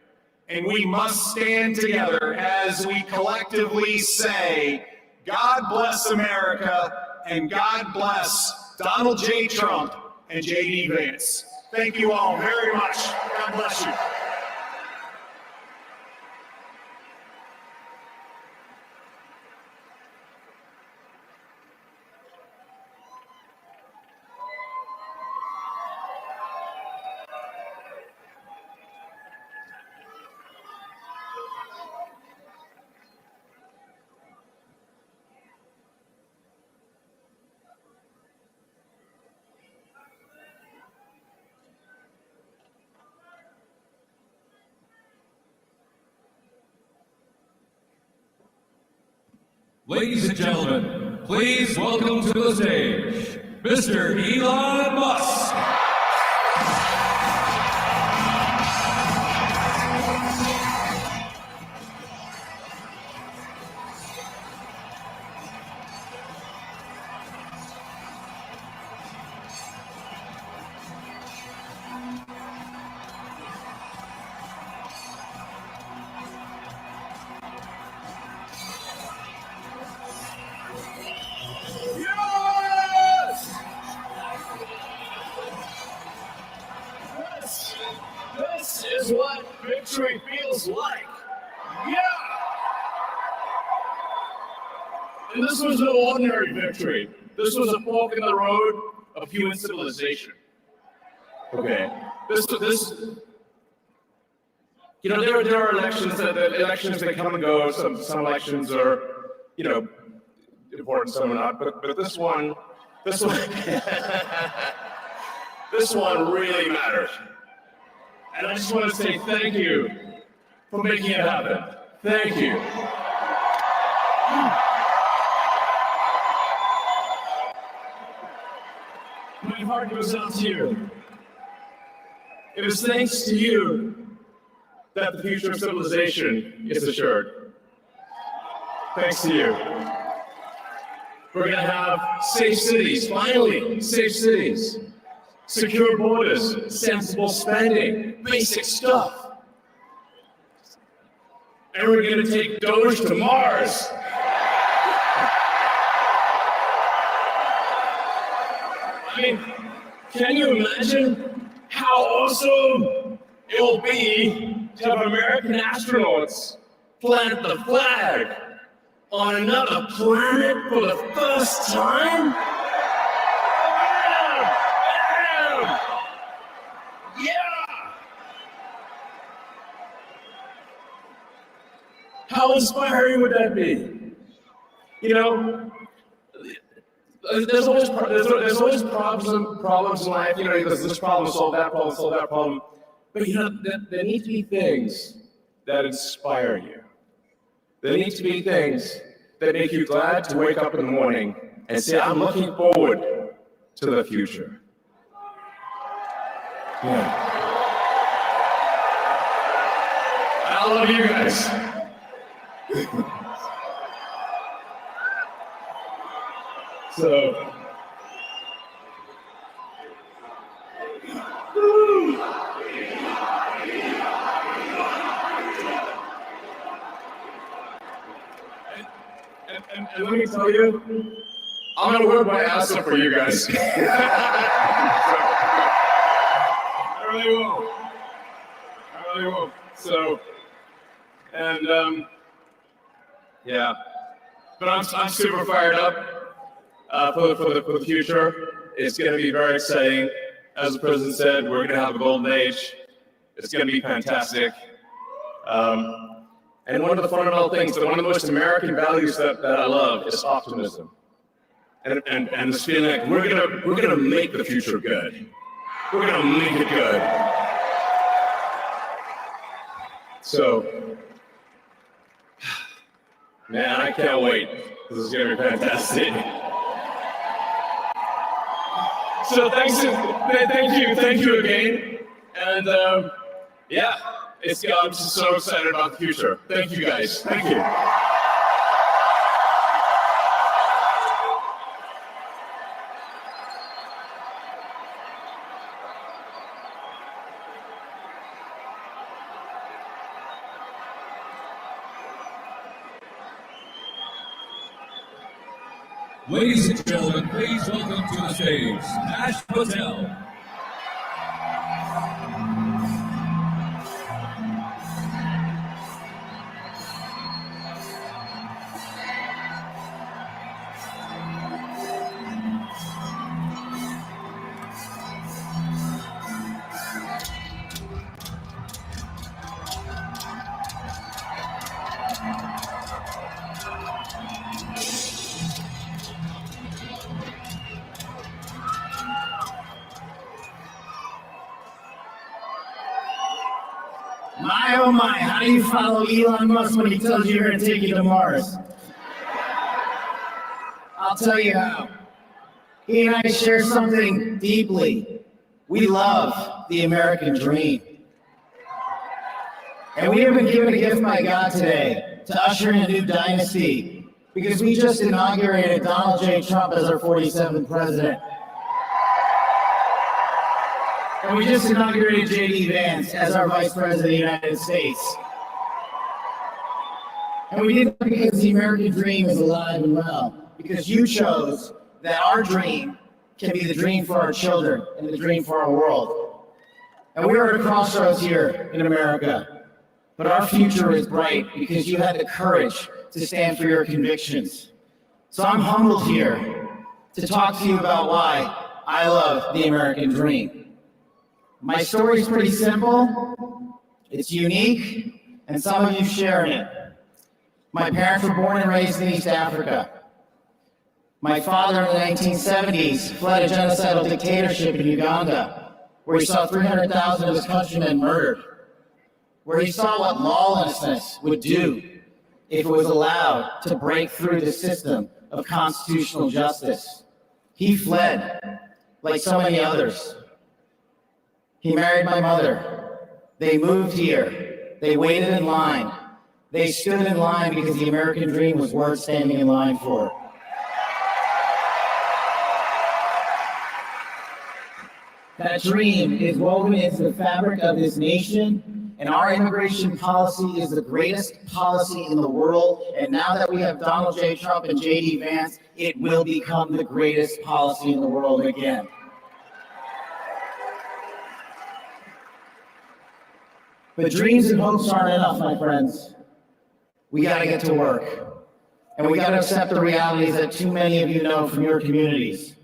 And we must stand together as we collectively say, God bless America, and God bless Donald J. Trump and J.D. Vance. Thank you all very much. God bless you. Ladies and gentlemen, please welcome to the stage, Mr. Elon Musk. This is what victory feels like. Yeah! And this was no ordinary victory. This was a fork in the road of human civilization. Okay. There are elections that come and go. Some elections are, important, some are not. But this one this one really matters. And I just want to say thank you for making it happen. Thank you. My heart goes out to you. It is thanks to you that the future of civilization is assured. Thanks to you. We're going to have safe cities, finally, safe cities. Secure borders, sensible spending, basic stuff. And we're going to take Doge to Mars. I mean, can you imagine how awesome it will be to have American astronauts plant the flag on another planet for the first time? How inspiring would that be? There's always problems in life. There's this problem, solve that problem. But there need to be things that inspire you. There need to be things that make you glad to wake up in the morning and say, I'm looking forward to the future. Yeah. I love you guys. So. And let me tell you, I'm gonna work my ass off for you guys. I really will. I really will. So, and yeah, but I'm super fired up for the future. It's gonna be very exciting. As the president said, we're gonna have a golden age. It's gonna be fantastic. And one of the fundamental things, one of the most American values that I love is optimism. And this feeling like we're gonna make the future good. We're gonna make it good. So, man, I can't wait. This is gonna be fantastic. So thank you again. And yeah. I'm just so excited about the future. Thank you guys. Thank you. Ladies and gentlemen, please welcome to the stage, Patel. My, oh my, how do you follow Elon Musk when he tells you you're going to take you to Mars? I'll tell you how. He and I share something deeply. We love the American dream. And we have been given a gift by God today to usher in a new dynasty because we just inaugurated Donald J. Trump as our 47th president. And we just inaugurated J.D. Vance as our Vice President of the United States. And we did that because the American dream is alive and well, because you chose that our dream can be the dream for our children and the dream for our world. And we are at a crossroads here in America, but our future is bright because you had the courage to stand for your convictions. So I'm humbled here to talk to you about why I love the American dream. My story is pretty simple, it's unique, and some of you share in it. My parents were born and raised in East Africa. My father in the 1970s fled a genocidal dictatorship in Uganda, where he saw 300,000 of his countrymen murdered, where he saw what lawlessness would do if it was allowed to break through the system of constitutional justice. He fled, like so many others. He married my mother. They moved here. They waited in line. They stood in line because the American dream was worth standing in line for. That dream is woven into the fabric of this nation, and our immigration policy is the greatest policy in the world. And now that we have Donald J. Trump and J.D. Vance, it will become the greatest policy in the world again. But dreams and hopes aren't enough, my friends. We gotta get to work. And we gotta accept the realities that too many of you know from your communities.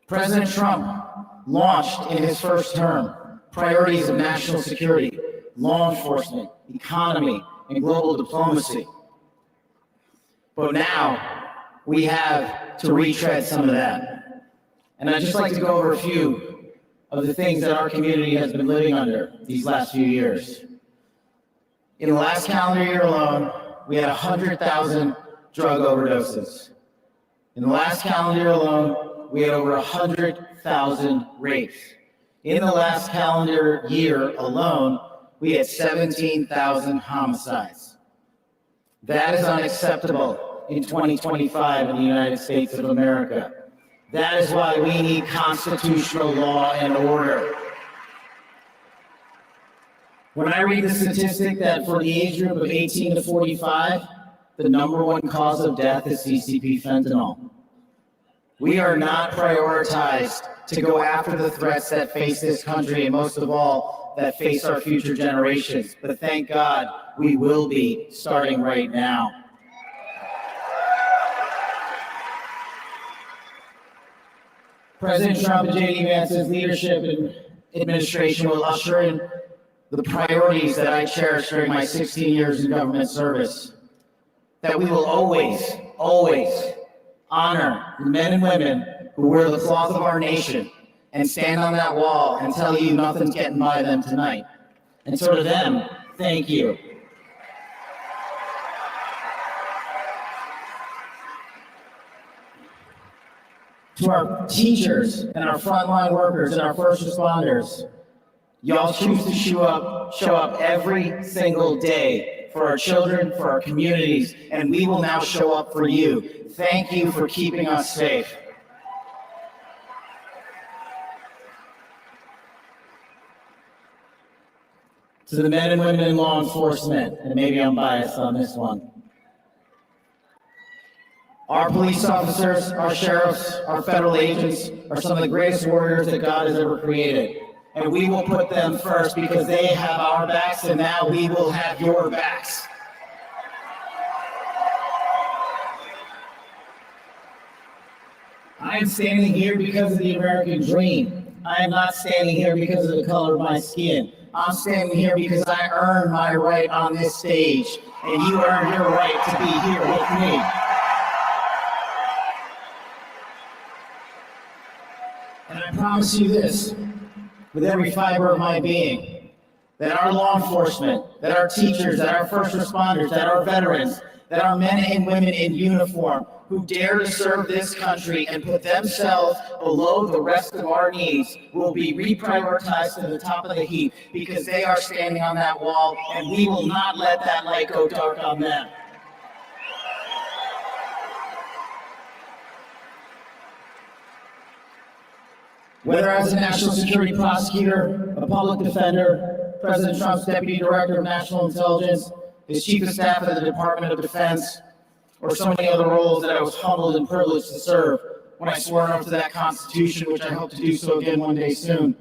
President Trump launched in his first term priorities of national security, law enforcement, economy, and global diplomacy. But now we have to retread some of that. And I'd just like to go over a few of the things that our community has been living under these last few years. In the last calendar year alone, we had 100,000 drug overdoses. In the last calendar year alone, we had over 100,000 rapes. In the last calendar year alone, we had 17,000 homicides. That is unacceptable in 2025 in the United States of America. That is why we need constitutional law and order. When I read the statistic that for the age group of 18 to 45, the #1 cause of death is CCP fentanyl. We are not prioritized to go after the threats that face this country, and most of all, that face our future generations. But thank God, we will be starting right now. President Trump and J.D. Vance's leadership and administration will usher in the priorities that I cherished during my 16 years in government service. That we will always, always honor the men and women who wear the cloth of our nation and stand on that wall and tell you nothing's getting by them tonight. And so to them, thank you. To our teachers and our frontline workers and our first responders, y'all choose to show up every single day for our children, for our communities, and we will now show up for you. Thank you for keeping us safe. To the men and women in law enforcement, and maybe I'm biased on this one. Our police officers, our sheriffs, our federal agents are some of the greatest warriors that God has ever created. And we will put them first because they have our backs, and now we will have your backs. I am standing here because of the American dream. I am not standing here because of the color of my skin. I'm standing here because I earned my right on this stage, and you earned your right to be here with me. And I promise you this, with every fiber of my being, that our law enforcement, that our teachers, that our first responders, that our veterans, that our men and women in uniform who dare to serve this country and put themselves below the rest of our needs will be reprioritized to the top of the heap because they are standing on that wall, and we will not let that light go dark on them. Whether as a national security prosecutor, a public defender, President Trump's deputy director of national intelligence, his chief of staff at the Department of Defense, or so many other roles that I was humbled and privileged to serve when I swore up to that Constitution, which I hope to do so again one day soon.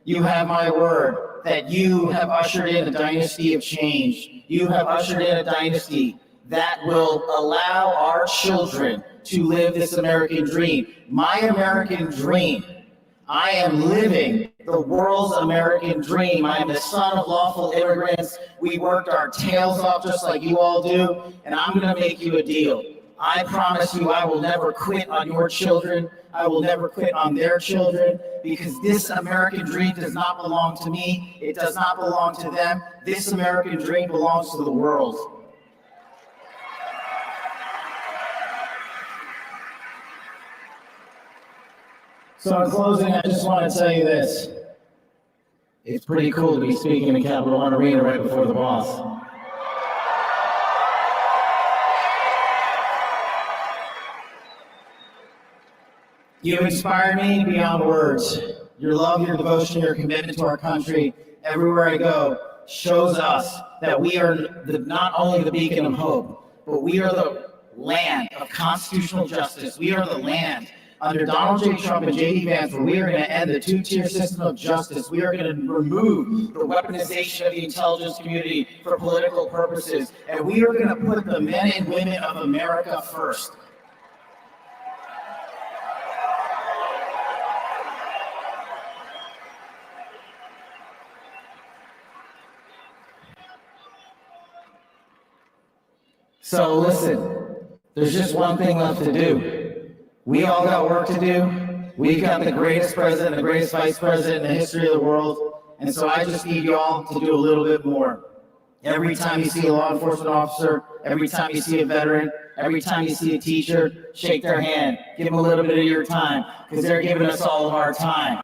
You have my word that you have ushered in a dynasty of change. You have ushered in a dynasty that will allow our children to live this American dream. My American dream. I am living the world's American dream. I am the son of lawful immigrants. We worked our tails off just like you all do, and I'm going to make you a deal. I promise you I will never quit on your children. I will never quit on their children, because this American dream does not belong to me. It does not belong to them. This American dream belongs to the world. So in closing, I just want to tell you this. It's pretty cool to be speaking in Capital One Arena right before the boss. You have inspired me beyond words. Your love, your devotion, your commitment to our country, everywhere I go, shows us that we are not only the beacon of hope, but we are the land of constitutional justice. We are the land under Donald J. Trump and J.D. Vance, where we are going to end the two-tier system of justice. We are going to remove the weaponization of the intelligence community for political purposes. And we are going to put the men and women of America first. So listen, there's just one thing left to do. We all got work to do. We've got the greatest president, the greatest vice president in the history of the world. And so I just need y'all to do a little bit more. Every time you see a law enforcement officer, every time you see a veteran, every time you see a teacher, shake their hand. Give them a little bit of your time, because they're giving us all of our time.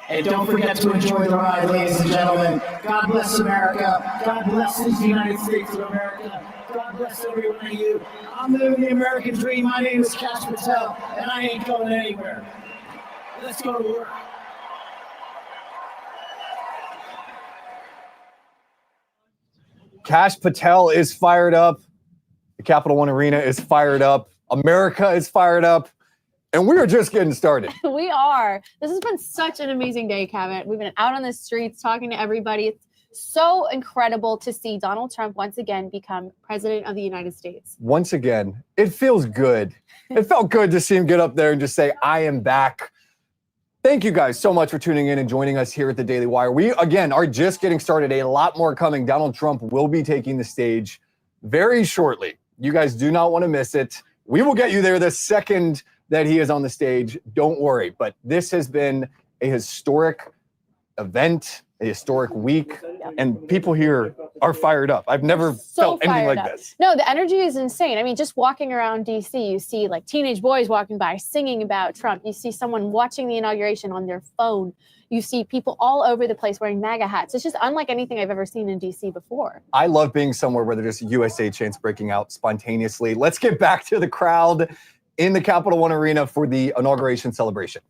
And don't forget to enjoy the ride, ladies and gentlemen. God bless America. God bless the United States of America. God bless every one of you. I'm living the American dream. My name is Patel, and I ain't going anywhere. Let's go to work. Kash Patel is fired up. The Capital One Arena is fired up. America is fired up. And we are just getting started. We are. This has been such an amazing day, Kevin. We've been out on the streets talking to everybody. It's so incredible to see Donald Trump once again become president of the United States. Once again, it feels good. It felt good to see him get up there and just say, I am back. Thank you guys so much for tuning in and joining us here at the Daily Wire. We, again, are just getting started. A lot more coming. Donald Trump will be taking the stage very shortly. You guys do not want to miss it. We will get you there the second that he is on the stage. Don't worry. But this has been a historic event, a historic week, and people here are fired up. I've never felt anything like this. No, the energy is insane. I mean, just walking around DC, you see like teenage boys walking by singing about Trump. You see someone watching the inauguration on their phone. You see people all over the place wearing MAGA hats. It's just unlike anything I've ever seen in DC before. I love being somewhere where there's USA chants breaking out spontaneously. Let's get back to the crowd in the Capital One Arena for the inauguration celebration.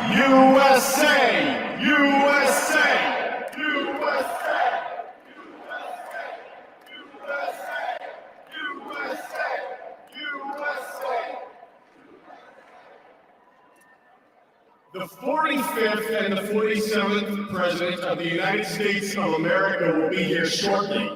USA! USA! USA! The 45th and the 47th President of the United States of America will be here shortly.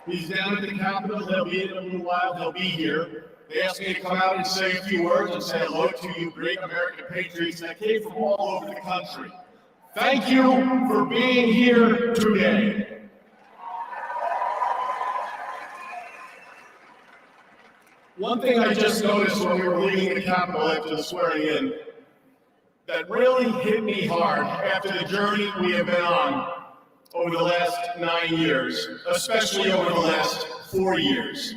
He's down at the Capitol. He'll be in a little while. He'll be here. They asked me to come out and say a few words and say hello to you great American patriots that came from all over the country. Thank you for being here today. One thing I just noticed when we were leaving the Capitol after the swearing in that really hit me hard after the journey we have been on over the last 9 years, especially over the last 4 years.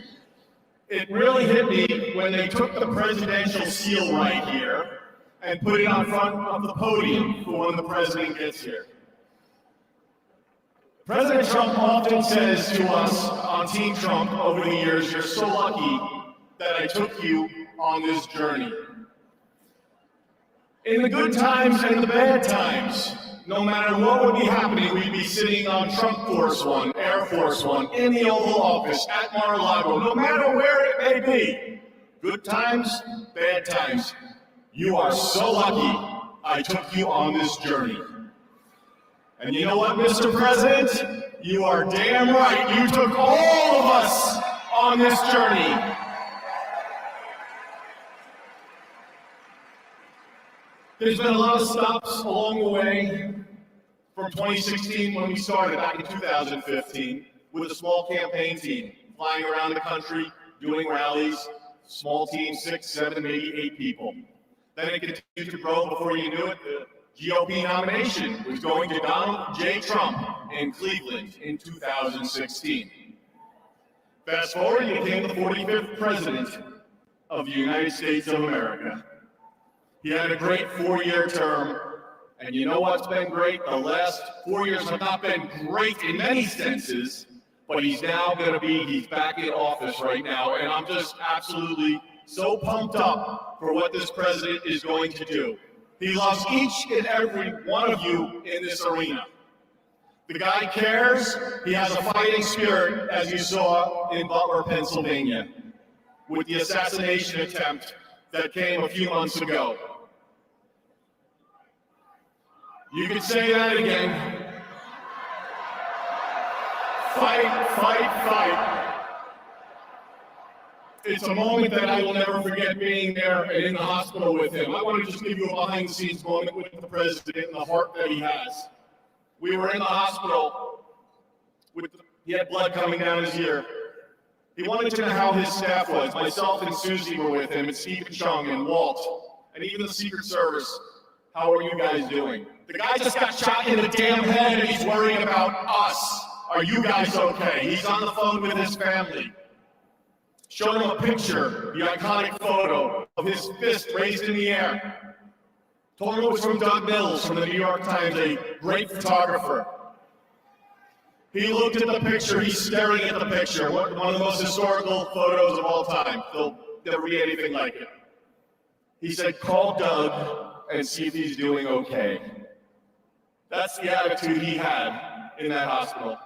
It really hit me when they took the presidential seal right here and put it on front of the podium for when the president gets here. President Trump often says to us on Team Trump over the years, you're so lucky that I took you on this journey. In the good times and the bad times, no matter what would be happening, we'd be sitting on Trump Force One, Air Force One, in the Oval Office, at Mar-a-Lago, no matter where it may be. Good times, bad times. You are so lucky I took you on this journey. And you know what, Mr. President? You are damn right. You took all of us on this journey. There's been a lot of stops along the way from 2016 when we started back in 2015 with a small campaign team flying around the country, doing rallies, small team, 6, 7, maybe 8 people. Then it continued to grow. Before you knew it, the GOP nomination was going to Donald J. Trump in Cleveland in 2016. Fast forward, he became the 45th president of the United States of America. He had a great 4-year term, and you know what's been great? The last 4 years have not been great in many senses, but he's now going to be, he's back in office right now, and I'm just absolutely so pumped up for what this president is going to do. He loves each and every one of you in this arena. The guy cares. He has a fighting spirit, as you saw in Butler, Pennsylvania, with the assassination attempt that came a few months ago. You could say that again. Fight, fight, fight. It's a moment that I will never forget, being there and in the hospital with him. I want to just give you a behind-the-scenes moment with the president and the heart that he has. We were in the hospital. He had blood coming down his ear. He wanted to know how his staff was. Myself and Susie were with him, and Stephen Chung and Walt, and even the Secret Service. How are you guys doing? The guy just got shot in the damn head, and he's worrying about us. Are you guys okay? He's on the phone with his family. showed him a picture, the iconic photo of his fist raised in the air. Told him it was from Doug Mills from the New York Times, a great photographer. He looked at the picture, he's staring at the picture, one of the most historical photos of all time. There'll never be anything like it. He said, call Doug and see if he's doing okay. That's the attitude he had in that hospital.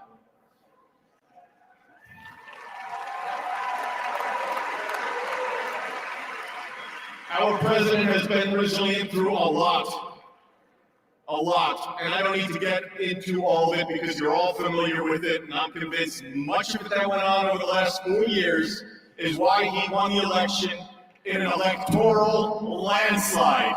Our president has been resilient through a lot. And I don't need to get into all of it because you're all familiar with it, and I'm convinced much of it that went on over the last 4 years is why he won the election in an electoral landslide.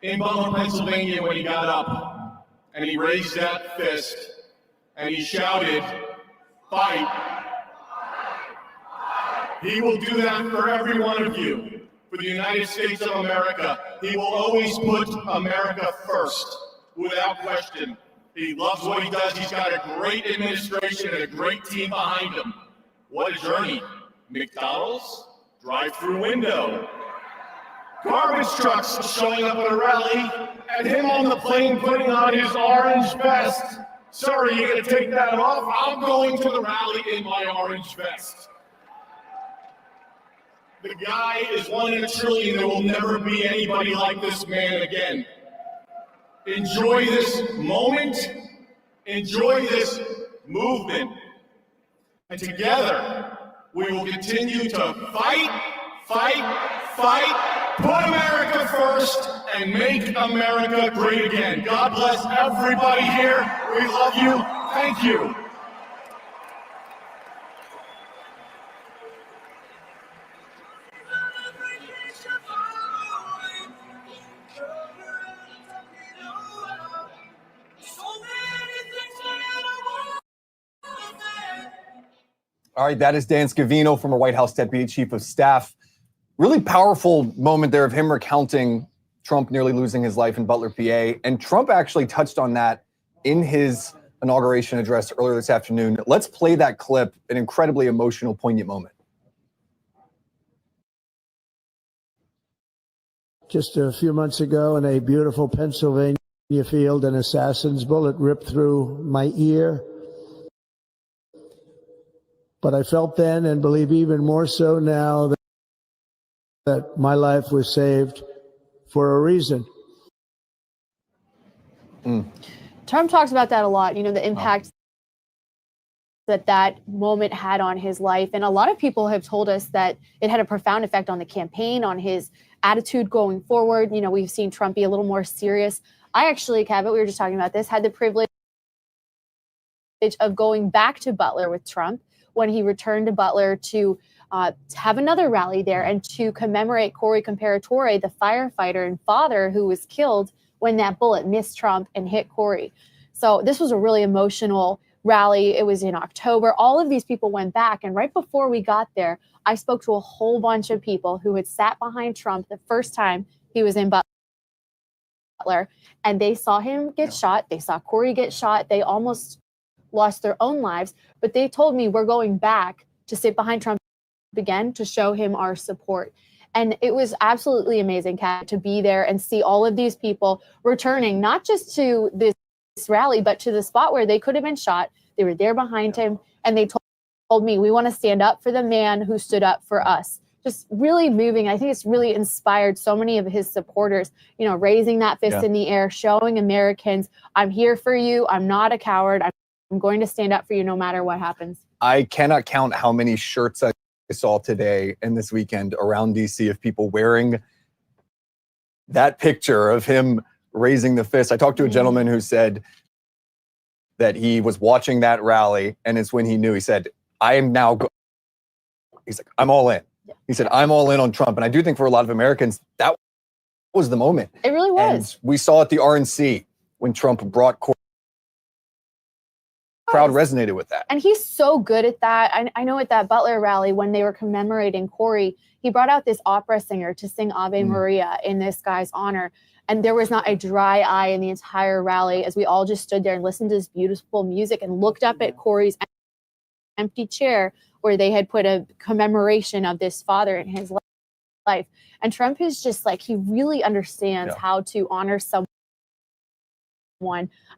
In Butler, Pennsylvania, when he got up and he raised that fist and he shouted, "Fight." He will do that for every one of you. For the United States of America, he will always put America first, without question. He loves what he does. He's got a great administration and a great team behind him. What a journey. McDonald's, drive-through window. Garbage trucks showing up at a rally, and him on the plane putting on his orange vest. Sorry, you're gonna take that off? I'm going to the rally in my orange vest. The guy is 1 in a trillion. There will never be anybody like this man again. Enjoy this moment. Enjoy this movement. And together, we will continue to fight, put America first, and make America great again. God bless everybody here. We love you. Thank you. All right, that is Dan Scavino, former White House Deputy Chief of Staff. Really powerful moment there of him recounting Trump nearly losing his life in Butler, PA. And Trump actually touched on that in his inauguration address earlier this afternoon. Let's play that clip, an incredibly emotional, poignant moment. Just a few months ago in a beautiful Pennsylvania field, an assassin's bullet ripped through my ear. But I felt then, and believe even more so now, that my life was saved for a reason. Trump talks about that a lot, you know, the impact that moment had on his life. And a lot of people have told us that it had a profound effect on the campaign, on his attitude going forward. You know, we've seen Trump be a little more serious. I actually, Abbott, we were just talking about this, had the privilege of going back to Butler with Trump when he returned to Butler to have another rally there and to commemorate Corey Comparatore, the firefighter and father who was killed when that bullet missed Trump and hit Corey. So this was a really emotional rally. It was in October. All of these people went back. And right before we got there, I spoke to a whole bunch of people who had sat behind Trump the first time he was in Butler. And they saw him get shot. They saw Corey get shot. They almost lost their own lives. But they told me, we're going back to sit behind Trump again to show him our support. And it was absolutely amazing, Kat, to be there and see all of these people returning, not just to this rally, but to the spot where they could have been shot. They were there behind him, and they told me, we want to stand up for the man who stood up for us. Just really moving. I think it's really inspired so many of his supporters, you know, raising that fist in the air, showing Americans, I'm here for you. I'm not a coward. I'm going to stand up for you no matter what happens. I cannot count how many shirts I saw today and this weekend around DC of people wearing that picture of him raising the fist. I talked to a gentleman who said that he was watching that rally, and it's when he knew. He said, I am now he's like, I'm all in. He said, I'm all in on Trump. And I do think for a lot of Americans, that was the moment. It really was. And we saw at the RNC when Trump brought crowd resonated with that. And he's so good at that. I know at that Butler rally, when they were commemorating Corey, he brought out this opera singer to sing Ave Maria in this guy's honor. And there was not a dry eye in the entire rally as we all just stood there and listened to this beautiful music and looked up at Corey's empty chair where they had put a commemoration of this father in his life. And Trump is just like, he really understands how to honor someone.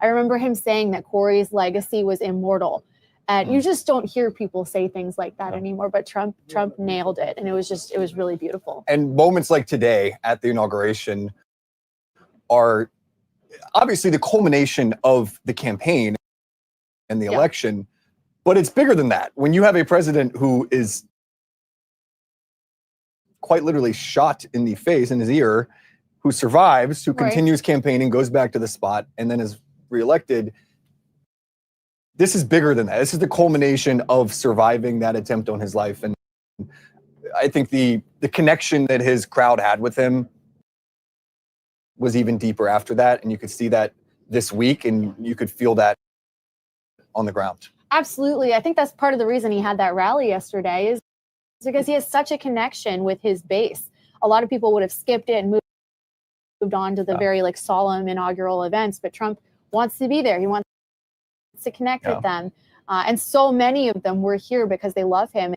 I remember him saying that Corey's legacy was immortal. And you just don't hear people say things like that anymore. But Trump nailed it. And it was really beautiful. And moments like today at the inauguration are obviously the culmination of the campaign and the election, but it's bigger than that. When you have a president who is quite literally shot in the face, in his ear, who survives, who continues campaigning, goes back to the spot, and then is reelected, this is bigger than that. This is the culmination of surviving that attempt on his life. And I think the connection that his crowd had with him was even deeper after that. And you could see that this week, and you could feel that on the ground. Absolutely. I think that's part of the reason he had that rally yesterday is because he has such a connection with his base. A lot of people would have skipped it and moved on to the very solemn inaugural events, but Trump wants to be there. He wants to connect with them. And so many of them were here because they love him.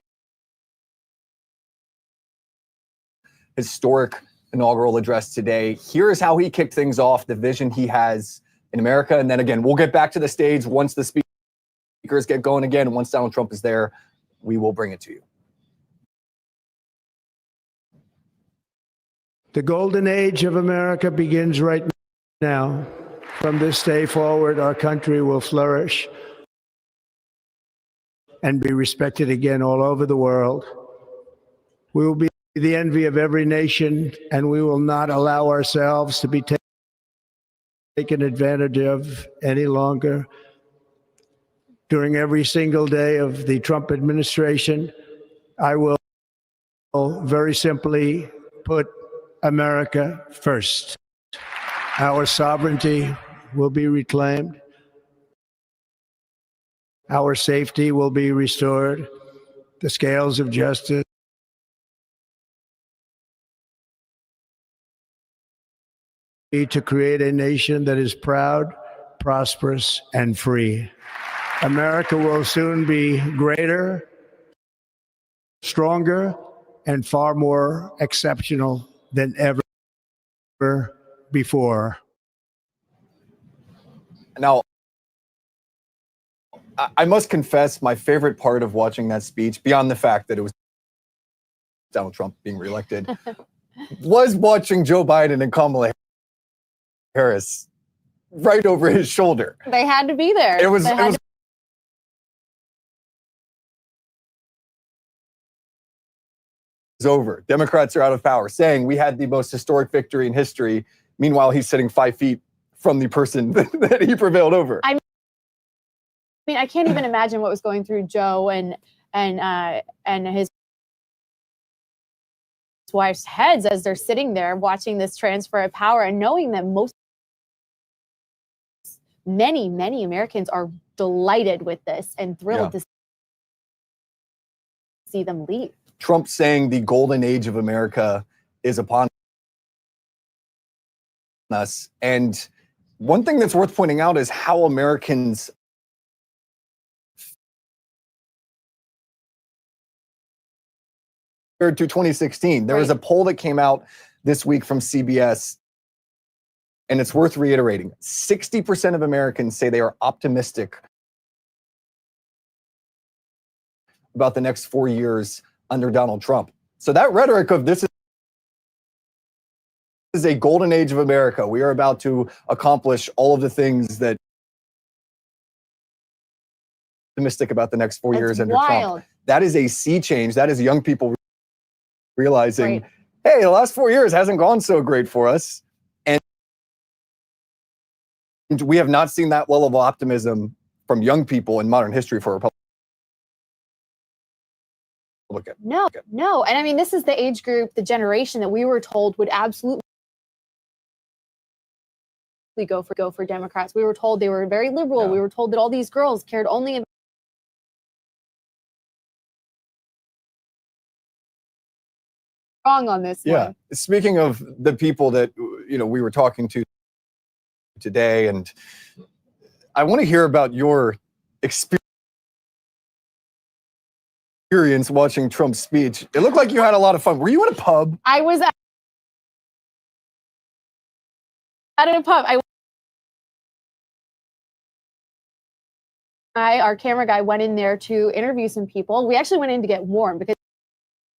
Historic inaugural address today. Here is how he kicked things off, the vision he has in America. And then again, we'll get back to the stage once the speakers get going again. Once Donald Trump is there, we will bring it to you. The golden age of America begins right now. From this day forward, our country will flourish and be respected again all over the world. We will be the envy of every nation, and we will not allow ourselves to be taken advantage of any longer. During every single day of the Trump administration, I will very simply put America first. Our sovereignty will be reclaimed. Our safety will be restored. The scales of justice to create a nation that is proud, prosperous, and free. America will soon be greater, stronger, and far more exceptional than ever before. Now, I must confess, my favorite part of watching that speech, beyond the fact that it was Donald Trump being reelected, was watching Joe Biden and Kamala Harris right over his shoulder. They had to be there. It was over. Democrats are out of power, saying we had the most historic victory in history. Meanwhile, he's sitting 5 feet from the person that he prevailed over. I mean, I can't even imagine what was going through Joe and his wife's heads as they're sitting there watching this transfer of power and knowing that many Americans are delighted with this and thrilled to see them leave. Trump saying the golden age of America is upon us. And one thing that's worth pointing out is how Americans compared to 2016. There was a poll that came out this week from CBS, and it's worth reiterating. 60% of Americans say they are optimistic about the next 4 years under Donald Trump. So that rhetoric of this is a golden age of America. We are about to accomplish all of the things that optimistic about the next 4 years under Trump. That is a sea change. That is young people realizing, hey, the last 4 years hasn't gone so great for us. And we have not seen that level of optimism from young people in modern history for a Republican. No. And I mean, this is the age group, the generation that we were told would absolutely go for Democrats. We were told they were very liberal. Yeah. We were told that all these girls cared only about wrong on this Yeah. one. Speaking of the people that we were talking to today, and I want to hear about your experience watching Trump's speech. It looked like you had a lot of fun. Were you at a pub? I was at a pub. Our camera guy went in there to interview some people. We actually went in to get warm because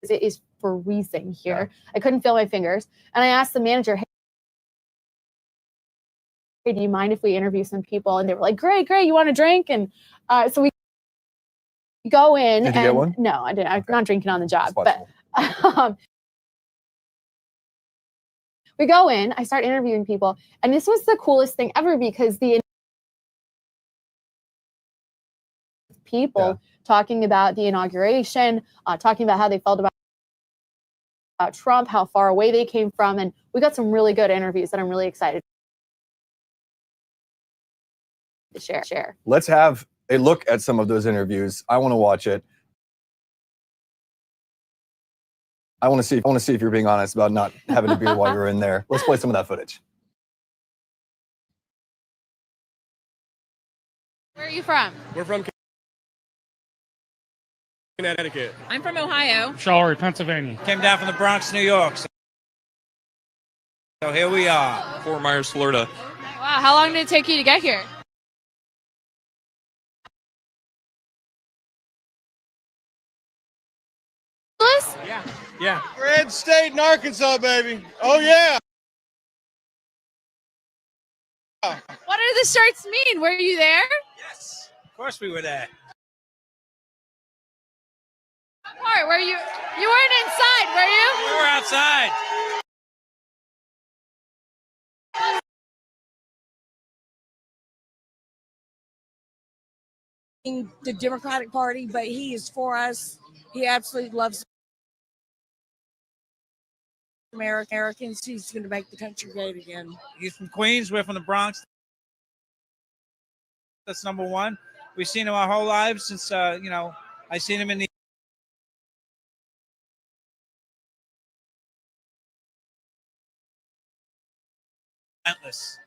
it is freezing here. Yeah. I couldn't feel my fingers. And I asked the manager, hey, do you mind if we interview some people? And they were like, great, you want a drink? And so we go in. Did you get one? No, I didn't. I'm not drinking on the job. But we go in, I start interviewing people. And this was the coolest thing ever because the people talking about the inauguration, talking about how they felt about Trump, how far away they came from. And we got some really good interviews that I'm really excited to share. Let's have a look at some of those interviews. I want to watch it. I want to see if you're being honest about not having a beer while you're in there. Let's play some of that footage. Where are you from? We're from Connecticut. I'm from Ohio. Charlotte, Pennsylvania. Came down from the Bronx, New York. So here we are. Fort Myers, Florida. Wow, how long did it take you to get here? Yeah. Red State in Arkansas, baby. Oh, yeah. What do the shirts mean? Were you there? Yes. Of course we were there. What part? Were you weren't inside, were you? We were outside. The Democratic Party, but he is for us. He absolutely loves Americans. He's going to make the country great again. He's from Queens. We're from the Bronx. That's number one. We've seen him our whole lives since, I seen him in the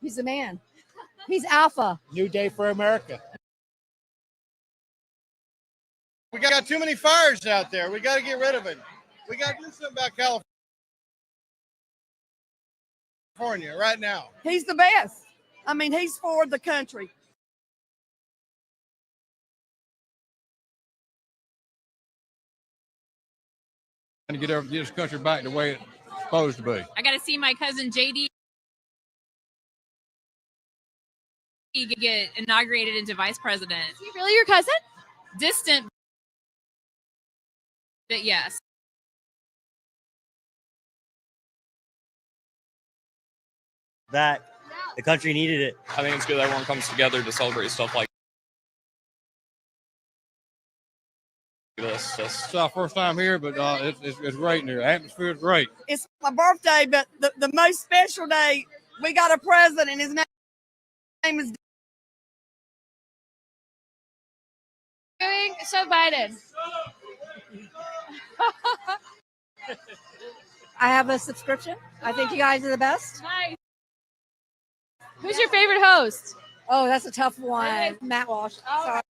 He's the man. He's alpha. New day for America. We got too many fires out there. We got to get rid of it. We got to do something about California right now. He's the best. I mean, he's for the country. To get this country back the way it's supposed to be. I got to see my cousin JD get inaugurated into vice president. Is he really your cousin? Distant, but yes. That the country needed it. I think it's good that everyone comes together to celebrate stuff like this. It's our first time here, but it's great in here. The atmosphere is great. It's my birthday, but the most special day, we got a president. His name is So Biden. I have a subscription. I think you guys are the best. Nice. Who's your favorite host? Oh, that's a tough one. Matt Walsh. Sorry.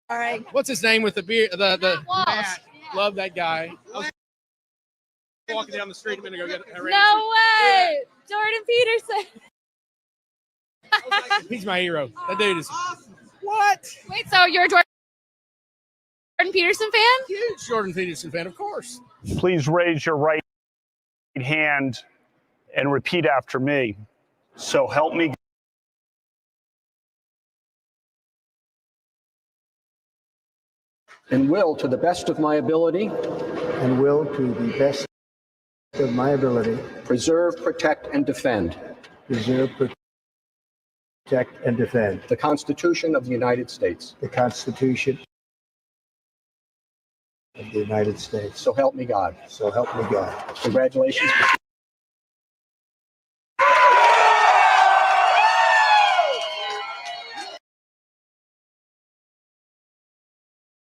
All right. What's his name with the beard? The Walsh. Matt. Love that guy. I was walking down the street a minute ago. No way! Jordan Peterson. He's my hero. That dude is what? Wait, so you're a Jordan Peterson fan? Huge Jordan Peterson fan, of course. Please raise your right hand and repeat after me. So help me. And will, to the best of my ability. And will, to the best of my ability. Preserve, protect, and defend. Preserve, protect, and defend. The Constitution of the United States. The Constitution of the United States. So help me God. So help me God. Congratulations.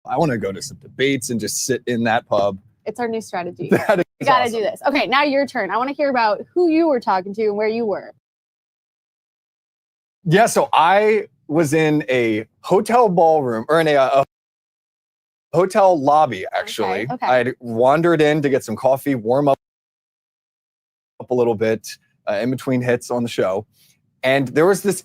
I want to go to some debates and just sit in that pub. It's our new strategy. That is We got to awesome. do this. Okay, now your turn. I want to hear about who you were talking to and where you were. Yeah, so I was in a hotel ballroom, or in a hotel lobby, actually. Okay. I wandered in to get some coffee, warm up a little bit in between hits on the show. And there was this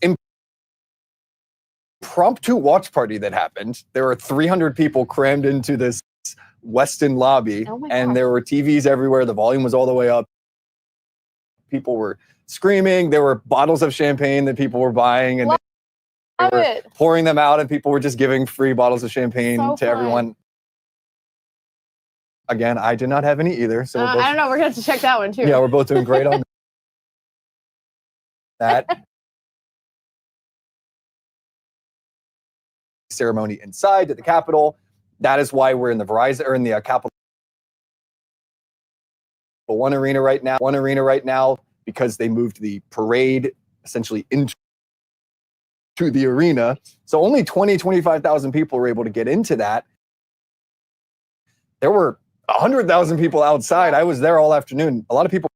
impromptu watch party that happened. There were 300 people crammed into this Westin lobby, Oh my and gosh. there were TVs everywhere. The volume was all the way up. People were screaming. There were bottles of champagne that people were buying, and they Love were it. pouring them out, and people were just giving free bottles of champagne So to fun. everyone. Again, I did not have any either. So we're I both, don't know. We're going to have to check that one too. yeah, we're both doing great on that. Ceremony inside at the Capitol. That is why we're in the Verizon, or in the Capitol One Arena right now, because they moved the parade essentially into the arena. So only 25,000 people were able to get into that. There were 100,000 people outside. I was there all afternoon. A lot of people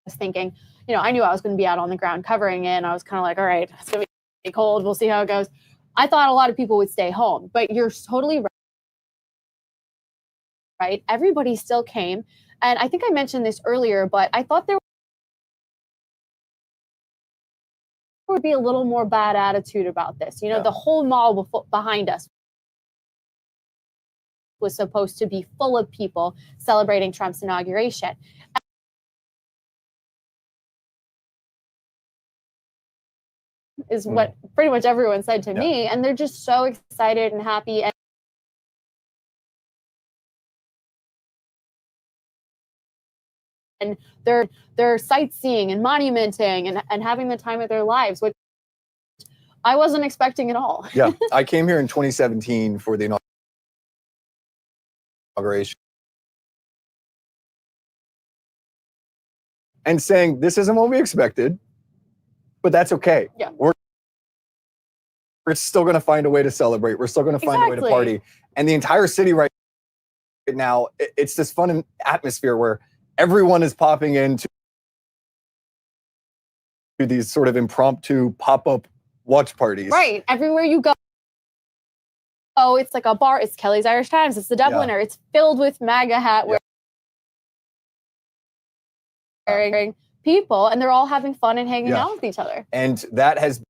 was thinking, I knew I was going to be out on the ground covering it, and I was kind of like, all right, it's going to be cold. We'll see how it goes. I thought a lot of people would stay home, but you're totally right. Everybody still came. And I think I mentioned this earlier, but I thought there would be a little more bad attitude about this. The whole mall behind us was supposed to be full of people celebrating Trump's inauguration. Is what pretty much everyone said to me, and they're just so excited and happy, and they're sightseeing and monumenting and having the time of their lives, which I wasn't expecting at all. Yeah, I came here in 2017 for the inauguration, and saying this isn't what we expected, but that's okay. Yeah. We're still going to find a way to celebrate. We're still going to find a way to party. And the entire city right now, it's this fun atmosphere where everyone is popping into these sort of impromptu pop-up watch parties. Right. Everywhere you go. Oh, it's like a bar. It's Kelly's Irish Times. It's the Dubliner. It's filled with MAGA hat wearing people, and they're all having fun and hanging out with each other. And that has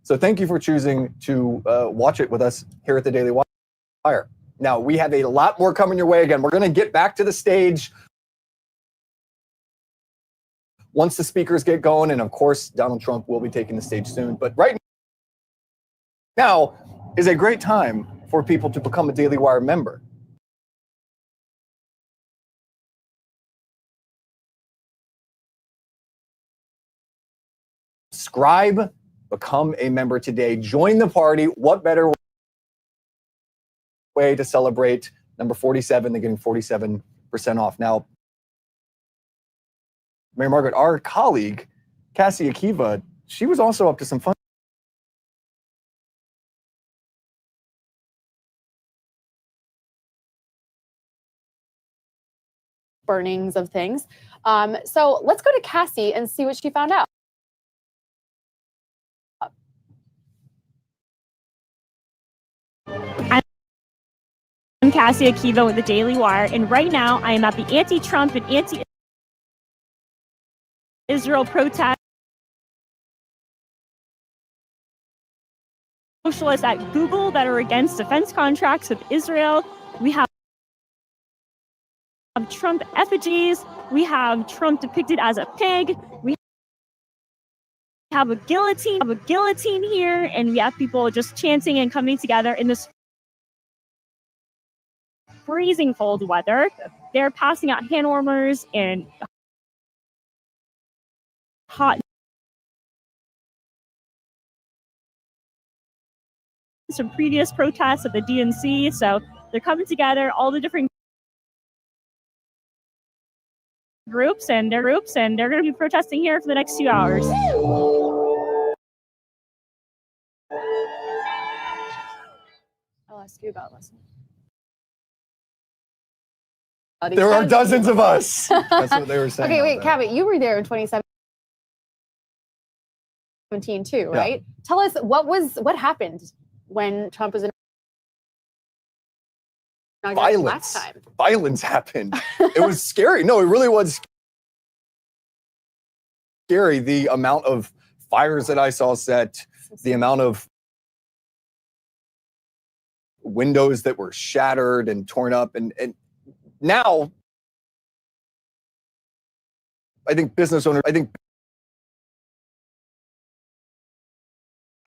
so thank you for choosing to watch it with us here at the Daily Wire. Now, we have a lot more coming your way. Again, we're going to get back to the stage once the speakers get going, and of course, Donald Trump will be taking the stage soon. But right now is a great time for people to become a Daily Wire member. Subscribe, become a member today. Join the party. What better way to celebrate number 47 than getting 47% off? Now, Mary Margaret, our colleague, Cassie Akiva, she was also up to some fun. Burnings of things. So let's go to Cassie and see what she found out. I'm Cassie Akiva with the Daily Wire, and right now I am at the anti-Trump and anti-Israel protest. Socialists at Google that are against defense contracts with Israel. We have Trump effigies. We have Trump depicted as a pig. We have a guillotine here, and we have people just chanting and coming together in this freezing cold weather. They're passing out hand warmers and hot some previous protests at the DNC. So they're coming together, all the different groups, and they're going to be protesting here for the next 2 hours. I'll ask you about listening. There are dozens of us. That's what they were saying. Okay, wait, Cabot, you were there in 2017 too, right? Yeah. Tell us what happened when Trump was inaugurated last time. Violence happened. It was scary. No, it really was scary. The amount of fires that I saw set, the amount of windows that were shattered and torn up, and now, I think business owners, really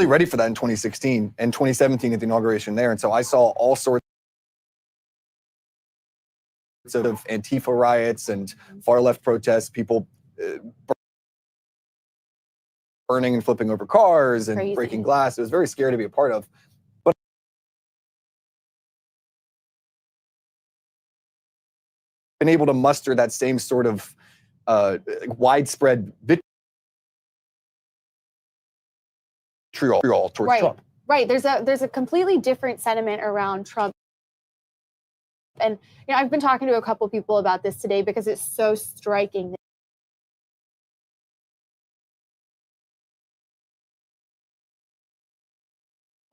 ready for that in 2016 and 2017 at the inauguration there. And so I saw all sorts of Antifa riots and far left protests, people burning and flipping over cars and breaking glass. It was very scary to be a part of. Been able to muster that same sort of widespread vitriol towards Trump. Right. There's a completely different sentiment around Trump. And I've been talking to a couple people about this today because it's so striking.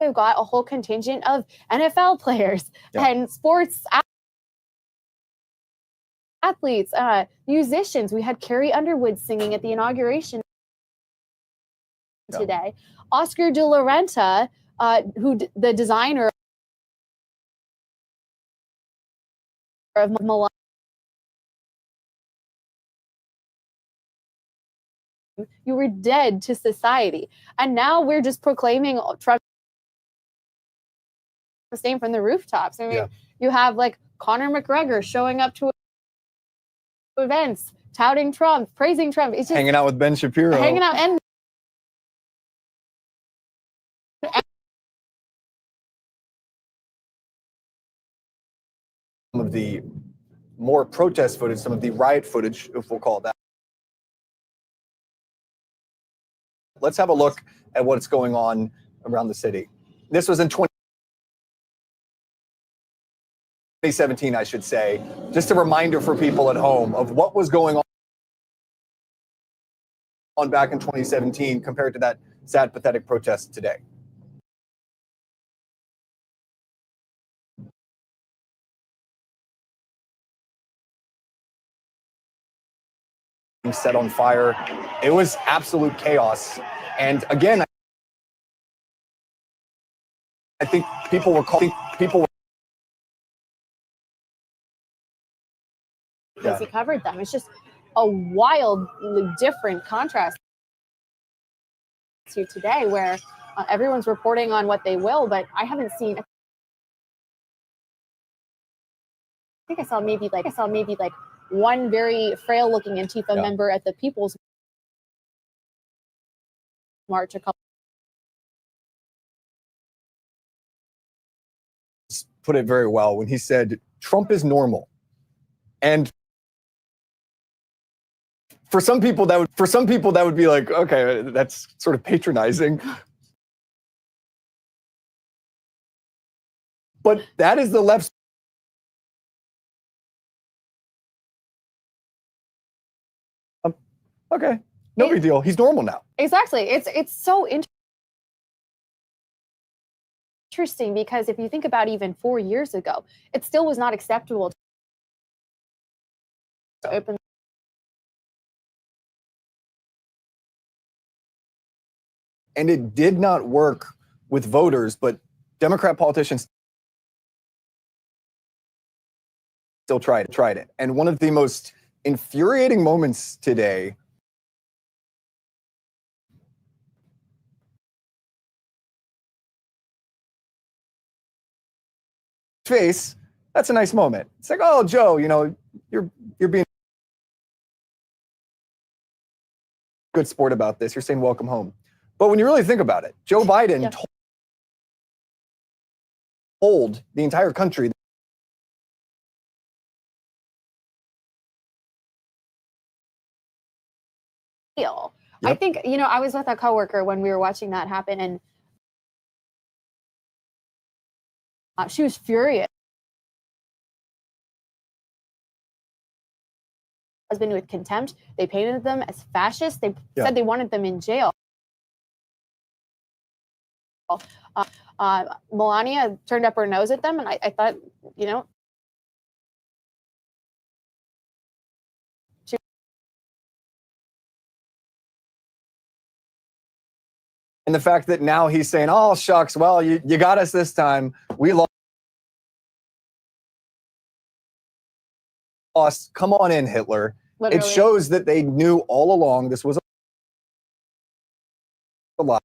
They've got a whole contingent of NFL players and sports athletes, musicians. We had Carrie Underwood singing at the inauguration today. Oscar de la Renta, the designer of Milan, you were dead to society. And now we're just proclaiming Trump name from the rooftops. I mean, you have like Conor McGregor showing up to events, touting Trump, praising Trump. It's just hanging out with Ben Shapiro. Hanging out and some of the more protest footage, some of the riot footage, if we'll call it that. Let's have a look at what's going on around the city. This was in 2017, I should say. Just a reminder for people at home of what was going on back in 2017 compared to that sad, pathetic protest today. Set on fire. It was absolute chaos. And again, I think people were calling people. Because he covered them. It's just a wildly different contrast to today, where everyone's reporting on what they will, but I haven't seen. I think I saw maybe like one very frail-looking Antifa member at the People's March a couple. Put it very well when he said Trump is normal, and for some people that would be like, okay, that's sort of patronizing. But that is the left's. Okay, no big deal. He's normal now. Exactly. It's so interesting because if you think about even 4 years ago, it still was not acceptable to open. And it did not work with voters, but Democrat politicians still tried it. And one of the most infuriating moments today face, that's a nice moment. It's like, oh, Joe, you're being a good sport about this. You're saying welcome home. But when you really think about it, Joe Biden told the entire country Yep. Yep. I think, I was with a coworker when we were watching that happen, and she was furious. Husband with contempt. They painted them as fascists. They said they wanted them in jail. Melania turned up her nose at them, and I thought, And the fact that now he's saying, oh, shucks, well, you got us this time. We lost. Come on in, Hitler. Literally. It shows that they knew all along this was a lie.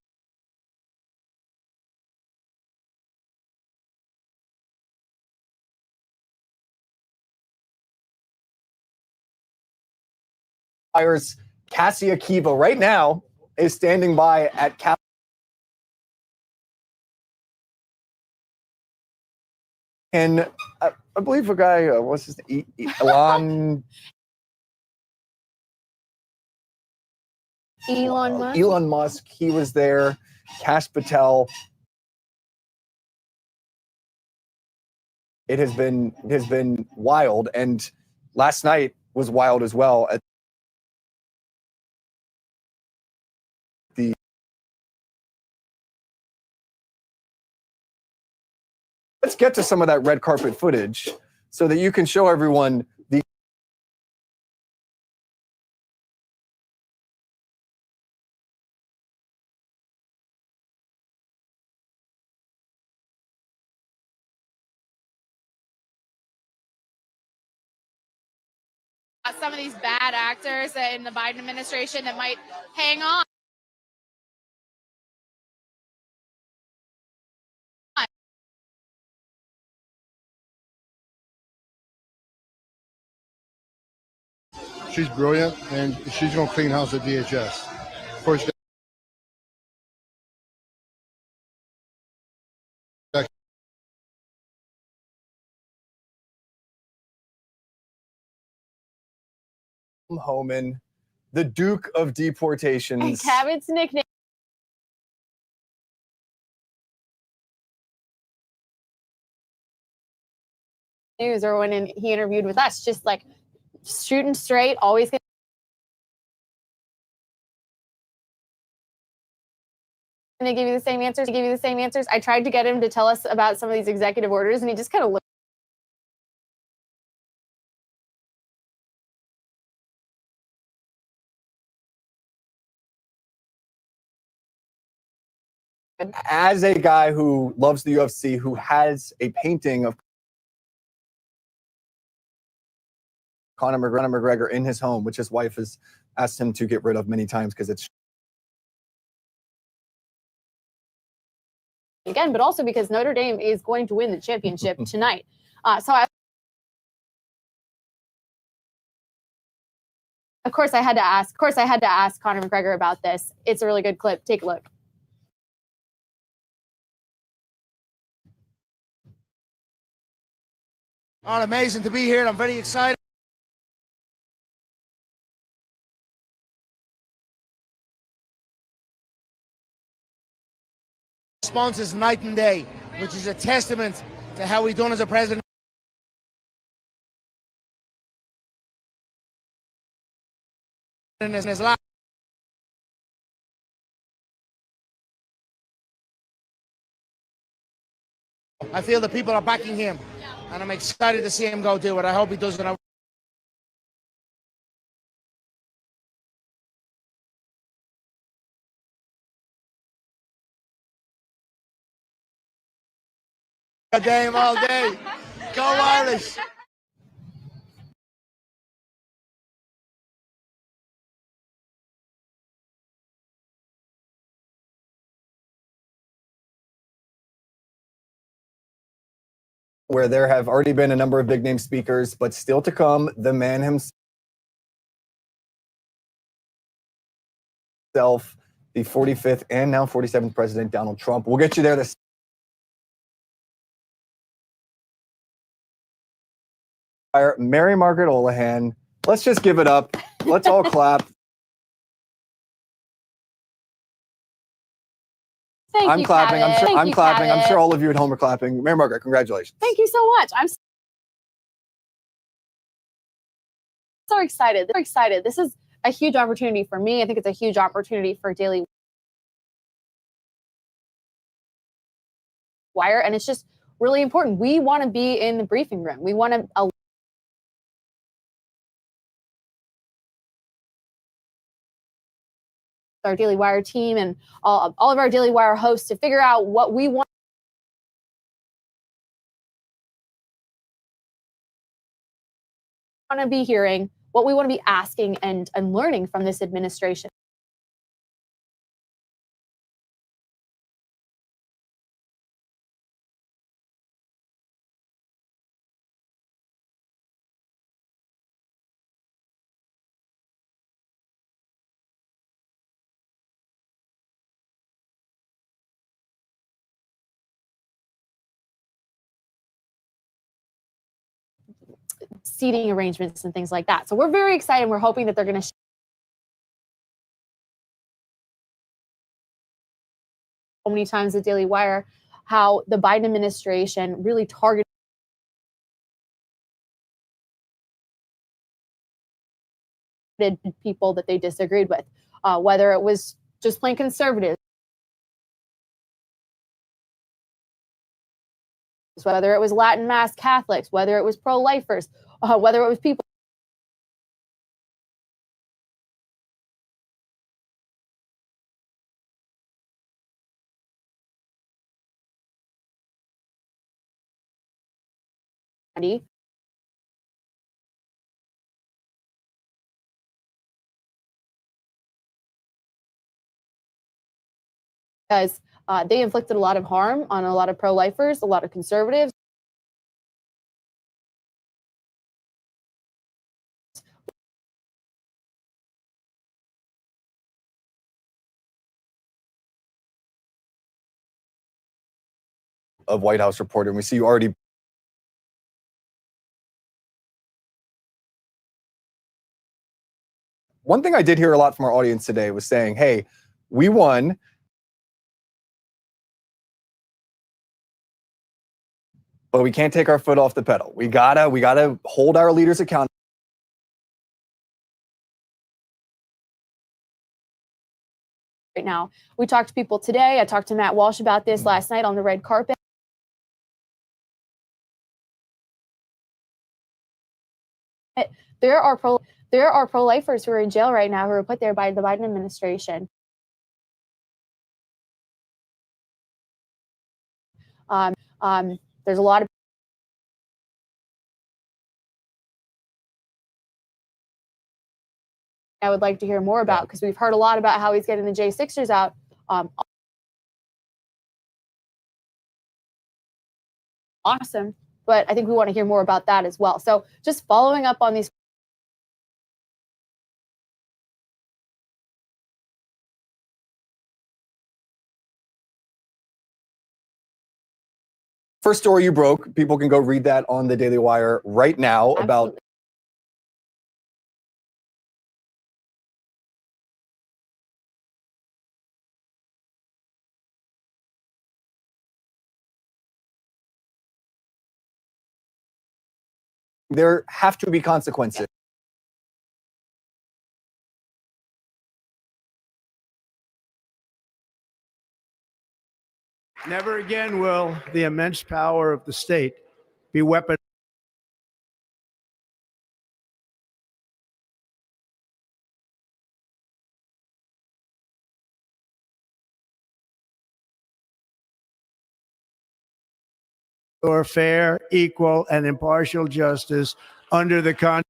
Cassia Kiva right now is standing by at Cap. And I believe a guy, what's his name? Elon Musk. Elon Musk, he was there. Cash Patel. It has been wild, and last night was wild as well. At let's get to some of that red carpet footage so that you can show everyone the some of these bad actors in the Biden administration that might hang on. She's brilliant, and she's going to clean house at DHS. Of course, Homan, the Duke of Deportations. Cabot's nickname. News, or when he interviewed with us, just like shooting straight, always going to give you the same answers. I tried to get him to tell us about some of these executive orders, and he just kind of looked. As a guy who loves the UFC, who has a painting of Conor McGregor in his home, which his wife has asked him to get rid of many times because it's again, but also because Notre Dame is going to win the championship tonight. Of course, I had to ask Conor McGregor about this. It's a really good clip. Take a look. Oh, amazing to be here. I'm very excited. Response is night and day, which is a testament to how we've done as a president. In his life. I feel the people are backing him, and I'm excited to see him go do it. I hope he does it. Dame all day. Go Irish. where there have already been a number of big name speakers, but still to come, the man himself, the 45th and now 47th President Donald Trump. We'll get you there this Mary Margaret Olohan. Let's just give it up. Let's all clap. Thank I'm you, clapping. I'm Cabot. sure. Thank I'm you, clapping. I'm Cabot. sure all of you at home are clapping. Mary Margaret, congratulations. Thank you so much. I'm so excited. So excited. This is a huge opportunity for me. I think it's a huge opportunity for Daily Wire, and it's just really important. We want to be in the briefing room. We want to our Daily Wire team and all of our Daily Wire hosts to figure out what we want to be hearing, what we want to be asking and learning from this administration. Seating arrangements and things like that. So we're very excited. We're hoping that they're going to so many times the Daily Wire how the Biden administration really targeted people that they disagreed with, whether it was just plain conservatives, whether it was Latin mass Catholics, whether it was pro-lifers, whether it was people because they inflicted a lot of harm on a lot of pro-lifers, a lot of conservatives. Of White House reporter, and we see you already. One thing I did hear a lot from our audience today was saying, hey, we won. But we can't take our foot off the pedal. We gotta hold our leaders accountable. Right now, we talked to people today. I talked to Matt Walsh about this last night on the red carpet. There are pro-lifers who are in jail right now who are put there by the Biden administration. There's a lot of I would like to hear more about because we've heard a lot about how he's getting the J6ers out. Awesome, but I think we want to hear more about that as well. So just following up on these. First story you broke, people can go read that on the Daily Wire right now. Absolutely. About there have to be consequences. Never again will the immense power of the state be weaponized. Or fair, equal, and impartial justice under the Constitution.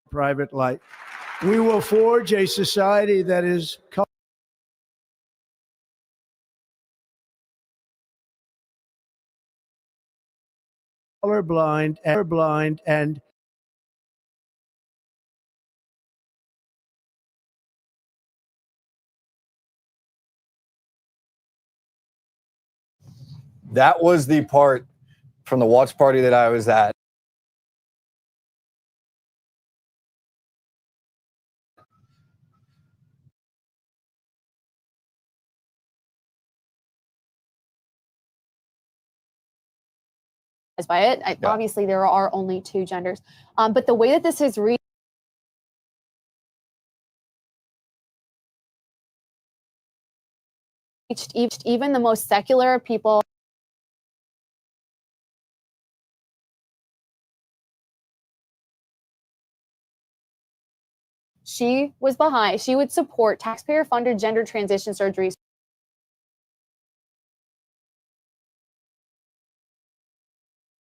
Private life. We will forge a society that is colorblind and that was the part from the watch party that I was at. By it. Obviously, there are only two genders, but the way that this is reached, even the most secular people, she would support taxpayer-funded gender transition surgeries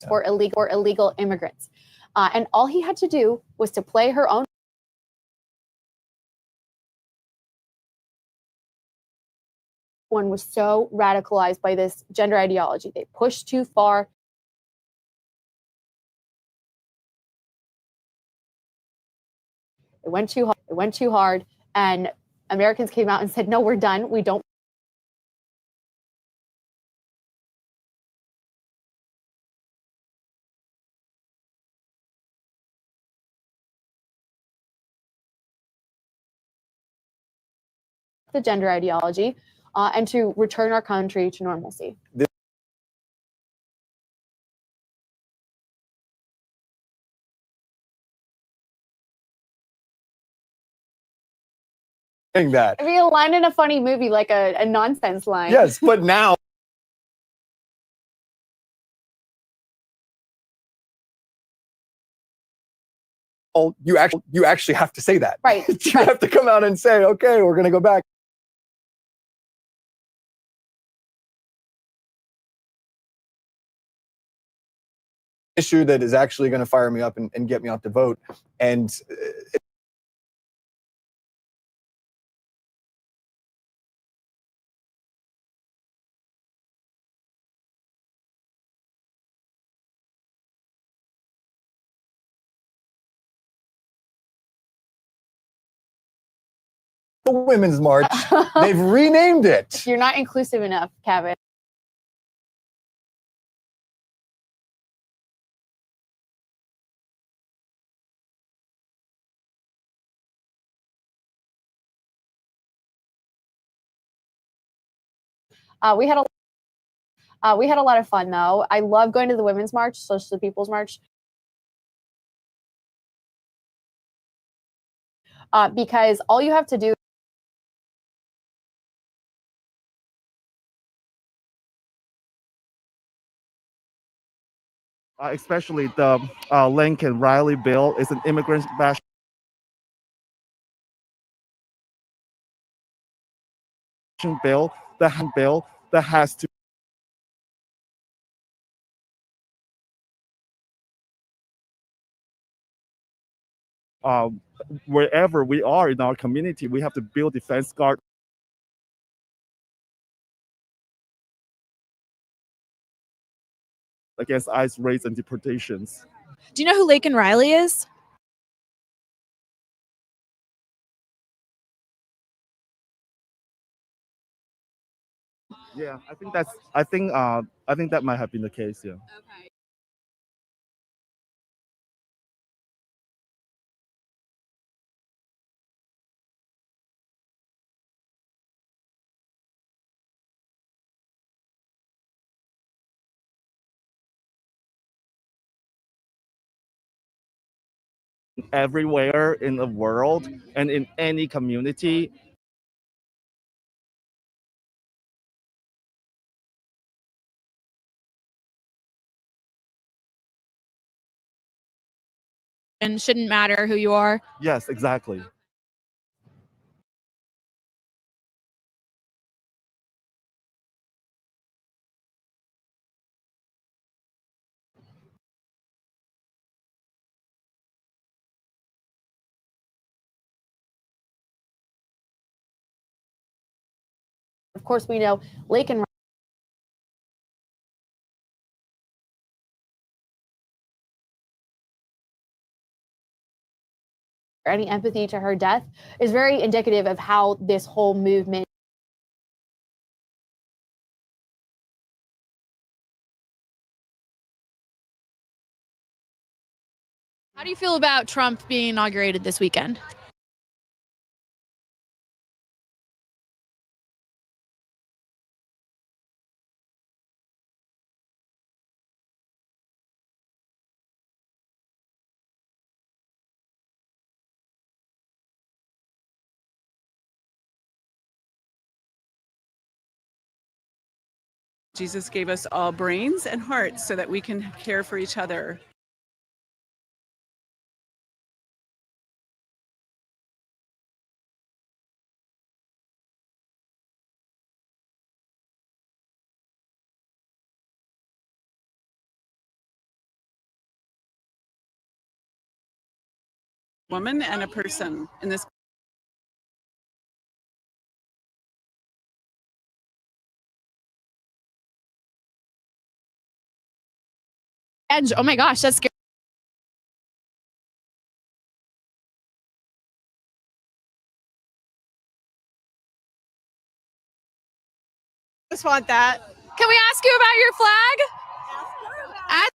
for illegal immigrants. And all he had to do was to play her own. One was so radicalized by this gender ideology. They pushed too far. It went too hard. And Americans came out and said, no, we're done. We don't. The gender ideology and to return our country to normalcy. That. It'd be a line in a funny movie, like a nonsense line. Yes, but now you actually have to say that. Right. You have to come out and say, okay, we're going to go back. Issue that is actually going to fire me up and get me out to vote. And the Women's March, they've renamed it. You're not inclusive enough, Kevin. We had a lot of fun though. I love going to the Women's March, Social People's March, because all you have to do. Especially the Lincoln Riley bill is an immigrant bash bill that has to wherever we are in our community, we have to build defense guard against ICE raids and deportations. Do you know who Laken Riley is? Yeah, I think that might have been the case. Yeah. Okay. Everywhere in the world and in any community. And shouldn't matter who you are. Yes, exactly. Of course, we know Laken any empathy to her death is very indicative of how this whole movement How do you feel about Trump being inaugurated this weekend? Jesus gave us all brains and hearts so that we can care for each other. Woman and a person in this. Edge. Oh my gosh, that's scary. Just want that. Can we ask you about your flag? Ask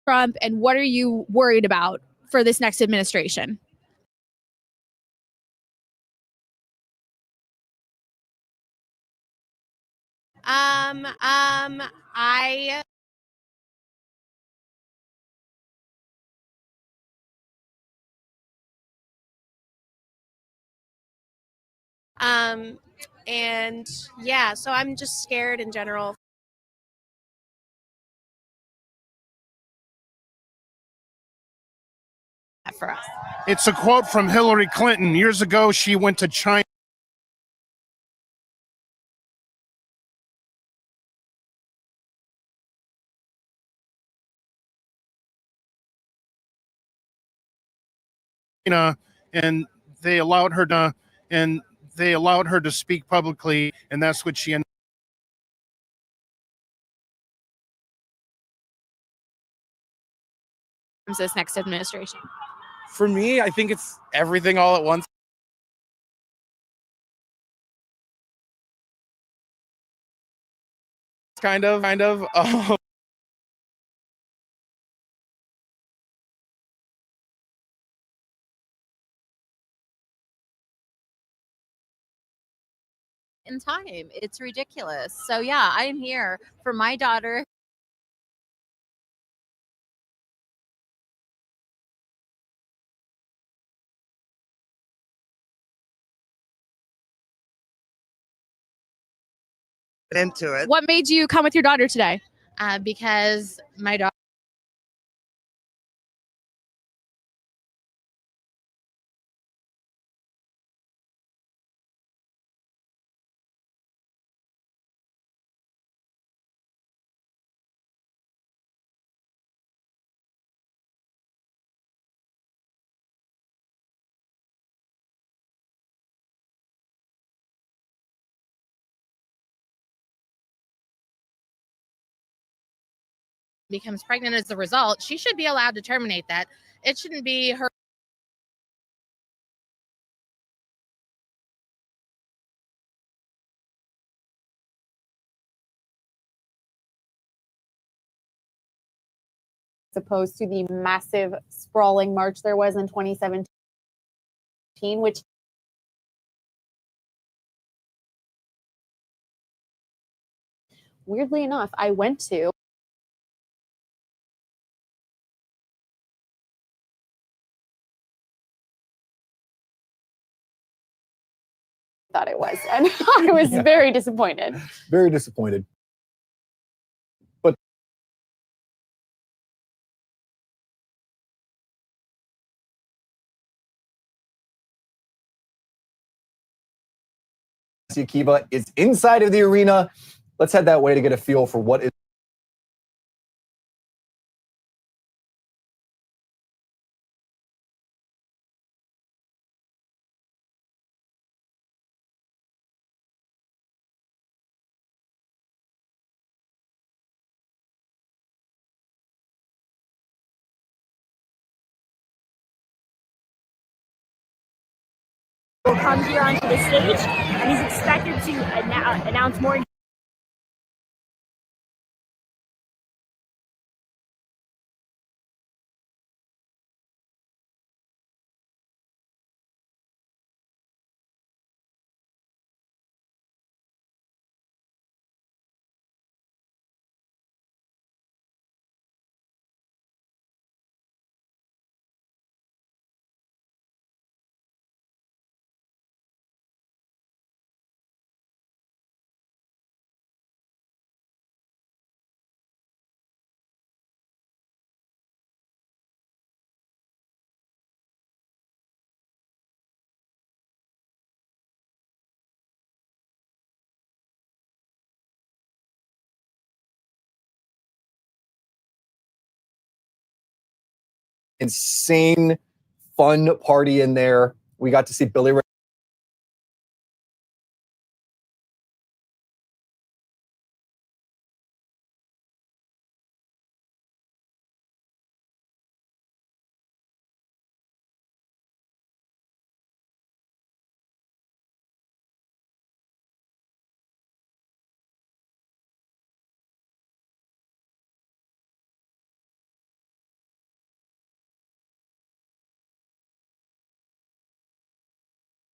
Trump, and what are you worried about for this next administration? I and yeah, so I'm just scared in general. For us. It's a quote from Hillary Clinton. Years ago, she went to China. And they allowed her to speak publicly, and that's what she ended. This next administration. For me, I think it's everything all at once. Kind of. In time. It's ridiculous. So yeah, I'm here for my daughter. Into it. What made you come with your daughter today? Because my daughter becomes pregnant as the result, she should be allowed to terminate that. It shouldn't be her. As opposed to the massive sprawling march there was in 2017, which weirdly enough, I went to. Thought it was, and I was very disappointed. Very disappointed. Akiva is inside of the arena. Let's head that way to get a feel for what is will come here onto the stage, and he's expected to announce more. Insane, fun party in there. We got to see Billy Ray.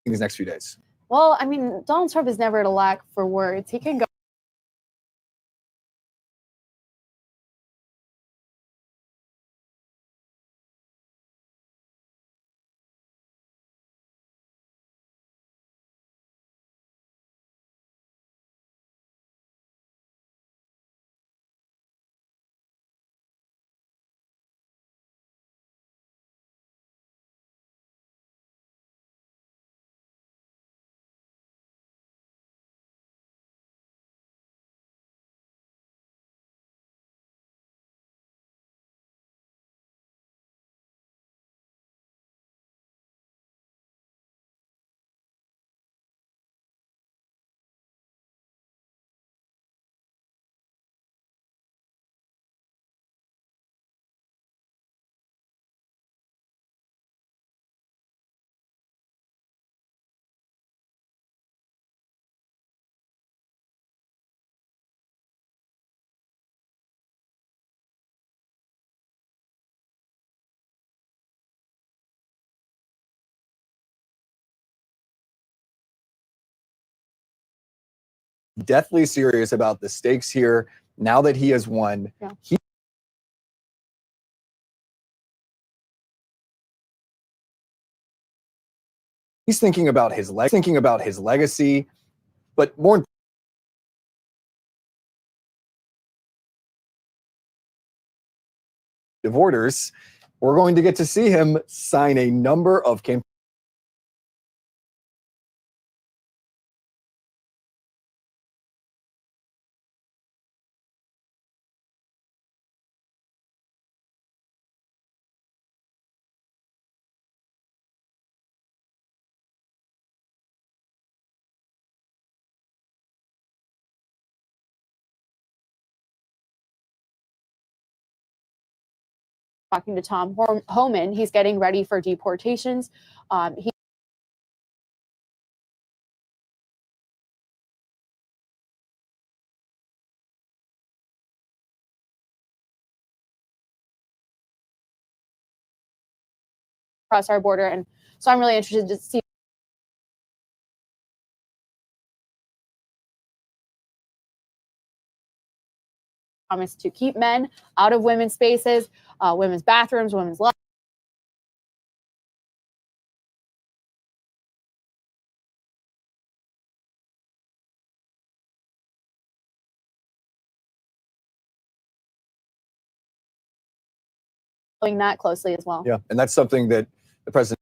These next few days. Well, I mean, Donald Trump is never at a lack for words. He can go. Deathly serious about the stakes here. Now that he has won, he's thinking about his legacy, but more of orders, we're going to get to see him sign a number of campaign. Talking to Tom Homan, he's getting ready for deportations. Across our border, and so I'm really interested to see promise to keep men out of women's spaces, women's bathrooms, women's lobbies. Following that closely as well. Yeah, and that's something that the president.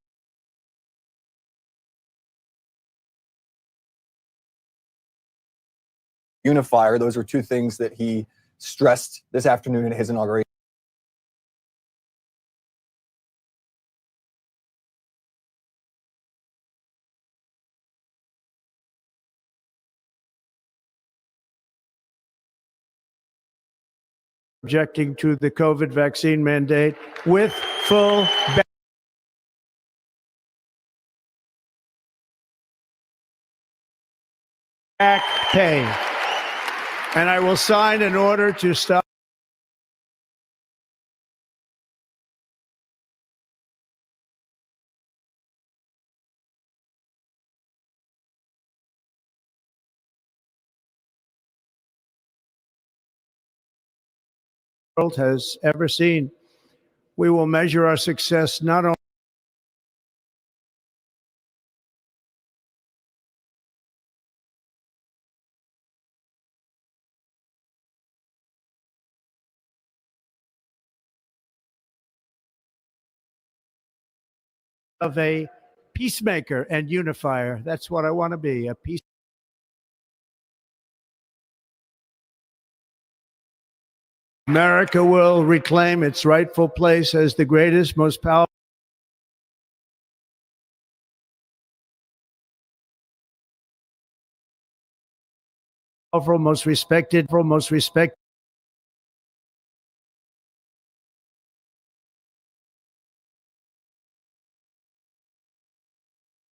Unifier, those are two things that he stressed this afternoon in his inauguration. Objecting to the COVID vaccine mandate with full back pay. And I will sign an order to stop. World has ever seen. We will measure our success not only of a peacemaker and unifier. That's what I want to be, a peace. America will reclaim its rightful place as the greatest, most powerful. Most respected.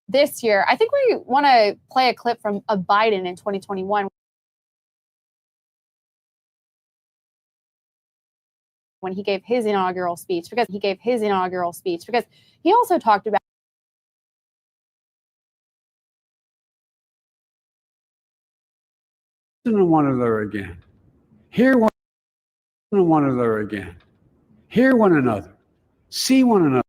This year, I think we want to play a clip from Biden in 2021. When he gave his inaugural speech, because he also talked about Listen to one another again. Hear one another again. Hear one another. See one another.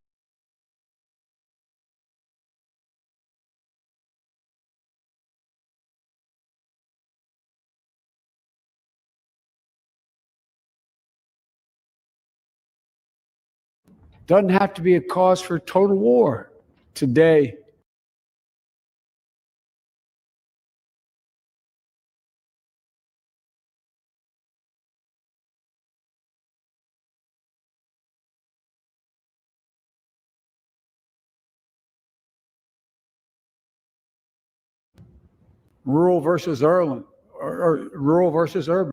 Doesn't have to be a cause for total war today. Rural versus urban, or rural versus urban.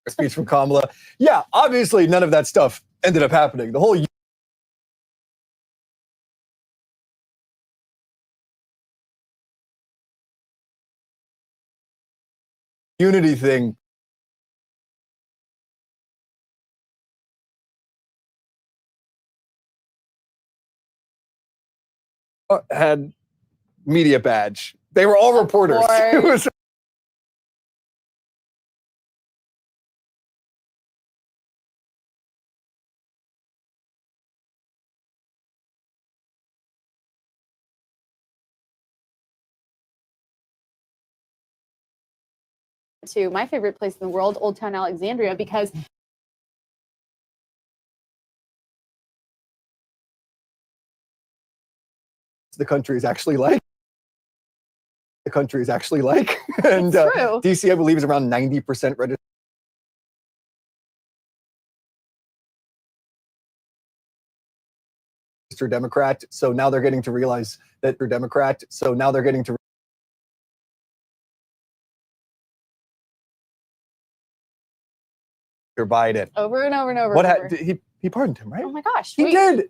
Speech from Kamala. Yeah, obviously none of that stuff ended up happening. The whole unity thing had media badge. They were all reporters. It was to my favorite place in the world, Old Town Alexandria, because the country is actually like. The country is actually like. And DC, I believe, is around 90% registered Democrat. So now they're getting to realize that they're Democrat. So now they're getting to Biden. over and over and over. What and over. he pardoned him, right? Oh my gosh. He did.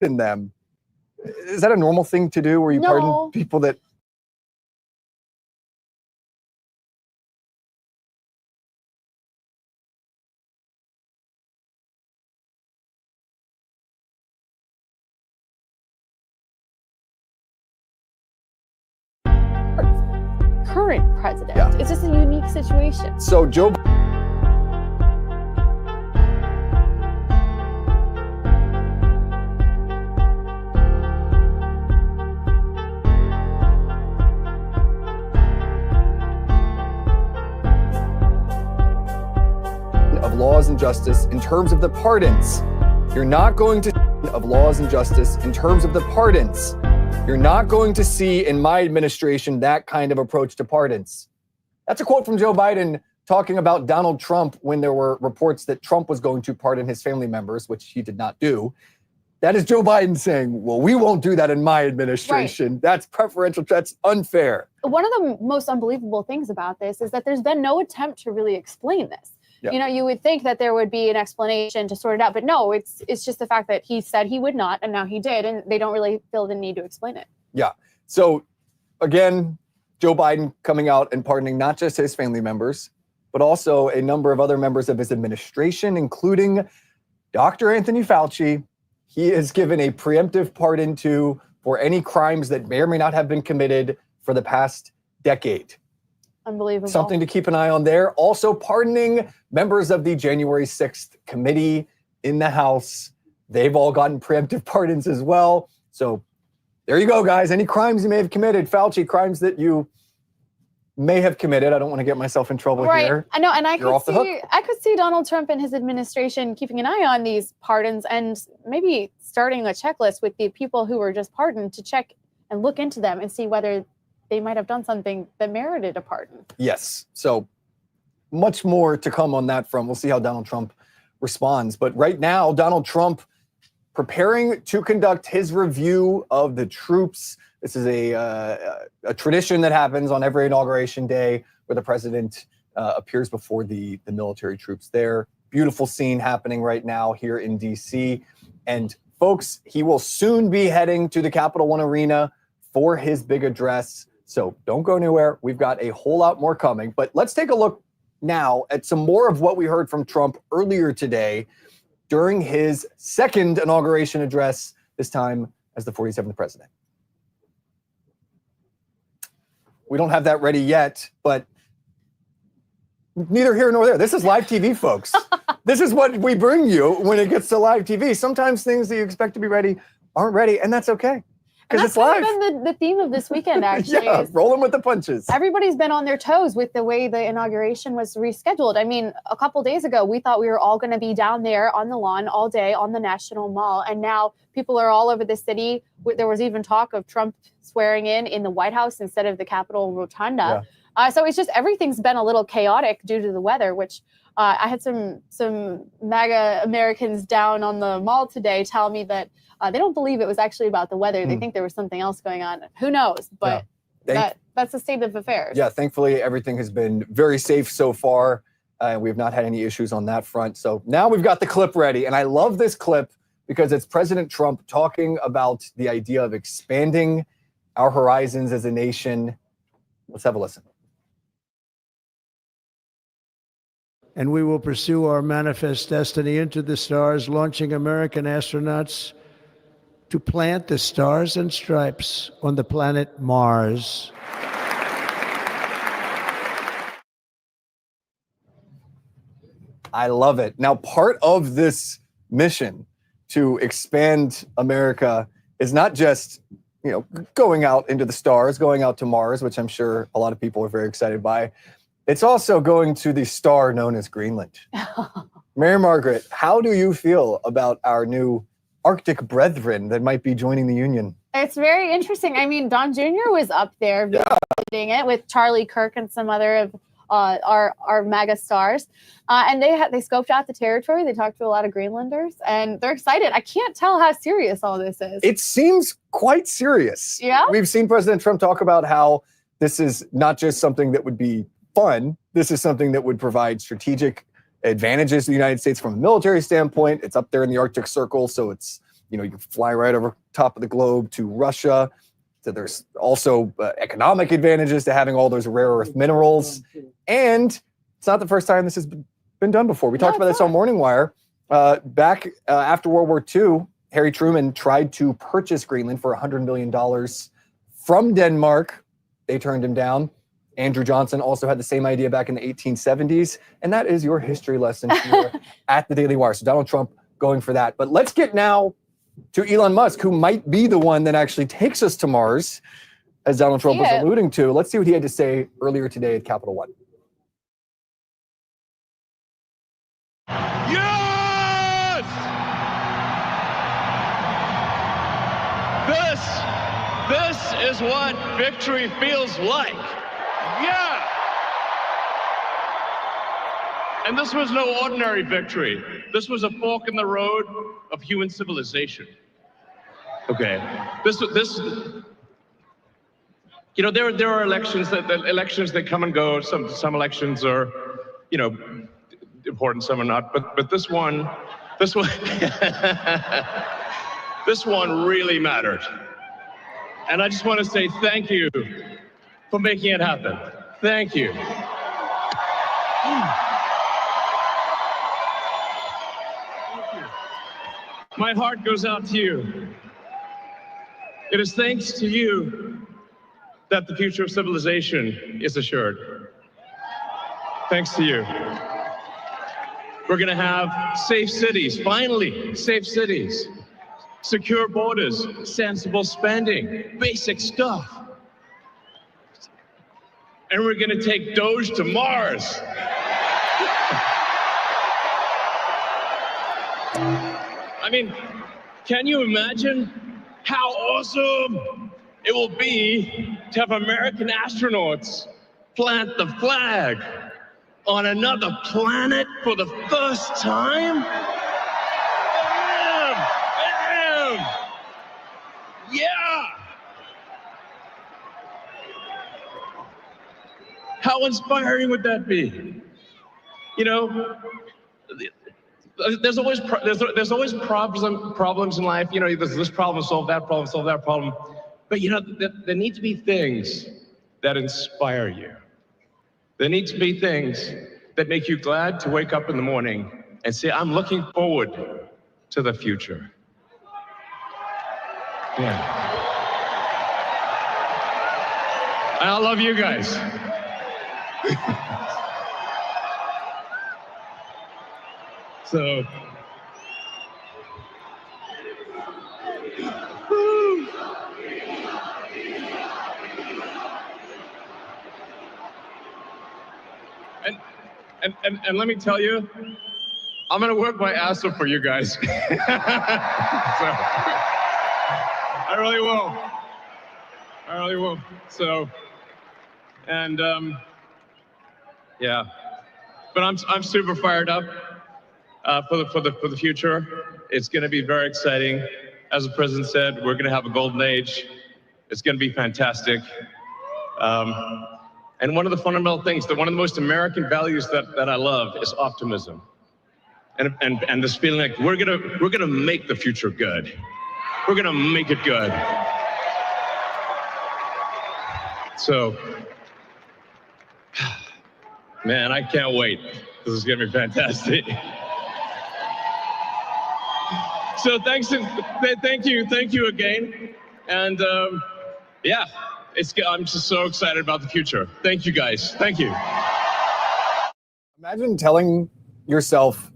In them. Is that a normal thing to do where you pardon people that current president? It's just a unique situation. So Joe laws and justice in terms of the pardons. You're not going to of laws and justice in terms of the pardons. You're not going to see in my administration that kind of approach to pardons. That's a quote from Joe Biden talking about Donald Trump when there were reports that Trump was going to pardon his family members, which he did not do. That is Joe Biden saying, well, we won't do that in my administration. Right. That's preferential. That's unfair. One of the most unbelievable things about this is that there's been no attempt to really explain this. Yep. You know, you would think that there would be an explanation to sort it out, but no, it's just the fact that he said he would not, and now he did, and they don't really feel the need to explain it. Yeah. So again, Joe Biden coming out and pardoning not just his family members, but also a number of other members of his administration, including Dr. Anthony Fauci. He is given a preemptive pardon to for any crimes that may or may not have been committed for the past decade. Unbelievable. Something to keep an eye on there. Also pardoning members of the January 6th committee in the House. They've all gotten preemptive pardons as well. So there you go, guys. Any crimes you may have committed, Fauci, crimes that you may have committed. I don't want to get myself in trouble here. I know, and I You're could see Donald Trump and his administration keeping an eye on these pardons and maybe starting a checklist with the people who were just pardoned to check and look into them and see whether they might have done something that merited a pardon. Yes. So much more to come on that front. We'll see how Donald Trump responds. But right now, Donald Trump preparing to conduct his review of the troops. This is a tradition that happens on every inauguration day where the president appears before the military troops there. Beautiful scene happening right now here in D.C. And folks, he will soon be heading to the Capital One Arena for his big address. So don't go anywhere. We've got a whole lot more coming. But let's take a look now at some more of what we heard from Trump earlier today during his second inauguration address, this time as the 47th president. We don't have that ready yet, but neither here nor there. This is live TV, folks. This is what we bring you when it gets to live TV. Sometimes things that you expect to be ready aren't ready, and that's okay. Because it's live. That's been the theme of this weekend, actually. Yeah, rolling with the punches. Everybody's been on their toes with the way the inauguration was rescheduled. I mean, a couple days ago, we thought we were all going to be down there on the lawn all day on the National Mall. And now people are all over the city. There was even talk of Trump swearing in the White House instead of the Capitol Rotunda. Yeah. So it's just everything's been a little chaotic due to the weather, which I had some MAGA Americans down on the mall today tell me that they don't believe it was actually about the weather. They think there was something else going on. Who knows? But that's the state of affairs. Yeah, thankfully, everything has been very safe so far. We've not had any issues on that front. So now we've got the clip ready. And I love this clip because it's President Trump talking about the idea of expanding our horizons as a nation. Let's have a listen. And we will pursue our manifest destiny into the stars, launching American astronauts to plant the stars and stripes on the planet Mars. I love it. Now, part of this mission to expand America is not just, going out into the stars, going out to Mars, which I'm sure a lot of people are very excited by. It's also going to the star known as Greenland. Mary Margaret, how do you feel about our new Arctic brethren that might be joining the Union? It's very interesting. I mean, Don Jr. was up there visiting it with Charlie Kirk and some other of our MAGA stars. And they scoped out the territory. They talked to a lot of Greenlanders, and they're excited. I can't tell how serious all this is. It seems quite serious. Yeah. We've seen President Trump talk about how this is not just something that would be fun. This is something that would provide strategic advantages to the United States from a military standpoint. It's up there in the Arctic Circle, so it's, you can fly right over top of the globe to Russia. So there's also economic advantages to having all those rare earth minerals. And it's not the first time this has been done before. We talked about this on Morning Wire. Back after World War II, Harry Truman tried to purchase Greenland for $100 million from Denmark. They turned him down. Andrew Johnson also had the same idea back in the 1870s. And that is your history lesson here at the Daily Wire. So Donald Trump going for that. But let's get now to Elon Musk, who might be the one that actually takes us to Mars, as Donald Trump was alluding to. Let's see what he had to say earlier today at Capital One. is what victory feels like. Yeah. And this was no ordinary victory. This was a fork in the road of human civilization. Okay. You know, there are elections that come and go. Some elections are, you know, important, some are not. But this one this one really mattered. And I just want to say thank you for making it happen. Thank you. My heart goes out to you. It is thanks to you that the future of civilization is assured. Thanks to you. We're going to have safe cities, finally, safe cities, secure borders, sensible spending, basic stuff. And we're going to take Doge to Mars. I mean, can you imagine how awesome it will be to have American astronauts plant the flag on another planet for the first time? Bam! Bam! Yeah! How inspiring would that be? You know, there's always problems in life. You know, there's this problem, solve that problem. But you know, there need to be things that inspire you. There need to be things that make you glad to wake up in the morning and say, I'm looking forward to the future. Yeah. I love you guys. So, and let me tell you, I'm gonna work my ass off for you guys. So, I really will. So, and yeah, but I'm super fired up. For the future. It's going to be very exciting. As the president said, we're going to have a golden age. It's going to be fantastic. And one of the fundamental things, one of the most American values that I love is optimism. And this feeling like we're gonna make the future good. We're gonna make it good. So, man, I can't wait. This is gonna be fantastic. So thank you again, and yeah, I'm just so excited about the future. Thank you guys. Thank you. Imagine telling yourself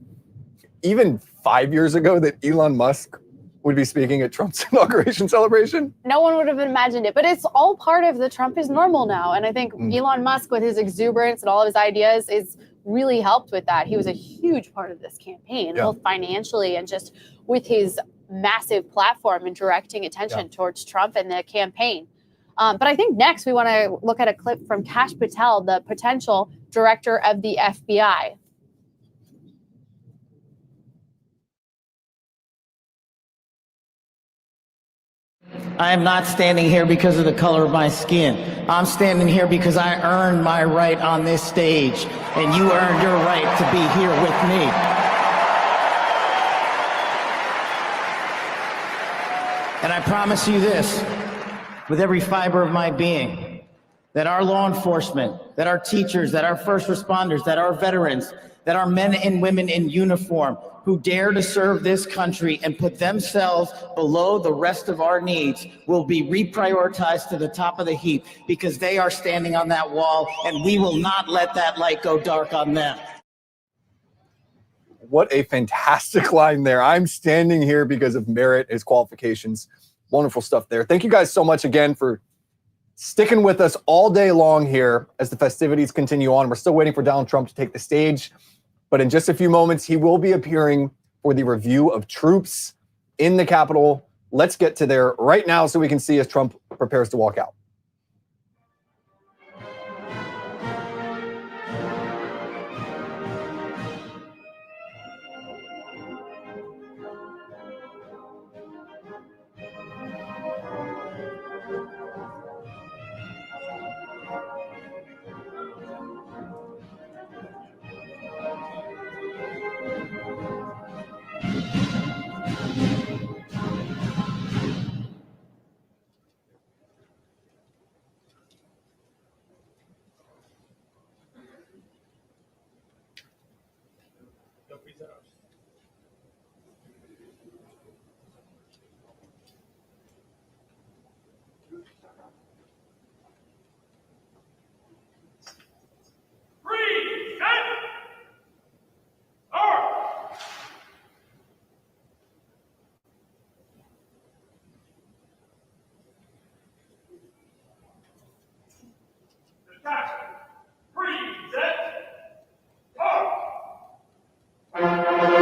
even 5 years ago that Elon Musk would be speaking at Trump's inauguration celebration. No one would have imagined it, but it's all part of the Trump is normal now. And I think Elon Musk, with his exuberance and all of his ideas, is really helped with that. He was a huge part of this campaign, both financially and just with his massive platform and directing attention towards Trump and the campaign. But I think next we want to look at a clip from Kash Patel, the potential director of the FBI. I am not standing here because of the color of my skin. I'm standing here because I earned my right on this stage, and you earned your right to be here with me. And I promise you this, with every fiber of my being, that our law enforcement, that our teachers, that our first responders, that our veterans, that our men and women in uniform who dare to serve this country and put themselves below the rest of our needs will be reprioritized to the top of the heap because they are standing on that wall, and we will not let that light go dark on them. What a fantastic line there. I'm standing here because of merit, his qualifications. Wonderful stuff there. Thank you guys so much again for sticking with us all day long here as the festivities continue on. We're still waiting for Donald Trump to take the stage, but in just a few moments, he will be appearing for the review of troops in the Capitol. Let's get to there right now so we can see as Trump prepares to walk out. Present.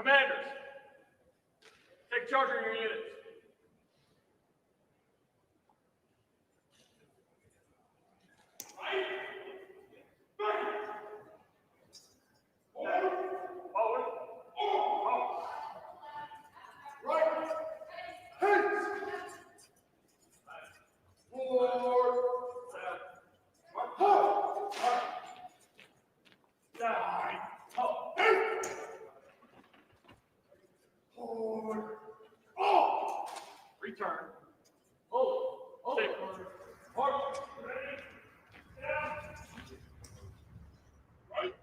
Commanders, take charge of your units. Return. Hold. Stay. March. Ready. Down. Right.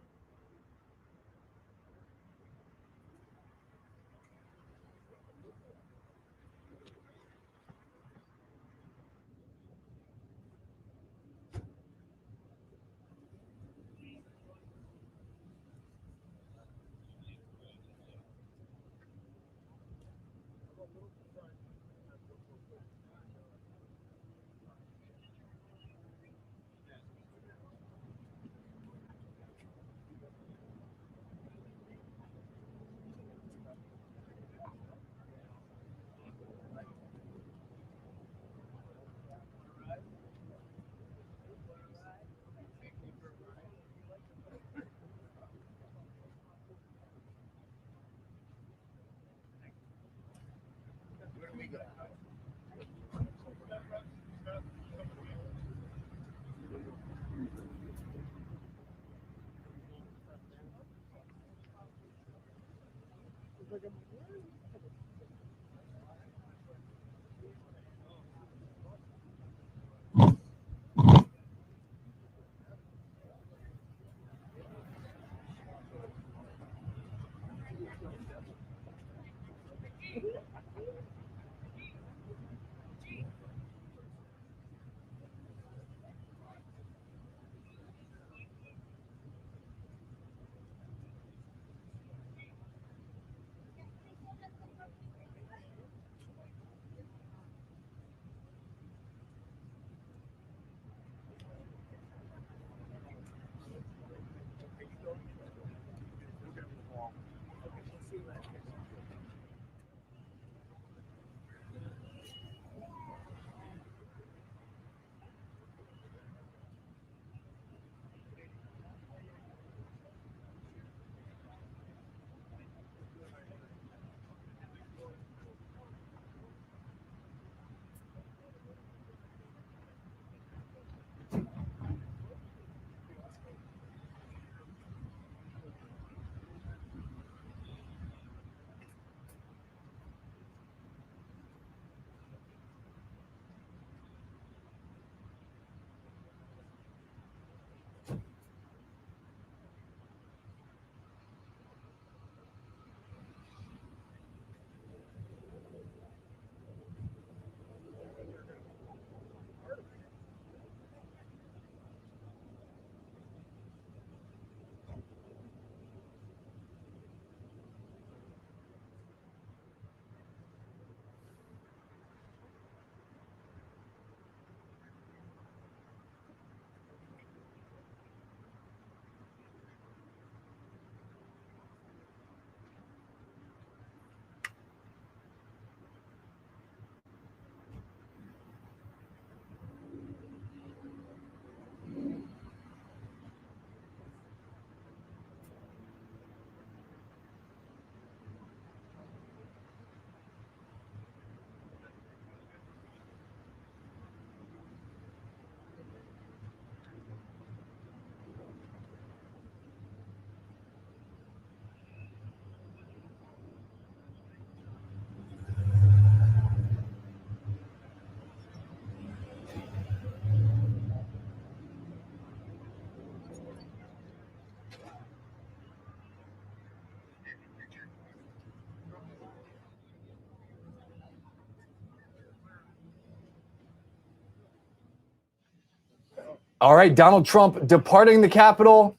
All right, Donald Trump departing the Capitol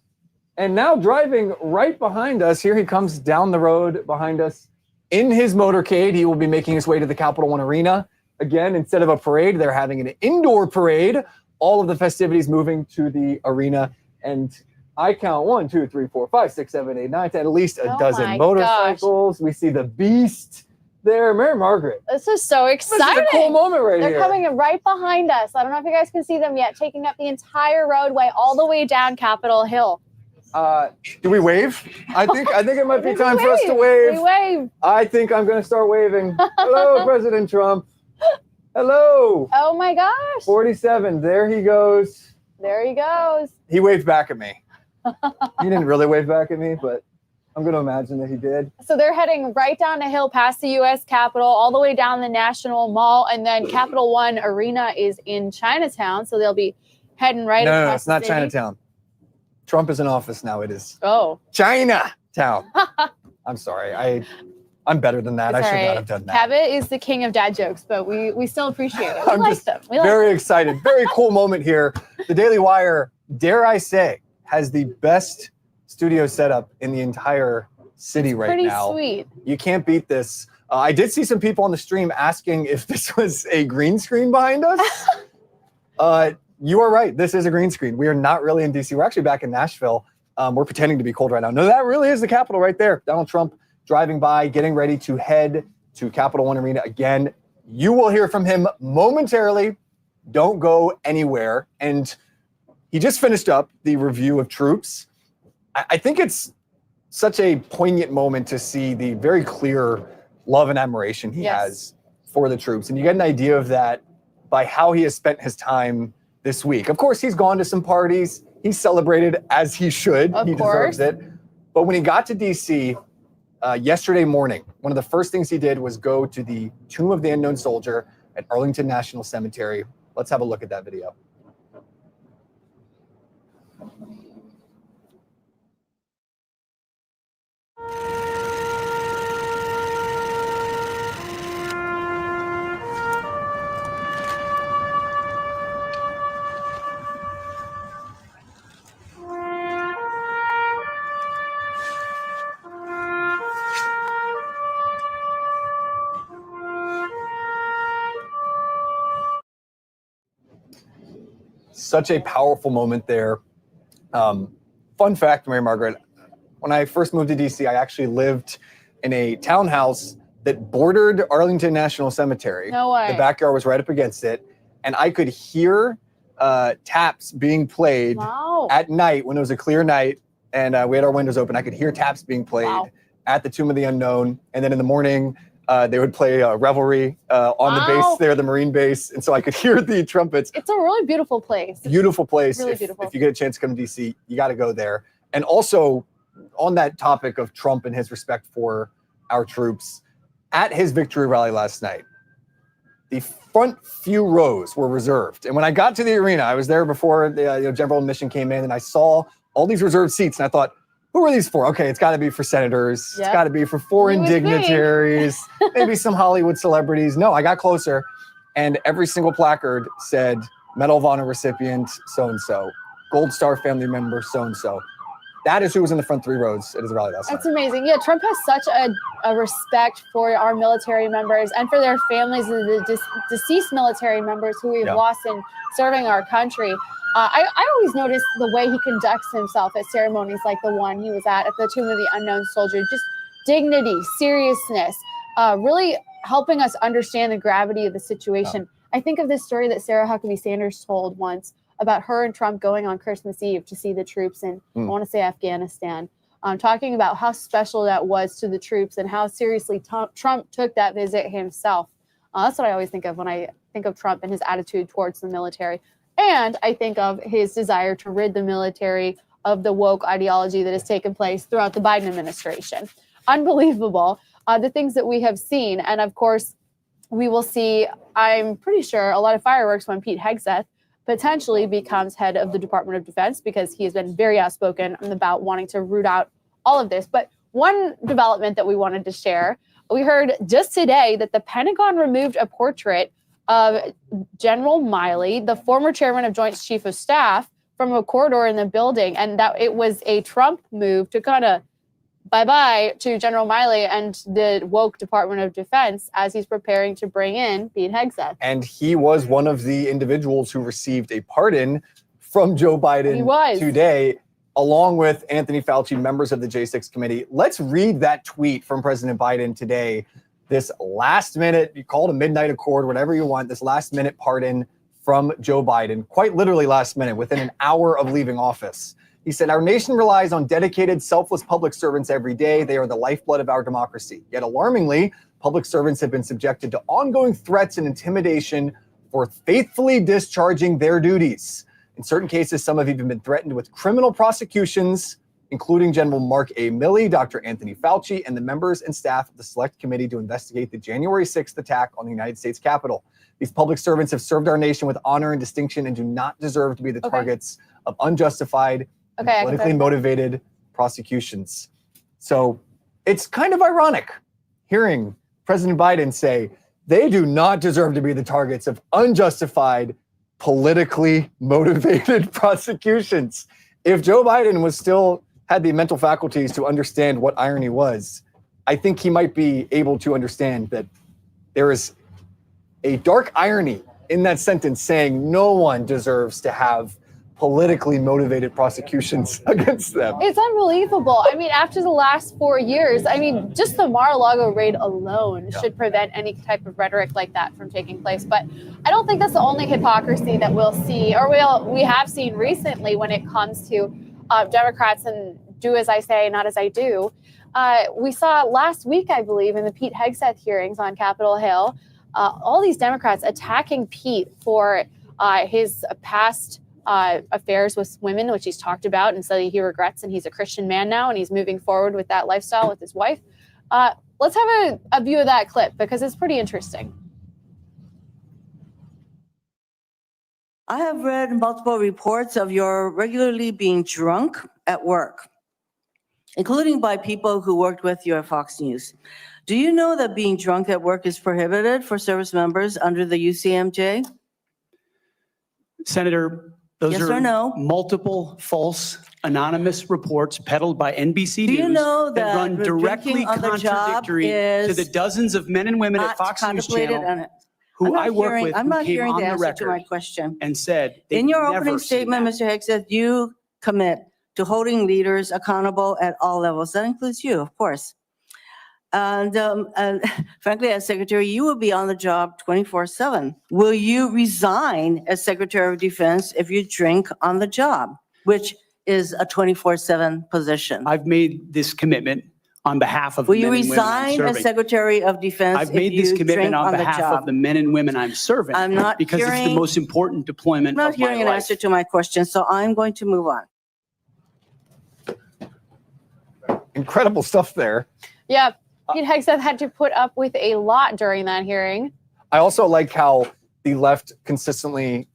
and now driving right behind us. Here he comes down the road behind us in his motorcade. He will be making his way to the Capital One Arena. Again, instead of a parade, they're having an indoor parade. All of the festivities moving to the arena. And I count 1, 2, 3, 4, 5, 6, 7, 8, 9, 10, at least a Oh dozen my motorcycles. We see the beast there, Mary Margaret. This is so exciting. This is a cool moment right They're here. coming right behind us. I don't know if you guys can see them yet, taking up the entire roadway all the way down Capitol Hill. Do we wave? I think it might be We time for us to wave. wave. We wave. I think I'm going to start waving. Hello, President Trump. Hello. Oh my gosh. 47. There he goes. There he goes. He waved back at me. He didn't really wave back at me, but I'm going to imagine that he did. So they're heading right down the hill past the U.S. Capitol, all the way down the National Mall, and then Capital One Arena is in Chinatown, so they'll be heading right across No, it's not the city. Chinatown. Trump is in office now. It is Oh. Chinatown. I'm sorry. I'm better than that. It's I should all not right. have done that. Cabot is the king of dad jokes, but we still appreciate it. We I'm like just them. We like very them. excited. Very cool moment here. The Daily Wire, dare I say, has the best studio setup in the entire city right Pretty now. sweet. You can't beat this. I did see some people on the stream asking if this was a green screen behind us. You are right. This is a green screen. We are not really in DC. We're actually back in Nashville. We're pretending to be cold right now. No, that really is the Capitol right there. Donald Trump driving by, getting ready to head to Capital One Arena again. You will hear from him momentarily. Don't go anywhere. And he just finished up the review of troops. I think it's such a poignant moment to see the very clear love and admiration he has for the troops. And you get an idea of that by how he has spent his time this week. Of course, he's gone to some parties. He's celebrated as he should. He deserves it. But when he got to DC yesterday morning, one of the first things he did was go to the Tomb of the Unknown Soldier at Arlington National Cemetery. Let's have a look at that video. Such a powerful moment there. Fun fact, Mary Margaret, when I first moved to DC, I actually lived in a townhouse that bordered Arlington National Cemetery. No way. The backyard was right up against it. And I could hear taps being played at night when it was a clear night and we had our windows open. I could hear taps being played at the Tomb of the Unknown. And then in the morning, they would play Revelry on the base there, the Marine base. And so I could hear the trumpets. It's a really beautiful place. Beautiful place. Really if, beautiful. if you get a chance to come to DC, you got to go there. And also on that topic of Trump and his respect for our troops, at his victory rally last night, the front few rows were reserved. And when I got to the arena, I was there before the general admission came in, and I saw all these reserved seats. And I thought, who are these for? Okay, it's got to be for senators. Yep. It's got to be for foreign You would think. dignitaries, maybe some Hollywood celebrities. No, I got closer, and every single placard said Medal of Honor recipient so-and-so, Gold Star family member so-and-so. That is who was in the front three rows at his rally last night. That's amazing. Yeah, Trump has such a respect for our military members and for their families and the deceased military members who we've lost in serving our country. I always notice the way he conducts himself at ceremonies like the one he was at the Tomb of the Unknown Soldier. Just dignity, seriousness, really helping us understand the gravity of the situation. I think of this story that Sarah Huckabee Sanders told once about her and Trump going on Christmas Eve to see the troops in, I want to say, Afghanistan, talking about how special that was to the troops and how seriously Trump took that visit himself. That's what I always think of when I think of Trump and his attitude towards the military. And I think of his desire to rid the military of the woke ideology that has taken place throughout the Biden administration. Unbelievable, the things that we have seen. And of course, we will see, I'm pretty sure, a lot of fireworks when Pete Hegseth potentially becomes head of the Department of Defense, because he has been very outspoken about wanting to root out all of this. But one development that we wanted to share, we heard just today that the Pentagon removed a portrait of General Milley, the former chairman of Joint Chief of Staff, from a corridor in the building, and that it was a Trump move to kind of bye-bye to General Milley and the woke Department of Defense as he's preparing to bring in Pete Hegseth. And he was one of the individuals who received a pardon from Joe Biden today. along with Anthony Fauci, members of the J6 committee. Let's read that tweet from President Biden today. This last minute, you call it a midnight accord, whatever you want, this last minute pardon from Joe Biden, quite literally last minute, within an hour of leaving office. He said, "Our nation relies on dedicated, selfless public servants every day. They are the lifeblood of our democracy. Yet alarmingly, public servants have been subjected to ongoing threats and intimidation for faithfully discharging their duties. In certain cases, some have even been threatened with criminal prosecutions, including General Mark A. Milley, Dr. Anthony Fauci, and the members and staff of the Select Committee to investigate the January 6th attack on the United States Capitol. These public servants have served our nation with honor and distinction and do not deserve to be the targets of unjustified and politically motivated prosecutions." So it's kind of ironic hearing President Biden say they do not deserve to be the targets of unjustified, politically motivated prosecutions. If Joe Biden was still had the mental faculties to understand what irony was, I think he might be able to understand that there is a dark irony in that sentence saying no one deserves to have politically motivated prosecutions against them. It's unbelievable. I mean, after the last 4 years, I mean, just the Mar-a-Lago raid alone should prevent any type of rhetoric like that from taking place. But I don't think that's the only hypocrisy that we'll see, or we have seen recently when it comes to Democrats and do as I say, not as I do. We saw last week, I believe, in the Pete Hegseth hearings on Capitol Hill, all these Democrats attacking Pete for his past affairs with women, which he's talked about, and so he regrets, and he's a Christian man now, and he's moving forward with that lifestyle with his wife. Let's have a view of that clip because it's pretty interesting. I have read multiple reports of your regularly being drunk at work, including by people who worked with you at Fox News. Do you know that being drunk at work is prohibited for service members under the UCMJ? Senator, those Yes are or no? multiple false anonymous reports peddled by NBC Do you News know that that run directly drinking on the job contradictory to is the dozens of men and women at not Fox News contemplated Channel on it? who I work with I'm who not came hearing on the the answer to my record question. and said they've In your never opening seen statement, that. Mr. Hegseth, you commit to holding leaders accountable at all levels. That includes you, of course. And frankly, as Secretary, you will be on the job 24/7. Will you resign as Secretary of Defense if you drink on the job, which is a 24/7 position? I've made this commitment on behalf of Will the you men and women I'm resign as serving. Secretary of Defense I've if made this you commitment drink on the behalf job? of the men and women I'm serving I'm not because it's the hearing- most important deployment I'm not of my hearing an life. answer to my question, so I'm going to move on. Incredible stuff there. Yeah, Pete Hegseth had to put up with a lot during that hearing. I also like how the left consistently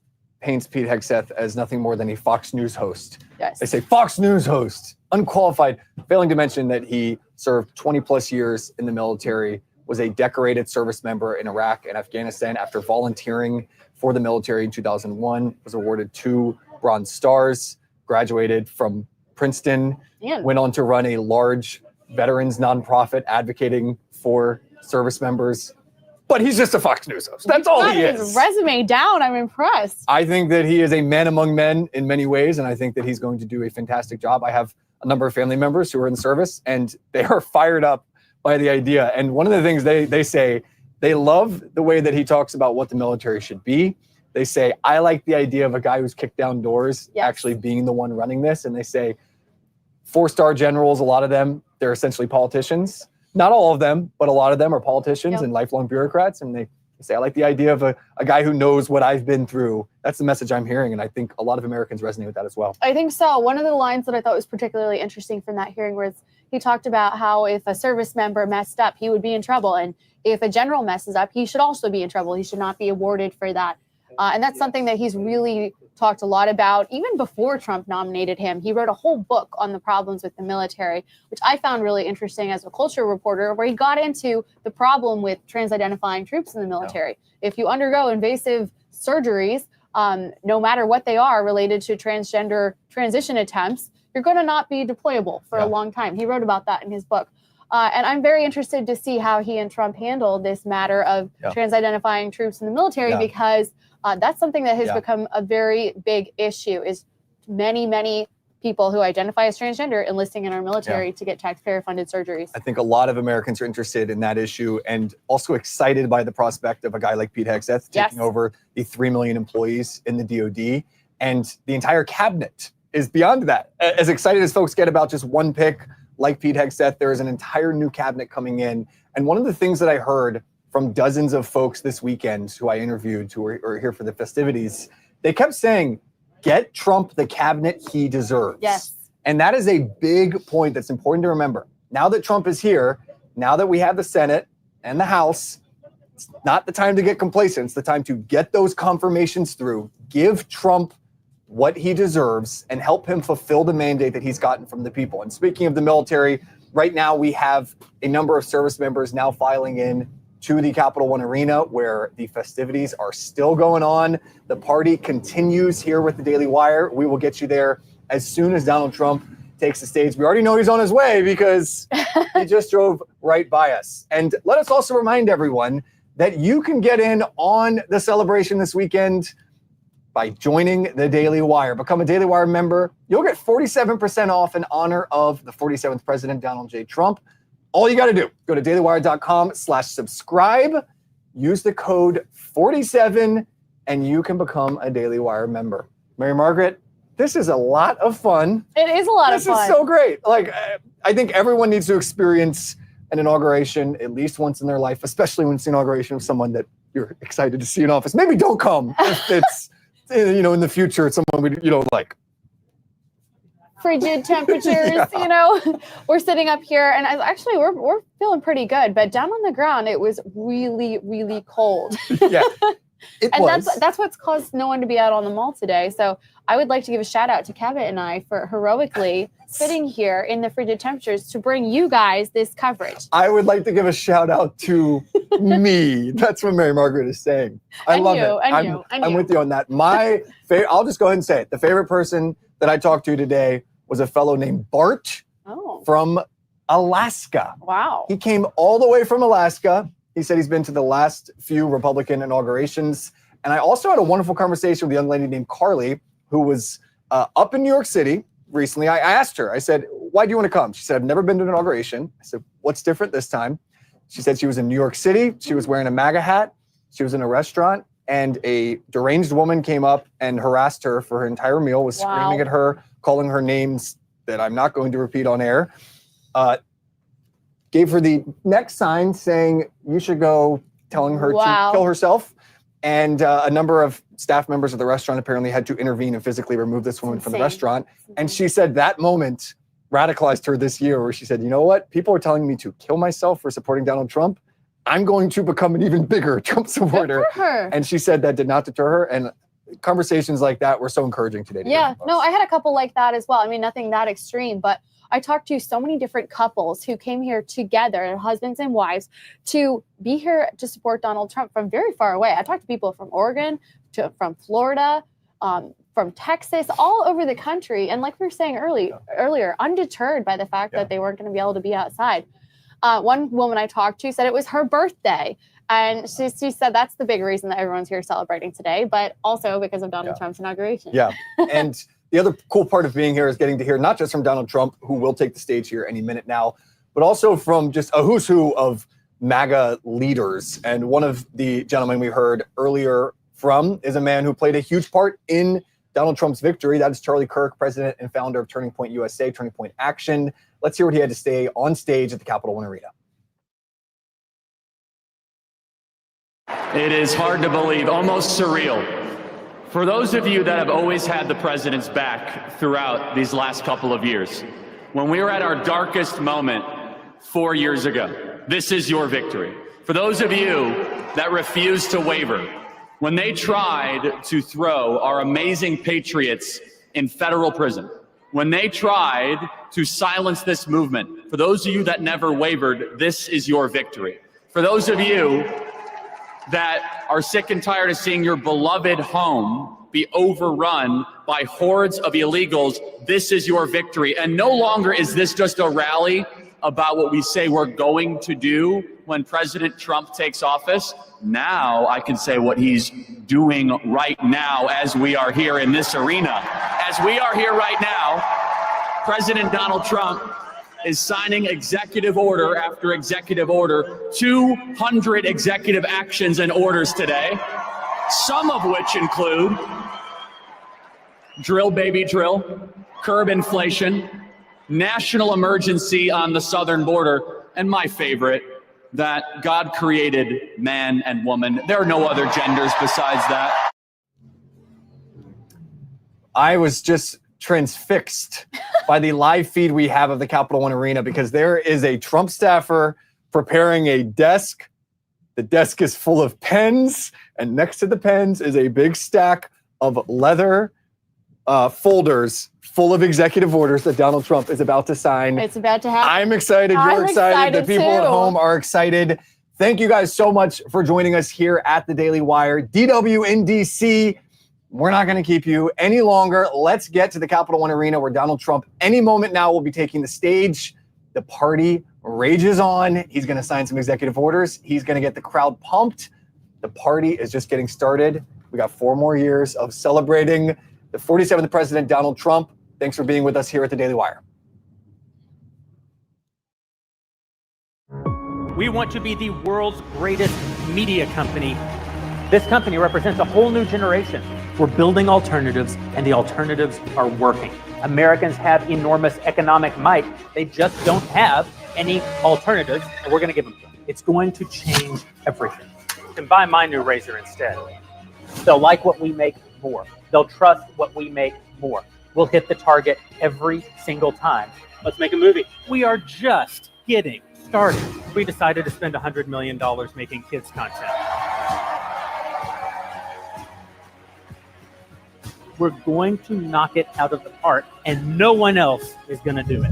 paints Pete Hegseth as nothing more than a Fox News host. Yes. They say Fox News host, unqualified, failing to mention that he served 20 plus years in the military, was a decorated service member in Iraq and Afghanistan after volunteering for the military in 2001, was awarded 2 Bronze Stars, graduated from Princeton, Man. went on to run a large veterans nonprofit advocating for service members. But he's just a Fox News host. That's all he Got his is. resume down. I'm impressed. I think that he is a man among men in many ways, and I think that he's going to do a fantastic job. I have a number of family members who are in the service, and they are fired up by the idea. And one of the things they say, they love the way that he talks about what the military should be. They say, I like the idea of a guy who's kicked down doors actually being the one running this. And they say, 4-star generals, a lot of them, they're essentially politicians. Not all of them, but a lot of them are politicians and lifelong bureaucrats. And they say, I like the idea of a guy who knows what I've been through. That's the message I'm hearing. And I think a lot of Americans resonate with that as well. I think so. One of the lines that I thought was particularly interesting from that hearing was he talked about how if a service member messed up, he would be in trouble. And if a general messes up, he should also be in trouble. He should not be awarded for that. And that's something that he's really talked a lot about. Even before Trump nominated him, he wrote a whole book on the problems with the military, which I found really interesting as a culture reporter, where he got into the problem with trans-identifying troops in the military. If you undergo invasive surgeries, no matter what they are related to transgender transition attempts, you're going to not be deployable for a long time. He wrote about that in his book. And I'm very interested to see how he and Trump handle this matter of trans-identifying troops in the military, because that's something that has become a very big issue, is many people who identify as transgender enlisting in our military to get taxpayer-funded surgeries. I think a lot of Americans are interested in that issue and also excited by the prospect of a guy like Pete Hegseth taking over the 3 million employees in the DoD. And the entire cabinet is beyond that. As excited as folks get about just one pick like Pete Hegseth, there is an entire new cabinet coming in. And one of the things that I heard from dozens of folks this weekend who I interviewed who are here for the festivities, they kept saying, get Trump the cabinet he deserves. Yes. And that is a big point that's important to remember. Now that Trump is here, now that we have the Senate and the House, it's not the time to get complacent. It's the time to get those confirmations through, give Trump what he deserves, and help him fulfill the mandate that he's gotten from the people. And speaking of the military, right now we have a number of service members now filing in to the Capital One Arena, where the festivities are still going on. The party continues here with the Daily Wire. We will get you there as soon as Donald Trump takes the stage. We already know he's on his way because he just drove right by us. And let us also remind everyone that you can get in on the celebration this weekend by joining the Daily Wire. Become a Daily Wire member. You'll get 47% off in honor of the 47th President, Donald J. Trump. All you got to do, go to dailywire.com/subscribe, use the code 47, and you can become a Daily Wire member. Mary Margaret, this is a lot of fun. It is a lot of fun. This is so great. Like, I think everyone needs to experience an inauguration at least once in their life, especially when it's the inauguration of someone that you're excited to see in office. Maybe don't come if it's, in the future, it's someone you don't like. Frigid temperatures, we're sitting up here and actually we're feeling pretty good, but down on the ground it was really, really cold. Yeah, that's what's caused no one to be out on the mall today. So I would like to give a shout out to Cabot and I for heroically sitting here in the frigid temperatures to bring you guys this coverage. I would like to give a shout out to me. That's what Mary Margaret is saying. I love it. I'm with you on that. I'll just go ahead and say it. The favorite person that I talked to today was a fellow named Bart from Alaska. Wow. He came all the way from Alaska. He said he's been to the last few Republican inaugurations. And I also had a wonderful conversation with a young lady named Carly, who was up in New York City recently. I asked her, I said, why do you want to come? She said, I've never been to an inauguration. I said, what's different this time? She said she was in New York City. She was wearing a MAGA hat. She was in a restaurant. And a deranged woman came up and harassed her for her entire meal, was screaming at her, calling her names that I'm not going to repeat on air. Gave her the neck sign saying you should go, telling her to kill herself. And a number of staff members of the restaurant apparently had to intervene and physically remove this woman from the restaurant. And she said that moment radicalized her this year, where she said, you know what? People are telling me to kill myself for supporting Donald Trump. I'm going to become an even bigger Trump supporter. Good for her. And she said that did not deter her. And conversations like that were so encouraging today. Yeah, no, I had a couple like that as well. I mean, nothing that extreme, but I talked to so many different couples who came here together, husbands and wives, to be here to support Donald Trump from very far away. I talked to people from Oregon, from Florida, from Texas, all over the country. And like we were saying earlier, undeterred by the fact that they weren't going to be able to be outside. One woman I talked to said it was her birthday. And she said that's the big reason that everyone's here celebrating today, but also because of Donald Trump's inauguration. Yeah. And the other cool part of being here is getting to hear not just from Donald Trump, who will take the stage here any minute now, but also from just a who's who of MAGA leaders. And one of the gentlemen we heard earlier from is a man who played a huge part in Donald Trump's victory. That is Charlie Kirk, president and founder of Turning Point USA, Turning Point Action. Let's hear what he had to say on stage at the Capital One Arena. It is hard to believe, almost surreal. For those of you that have always had the president's back throughout these last couple of years, when we were at our darkest moment 4 years ago, this is your victory. For those of you that refuse to waver, when they tried to throw our amazing patriots in federal prison, when they tried to silence this movement, for those of you that never wavered, this is your victory. For those of you that are sick and tired of seeing your beloved home be overrun by hordes of illegals, this is your victory. And no longer is this just a rally about what we say we're going to do when President Trump takes office. Now I can say what he's doing right now as we are here in this arena. As we are here right now, President Donald Trump is signing executive order after executive order, 200 executive actions and orders today, some of which include drill baby drill, curb inflation, national emergency on the southern border, and my favorite, that God created man and woman. There are no other genders besides that. I was just transfixed by the live feed we have of the Capital One Arena because there is a Trump staffer preparing a desk. The desk is full of pens, and next to the pens is a big stack of leather folders full of executive orders that Donald Trump is about to sign. It's about to happen. I'm excited. You're excited. The people at home are excited. Thank you guys so much for joining us here at the Daily Wire. DW in DC. We're not going to keep you any longer. Let's get to the Capital One Arena where Donald Trump any moment now will be taking the stage. The party rages on. He's going to sign some executive orders. He's going to get the crowd pumped. The party is just getting started. We got 4 more years of celebrating the 47th President, Donald Trump. Thanks for being with us here at the Daily Wire. We want to be the world's greatest media company. This company represents a whole new generation. We're building alternatives, and the alternatives are working. Americans have enormous economic might. They just don't have any alternatives, and we're going to give them to them. It's going to change everything. You can buy my new razor instead. They'll like what we make more. They'll trust what we make more. We'll hit the target every single time. Let's make a movie. We are just getting started. We decided to spend $100 million making kids content. We're going to knock it out of the park, and no one else is going to do it.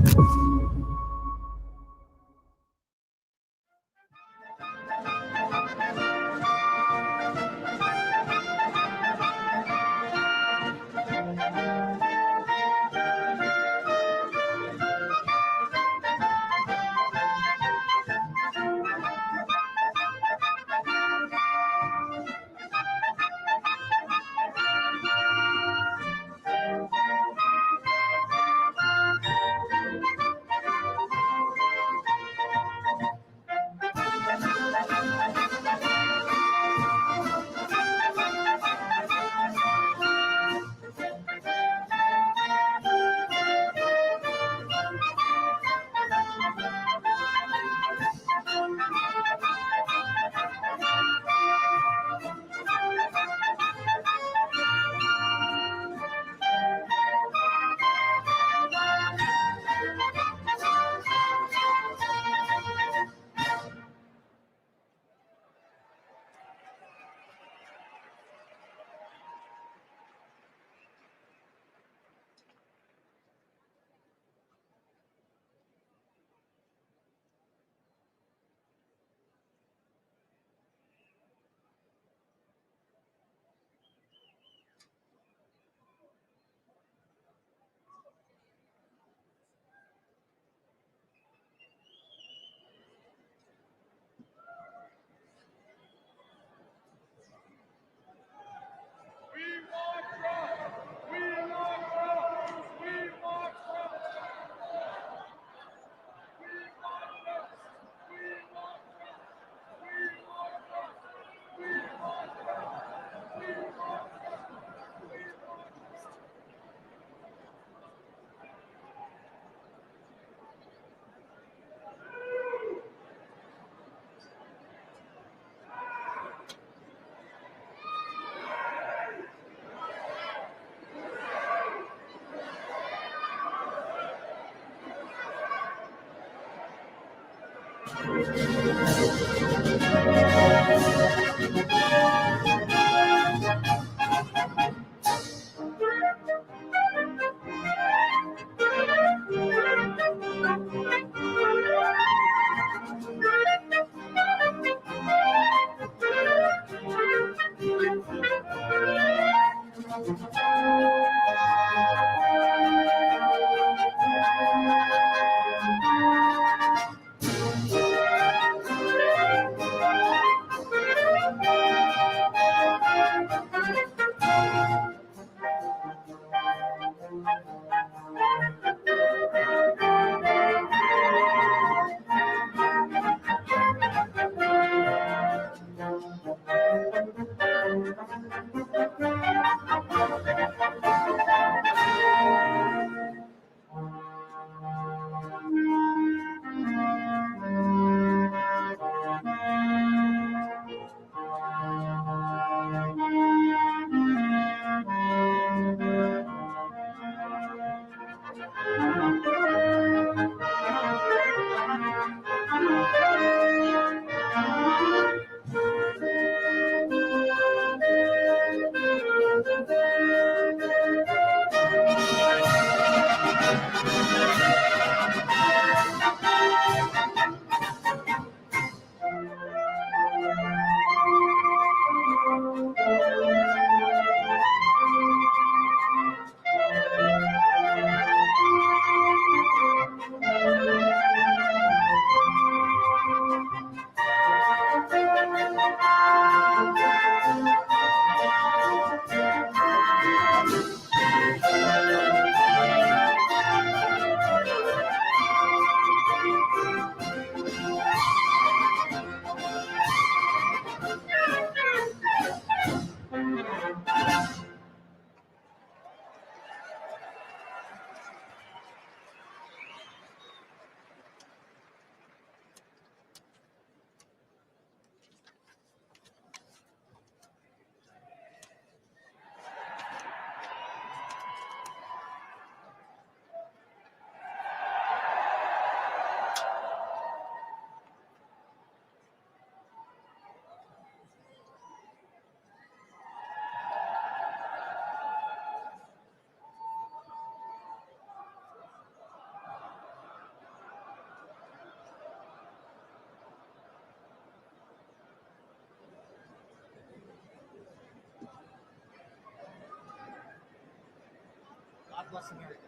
God bless America.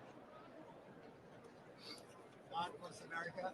God bless America.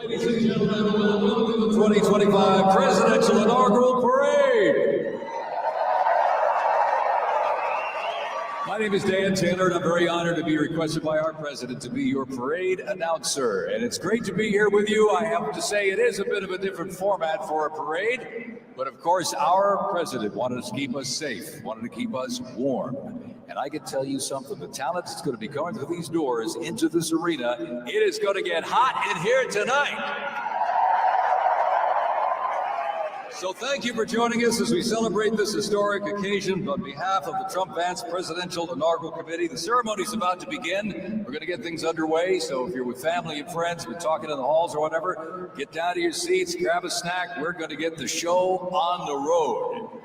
Ladies and gentlemen, welcome to the 2025 Presidential Inaugural Parade. My name is Dan Taylor, and I'm very honored to be requested by our president to be your parade announcer. And it's great to be here with you. I have to say it is a bit of a different format for a parade, but of course our president wanted to keep us safe, wanted to keep us warm. And I can tell you something, the talent that's going to be going through these doors into this arena, it is going to get hot in here tonight. So thank you for joining us as we celebrate this historic occasion. On behalf of the Trump-Vance Presidential Inaugural Committee, the ceremony is about to begin. We're going to get things underway, so if you're with family and friends, been talking in the halls or whatever, get down to your seats, grab a snack. We're going to get the show on the road.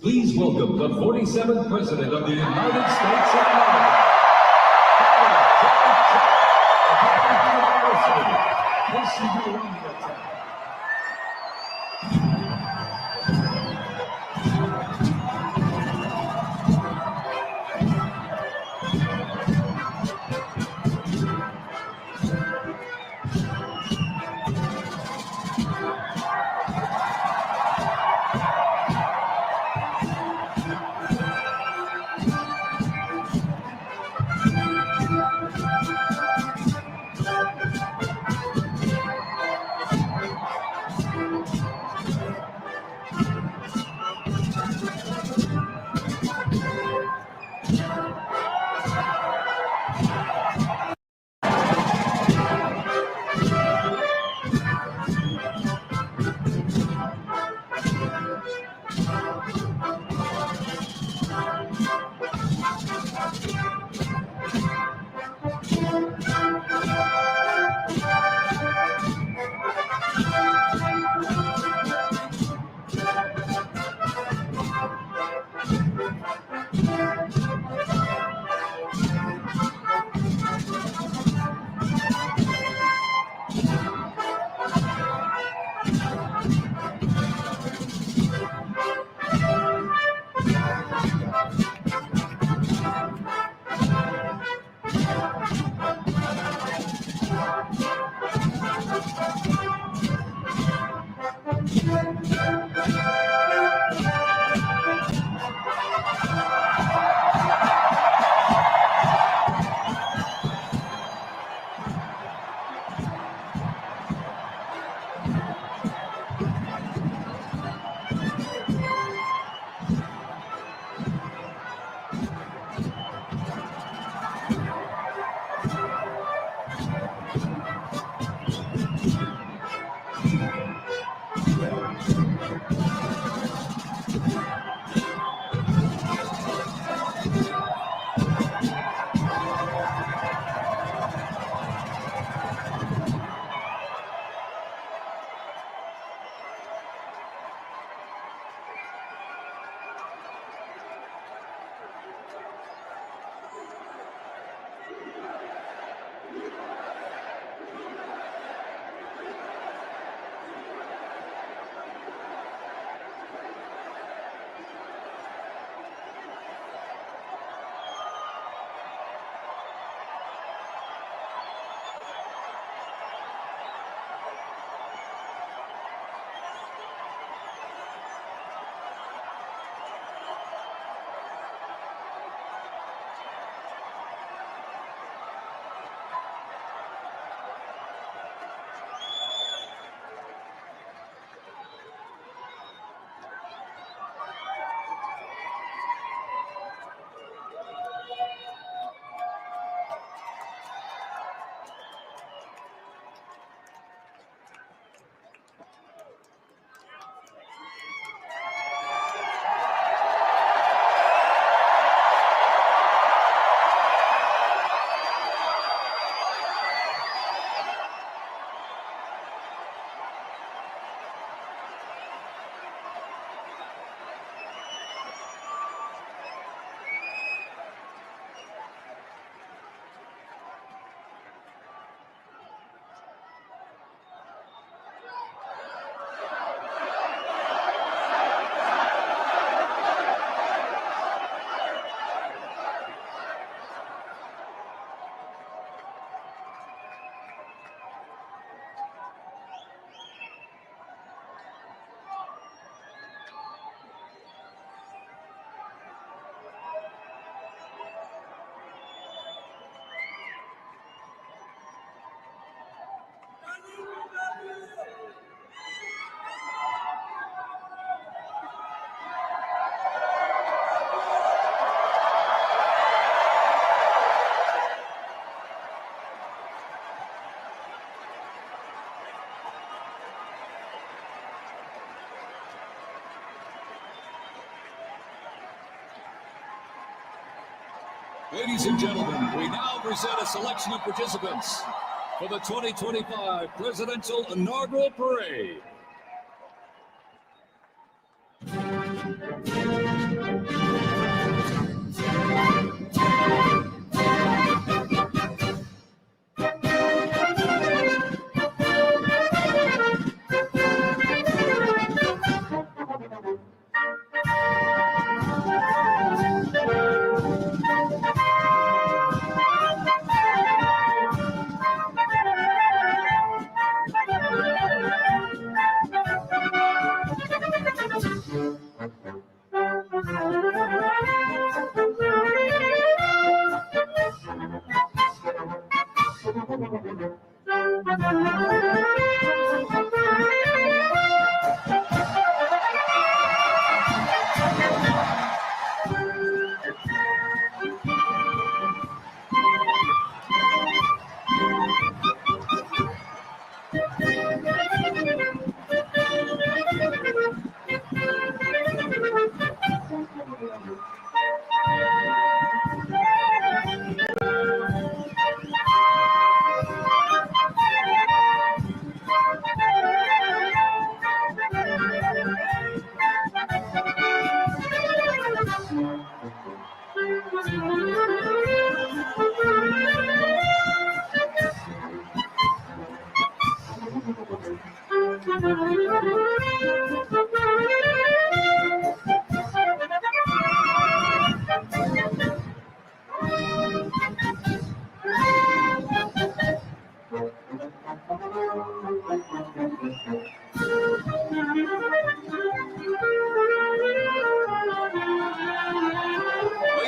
Please welcome the 47th President of the United States of America. Listen to the attack. Ladies and gentlemen, we now present a selection of participants for the 2025 Presidential Inaugural Parade.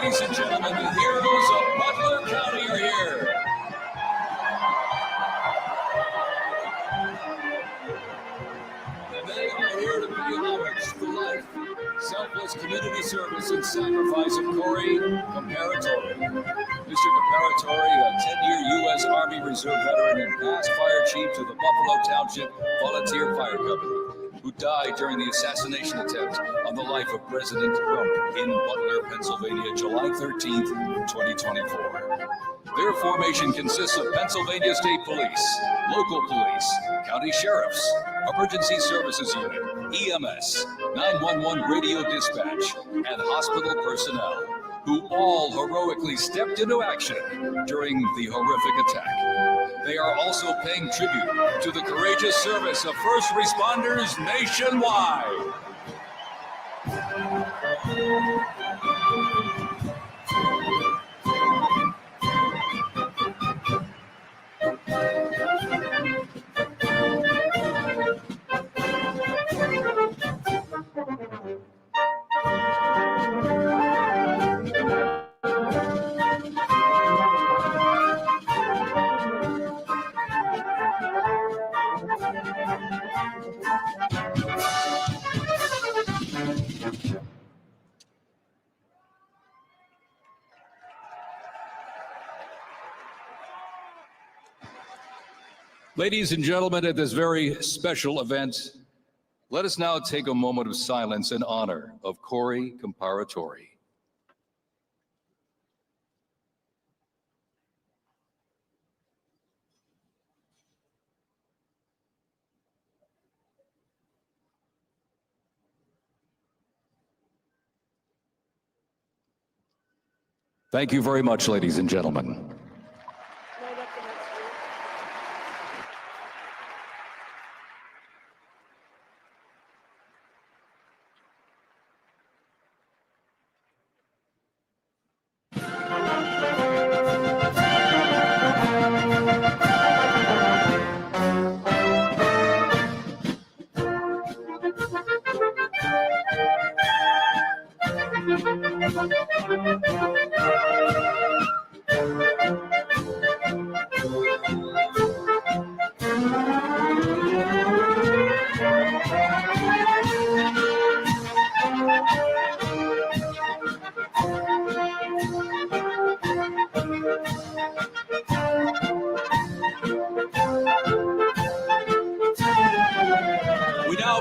Ladies and gentlemen, the heroes of Butler County are here. And they are here to pay homage to the life, selfless community service, and sacrifice of Corey Comparatori. Mr. Comparatori, a 10-year U.S. Army Reserve veteran and past fire chief to the Buffalo Township Volunteer Fire Company, who died during the assassination attempt on the life of President Trump in Butler, Pennsylvania, July 13th, 2024. Their formation consists of Pennsylvania State Police, local police, county sheriffs, emergency services unit, EMS, 911 radio dispatch, and hospital personnel, who all heroically stepped into action during the horrific attack. They are also paying tribute to the courageous service of first responders nationwide. Ladies and gentlemen, at this very special event, let us now take a moment of silence in honor of Corey Comparatori. Thank you very much, ladies and gentlemen.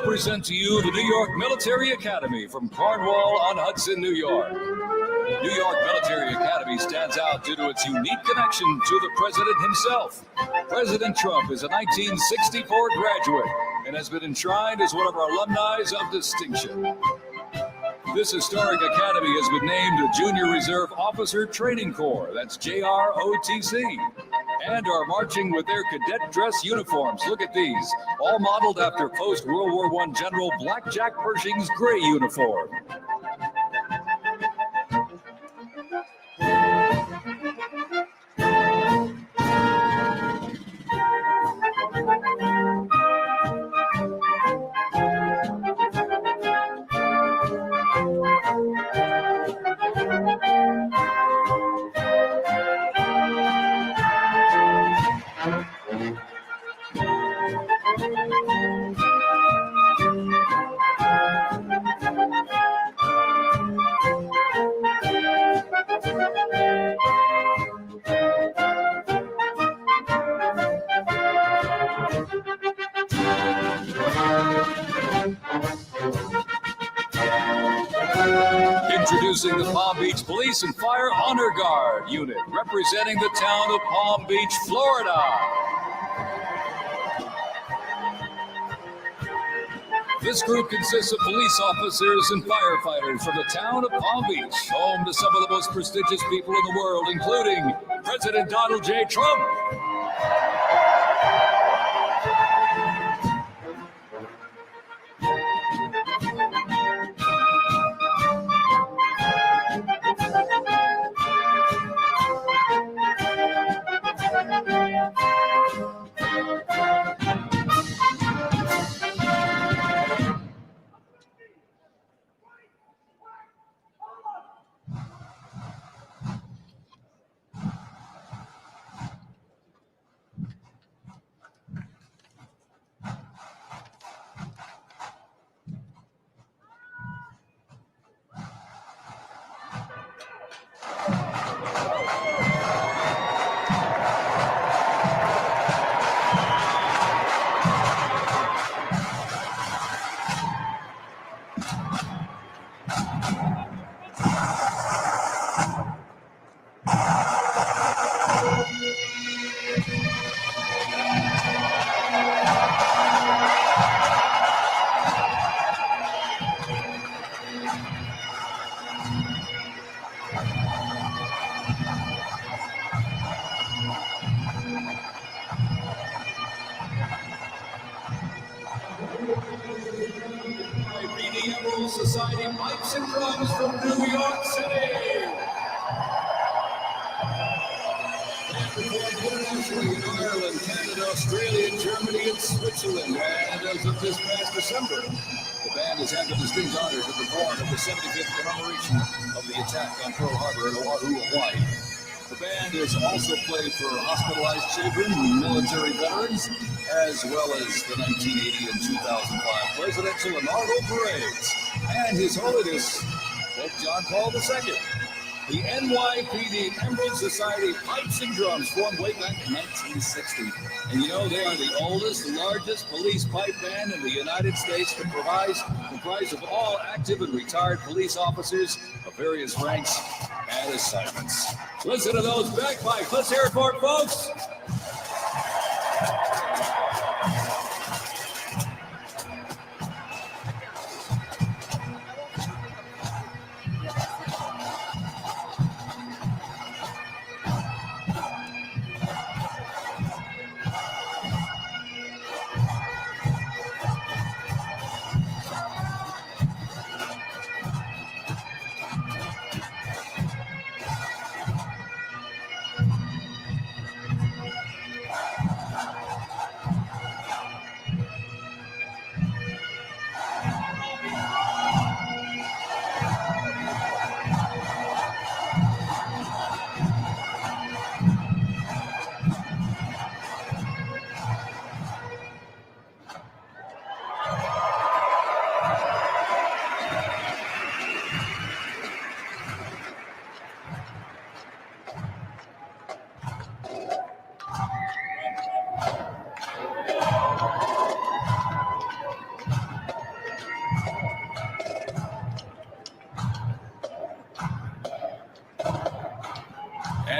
Present to you the New York Military Academy from Cornwall-on-Hudson, New York. New York Military Academy stands out due to its unique connection to the president himself. President Trump is a 1964 graduate and has been enshrined as one of our alumni of distinction. This historic academy has been named the Junior Reserve Officer Training Corps, that's JROTC, and are marching with their cadet dress uniforms. Look at these, all modeled after post-World War I General Blackjack Pershing's gray uniform. Introducing the Palm Beach Police and Fire Honor Guard unit, representing the town of Palm Beach, Florida. This group consists of police officers and firefighters from the town of Palm Beach, home to some of the most prestigious people in the world, including President Donald J. Trump. NYPD Society pipes and drums from New York City. Internationally in Ireland, Canada, Australia, Germany, and Switzerland. And as of this past December, the band has had the distinct honor to perform at the 75th commemoration of the attack on Pearl Harbor in Oahu, Hawaii. The band has also played for hospitalized children, military veterans, as well as the 1980 and 2005 presidential inaugural parades. And His Holiness Pope John Paul II. The NYPD Emerald Society Pipes and Drums formed way back in 1960. And you know, they are the oldest, largest police pipe band in the United States that comprised of all active and retired police officers of various ranks and assignments. Listen to those bagpipes. Let's hear it for it, folks.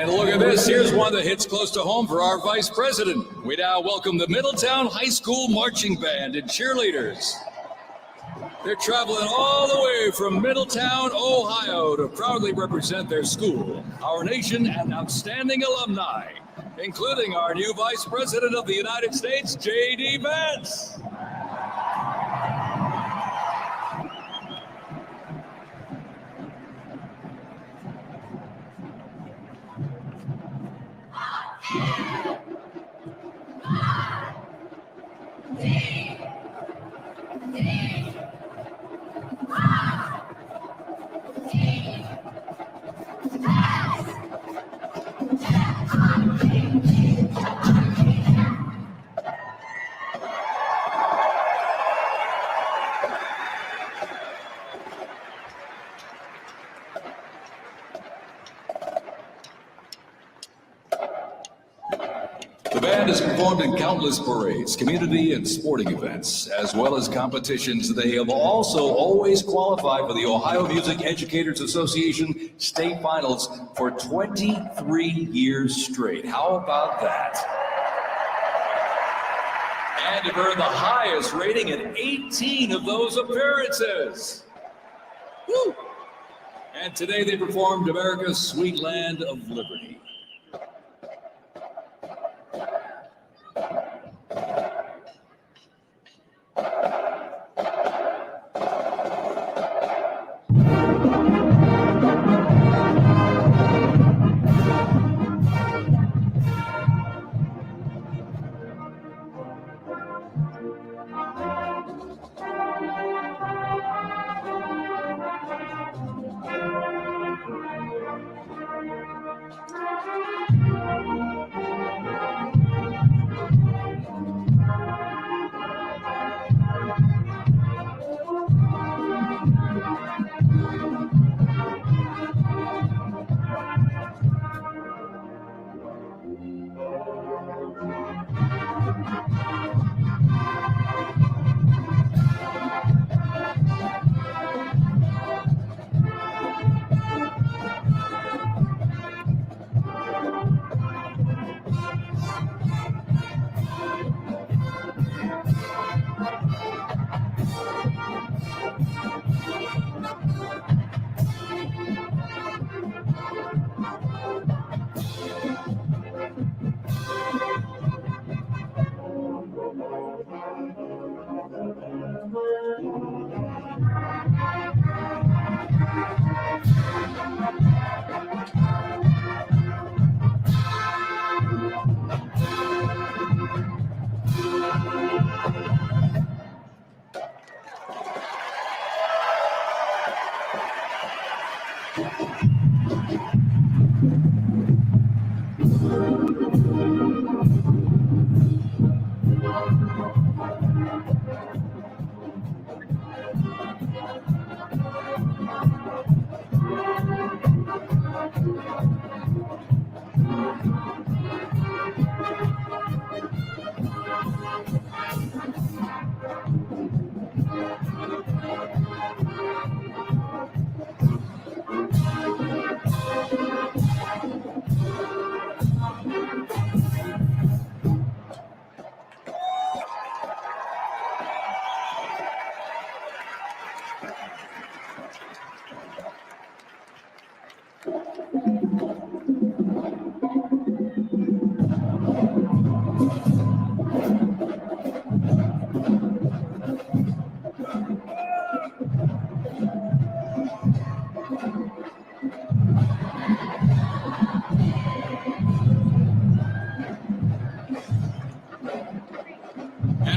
And look at this, here's one that hits close to home for our Vice President. We now welcome the Middletown High School Marching Band and cheerleaders. They're traveling all the way from Middletown, Ohio to proudly represent their school, our nation, and outstanding alumni, including our new Vice President of the United States, J.D. Vance. band has performed in countless parades, community and sporting events, as well as competitions. They have also always qualified for the Ohio Music Educators Association state finals for 23 years straight. How about that? And have earned the highest rating in 18 of those appearances. Woo! And today they performed America's Sweet Land of Liberty.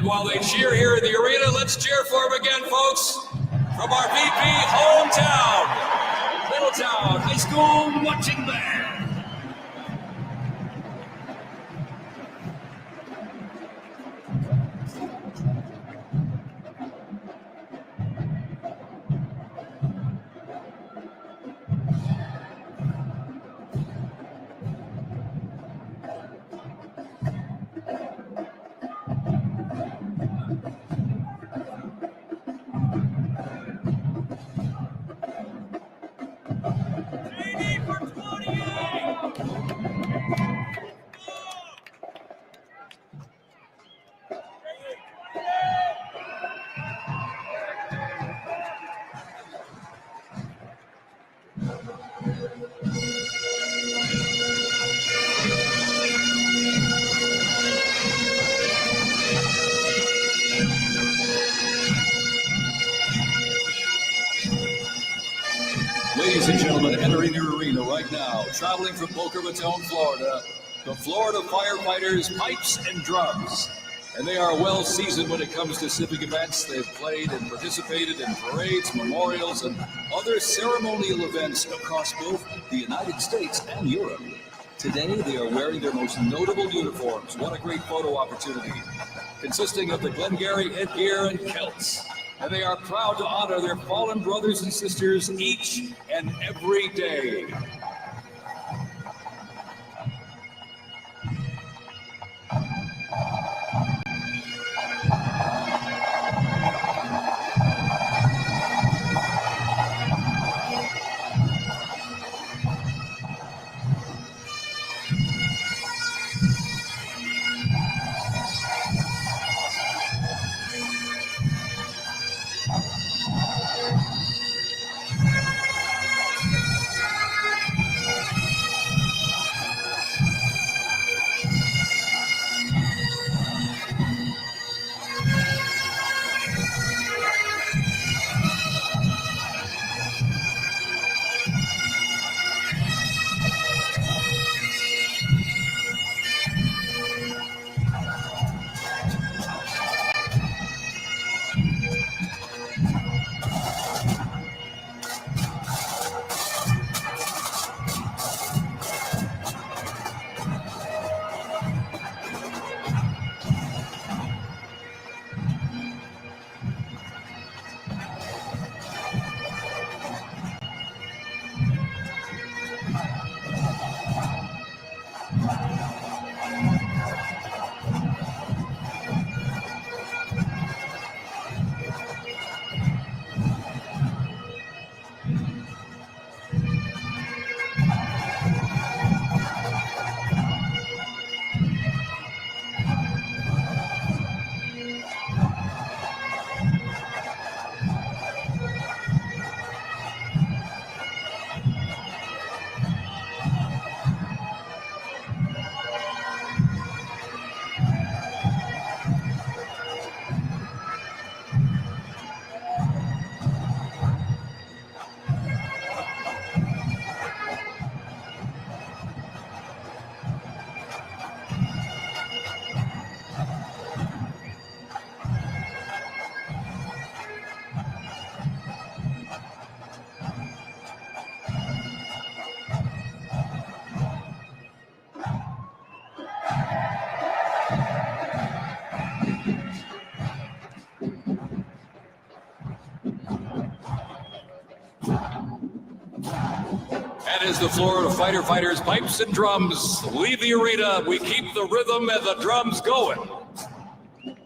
While they cheer here in the arena, let's cheer for him again, folks, from our VP hometown, Middletown High School Marching Band. Ladies and gentlemen, entering your arena right now, traveling from Boca Raton, Florida, the Florida Firefighters Pipes and Drums. And they are well seasoned when it comes to civic events. They've played and participated in parades, memorials, and other ceremonial events across both the United States and Europe. Today, they are wearing their most notable uniforms. What a great photo opportunity. Consisting of the Glengarry headgear and kilts. And they are proud to honor their fallen brothers and sisters each and every day. as the Florida fighter fighters, pipes and drums leave the arena, we keep the rhythm and the drums going.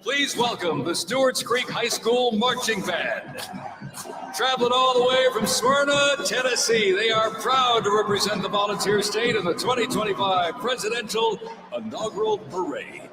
Please welcome the Stewart's Creek High School Marching Band. Traveling all the way from Smyrna, Tennessee, they are proud to represent the volunteer state in the 2025 Presidential Inaugural Parade.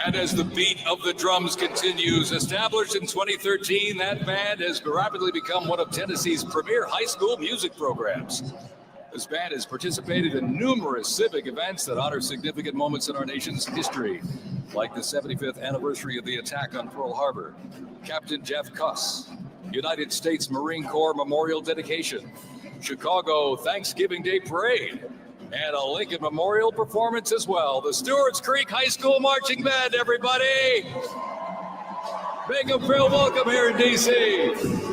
And as the beat of the drums continues, established in 2013, that band has rapidly become one of Tennessee's premier high school music programs. This band has participated in numerous civic events that honor significant moments in our nation's history, like the 75th anniversary of the attack on Pearl Harbor, Captain Jeff Kuss, United States Marine Corps Memorial Dedication, Chicago Thanksgiving Day Parade, and a Lincoln Memorial performance as well. The Stewart's Creek High School Marching Band, everybody! Make them feel welcome here in D.C.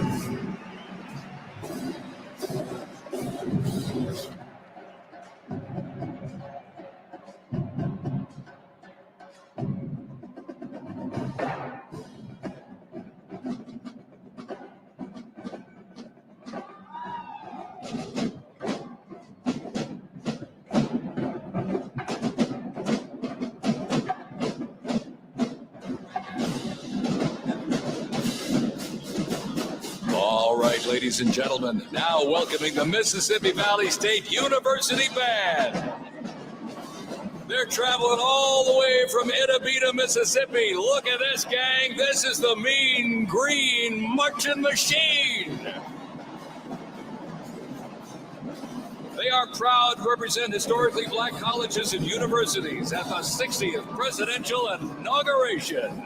ladies and gentlemen, now welcoming the Mississippi Valley State University Band. They're traveling all the way from Itabita, Mississippi. Look at this, gang. This is the Mean Green Marching Machine. They are proud to represent historically black colleges and universities at the 60th Presidential Inauguration.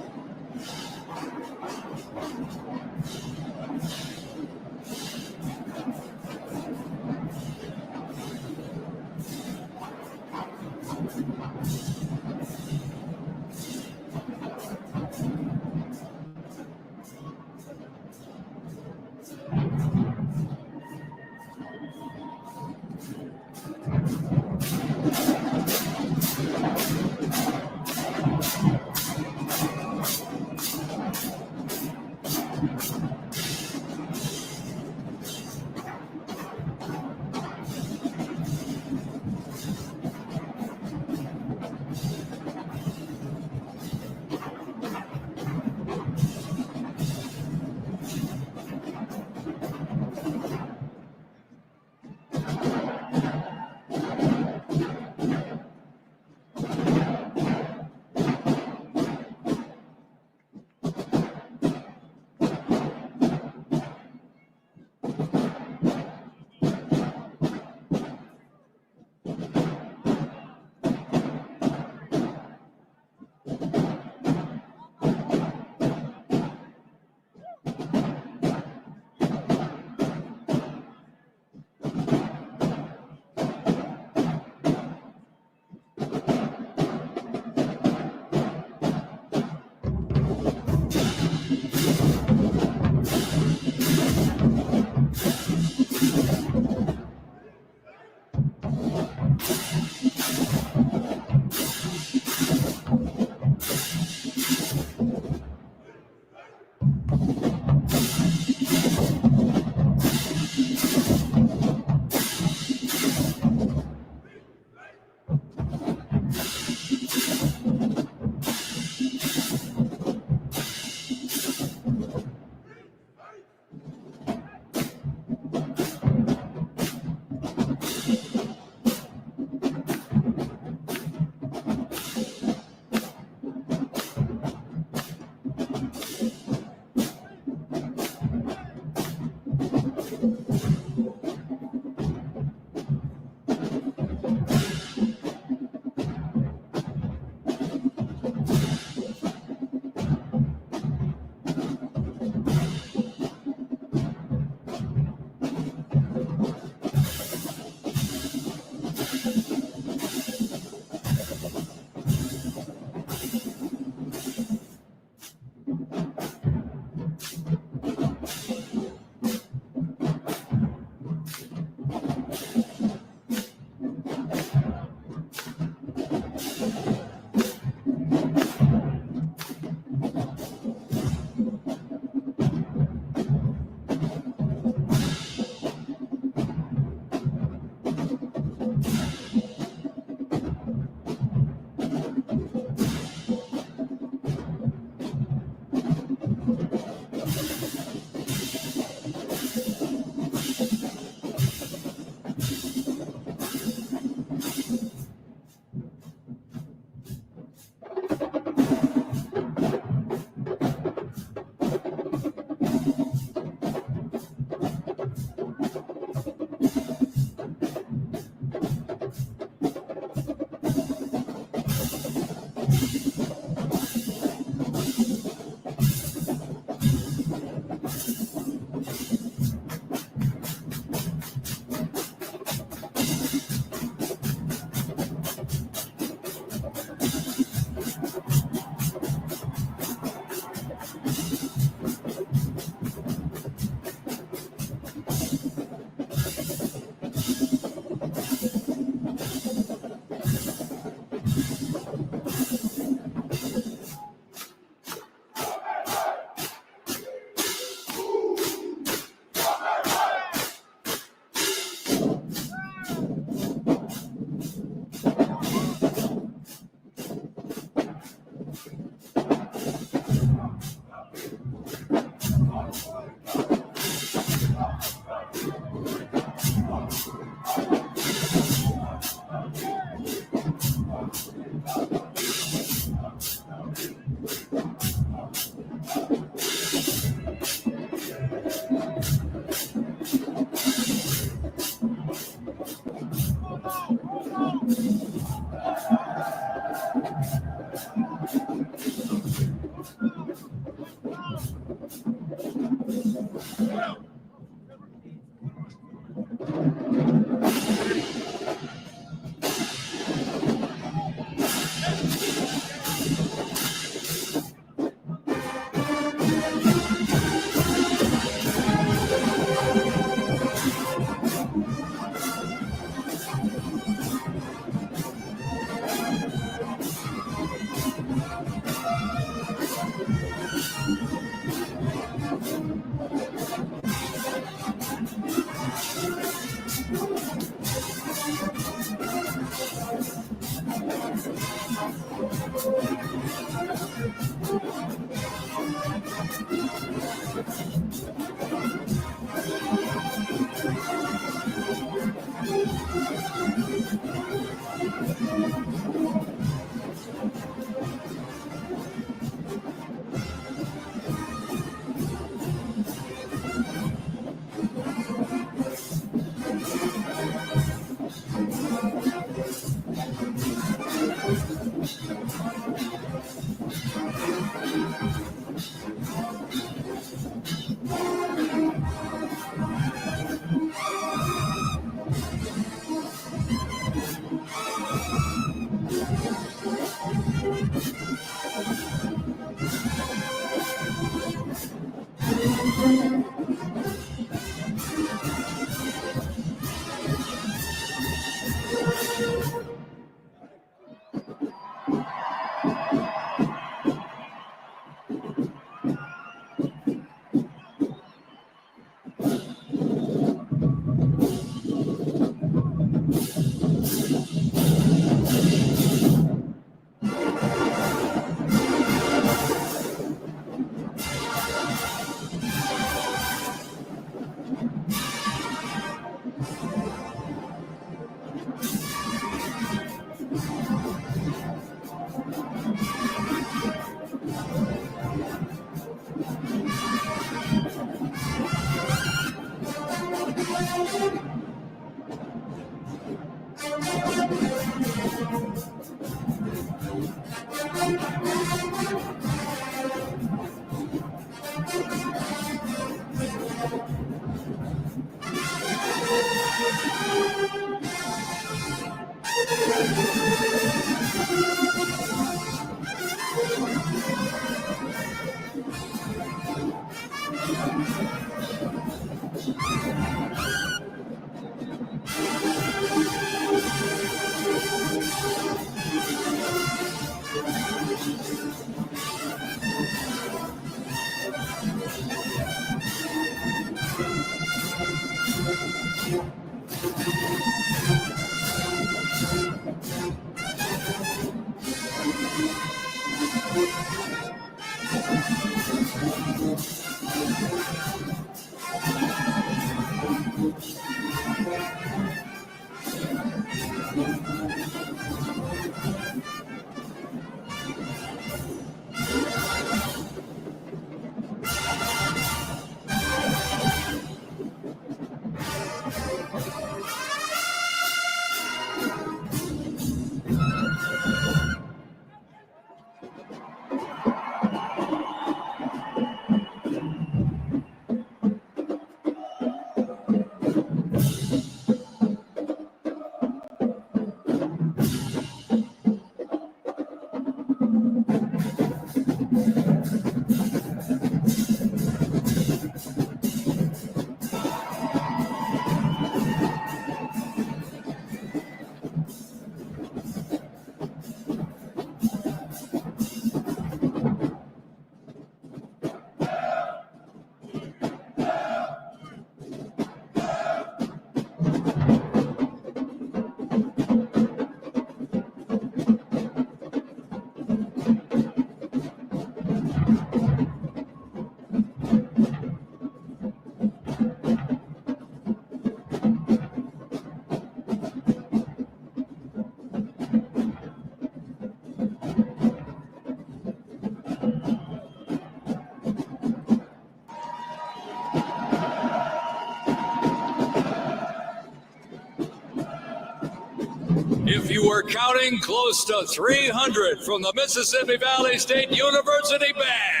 If you were counting, close to 300 from the Mississippi Valley State University Band.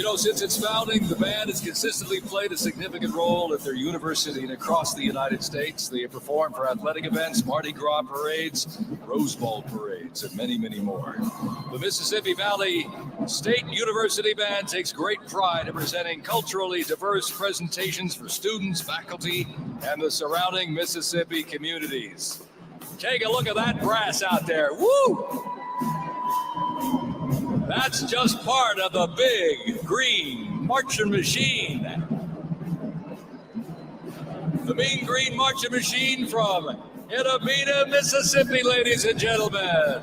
You know, since its founding, the band has consistently played a significant role at their university and across the United States. They have performed for athletic events, Mardi Gras parades, Rose Bowl parades, and many, many more. The Mississippi Valley State University Band takes great pride in presenting culturally diverse presentations for students, faculty, and the surrounding Mississippi communities. Take a look at that brass out there. Woo! That's just part of the big green marching machine. The Mean Green Marching Machine from Inaugural, Mississippi, ladies and gentlemen.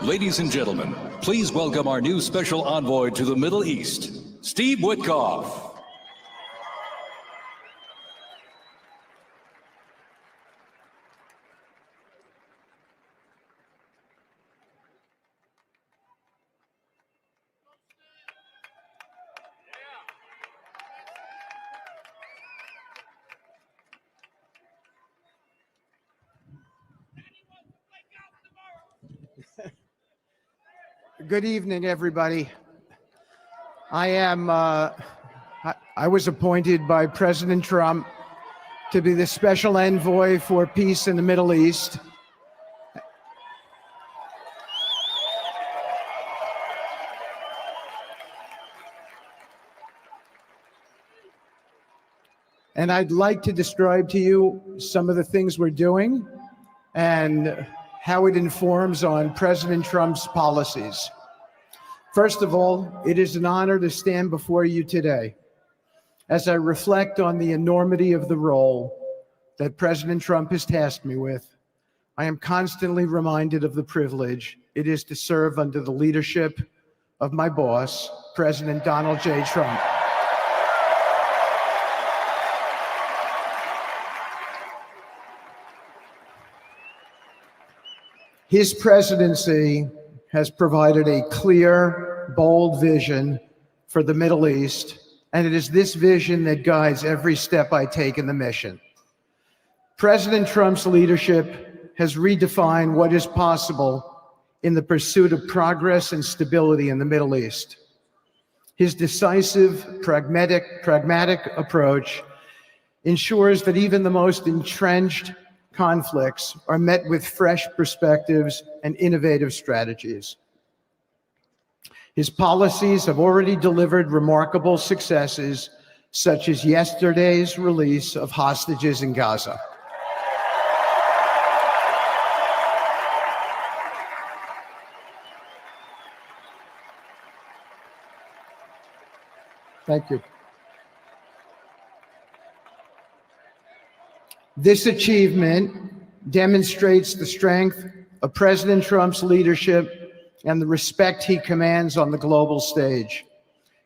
Ladies and gentlemen, please welcome our new special envoy to the Middle East, Steve Witkoff. Good evening, everybody. I was appointed by President Trump to be the special envoy for peace in the Middle East. And I'd like to describe to you some of the things we're doing and how it informs on President Trump's policies. First of all, it is an honor to stand before you today as I reflect on the enormity of the role that President Trump has tasked me with. I am constantly reminded of the privilege it is to serve under the leadership of my boss, President Donald J. Trump. His presidency has provided a clear, bold vision for the Middle East, and it is this vision that guides every step I take in the mission. President Trump's leadership has redefined what is possible in the pursuit of progress and stability in the Middle East. His decisive, pragmatic approach ensures that even the most entrenched conflicts are met with fresh perspectives and innovative strategies. His policies have already delivered remarkable successes, such as yesterday's release of hostages in Gaza. Thank you. This achievement demonstrates the strength of President Trump's leadership and the respect he commands on the global stage.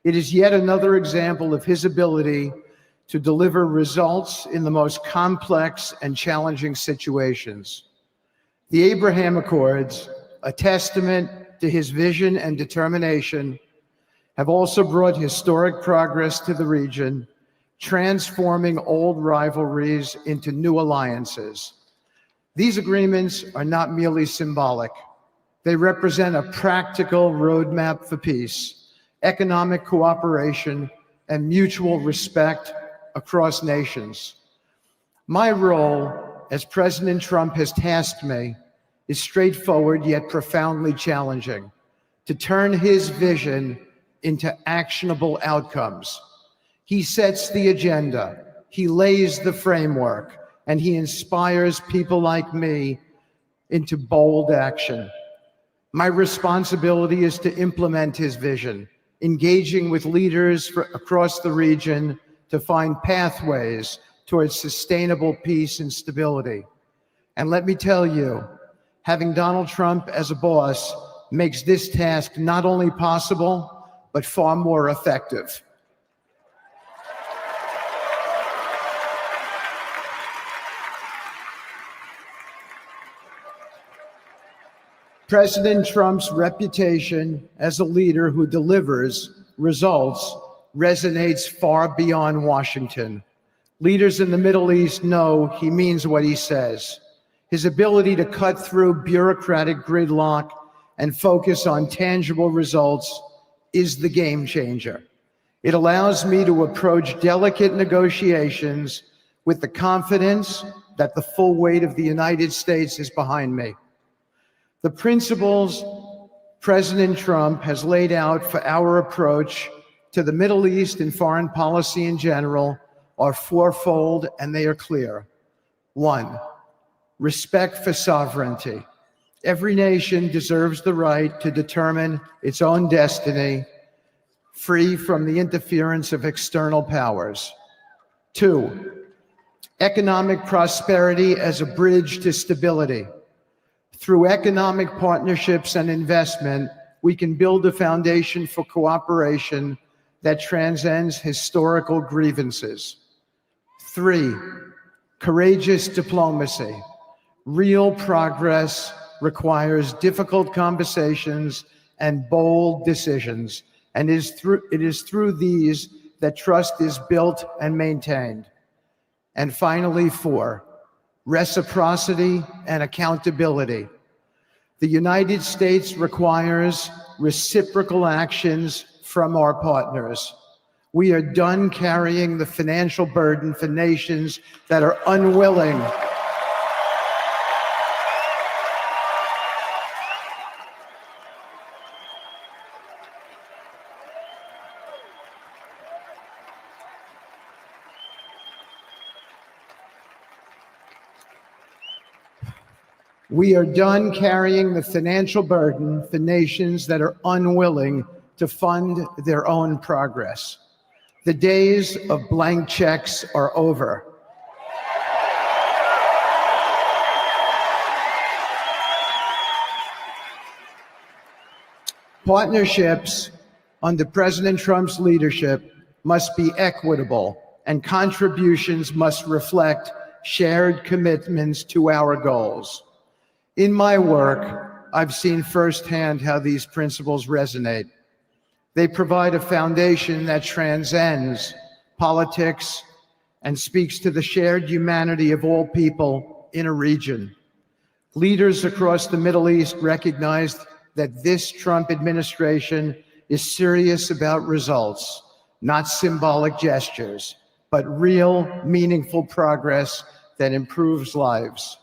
It is yet another example of his ability to deliver results in the most complex and challenging situations. The Abraham Accords, a testament to his vision and determination, have also brought historic progress to the region, transforming old rivalries into new alliances. These agreements are not merely symbolic. They represent a practical roadmap for peace, economic cooperation, and mutual respect across nations. My role, as President Trump has tasked me, is straightforward yet profoundly challenging: to turn his vision into actionable outcomes. He sets the agenda, he lays the framework, and he inspires people like me into bold action. My responsibility is to implement his vision, engaging with leaders across the region to find pathways towards sustainable peace and stability. And let me tell you, having Donald Trump as a boss makes this task not only possible, but far more effective. President Trump's reputation as a leader who delivers results resonates far beyond Washington. Leaders in the Middle East know he means what he says. His ability to cut through bureaucratic gridlock and focus on tangible results is the game changer. It allows me to approach delicate negotiations with the confidence that the full weight of the United States is behind me. The principles President Trump has laid out for our approach to the Middle East and foreign policy in general are fourfold, and they are clear. 1, respect for sovereignty. Every nation deserves the right to determine its own destiny, free from the interference of external powers. 2, economic prosperity as a bridge to stability. Through economic partnerships and investment, we can build a foundation for cooperation that transcends historical grievances. 3, courageous diplomacy. Real progress requires difficult conversations and bold decisions, and it is through these that trust is built and maintained. And finally, 4, reciprocity and accountability. The United States requires reciprocal actions from our partners. We are done carrying the financial burden for nations that are unwilling We are done carrying the financial burden for nations that are unwilling to fund their own progress. The days of blank checks are over. Partnerships under President Trump's leadership must be equitable, and contributions must reflect shared commitments to our goals. In my work, I've seen firsthand how these principles resonate. They provide a foundation that transcends politics and speaks to the shared humanity of all people in a region. Leaders across the Middle East recognized that this Trump administration is serious about results, not symbolic gestures, but real, meaningful progress that improves lives.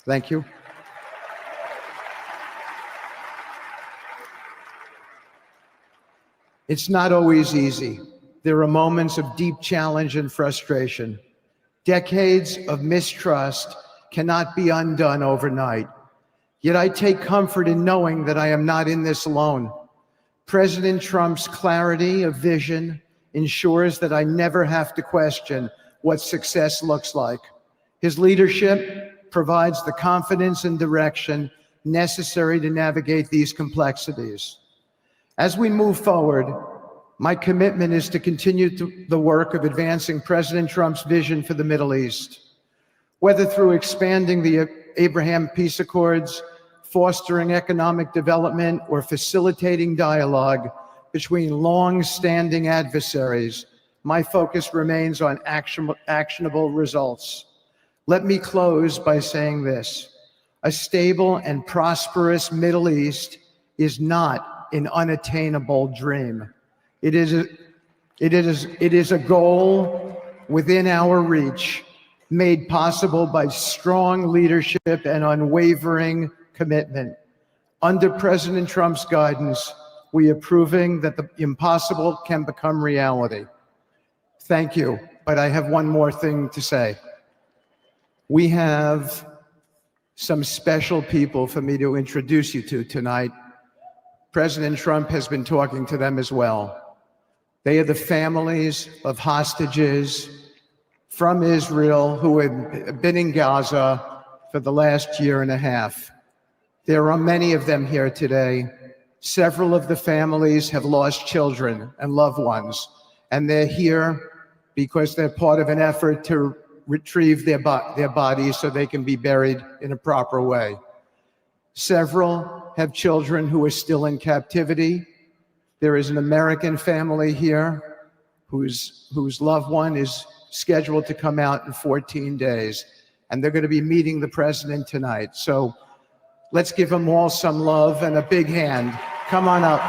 Thank you. It's not always easy. There are moments of deep challenge and frustration. Decades of mistrust cannot be undone overnight. Yet I take comfort in knowing that I am not in this alone. President Trump's clarity of vision ensures that I never have to question what success looks like. His leadership provides the confidence and direction necessary to navigate these complexities. As we move forward, my commitment is to continue the work of advancing President Trump's vision for the Middle East, whether through expanding the Abraham Peace Accords, fostering economic development, or facilitating dialogue between long-standing adversaries. My focus remains on actionable results. Let me close by saying this: a stable and prosperous Middle East is not an unattainable dream. It is a goal within our reach, made possible by strong leadership and unwavering commitment. Under President Trump's guidance, we are proving that the impossible can become reality. Thank you, but I have one more thing to say. We have some special people for me to introduce you to tonight. President Trump has been talking to them as well. They are the families of hostages from Israel who have been in Gaza for the last year and a half. There are many of them here today. Several of the families have lost children and loved ones, and they're here because they're part of an effort to retrieve their bodies so they can be buried in a proper way. Several have children who are still in captivity. There is an American family here whose loved one is scheduled to come out in 14 days, and they're going to be meeting the president tonight. So let's give them all some love and a big hand. Come on up.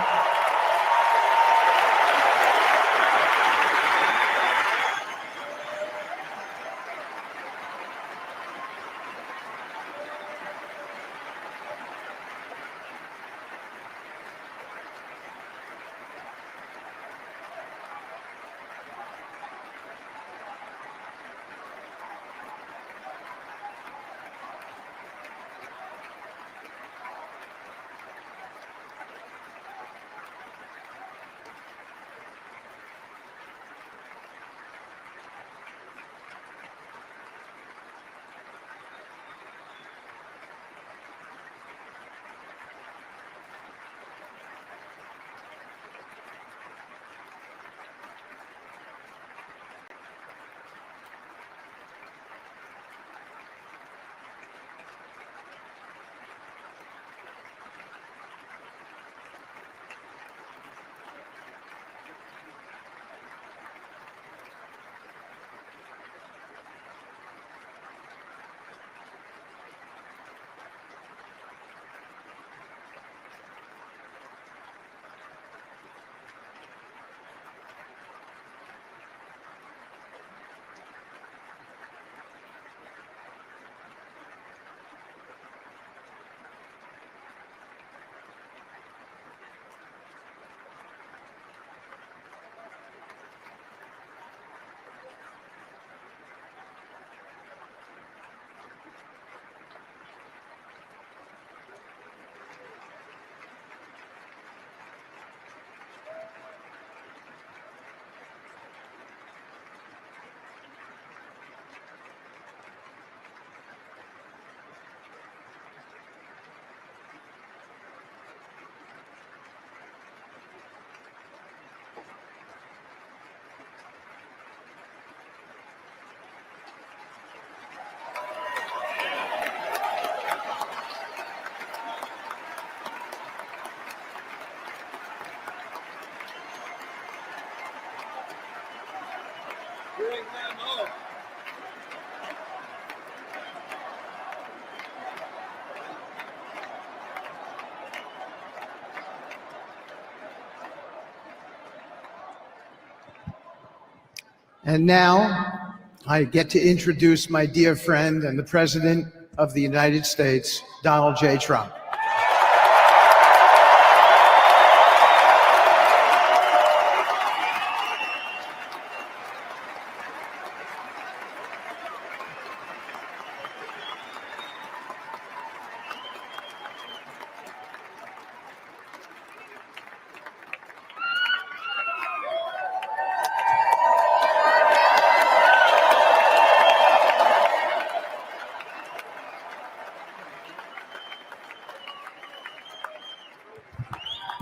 And now I get to introduce my dear friend and the President of the United States, Donald J. Trump.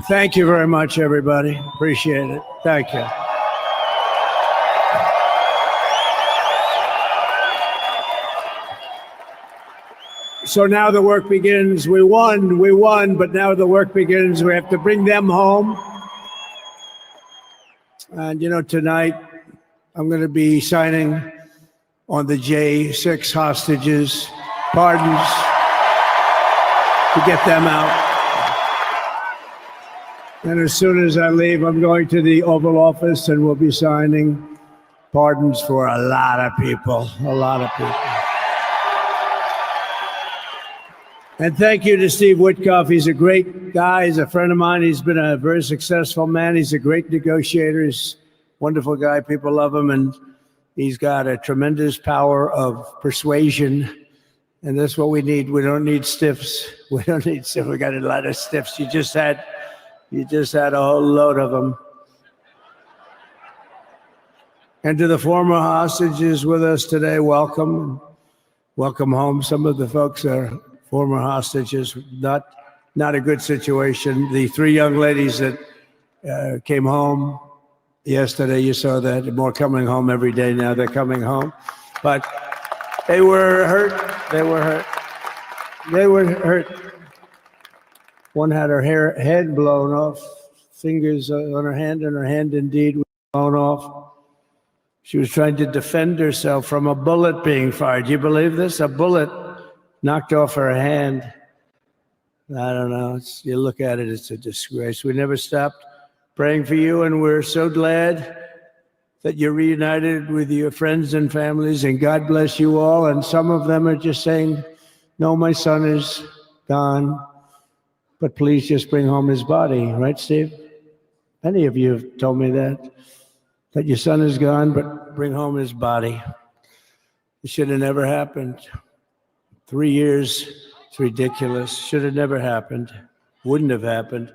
Thank you very much, everybody. Appreciate it. Thank you. So now the work begins. We won, but now the work begins. We have to bring them home. And you know, tonight I'm going to be signing on the J6 hostages, pardons to get them out. And as soon as I leave, I'm going to the Oval Office and we'll be signing pardons for a lot of people, a lot of people. And thank you to Steve Witkoff. He's a great guy. He's a friend of mine. He's been a very successful man. He's a great negotiator. He's a wonderful guy. People love him. And he's got a tremendous power of persuasion. And that's what we need. We don't need stiffs. We don't need stiffs. We got a lot of stiffs. You just had a whole load of them. And to the former hostages with us today, welcome. Welcome home. Some of the folks are former hostages, not a good situation. The three young ladies that came home yesterday, you saw that. More coming home every day now. They're coming home. But they were hurt. They were hurt. They were hurt. One had her head blown off, fingers on her hand, and her hand indeed was blown off. She was trying to defend herself from a bullet being fired. Do you believe this? A bullet knocked off her hand. I don't know. You look at it, it's a disgrace. We never stopped praying for you, and we're so glad that you're reunited with your friends and families, and God bless you all. And some of them are just saying, no, my son is gone, but please just bring home his body. Right, Steve? Many of you have told me that your son is gone, but bring home his body. It should have never happened. 3 years, it's ridiculous. Should have never happened. Wouldn't have happened.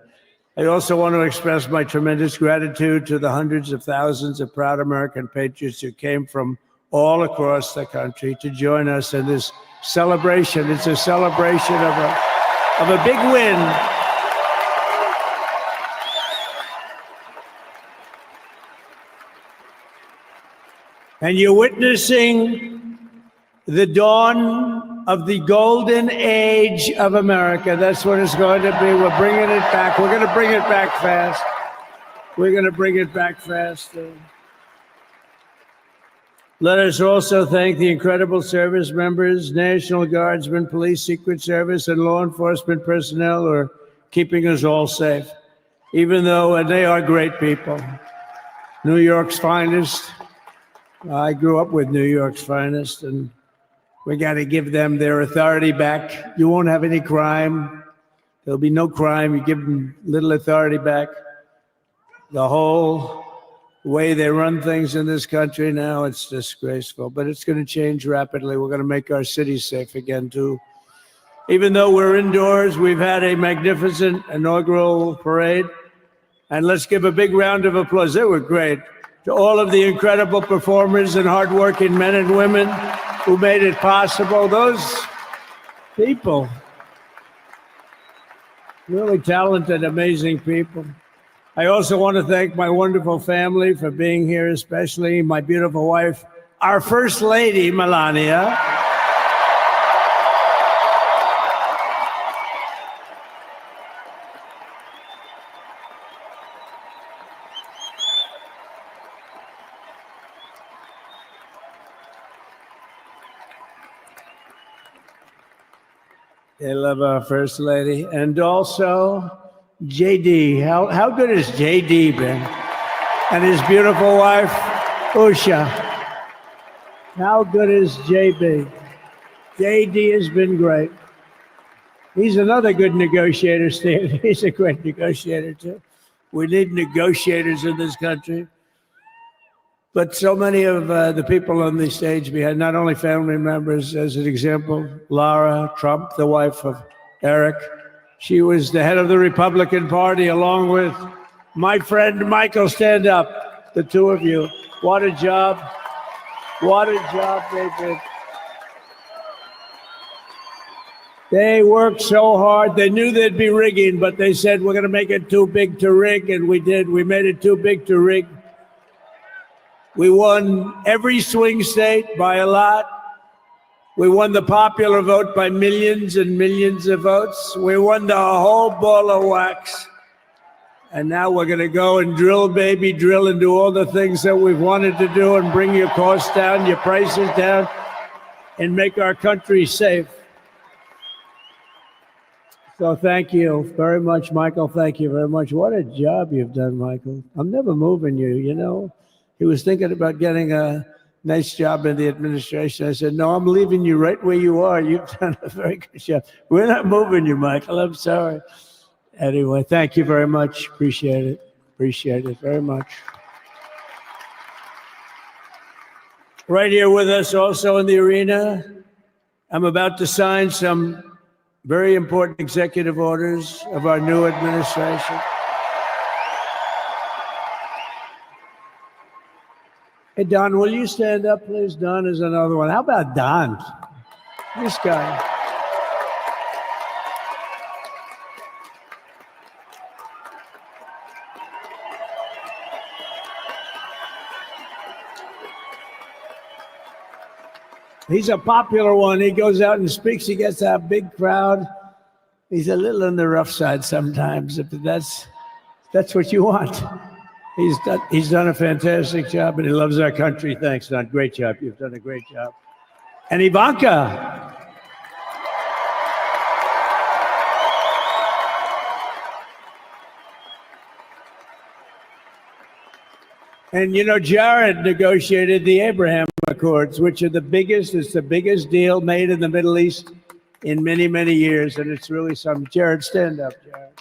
I also want to express my tremendous gratitude to the hundreds of thousands of proud American patriots who came from all across the country to join us in this celebration. It's a celebration of a big win. And you're witnessing the dawn of the golden age of America. That's what it's going to be. We're bringing it back. We're going to bring it back fast. We're going to bring it back fast. Let us also thank the incredible service members, National Guardsmen, Police, Secret Service, and law enforcement personnel who are keeping us all safe, even though they are great people. New York's finest. I grew up with New York's finest, and we got to give them their authority back. You won't have any crime. There'll be no crime. You give them little authority back. The whole way they run things in this country now, it's disgraceful. But it's going to change rapidly. We're going to make our cities safe again, too. Even though we're indoors, we've had a magnificent inaugural parade. And let's give a big round of applause. They were great. To all of the incredible performers and hardworking men and women who made it possible. Those people, really talented, amazing people. I also want to thank my wonderful family for being here, especially my beautiful wife, our First Lady, Melania. They love our First Lady. And also JD. How good has JD been? And his beautiful wife, Usha. How good is JB? JD has been great. He's another good negotiator, Steve. He's a great negotiator, too. We need negotiators in this country. But so many of the people on the stage, we had not only family members, as an example, Lara Trump, the wife of Eric. She was the head of the Republican Party, along with my friend Michael. Stand up, the two of you. What a job. What a job they did. They worked so hard. They knew there'd be rigging, but they said, we're going to make it too big to rig, and we did. We made it too big to rig. We won every swing state by a lot. We won the popular vote by millions and millions of votes. We won the whole ball of wax. And now we're going to go and drill, baby, drill, and do all the things that we've wanted to do and bring your costs down, your prices down, and make our country safe. So thank you very much, Michael. Thank you very much. What a job you've done, Michael. I'm never moving you, you know. He was thinking about getting a nice job in the administration. I said, no, I'm leaving you right where you are. You've done a very good job. We're not moving you, Michael. I'm sorry. Anyway, thank you very much. Appreciate it. Appreciate it very much. Right here with us also in the arena, I'm about to sign some very important executive orders of our new administration. Hey, Don, will you stand up, please? Don is another one. How about Don? This guy. He's a popular one. He goes out and speaks. He gets a big crowd. He's a little on the rough side sometimes, but that's what you want. He's done a fantastic job, and he loves our country. Thanks, Don. Great job. You've done a great job. And Ivanka. And you know, Jared negotiated the Abraham Accords, which are the biggest. It's the biggest deal made in the Middle East in many, many years, and it's really something. Jared, stand up, Jared.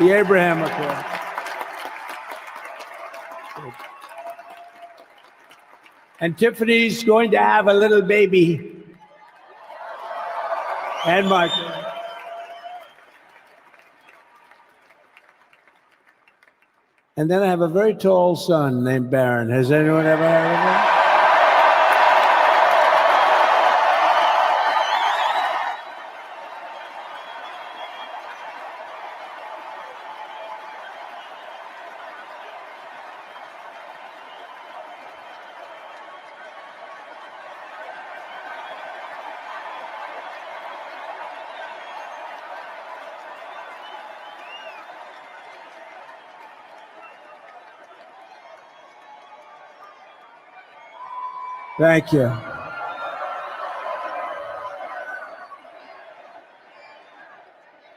The Abraham Accords. And Tiffany's going to have a little baby. And Michael. And then I have a very tall son named Byron. Has anyone ever heard of him? Thank you.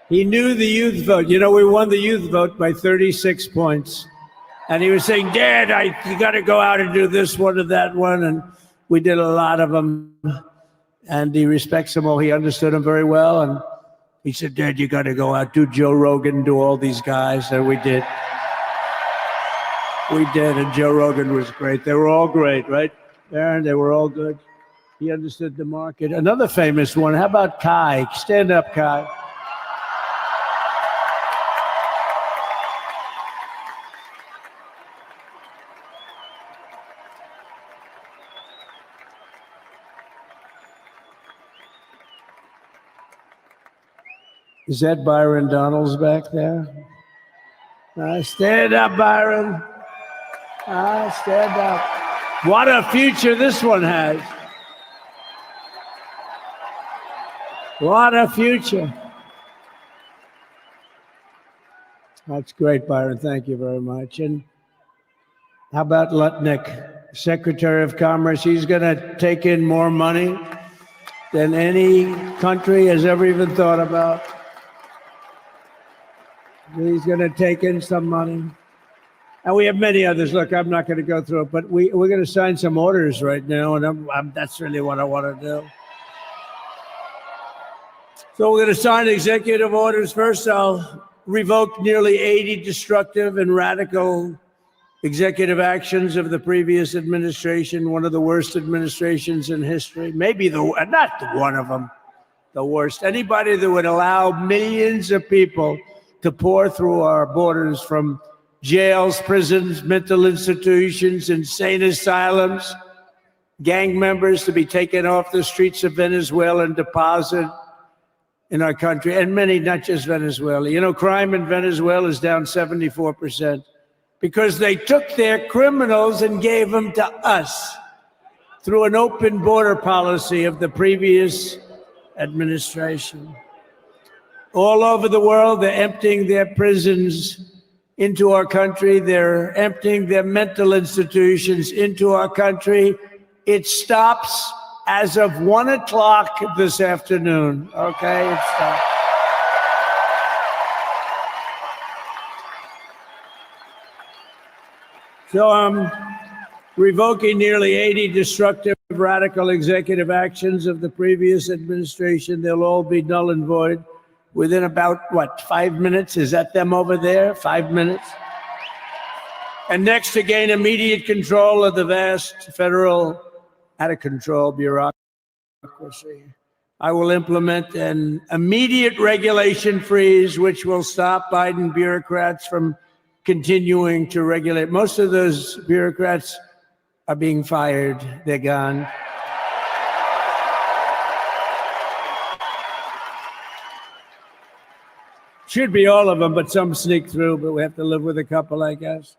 He knew the youth vote. You know, we won the youth vote by 36 points. And he was saying, Dad, you got to go out and do this one or that one. And we did a lot of them. And he respects them all. He understood them very well. And he said, Dad, you got to go out, do Joe Rogan, do all these guys. And we did. We did. And Joe Rogan was great. They were all great, right? Aaron, they were all good. He understood the market. Another famous one. How about Kai? Stand up, Kai. Is that Byron Donalds back there? Stand up, Byron. Stand up. What a future this one has. What a future. That's great, Byron. Thank you very much. And how about Lutnick, Secretary of Commerce? He's going to take in more money than any country has ever even thought about. He's going to take in some money. And we have many others. Look, I'm not going to go through it, but we're going to sign some orders right now, and that's really what I want to do. So we're going to sign executive orders. First, I'll revoke nearly 80 destructive and radical executive actions of the previous administration, one of the worst administrations in history. Maybe not one of them, the worst. Anybody that would allow millions of people to pour through our borders from jails, prisons, mental institutions, insane asylums, gang members to be taken off the streets of Venezuela and deposited in our country, and many, not just Venezuela. You know, crime in Venezuela is down 74% because they took their criminals and gave them to us through an open border policy of the previous administration. All over the world, they're emptying their prisons into our country. They're emptying their mental institutions into our country. It stops as of 1 o'clock this afternoon. Okay, it stops. So I'm revoking nearly 80 destructive, radical executive actions of the previous administration. They'll all be null and void within about, 5 minutes? Is that them over there? 5 minutes? And next, to gain immediate control of the vast federal, out-of-control bureaucracy, I will implement an immediate regulation freeze, which will stop Biden bureaucrats from continuing to regulate. Most of those bureaucrats are being fired. They're gone. Should be all of them, but some sneak through, but we have to live with a couple, I guess.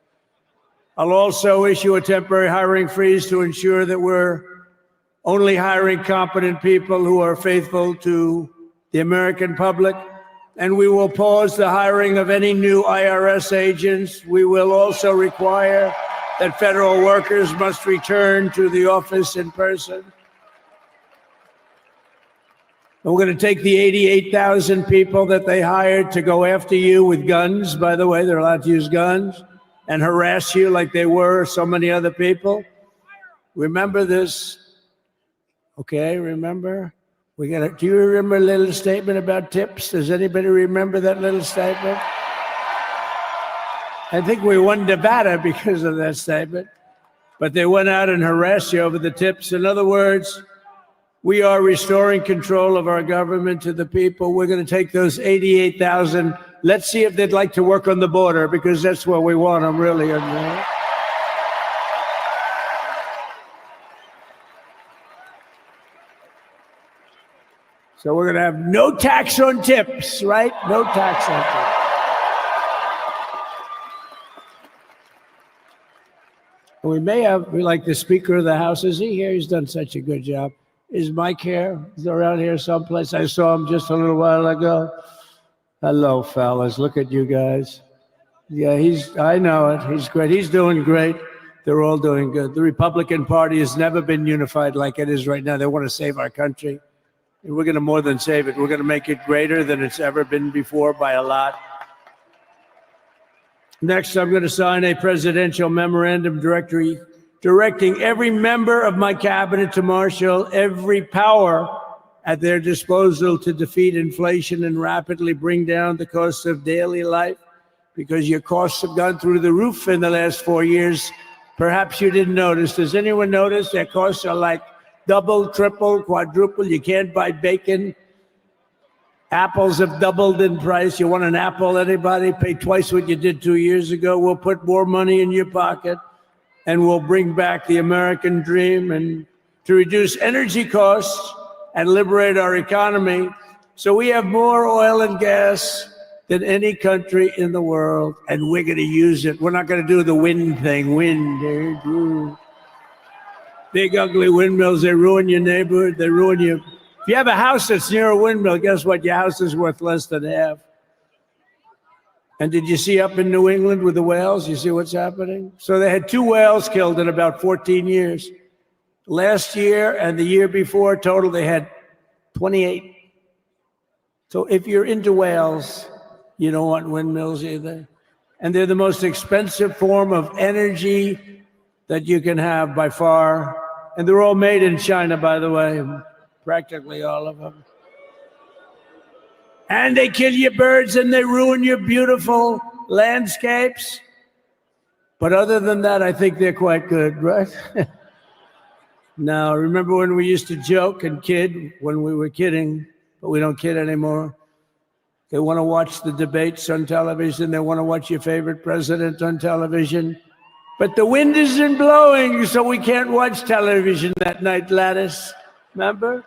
I'll also issue a temporary hiring freeze to ensure that we're only hiring competent people who are faithful to the American public. And we will pause the hiring of any new IRS agents. We will also require that federal workers must return to the office in person. And we're going to take the 88,000 people that they hired to go after you with guns. By the way, they're allowed to use guns and harass you like they were so many other people. Remember this. Okay, remember? Do you remember a little statement about tips? Does anybody remember that little statement? I think we won Nevada because of that statement. But they went out and harassed you over the tips. In other words, we are restoring control of our government to the people. We're going to take those 88,000. Let's see if they'd like to work on the border, because that's where we want them, really. So we're going to have no tax on tips, right? No tax on tips. We may have, like the Speaker of the House, is he here? He's done such a good job. Is Mike here? He's around here someplace. I saw him just a little while ago. Hello, fellas. Look at you guys. Yeah, I know it. He's great. He's doing great. They're all doing good. The Republican Party has never been unified like it is right now. They want to save our country. And we're going to more than save it. We're going to make it greater than it's ever been before by a lot. Next, I'm going to sign a presidential memorandum directing every member of my cabinet to marshal every power at their disposal to defeat inflation and rapidly bring down the cost of daily life, because your costs have gone through the roof in the last 4 years. Perhaps you didn't notice. Does anyone notice their costs are like double, triple, quadruple? You can't buy bacon. Apples have doubled in price. You want an apple, anybody? Pay twice what you did 2 years ago. We'll put more money in your pocket, and we'll bring back the American dream, and to reduce energy costs and liberate our economy. So we have more oil and gas than any country in the world, and we're going to use it. We're not going to do the wind thing. Wind, big ugly windmills, they ruin your neighborhood, they ruin you. If you have a house that's near a windmill, guess what? Your house is worth less than half. And did you see up in New England with the whales? You see what's happening? So they had 2 whales killed in about 14 years. Last year and the year before, total, they had 28. So if you're into whales, you don't want windmills either. And they're the most expensive form of energy that you can have by far. And they're all made in China, by the way. Practically all of them. And they kill your birds and they ruin your beautiful landscapes. But other than that, I think they're quite good, right? Now, remember when we used to joke and kid when we were kidding, but we don't kid anymore. They want to watch the debates on television. They want to watch your favorite president on television. But the wind isn't blowing, so we can't watch television that night, Gladys. Remember?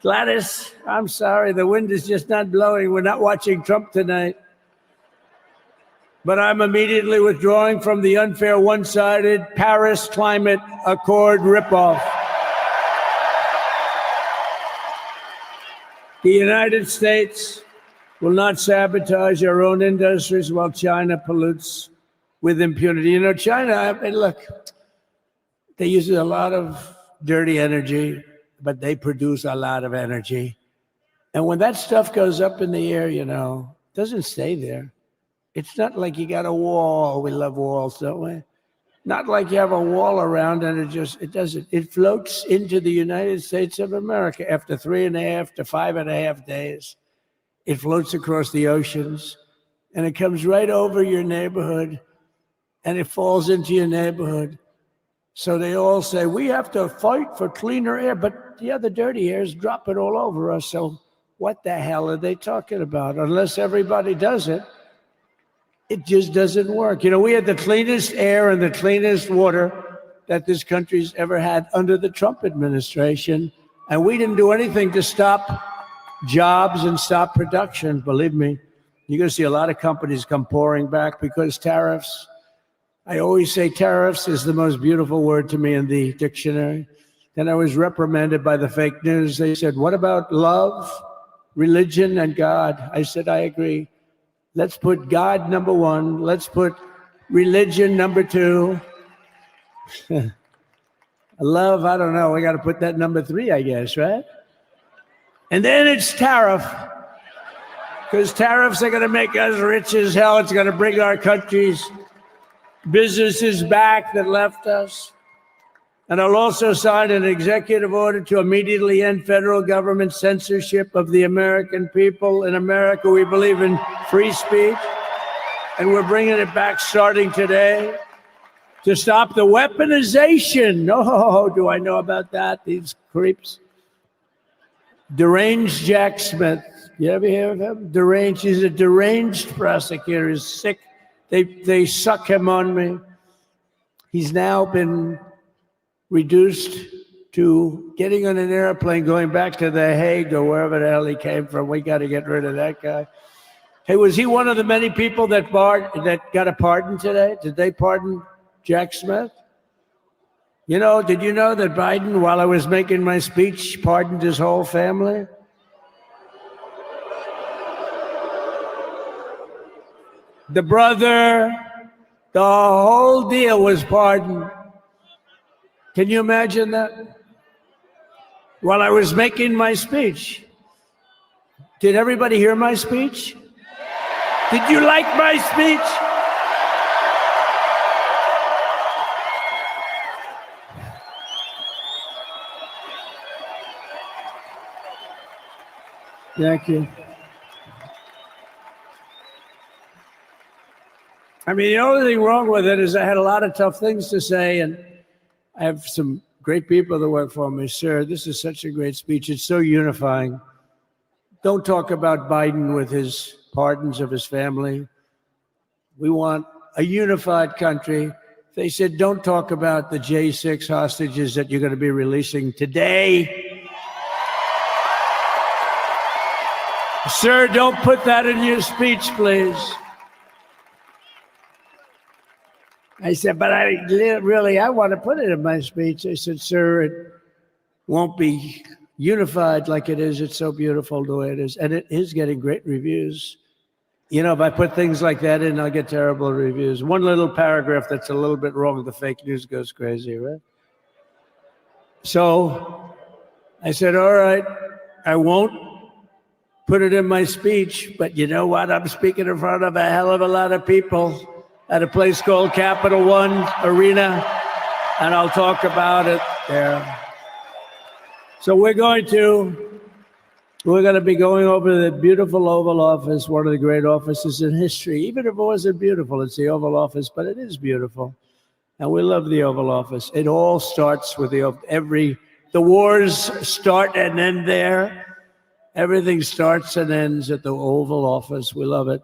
Gladys, I'm sorry, the wind is just not blowing. We're not watching Trump tonight. But I'm immediately withdrawing from the unfair, one-sided Paris Climate Accord ripoff. The United States will not sabotage our own industries while China pollutes with impunity. You know, China, I mean, look, they use a lot of dirty energy, but they produce a lot of energy. And when that stuff goes up in the air, you know, it doesn't stay there. It's not like you got a wall. We love walls, don't we? Not like you have a wall around and it doesn't. It floats into the United States of America after 3.5 to 5.5 days. It floats across the oceans and it comes right over your neighborhood and it falls into your neighborhood. So they all say, we have to fight for cleaner air, but the other dirty air is dropping all over us. So what the hell are they talking about? Unless everybody does it, it just doesn't work. You know, we had the cleanest air and the cleanest water that this country's ever had under the Trump administration. And we didn't do anything to stop jobs and stop production. Believe me, you're going to see a lot of companies come pouring back because tariffs. I always say tariffs is the most beautiful word to me in the dictionary. Then I was reprimanded by the fake news. They said, what about love, religion, and God? I said, I agree. Let's put God number one. Let's put religion number two. Love, I don't know. We got to put that number three, I guess, right? And then it's tariff. Because tariffs are going to make us rich as hell. It's going to bring our country's businesses back that left us. And I'll also sign an executive order to immediately end federal government censorship of the American people. In America, we believe in free speech, and we're bringing it back starting today to stop the weaponization. Oh, do I know about that? These creeps. Deranged Jack Smith. You ever hear of him? Deranged. He's a deranged prosecutor. He's sick. They suck him on me. He's now been reduced to getting on an airplane, going back to The Hague or wherever the hell he came from. We got to get rid of that guy. Hey, was he one of the many people that got a pardon today? Did they pardon Jack Smith? You know, did you know that Biden, while I was making my speech, pardoned his whole family? The brother, the whole deal was pardoned. Can you imagine that? While I was making my speech. Did everybody hear my speech? Did you like my speech? Thank you. I mean, the only thing wrong with it is I had a lot of tough things to say, and I have some great people that work for me. Sir, this is such a great speech. It's so unifying. Don't talk about Biden with his pardons of his family. We want a unified country. They said, don't talk about the J6 hostages that you're going to be releasing today. Sir, don't put that in your speech, please. I said, but I want to put it in my speech. I said, sir, it won't be unified like it is. It's so beautiful the way it is. And it is getting great reviews. You know, if I put things like that in, I'll get terrible reviews. One little paragraph that's a little bit wrong, the fake news goes crazy, right? So I said, all right, I won't put it in my speech, but you know what? I'm speaking in front of a hell of a lot of people at a place called Capital One Arena, and I'll talk about it there. So we're going to be going over the beautiful Oval Office, one of the great offices in history. Even if it wasn't beautiful, it's the Oval Office, but it is beautiful. And we love the Oval Office. It all starts with the wars start and end there. Everything starts and ends at the Oval Office. We love it.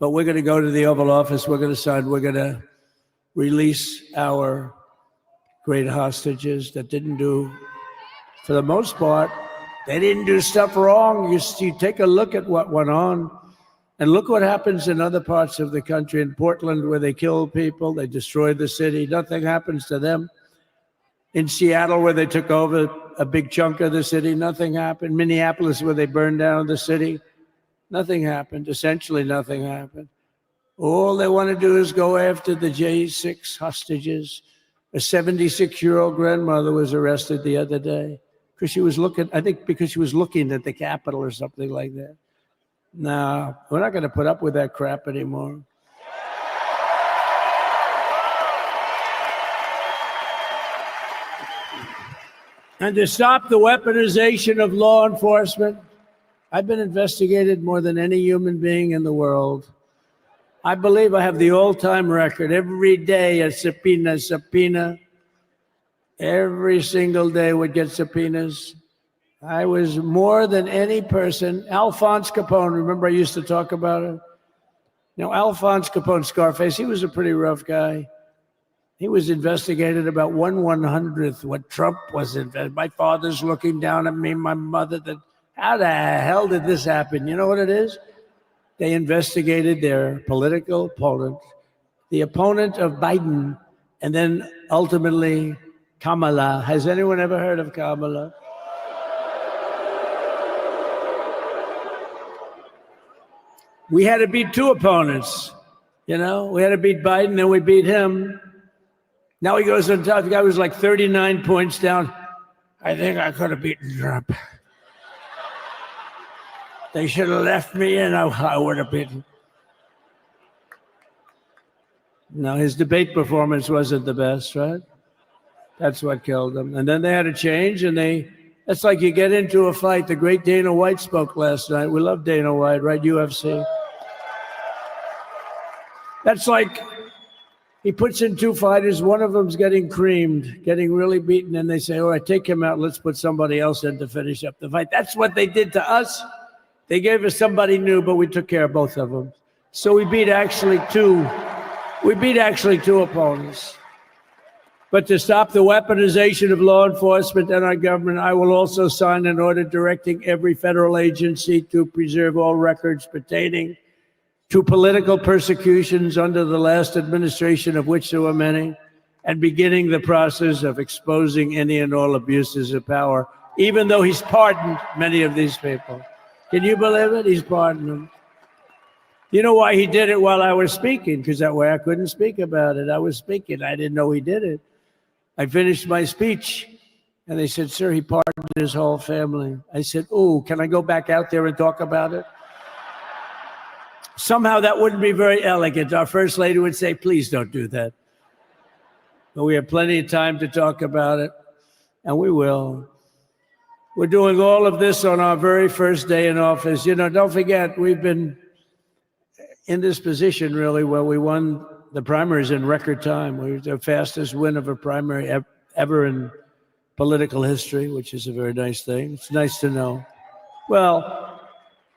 But we're going to go to the Oval Office. We're going to sign. We're going to release our great hostages that didn't do, for the most part, they didn't do stuff wrong. You take a look at what went on, and look what happens in other parts of the country. In Portland, where they kill people, they destroy the city. Nothing happens to them. In Seattle, where they took over a big chunk of the city, nothing happened. Minneapolis, where they burned down the city, nothing happened. Essentially, nothing happened. All they want to do is go after the J6 hostages. A 76-year-old grandmother was arrested the other day because she was looking at the Capitol or something like that. No, we're not going to put up with that crap anymore. and to stop the weaponization of law enforcement. I've been investigated more than any human being in the world. I believe I have the all-time record. Every day a subpoena. Every single day would get subpoenas. I was more than any person. Alphonse Capone, remember I used to talk about it? You know, Alphonse Capone, Scarface, he was a pretty rough guy. He was investigated about 1/100th what Trump was investigated. My father's looking down at me, my mother, how the hell did this happen? You know what it is? They investigated their political opponent, the opponent of Biden, and then ultimately Kamala. Has anyone ever heard of Kamala? We had to beat two opponents. You know, we had to beat Biden, then we beat him. Now he goes on top. The guy was like 39 points down. I think I could have beaten Trump. They should have left me in. I would have beaten. No, his debate performance wasn't the best, right? That's what killed him. And then they had to change, and that's like you get into a fight. The great Dana White spoke last night. We love Dana White, right? UFC. That's like he puts in two fighters. One of them's getting creamed, getting really beaten, and they say, all right, take him out. Let's put somebody else in to finish up the fight. That's what they did to us. They gave us somebody new, but we took care of both of them. So we beat actually two opponents. But to stop the weaponization of law enforcement and our government, I will also sign an order directing every federal agency to preserve all records pertaining to political persecutions under the last administration, of which there were many, and beginning the process of exposing any and all abuses of power, even though he's pardoned many of these people. Can you believe it? He's pardoned them. You know why he did it while I was speaking? Because that way I couldn't speak about it. I was speaking. I didn't know he did it. I finished my speech, and they said, sir, he pardoned his whole family. I said, oh, can I go back out there and talk about it? Somehow that wouldn't be very elegant. Our First Lady would say, please don't do that. But we have plenty of time to talk about it, and we will. We're doing all of this on our very first day in office. You know, don't forget, we've been in this position, really, where we won the primaries in record time. We were the fastest win of a primary ever in political history, which is a very nice thing. It's nice to know. Well,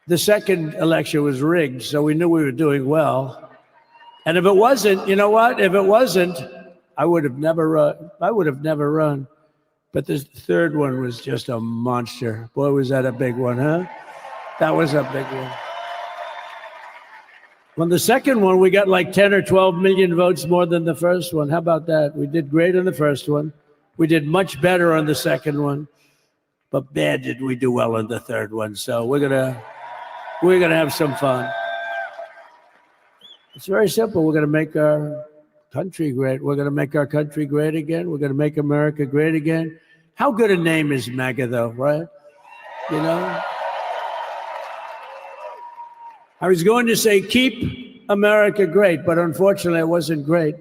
the second election was rigged, so we knew we were doing well. And if it wasn't, you know what? If it wasn't, I would have never run. But this third one was just a monster. Boy, was that a big one, huh? That was a big one. On the second one, we got like 10 or 12 million votes more than the first one. How about that? We did great on the first one. We did much better on the second one. But bad did we do well on the third one. So we're gonna have some fun. It's very simple. We're gonna make our country great. We're gonna make our country great again. We're gonna make America great again. How good a name is MAGA, though, right? You know? I was going to say, keep America great, but unfortunately it wasn't great.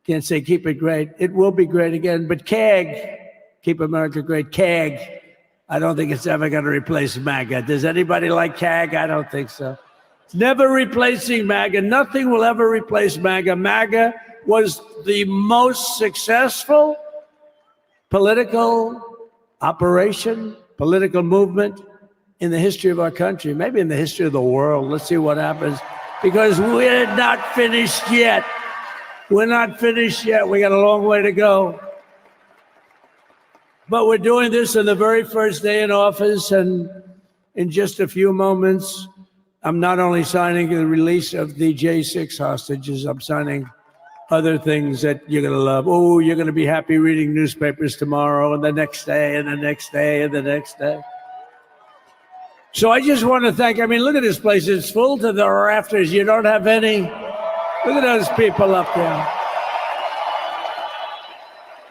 Can't say keep it great. It will be great again, but CAG, keep America great, CAG, I don't think it's ever going to replace MAGA. Does anybody like CAG? I don't think so. It's never replacing MAGA. Nothing will ever replace MAGA. MAGA was the most successful political operation, political movement in the history of our country, maybe in the history of the world. Let's see what happens, because we're not finished yet. We're not finished yet. We got a long way to go. But we're doing this on the very first day in office, and in just a few moments, I'm not only signing the release of the J6 hostages, I'm signing other things that you're going to love. Oh, you're going to be happy reading newspapers tomorrow and the next day and the next day and the next day. So I just want to thank, I mean, look at this place. It's full to the rafters. You don't have any. Look at those people up there.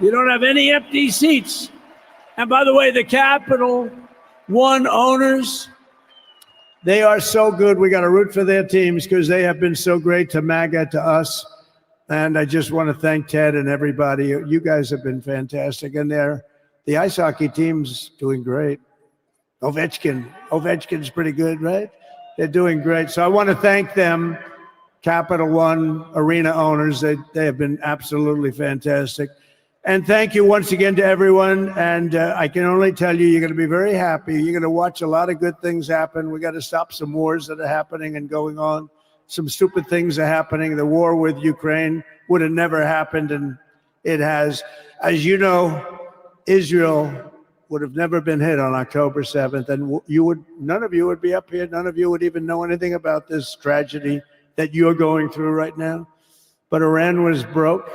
You don't have any empty seats. And by the way, the Capital One owners, they are so good. We got to root for their teams because they have been so great to MAGA, to us. And I just want to thank Ted and everybody. You guys have been fantastic. And they're The ice hockey team's doing great. Ovechkin's pretty good, right? They're doing great. So I want to thank them, Capital One Arena owners. They have been absolutely fantastic. And thank you once again to everyone. And I can only tell you, you're going to be very happy. You're going to watch a lot of good things happen. We got to stop some wars that are happening and going on. Some stupid things are happening. The war with Ukraine would have never happened, and it has. As you know, Israel would have never been hit on October 7th, and none of you would be up here. None of you would even know anything about this tragedy that you're going through right now. But Iran was broke.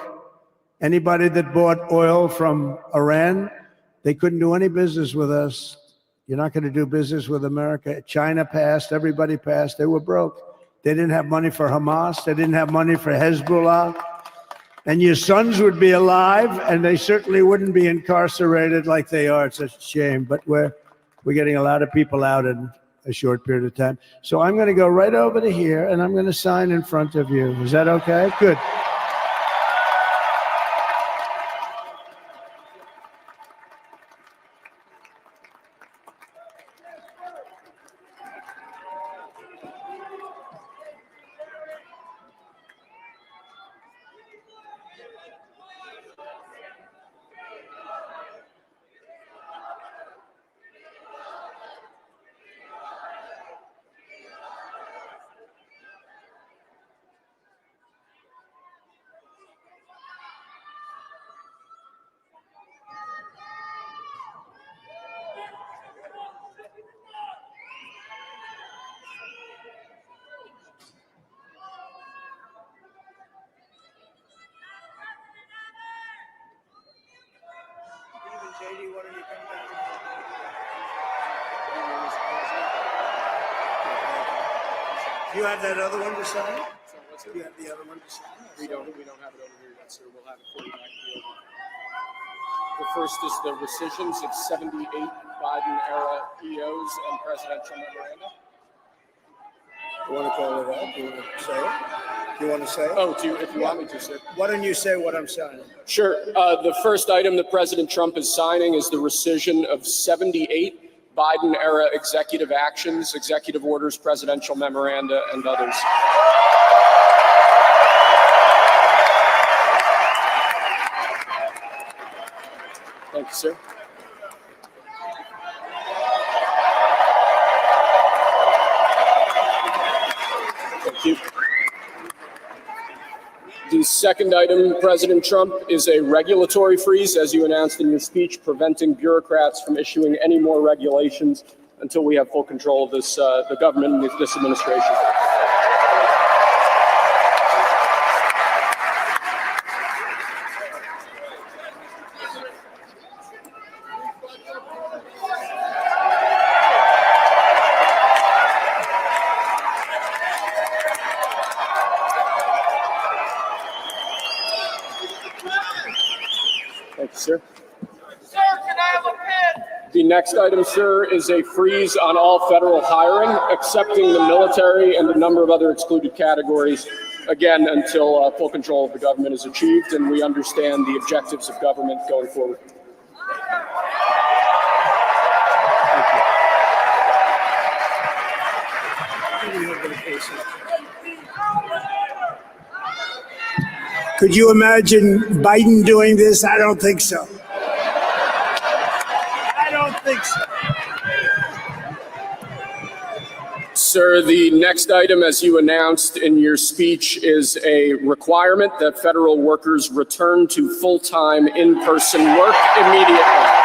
Anybody that bought oil from Iran, they couldn't do any business with us. You're not going to do business with America. China passed, everybody passed. They were broke. They didn't have money for Hamas. They didn't have money for Hezbollah. And your sons would be alive, and they certainly wouldn't be incarcerated like they are. It's such a shame, but we're getting a lot of people out in a short period of time. So I'm going to go right over to here, and I'm going to sign in front of you. Is that okay? Good. Do you have that other one to sign? Do you have the other one to sign? We don't have it over here yet, sir. We'll have it for you back to the The first is the rescissions of 78 Biden-era EOs and presidential memoranda. You want to call it that? Do you want to say it? Do you want to say it? Oh, if you want me to, sir. Why don't you say what I'm signing? Sure. The first item that President Trump is signing is the rescission of 78 Biden-era executive actions, executive orders, presidential memoranda, and others. Thank you, sir. Thank you. The second item, President Trump, is a regulatory freeze, as you announced in your speech, preventing bureaucrats from issuing any more regulations until we have full control of this, the government and this administration. Thank you, sir. Sir, can I have a pen? The next item, sir, is a freeze on all federal hiring, excepting the military and a number of other excluded categories, again, until full control of the government is achieved and we understand the objectives of government going forward. Could you imagine Biden doing this? I don't think so. I don't think so. Sir, the next item, as you announced in your speech, is a requirement that federal workers return to full-time in-person work immediately.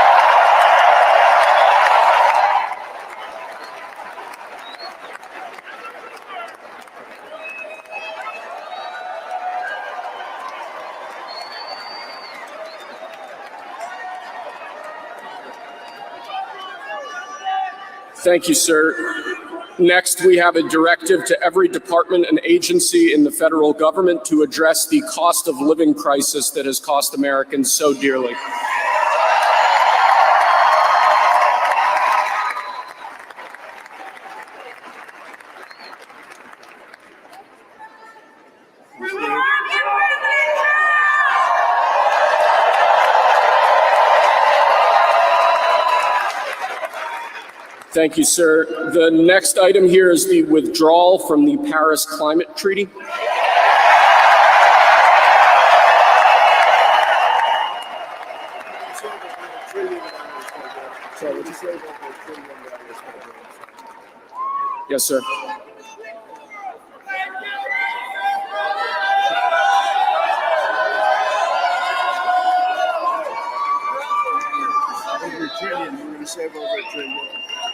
Thank you, sir. Next, we have a directive to every department and agency in the federal government to address the cost of living crisis that has cost Americans so dearly. Thank you, sir. The next item here is the withdrawal from the Paris Climate Treaty. Yes, sir.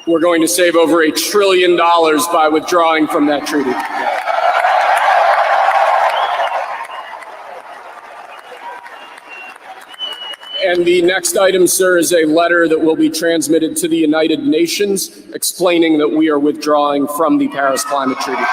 We're going to save over $1 trillion by withdrawing from that treaty. And the next item, sir, is a letter that will be transmitted to the United Nations explaining that we are withdrawing from the Paris Climate Treaty.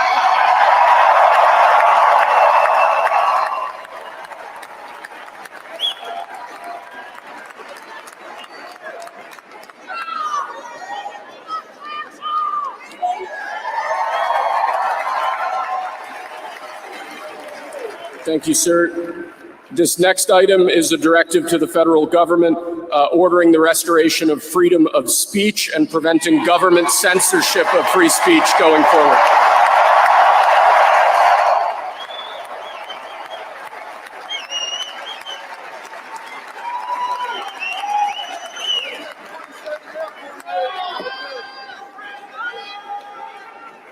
Thank you, sir. This next item is a directive to the federal government ordering the restoration of freedom of speech and preventing government censorship of free speech going forward.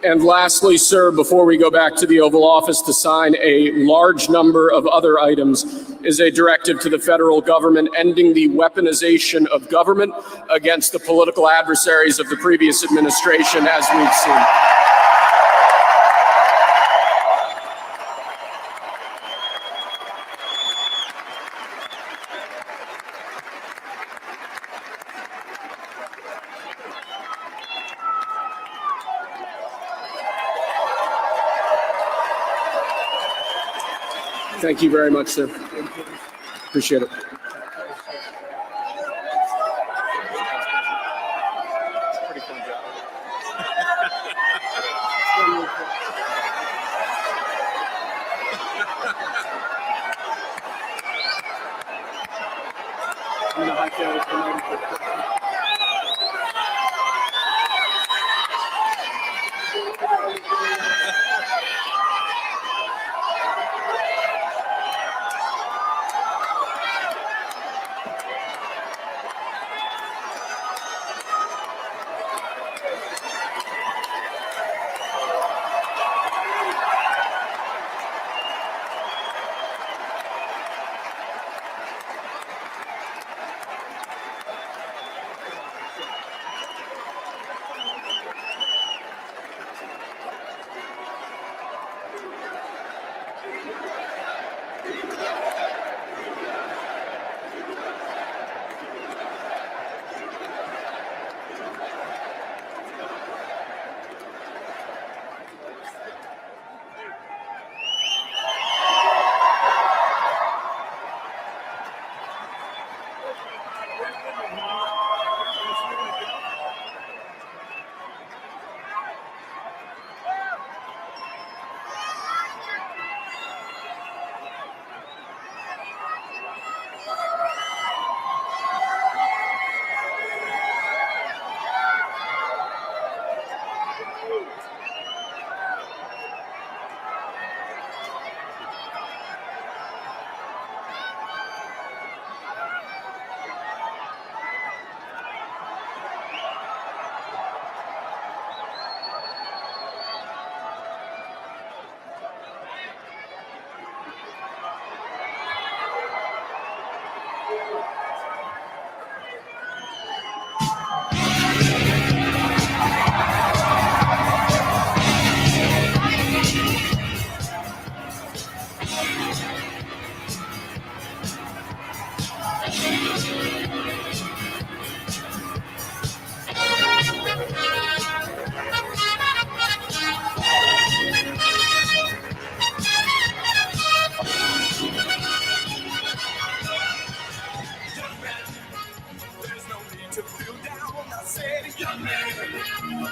And lastly, sir, before we go back to the Oval Office to sign a large number of other items, is a directive to the federal government ending the weaponization of government against the political adversaries of the previous administration, as we've seen. Thank you very much, sir. Appreciate it.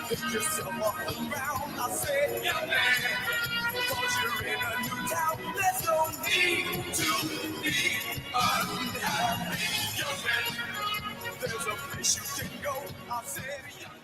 Pick yourself off the ground. I said, young man, cause you're in a new town. There's no need to be unhappy. Young man, there's a place you can go. I said, young man.